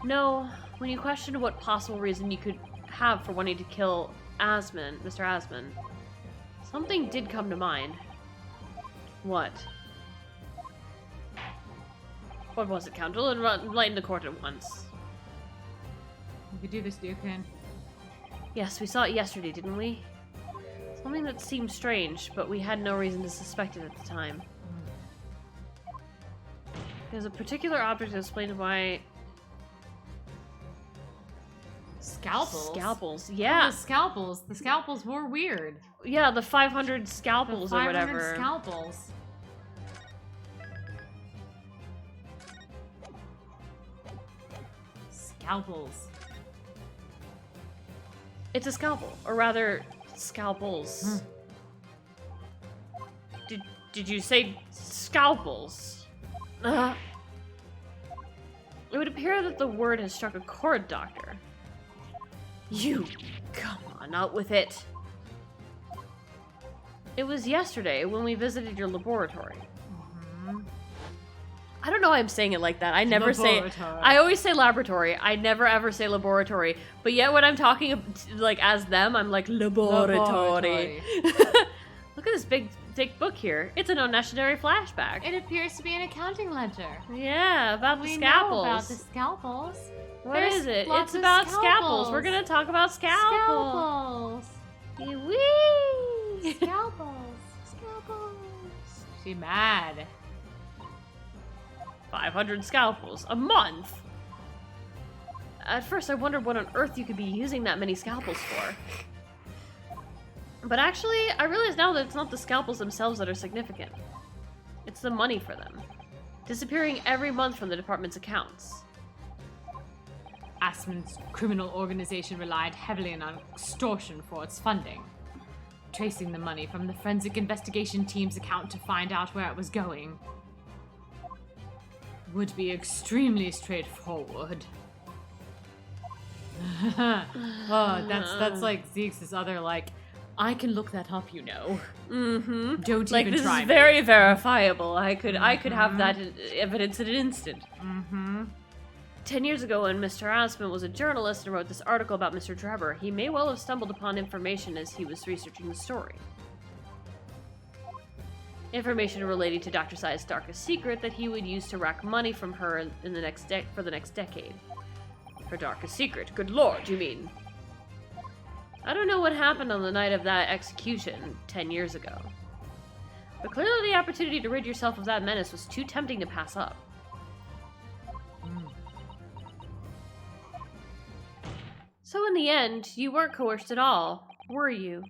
[SPEAKER 1] No, when you questioned what possible reason you could have for wanting to kill Mr. Asman, something did come to mind. What? What was it, Count? Enlighten the court at once.
[SPEAKER 2] You could do this, Dukin.
[SPEAKER 1] Yes, we saw it yesterday, didn't we? Something that seemed strange, but we had no reason to suspect it at the time. There's a particular object that explains why...
[SPEAKER 2] Scalpels?
[SPEAKER 1] Scalpels,
[SPEAKER 2] Oh,
[SPEAKER 1] yeah.
[SPEAKER 2] the scalpels. The scalpels were weird.
[SPEAKER 1] Yeah, the 500 scalpels
[SPEAKER 2] The
[SPEAKER 1] or
[SPEAKER 2] 500
[SPEAKER 1] whatever.
[SPEAKER 2] scalpels. Scalpels.
[SPEAKER 1] It's a scalpel, or rather, scalpels. Did you say scalpels? It would appear that the word has struck a chord, Doctor. You, come on, out with it. It was yesterday when we visited your laboratory. I don't know why I'm saying it like that. I never say... I always say laboratory. I never ever say laboratory. But yet when I'm talking like as them, I'm like laboratory. Look at this big thick book here. It's an unnecessary flashback.
[SPEAKER 2] It appears to be an accounting ledger.
[SPEAKER 1] Yeah, about the
[SPEAKER 2] We
[SPEAKER 1] scalpels.
[SPEAKER 2] know about the scalpels.
[SPEAKER 1] What is it? It's about scalpels. We're gonna talk about scalpels.
[SPEAKER 2] Scalpels.
[SPEAKER 1] Whee!
[SPEAKER 2] Scalpels. Scalpels. She mad.
[SPEAKER 1] 500 scalpels. A month? At first I wondered what on earth you could be using that many scalpels for. But actually, I realize now that it's not the scalpels themselves that are significant. It's the money for them. disappearing every month from the department's accounts.
[SPEAKER 2] Aspen's criminal organization relied heavily on extortion for its funding. Tracing the money from the forensic investigation team's account to find out where it was going would be extremely straightforward. Oh, that's like Zeke's other, like, I can look that up, you know.
[SPEAKER 1] Mm-hmm.
[SPEAKER 2] Don't
[SPEAKER 1] Like,
[SPEAKER 2] even
[SPEAKER 1] this
[SPEAKER 2] try
[SPEAKER 1] is
[SPEAKER 2] me.
[SPEAKER 1] very verifiable. I could have that evidence in an instant.
[SPEAKER 2] Mm-hmm.
[SPEAKER 1] 10 years ago, when Mr. Aspen was a journalist and wrote this article about Mr. Drebber, he may well have stumbled upon information as he was researching the story. Information relating to Dr. Sai's darkest secret that he would use to rack money from her in the next for the next decade. Her darkest secret? Good lord, you mean? I don't know what happened on the night of that execution 10 years ago. But clearly the opportunity to rid yourself of that menace was too tempting to pass up. So in the end, you weren't coerced at all, were you?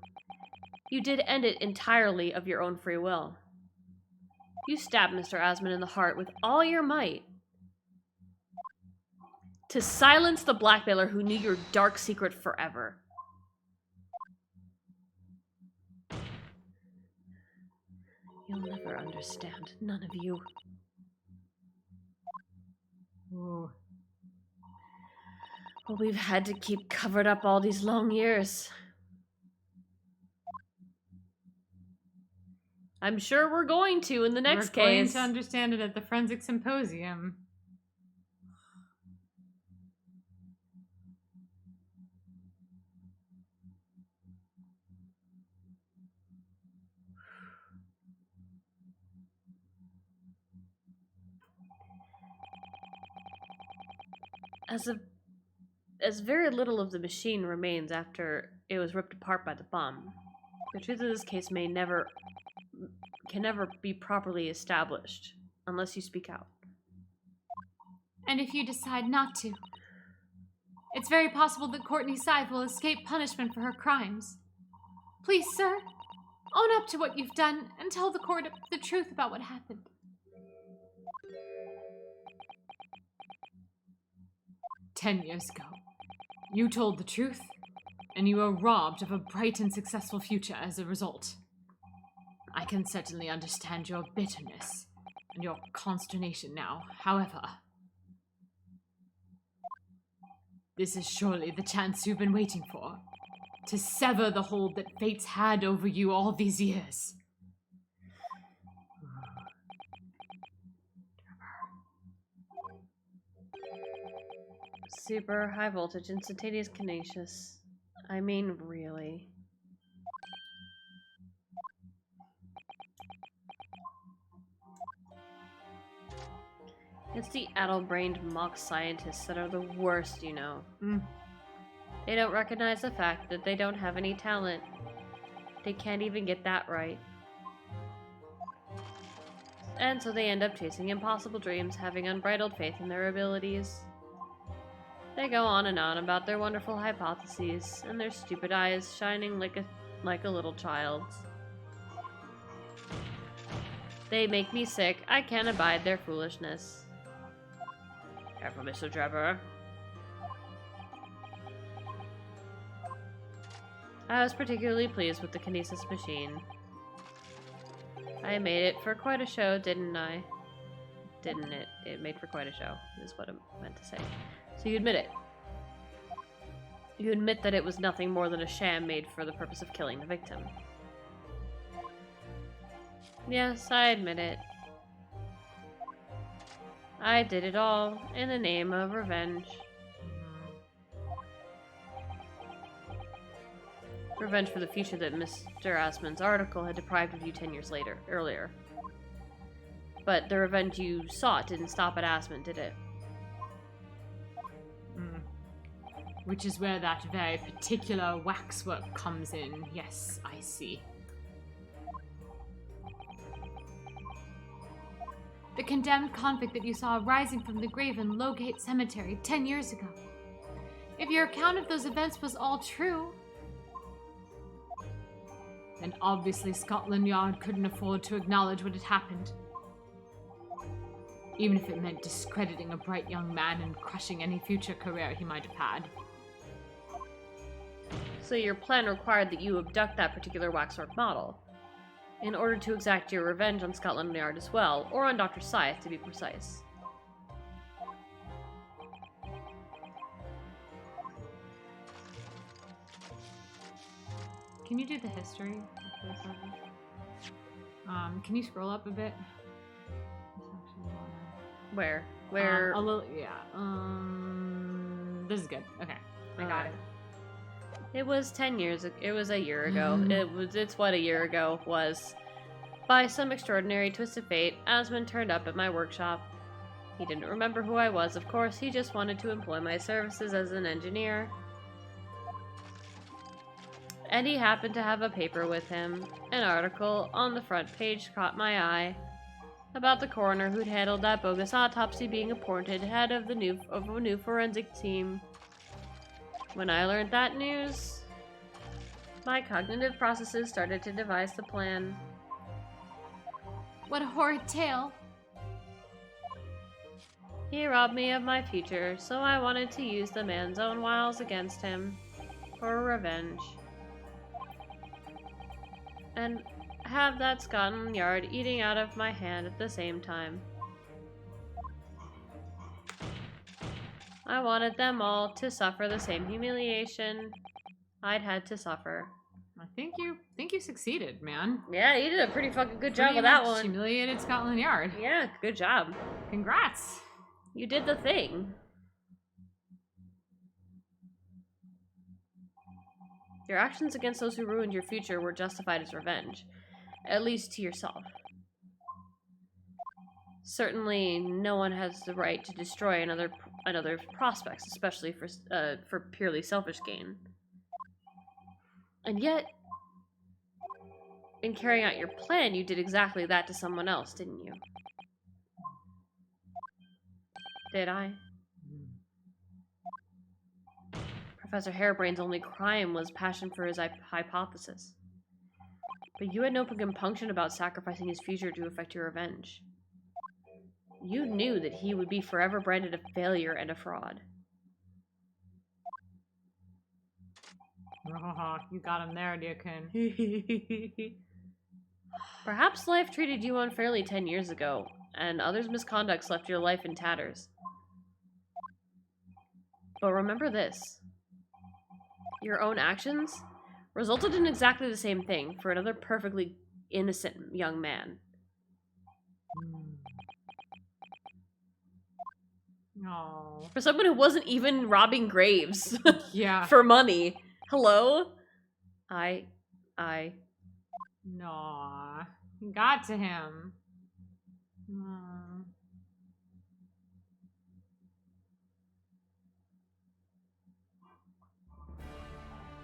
[SPEAKER 1] You did end it entirely of your own free will. You stabbed Mr. Asman in the heart with all your might. To silence the blackmailer who knew your dark secret forever. You'll never understand, none of you.
[SPEAKER 2] Ooh.
[SPEAKER 1] Well, we've had to keep covered up all these long years. I'm sure we're going to in the next
[SPEAKER 2] We're going
[SPEAKER 1] case.
[SPEAKER 2] to understand it at the Forensic Symposium.
[SPEAKER 1] As very little of the machine remains after it was ripped apart by the bomb, the truth of this case can never be properly established unless you speak out.
[SPEAKER 2] And if you decide not to, it's very possible that Courtney Scythe will escape punishment for her crimes. Please, sir, own up to what you've done and tell the court the truth about what happened. 10 years ago, you told the truth, and you were robbed of a bright and successful future as a result. I can certainly understand your bitterness and your consternation now. However, this is surely the chance you've been waiting for, to sever the hold that fate's had over you all these years.
[SPEAKER 1] Super high voltage, instantaneous kinesis. I mean, really. It's the addle-brained mock scientists that are the worst, you know. They don't recognize the fact that they don't have any talent. They can't even get that right. And so they end up chasing impossible dreams, having unbridled faith in their abilities. They go on and on about their wonderful hypotheses, and their stupid eyes shining like a little child's. They make me sick. I can't abide their foolishness. Careful, Mr. Drebber. I was particularly pleased with the kinesis machine. I made it for quite a show, didn't I? Didn't it? It made for quite a show, is what I meant to say. So you admit it. You admit that it was nothing more than a sham made for the purpose of killing the victim. Yes, I admit it. I did it all in the name of revenge. Revenge for the future that Mr. Asman's article had deprived of you 10 years earlier. But the revenge you sought didn't stop at Asman, did it?
[SPEAKER 2] Which is where that very particular waxwork comes in. Yes, I see. The condemned convict that you saw rising from the grave in Lowgate Cemetery 10 years ago. If your account of those events was all true, then obviously Scotland Yard couldn't afford to acknowledge what had happened. even if it meant discrediting a bright young man and crushing any future career he might have had.
[SPEAKER 1] So your plan required that you abduct that particular waxwork model, in order to exact your revenge on Scotland Yard as well, or on Dr. Scythe to be precise.
[SPEAKER 2] Can you do the history? Can you scroll up a bit?
[SPEAKER 1] Where?
[SPEAKER 2] A little, yeah. This is good. Okay, I got it.
[SPEAKER 1] It was 10 years. It was a year ago. It's what a year ago was. By some extraordinary twist of fate, Asmund turned up at my workshop. He didn't remember who I was, of course. He just wanted to employ my services as an engineer. And he happened to have a paper with him. An article on the front page caught my eye about the coroner who'd handled that bogus autopsy being appointed head of a new forensic team. When I learned that news, my cognitive processes started to devise the plan.
[SPEAKER 2] What a horrid tale.
[SPEAKER 1] He robbed me of my future, so I wanted to use the man's own wiles against him for revenge. And have that Scotland Yard eating out of my hand at the same time. I wanted them all to suffer the same humiliation I'd had to suffer.
[SPEAKER 2] I think you succeeded, man.
[SPEAKER 1] Yeah, you did a pretty fucking good job with that one.
[SPEAKER 2] Humiliated Scotland Yard.
[SPEAKER 1] Yeah, good job.
[SPEAKER 2] Congrats.
[SPEAKER 1] You did the thing. Your actions against those who ruined your future were justified as revenge. At least to yourself. Certainly, no one has the right to destroy another prospects, especially for purely selfish gain. And yet, in carrying out your plan, you did exactly that to someone else, didn't you? Did I? Professor Harebrain's only crime was passion for his hypothesis. But you had no compunction about sacrificing his future to effect your revenge. You knew that he would be forever branded a failure and a fraud.
[SPEAKER 2] You got him there, Deacon.
[SPEAKER 1] Perhaps life treated you unfairly 10 years ago, and others' misconducts left your life in tatters. But remember this. Your own actions resulted in exactly the same thing for another perfectly innocent young man.
[SPEAKER 2] Oh.
[SPEAKER 1] For someone who wasn't even robbing graves
[SPEAKER 2] Yeah.
[SPEAKER 1] for money. Hello?
[SPEAKER 2] No. You got to him. Aw.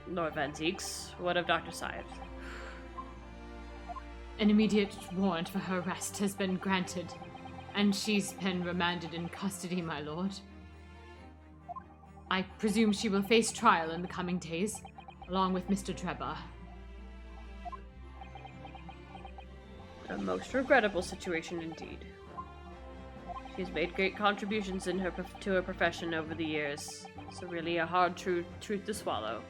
[SPEAKER 1] Lord Van Zeeks, what of Dr. Scythe?
[SPEAKER 2] An immediate warrant for her arrest has been granted, and she's been remanded in custody, my lord. I presume she will face trial in the coming days, along with Mr. Drebber.
[SPEAKER 1] A most regrettable situation indeed. She's made great contributions to her profession over the years. It's really a hard truth to swallow.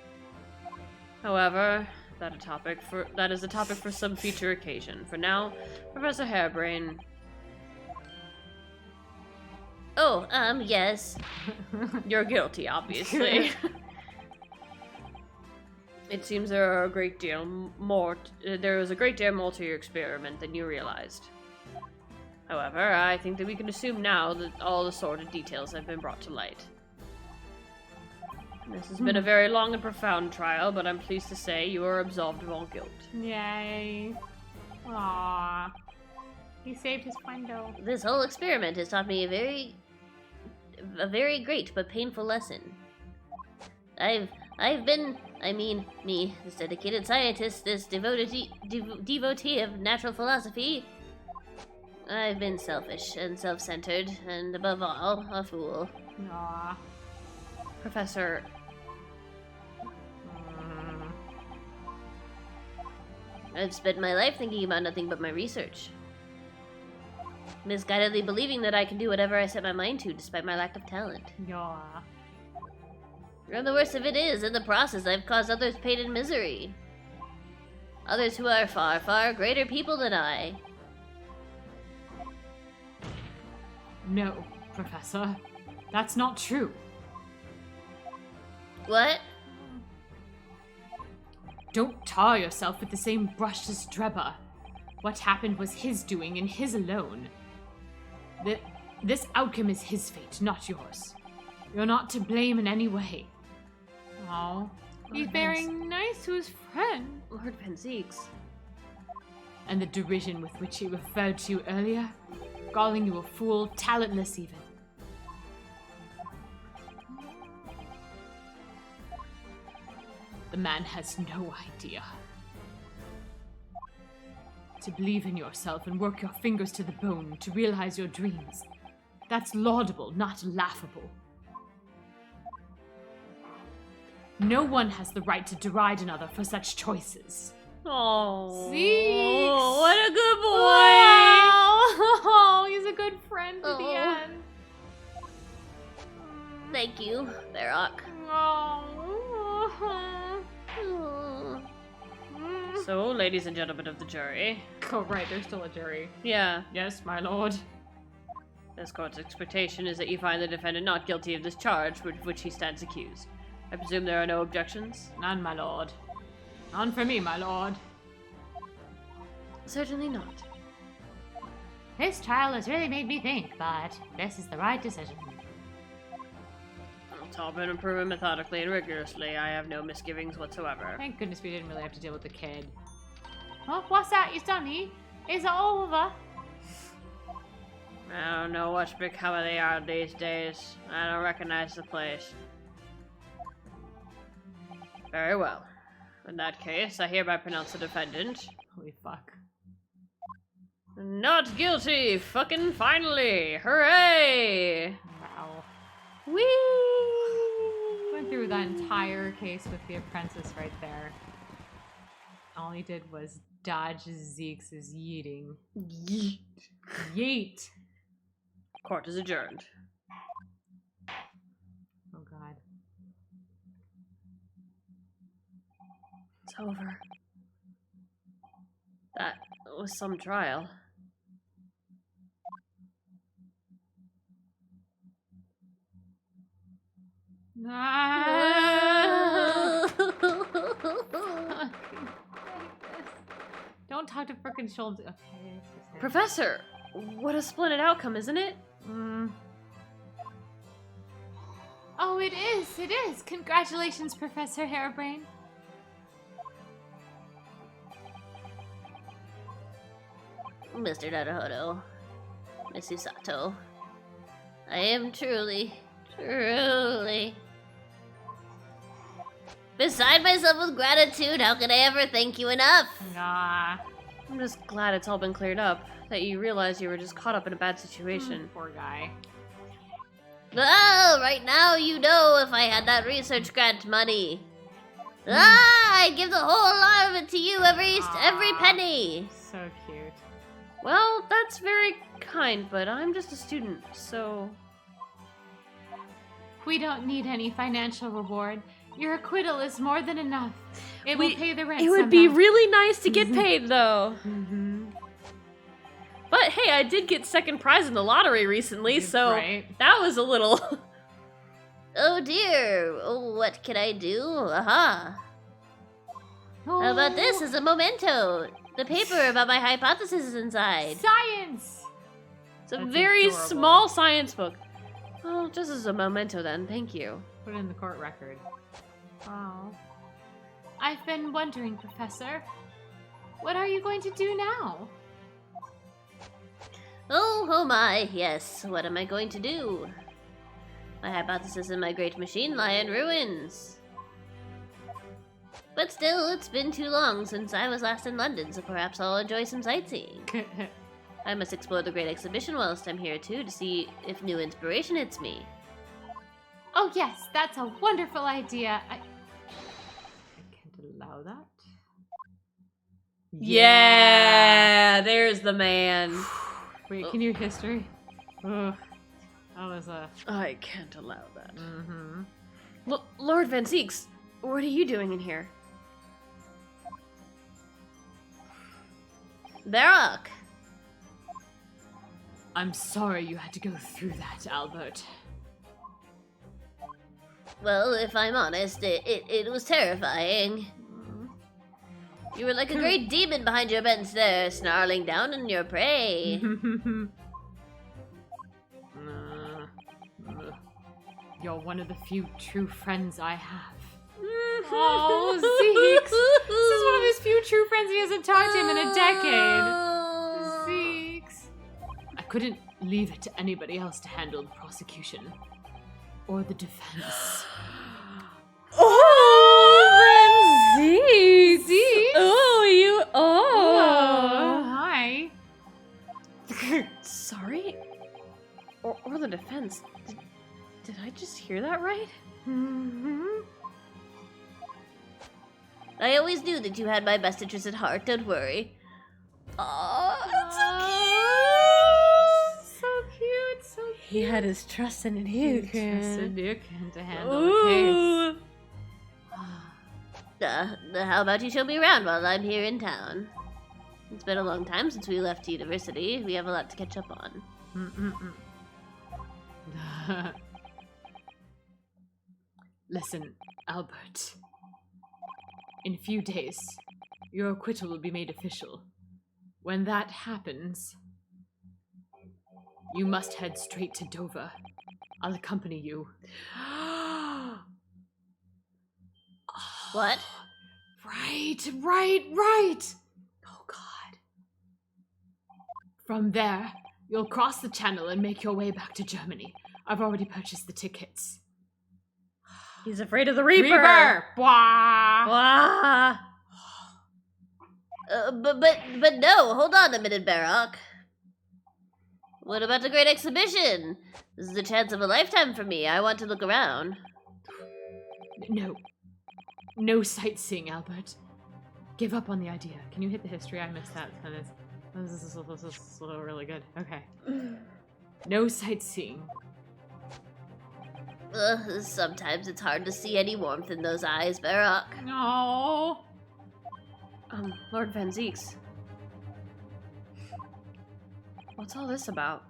[SPEAKER 1] However, that is a topic for some future occasion. For now, Professor Harebrain.
[SPEAKER 4] Oh, yes.
[SPEAKER 1] You're guilty, obviously. It seems there was a great deal more to your experiment than you realized. However, I think that we can assume now that all the sordid details have been brought to light. This has been a very long and profound trial, but I'm pleased to say you are absolved of all guilt.
[SPEAKER 2] Yay. Aww. He saved his friend, though.
[SPEAKER 4] This whole experiment has taught me a very great but painful lesson. I've been, this dedicated scientist, this devotee of natural philosophy, I've been selfish and self-centered, and above all, a fool.
[SPEAKER 2] Aww.
[SPEAKER 1] Professor,
[SPEAKER 4] I've spent my life thinking about nothing but my research. misguidedly believing that I can do whatever I set my mind to despite my lack of talent.
[SPEAKER 2] Yeah.
[SPEAKER 4] And the worst of it is, in the process, I've caused others pain and misery. Others who are far, far greater people than I.
[SPEAKER 2] No, Professor. That's not true.
[SPEAKER 4] What?
[SPEAKER 2] Don't tar yourself with the same brush as Drebber. What happened was his doing and his alone. This outcome is his fate, not yours. You're not to blame in any way. Oh, he's very nice to his friend.
[SPEAKER 4] Lord Van Zeeks.
[SPEAKER 2] And the derision with which he referred to you earlier, calling you a fool, talentless even. The man has no idea. To believe in yourself and work your fingers to the bone to realize your dreams. That's laudable, not laughable. No one has the right to deride another for such choices.
[SPEAKER 1] Oh,
[SPEAKER 2] Zeeks.
[SPEAKER 1] what a good boy!
[SPEAKER 2] Oh, he's a good friend to the
[SPEAKER 4] Oh.
[SPEAKER 2] end.
[SPEAKER 4] Thank you, Baroque.
[SPEAKER 2] Oh.
[SPEAKER 4] Oh.
[SPEAKER 1] So, ladies and gentlemen of the jury,
[SPEAKER 2] Oh, right, there's still a jury.
[SPEAKER 1] yeah,
[SPEAKER 2] Yes, my lord.
[SPEAKER 1] this court's expectation is that you find the defendant not guilty of this charge with which he stands accused. I presume there are no objections?
[SPEAKER 2] None, my lord. None for me, my lord.
[SPEAKER 1] Certainly not.
[SPEAKER 2] This trial has really made me think, but this is the right decision.
[SPEAKER 1] It's all been proven methodically and rigorously. I have no misgivings whatsoever.
[SPEAKER 2] Thank goodness we didn't really have to deal with the kid. Oh, what's that you done, Is it over?
[SPEAKER 1] I don't know what's become of the yard these days. I don't recognize the place. Very well. In that case, I hereby pronounce the defendant
[SPEAKER 2] Holy fuck.
[SPEAKER 1] not guilty! Fucking finally! Hooray!
[SPEAKER 2] Wow.
[SPEAKER 1] Whee!
[SPEAKER 2] Went through that entire case with the apprentice right there. All he did was dodge Zeke's yeeting.
[SPEAKER 1] Yeet.
[SPEAKER 2] Yeet!
[SPEAKER 1] Court is adjourned.
[SPEAKER 2] Oh god.
[SPEAKER 1] It's over. That was some trial.
[SPEAKER 2] Ah. Don't talk to frickin' Schultz. Okay. This is it.
[SPEAKER 1] Professor! What a splendid outcome, isn't it?
[SPEAKER 2] Oh, it is. It is. Congratulations, Professor Hairbrain.
[SPEAKER 4] Mr. Naruhodo, Miss Usato, I am truly beside myself with gratitude. How can I ever thank you enough?
[SPEAKER 2] Nah.
[SPEAKER 1] I'm just glad it's all been cleared up. That you realized you were just caught up in a bad situation.
[SPEAKER 2] Poor guy.
[SPEAKER 4] Well, right now you know if I had that research grant money. I'd give the whole lot of it to you, every penny.
[SPEAKER 2] So cute.
[SPEAKER 1] Well, that's very kind, but I'm just a student, so...
[SPEAKER 2] We don't need any financial reward. Your acquittal is more than enough. It will pay the rent
[SPEAKER 1] It would be
[SPEAKER 2] somehow.
[SPEAKER 1] really nice to get paid, though.
[SPEAKER 2] Mm-hmm.
[SPEAKER 1] But hey, I did get second prize in the lottery recently, so
[SPEAKER 2] Right.
[SPEAKER 1] that was a little...
[SPEAKER 4] Oh dear, oh, what can I do? Aha. How about this as a memento? The paper about my hypothesis is inside.
[SPEAKER 2] Science!
[SPEAKER 1] It's a
[SPEAKER 2] That's
[SPEAKER 1] very
[SPEAKER 2] adorable.
[SPEAKER 1] small science book. Well, just as a memento then, thank you.
[SPEAKER 2] Put it in the court record. Oh. I've been wondering, Professor. What are you going to do now?
[SPEAKER 4] Oh my, yes, what am I going to do? My hypothesis and my great machine lie in ruins. But still, it's been too long since I was last in London, so perhaps I'll enjoy some sightseeing. I must explore the Great Exhibition whilst I'm here too, to see if new inspiration hits me.
[SPEAKER 2] Oh yes, that's a wonderful idea. I can't allow that.
[SPEAKER 1] Yeah, there's the man.
[SPEAKER 2] Wait, can you history? Ugh. That was a...
[SPEAKER 1] I can't allow that.
[SPEAKER 2] Mm-hmm.
[SPEAKER 1] Lord Van Zeeks, what are you doing in here?
[SPEAKER 4] Baroque!
[SPEAKER 2] I'm sorry you had to go through that, Albert.
[SPEAKER 4] Well, if I'm honest, it was terrifying. You were like a great demon behind your bench there, snarling down on your prey.
[SPEAKER 2] You're one of the few true friends I have. Oh, Zeeks! This is one of his few true friends he hasn't talked to him in a decade. Zeeks! I couldn't leave it to anybody else to handle the prosecution. Or the defense.
[SPEAKER 1] Oh, Zeeks!
[SPEAKER 2] Zeeks!
[SPEAKER 1] Oh, you... Oh!
[SPEAKER 2] Hi.
[SPEAKER 1] Sorry? Or the defense. Did I just hear that right?
[SPEAKER 2] Mm-hmm.
[SPEAKER 4] I always knew that you had my best interest at heart, don't worry. Oh, that's
[SPEAKER 2] so cute, so cute.
[SPEAKER 1] He had his trust in it. You
[SPEAKER 2] Trusted you can to handle the case.
[SPEAKER 4] How about you show me around while I'm here in town? It's been a long time since we left university. We have a lot to catch up on.
[SPEAKER 2] Listen, Albert. In a few days, your acquittal will be made official. When that happens, you must head straight to Dover. I'll accompany you.
[SPEAKER 4] What?
[SPEAKER 2] Right. Oh, God. From there, you'll cross the channel and make your way back to Germany. I've already purchased the tickets.
[SPEAKER 1] He's afraid of the Reaper!
[SPEAKER 2] Bwah!
[SPEAKER 1] Wah!
[SPEAKER 4] But no, hold on a minute, Baroque. What about the great exhibition? This is the chance of a lifetime for me. I want to look around.
[SPEAKER 2] No sightseeing, Albert. Give up on the idea. Can you hit the history? I missed that. This is really good. Okay. No sightseeing.
[SPEAKER 4] Sometimes it's hard to see any warmth in those eyes, Baroque.
[SPEAKER 2] No.
[SPEAKER 1] Lord Van Zeeks. What's all this about?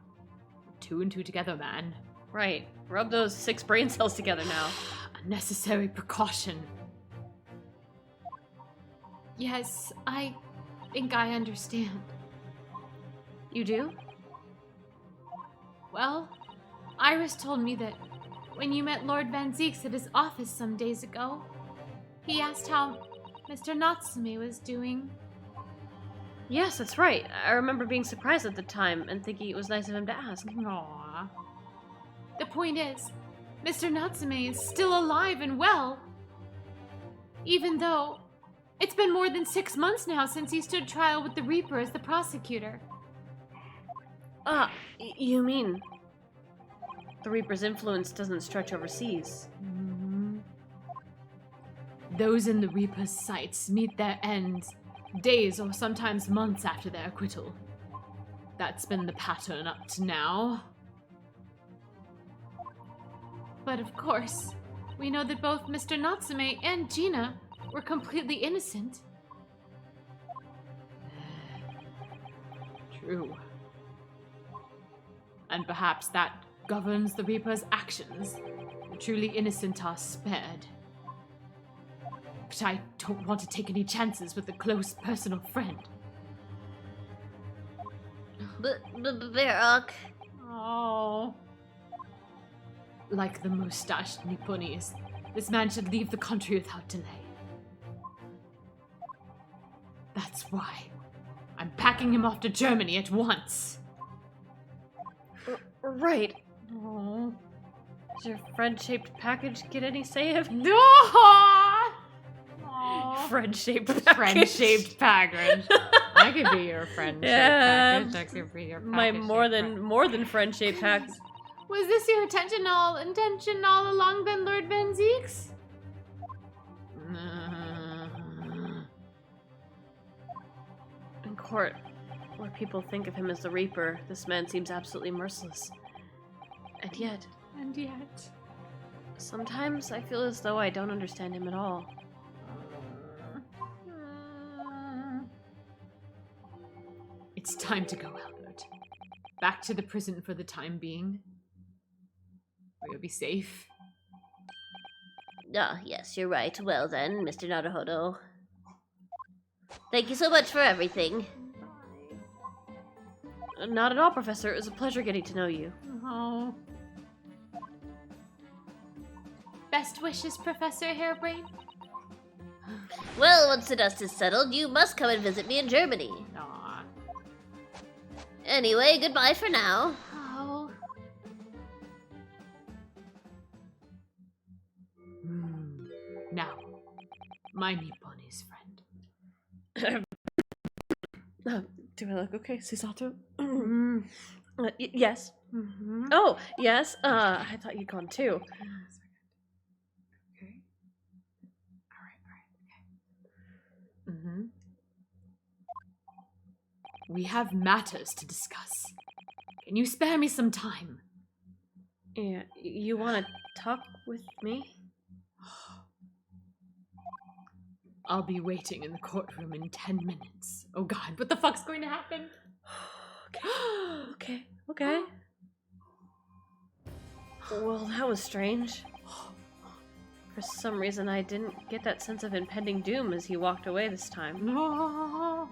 [SPEAKER 2] 2 and 2 together, man.
[SPEAKER 1] Right. Rub those 6 brain cells together now.
[SPEAKER 2] Unnecessary precaution. Yes, I think I understand.
[SPEAKER 1] You do?
[SPEAKER 2] Well, Iris told me that when you met Lord Van Zeeks at his office some days ago, he asked how Mr. Natsume was doing.
[SPEAKER 1] Yes, that's right. I remember being surprised at the time and thinking it was nice of him to ask.
[SPEAKER 2] Aww. The point is, Mr. Natsume is still alive and well. Even though it's been more than 6 months now since he stood trial with the Reaper as the prosecutor.
[SPEAKER 1] You mean the Reaper's influence doesn't stretch overseas?
[SPEAKER 2] Mm-hmm. Those in the Reaper's sights meet their ends days or sometimes months after their acquittal. That's been the pattern up to now. But of course, we know that both Mr. Natsume and Gina were completely innocent. True. And perhaps that governs the Reaper's actions. The truly innocent are spared. But I don't want to take any chances with a close personal friend.
[SPEAKER 4] But Baroque.
[SPEAKER 2] Oh. Like the mustached Nipponis, this man should leave the country without delay. That's why I'm packing him off to Germany at once.
[SPEAKER 1] Right.
[SPEAKER 2] Oh.
[SPEAKER 1] Does your friend-shaped package get any say of
[SPEAKER 2] No!
[SPEAKER 1] friend-shaped package?
[SPEAKER 2] Friend-shaped package. I could be your friend-shaped package. I could be your
[SPEAKER 1] My
[SPEAKER 2] package.
[SPEAKER 1] more than friend-shaped package.
[SPEAKER 2] Was this your intention all along then, Lord Van Zeeks?
[SPEAKER 1] In court, where people think of him as the Reaper, this man seems absolutely merciless. And yet, sometimes I feel as though I don't understand him at all.
[SPEAKER 2] It's time to go, Albert. Back to the prison for the time being. Where you'll be safe.
[SPEAKER 4] Ah, yes, you're right. Well then, Mr. Naruhodo. Thank you so much for everything.
[SPEAKER 1] Not at all, Professor. It was a pleasure getting to know you.
[SPEAKER 2] Oh. Best wishes, Professor Hairbrain.
[SPEAKER 4] Well, once the dust is settled, you must come and visit me in Germany.
[SPEAKER 2] Aw.
[SPEAKER 4] Anyway, goodbye for now.
[SPEAKER 2] Oh. Now, my Nipponi's friend.
[SPEAKER 1] Do I look okay, Susato? Yes. Oh, yes. I thought you'd gone too.
[SPEAKER 2] Okay. Alright, okay. We have matters to discuss. Can you spare me some time?
[SPEAKER 1] Yeah, you want to talk with me?
[SPEAKER 2] I'll be waiting in the courtroom in 10 minutes. Oh god, what the fuck's going to happen?
[SPEAKER 1] Okay. Well, that was strange. For some reason, I didn't get that sense of impending doom as he walked away this time.
[SPEAKER 2] No.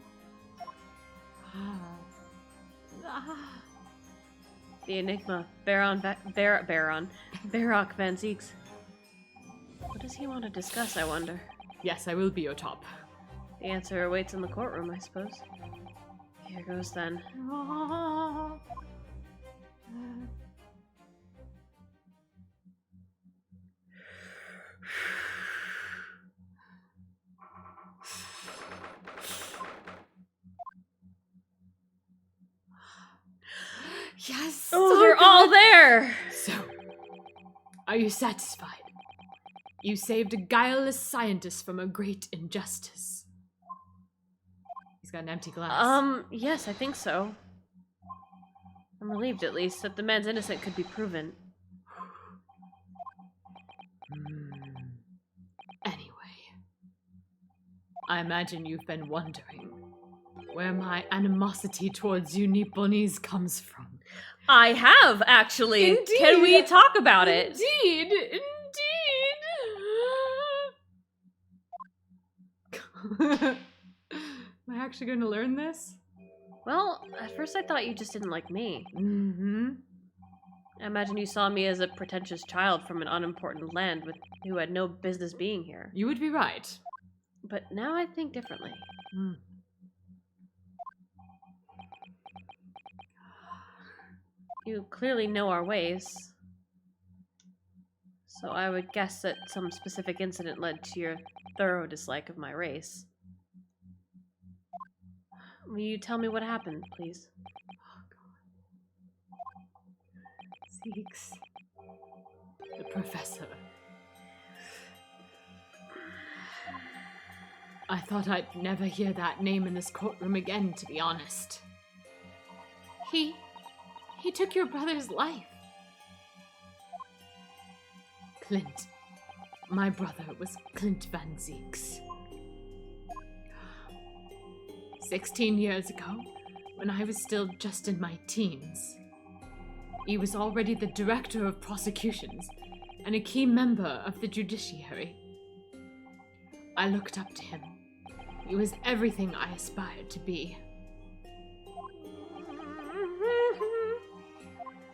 [SPEAKER 1] The enigma, Barock Van Zieks. What does he want to discuss, I wonder?
[SPEAKER 2] Yes, I will be your top.
[SPEAKER 1] The answer awaits in the courtroom, I suppose. Here goes then.
[SPEAKER 2] Yes!
[SPEAKER 1] Oh, they're all there!
[SPEAKER 2] So, are you satisfied? You saved a guileless scientist from a great injustice. He's got an empty glass.
[SPEAKER 1] Yes, I think so. I'm relieved, at least, that the man's innocent could be proven.
[SPEAKER 2] Anyway, I imagine you've been wondering where my animosity towards you Nipponese comes from.
[SPEAKER 1] I have, actually!
[SPEAKER 2] Indeed.
[SPEAKER 1] Can we talk about it?
[SPEAKER 2] Indeed! Am I actually going to learn this?
[SPEAKER 1] Well, at first I thought you just didn't like me.
[SPEAKER 2] Mm-hmm.
[SPEAKER 1] I imagine you saw me as a pretentious child from an unimportant land who had no business being here.
[SPEAKER 2] You would be right.
[SPEAKER 1] But now I think differently. You clearly know our ways. So I would guess that some specific incident led to your thorough dislike of my race. Will you tell me what happened, please?
[SPEAKER 2] Seeks. The professor. I thought I'd never hear that name in this courtroom again, to be honest. He took your brother's life. Clint. My brother was Clint Van Zieks. 16 years ago, when I was still just in my teens, he was already the director of prosecutions and a key member of the judiciary. I looked up to him. He was everything I aspired to be.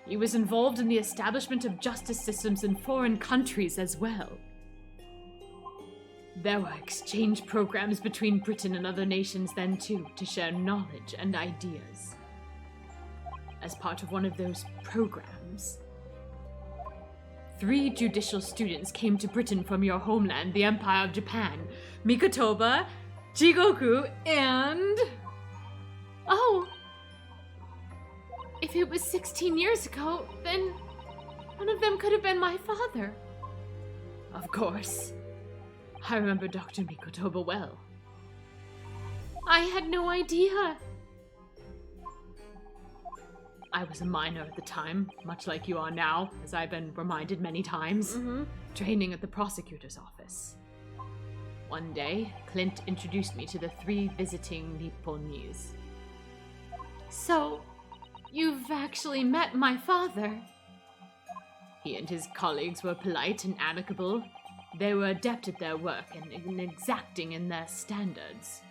[SPEAKER 2] He was involved in the establishment of justice systems in foreign countries as well. There were exchange programs between Britain and other nations then too, to share knowledge and ideas. As part of one of those programs, 3 judicial students came to Britain from your homeland, the Empire of Japan. Mikotoba, Jigoku, and... Oh! If it was 16 years ago, then one of them could have been my father. Of course. I remember Dr. Mikotoba well. I had no idea. I was a minor at the time, much like you are now, as I've been reminded many times, training at the prosecutor's office. One day, Clint introduced me to the 3 visiting Nipponese. So, you've actually met my father? He and his colleagues were polite and amicable. They were adept at their work and exacting in their standards.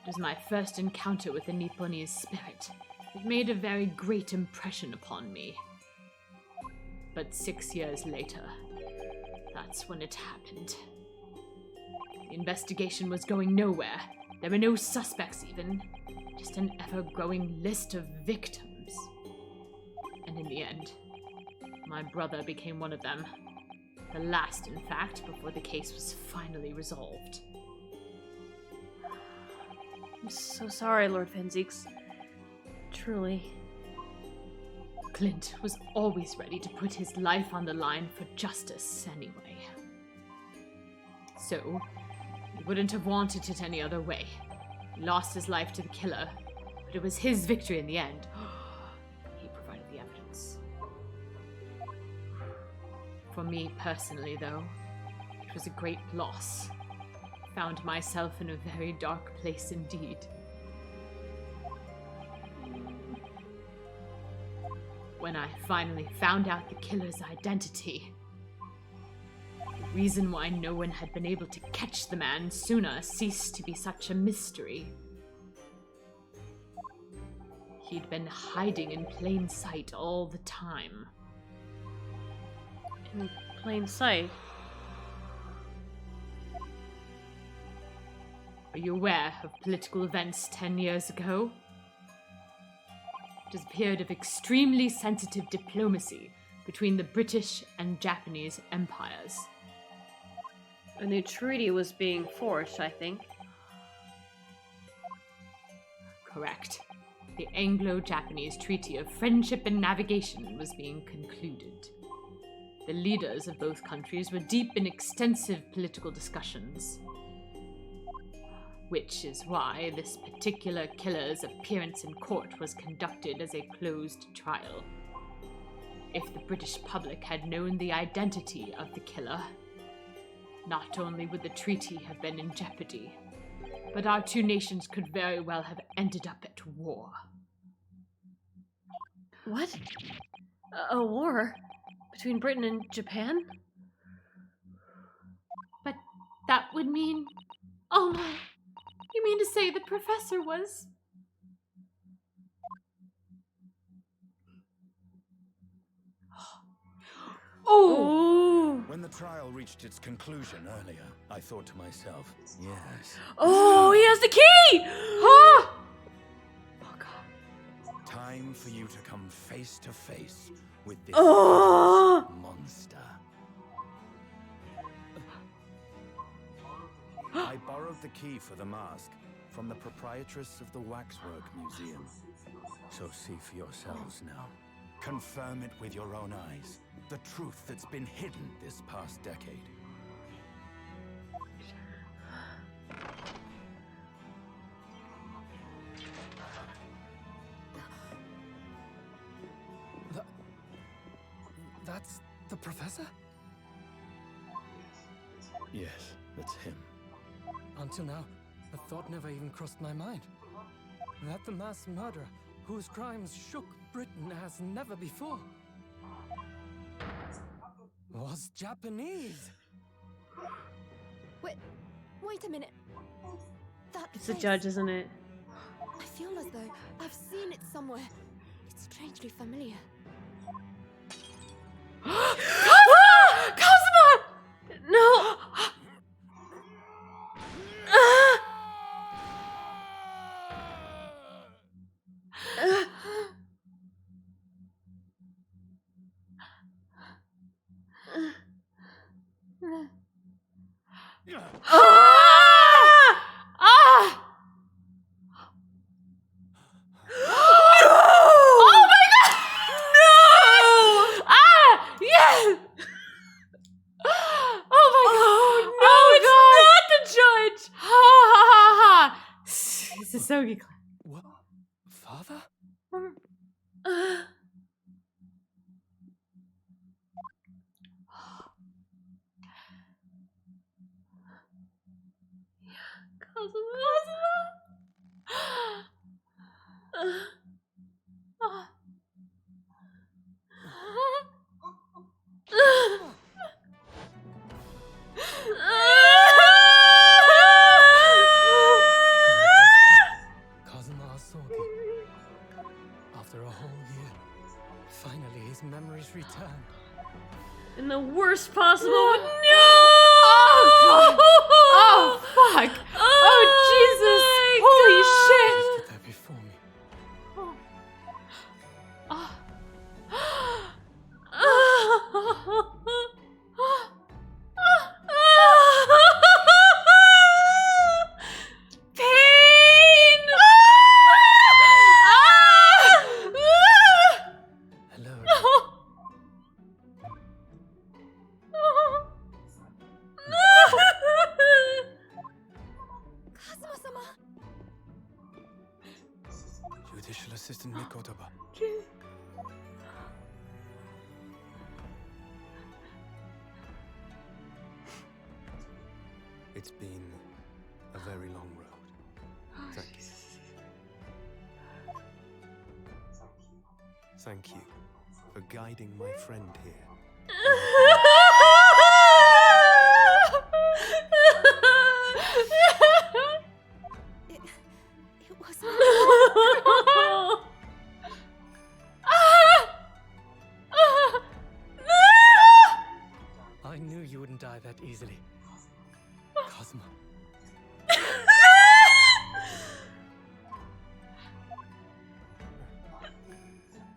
[SPEAKER 2] It was my first encounter with the Nipponese spirit. It made a very great impression upon me. But 6 years later, that's when it happened. The investigation was going nowhere. There were no suspects even. Just an ever-growing list of victims. And in the end, my brother became one of them. The last, in fact, before the case was finally resolved.
[SPEAKER 1] I'm so sorry, Lord Fenzies. Truly.
[SPEAKER 2] Clint was always ready to put his life on the line for justice anyway. So, he wouldn't have wanted it any other way. He lost his life to the killer, but it was his victory in the end. He provided the evidence. For me personally, though, it was a great loss. I found myself in a very dark place indeed. When I finally found out the killer's identity, the reason why no one had been able to catch the man sooner ceased to be such a mystery. He'd been hiding in plain sight all the time.
[SPEAKER 1] In plain sight?
[SPEAKER 2] Are you aware of political events 10 years ago? It was a period of extremely sensitive diplomacy between the British and Japanese empires.
[SPEAKER 1] A new treaty was being forged, I think.
[SPEAKER 2] Correct. The Anglo-Japanese Treaty of Friendship and Navigation was being concluded. The leaders of both countries were deep in extensive political discussions. Which is why this particular killer's appearance in court was conducted as a closed trial. If the British public had known the identity of the killer, not only would the treaty have been in jeopardy, but our 2 nations could very well have ended up at war.
[SPEAKER 1] What? A war? Between Britain and Japan?
[SPEAKER 2] But that would mean... Oh my... You mean to say the professor was...
[SPEAKER 1] Oh!
[SPEAKER 3] When the trial reached its conclusion earlier, I thought to myself, yes.
[SPEAKER 1] Oh, he has the key! Ah! Oh, God.
[SPEAKER 3] Time for you to come face to face with this
[SPEAKER 1] Oh!
[SPEAKER 3] monster. I borrowed the key for the mask from the proprietress of the Waxwork Museum. So see for yourselves now. Confirm it with your own eyes. The truth that's been hidden this past decade.
[SPEAKER 5] That's the professor?
[SPEAKER 3] Yes, that's him.
[SPEAKER 5] Until now, the thought never even crossed my mind. That the mass murderer, whose crimes shook Britain as never before, was Japanese.
[SPEAKER 6] Wait a minute. That
[SPEAKER 1] It's the
[SPEAKER 6] face,
[SPEAKER 1] judge, isn't it?
[SPEAKER 6] I feel as though I've seen it somewhere. It's strangely familiar.
[SPEAKER 1] Cosima! No!
[SPEAKER 5] Kazuma Asogi. After a whole year, finally his memories return.
[SPEAKER 1] In the worst possible way. No!
[SPEAKER 2] Oh, fuck! Oh, Jesus! Holy shit!
[SPEAKER 5] Stood there before me.
[SPEAKER 1] Pain!
[SPEAKER 5] Hello.
[SPEAKER 6] Kazuma-sama!
[SPEAKER 3] Judicial Assistant Mikotoba. It's been a very long road. Thank you. Thank you for guiding my friend here.
[SPEAKER 6] It was...
[SPEAKER 5] I knew you wouldn't die that easily. Kazuma.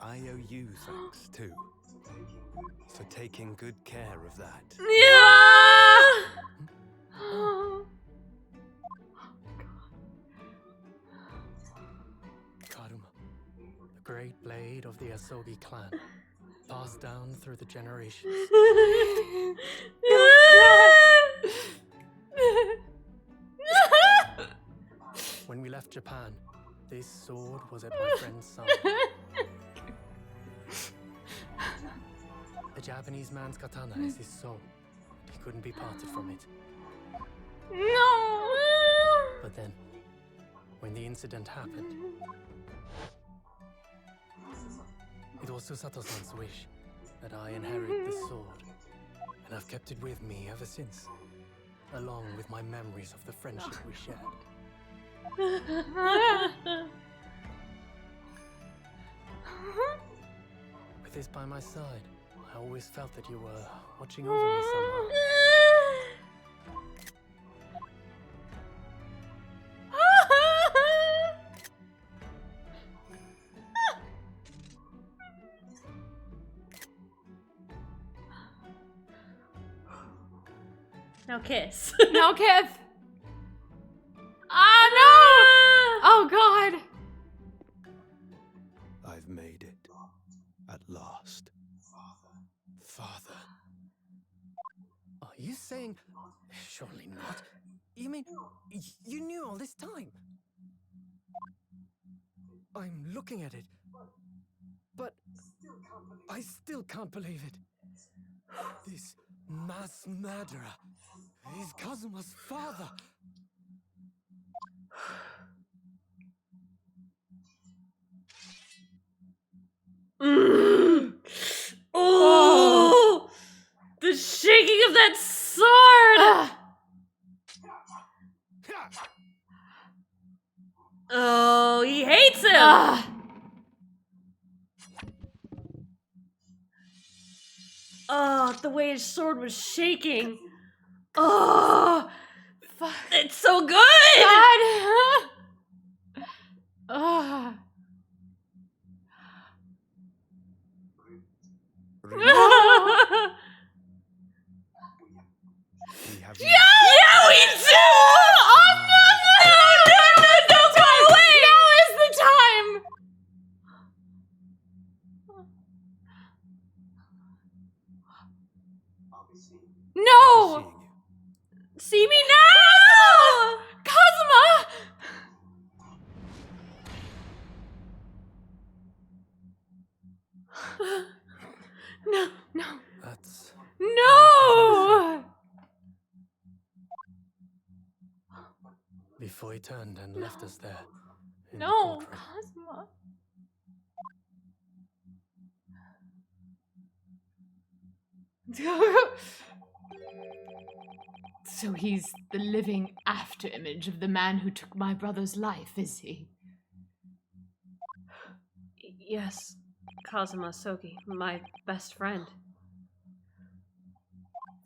[SPEAKER 3] I owe you thanks too for taking good care of that.
[SPEAKER 5] Karuma, the great blade of the Asogi clan, passed down through the generations. When we left Japan, this sword was at my friend's side. The Japanese man's katana is his soul. He couldn't be parted from it.
[SPEAKER 1] No!
[SPEAKER 5] But then, when the incident happened, it was Susato-san's wish that I inherit this sword, and I've kept it with me ever since, along with my memories of the friendship we shared. With this by my side, I always felt that you were watching over me somehow.
[SPEAKER 1] Now kiss.
[SPEAKER 2] No, Kith! Ah, no! Oh, God!
[SPEAKER 3] I've made it. At last. Father.
[SPEAKER 5] Are you saying... Surely not. You mean you knew all this time? I'm looking at it, but I still can't believe it. This mass murderer is Kazuma's father.
[SPEAKER 1] Oh! The shaking of that sword! Oh, he hates him! Oh, the way his sword was shaking. Oh,
[SPEAKER 2] Fuck.
[SPEAKER 1] it's so good!
[SPEAKER 2] God! Ugh.
[SPEAKER 3] We have
[SPEAKER 1] Yeah, we do! Oh, no, don't go away!
[SPEAKER 2] Now is the time! No!
[SPEAKER 3] seeing you.
[SPEAKER 1] See me now!
[SPEAKER 2] Kazuma!
[SPEAKER 1] No.
[SPEAKER 5] That's...
[SPEAKER 2] No!
[SPEAKER 5] Before he turned and left us there. In the
[SPEAKER 2] No,
[SPEAKER 5] courtroom.
[SPEAKER 2] Kazuma. So he's the living afterimage of the man who took my brother's life, is he?
[SPEAKER 1] Yes, Kazuma Sogi, my best friend.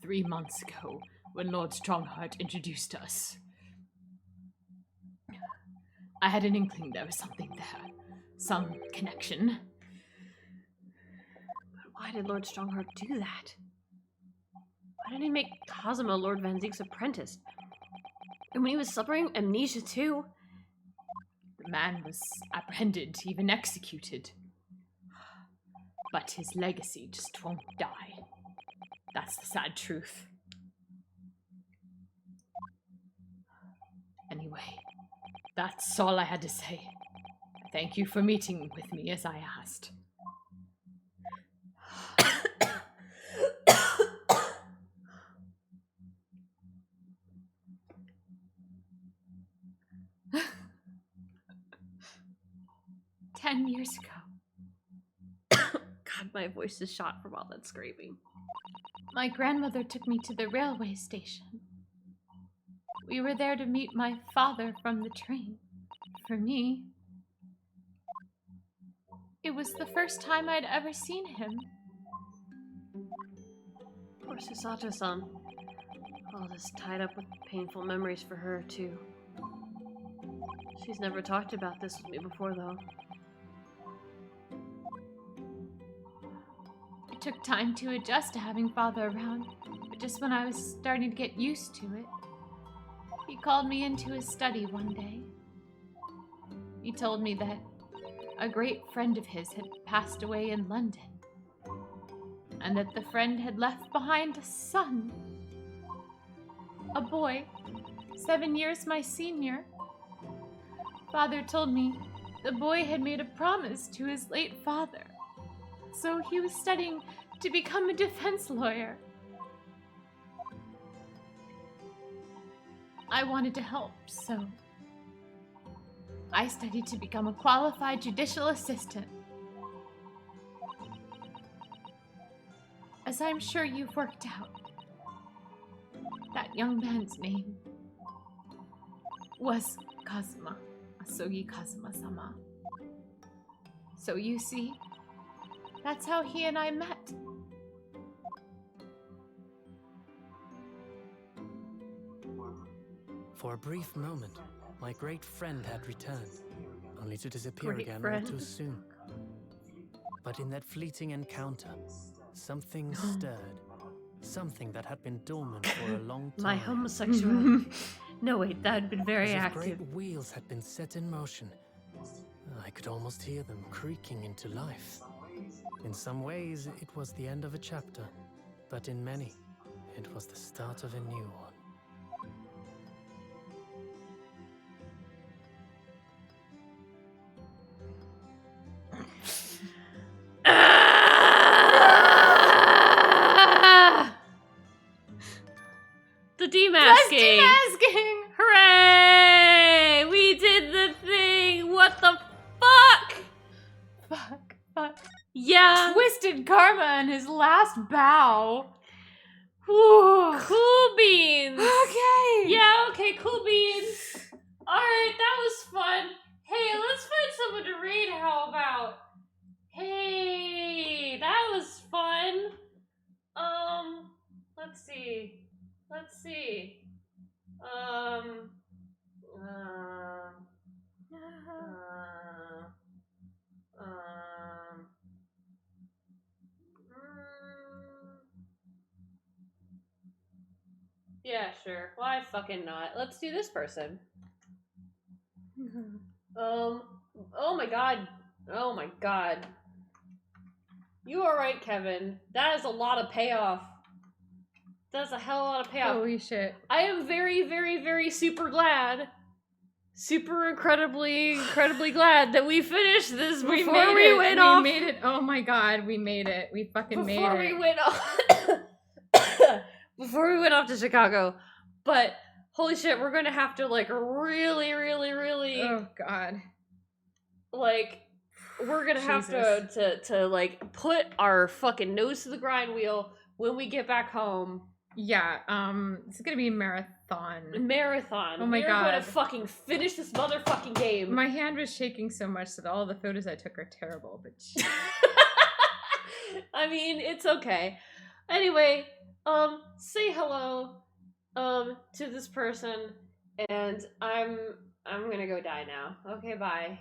[SPEAKER 2] 3 months ago, when Lord Strongheart introduced us, I had an inkling there was something there. Some connection.
[SPEAKER 1] But why did Lord Strongheart do that? Why didn't he make Kazuma Lord Van Zeek's apprentice? And when he was suffering amnesia too?
[SPEAKER 2] The man was apprehended, even executed. But his legacy just won't die. That's the sad truth. Anyway, that's all I had to say. Thank you for meeting with me as I asked. "10 years ago,
[SPEAKER 1] God, my voice is shot from all that screaming.
[SPEAKER 2] my grandmother took me to the railway station. We were there to meet my father from the train. For me, it was the first time I'd ever seen him.
[SPEAKER 1] Poor Susato-san. All this tied up with painful memories for her, too. She's never talked about this with me before, though.
[SPEAKER 2] It took time to adjust to having father around, but just when I was starting to get used to it, he called me into his study one day. He told me that a great friend of his had passed away in London, and that the friend had left behind a son. A boy, 7 years my senior. Father told me the boy had made a promise to his late father, so he was studying to become a defense lawyer. I wanted to help, so I studied to become a qualified judicial assistant. As I'm sure you've worked out, that young man's name was Kazuma, Asogi Kazuma-sama. So you see, that's how he and I met.
[SPEAKER 5] For a brief moment, my great friend had returned, only to disappear
[SPEAKER 1] Great
[SPEAKER 5] again
[SPEAKER 1] friend.
[SPEAKER 5] all too soon. But in that fleeting encounter, something stirred. Something that had been dormant for a long time.
[SPEAKER 1] My homosexuality. No, wait, that had been very
[SPEAKER 5] As if
[SPEAKER 1] active.
[SPEAKER 5] great wheels had been set in motion. I could almost hear them creaking into life. In some ways, it was the end of a chapter, but in many, it was the start of a new one.
[SPEAKER 1] The demasking!
[SPEAKER 2] Demasking!
[SPEAKER 1] Hooray! We did the thing! What the fuck?
[SPEAKER 2] Fuck.
[SPEAKER 1] Yeah.
[SPEAKER 2] Twisted Karma and his last bow.
[SPEAKER 1] Whew. Cool beans.
[SPEAKER 2] Okay.
[SPEAKER 1] Yeah, okay, cool beans. Alright, that was fun. Hey, let's find someone to read, how about? Hey, that was fun. Let's see. Yeah, sure. Why fucking not? Let's do this person. Oh my god. Oh my god. You are right, Kevin. That is a lot of payoff. That's a hell of a lot of payoff.
[SPEAKER 2] Holy shit.
[SPEAKER 1] I am very, very, very super glad. Super incredibly glad that we finished this before we went off.
[SPEAKER 2] We made it. Oh my god, we made it. We fucking made it.
[SPEAKER 1] Before we went off. Before we went off to Chicago. But holy shit, we're gonna have to like really
[SPEAKER 2] Oh god.
[SPEAKER 1] like we're gonna have to like put our fucking nose to the grind wheel when we get back home.
[SPEAKER 2] Yeah, it's gonna be a marathon.
[SPEAKER 1] Marathon.
[SPEAKER 2] Oh my
[SPEAKER 1] We're gonna
[SPEAKER 2] God.
[SPEAKER 1] fucking finish this motherfucking game.
[SPEAKER 2] My hand was shaking so much that all the photos I took are terrible, but
[SPEAKER 1] I mean, it's okay. Anyway, say hello, to this person, and I'm gonna go die now. Okay, bye.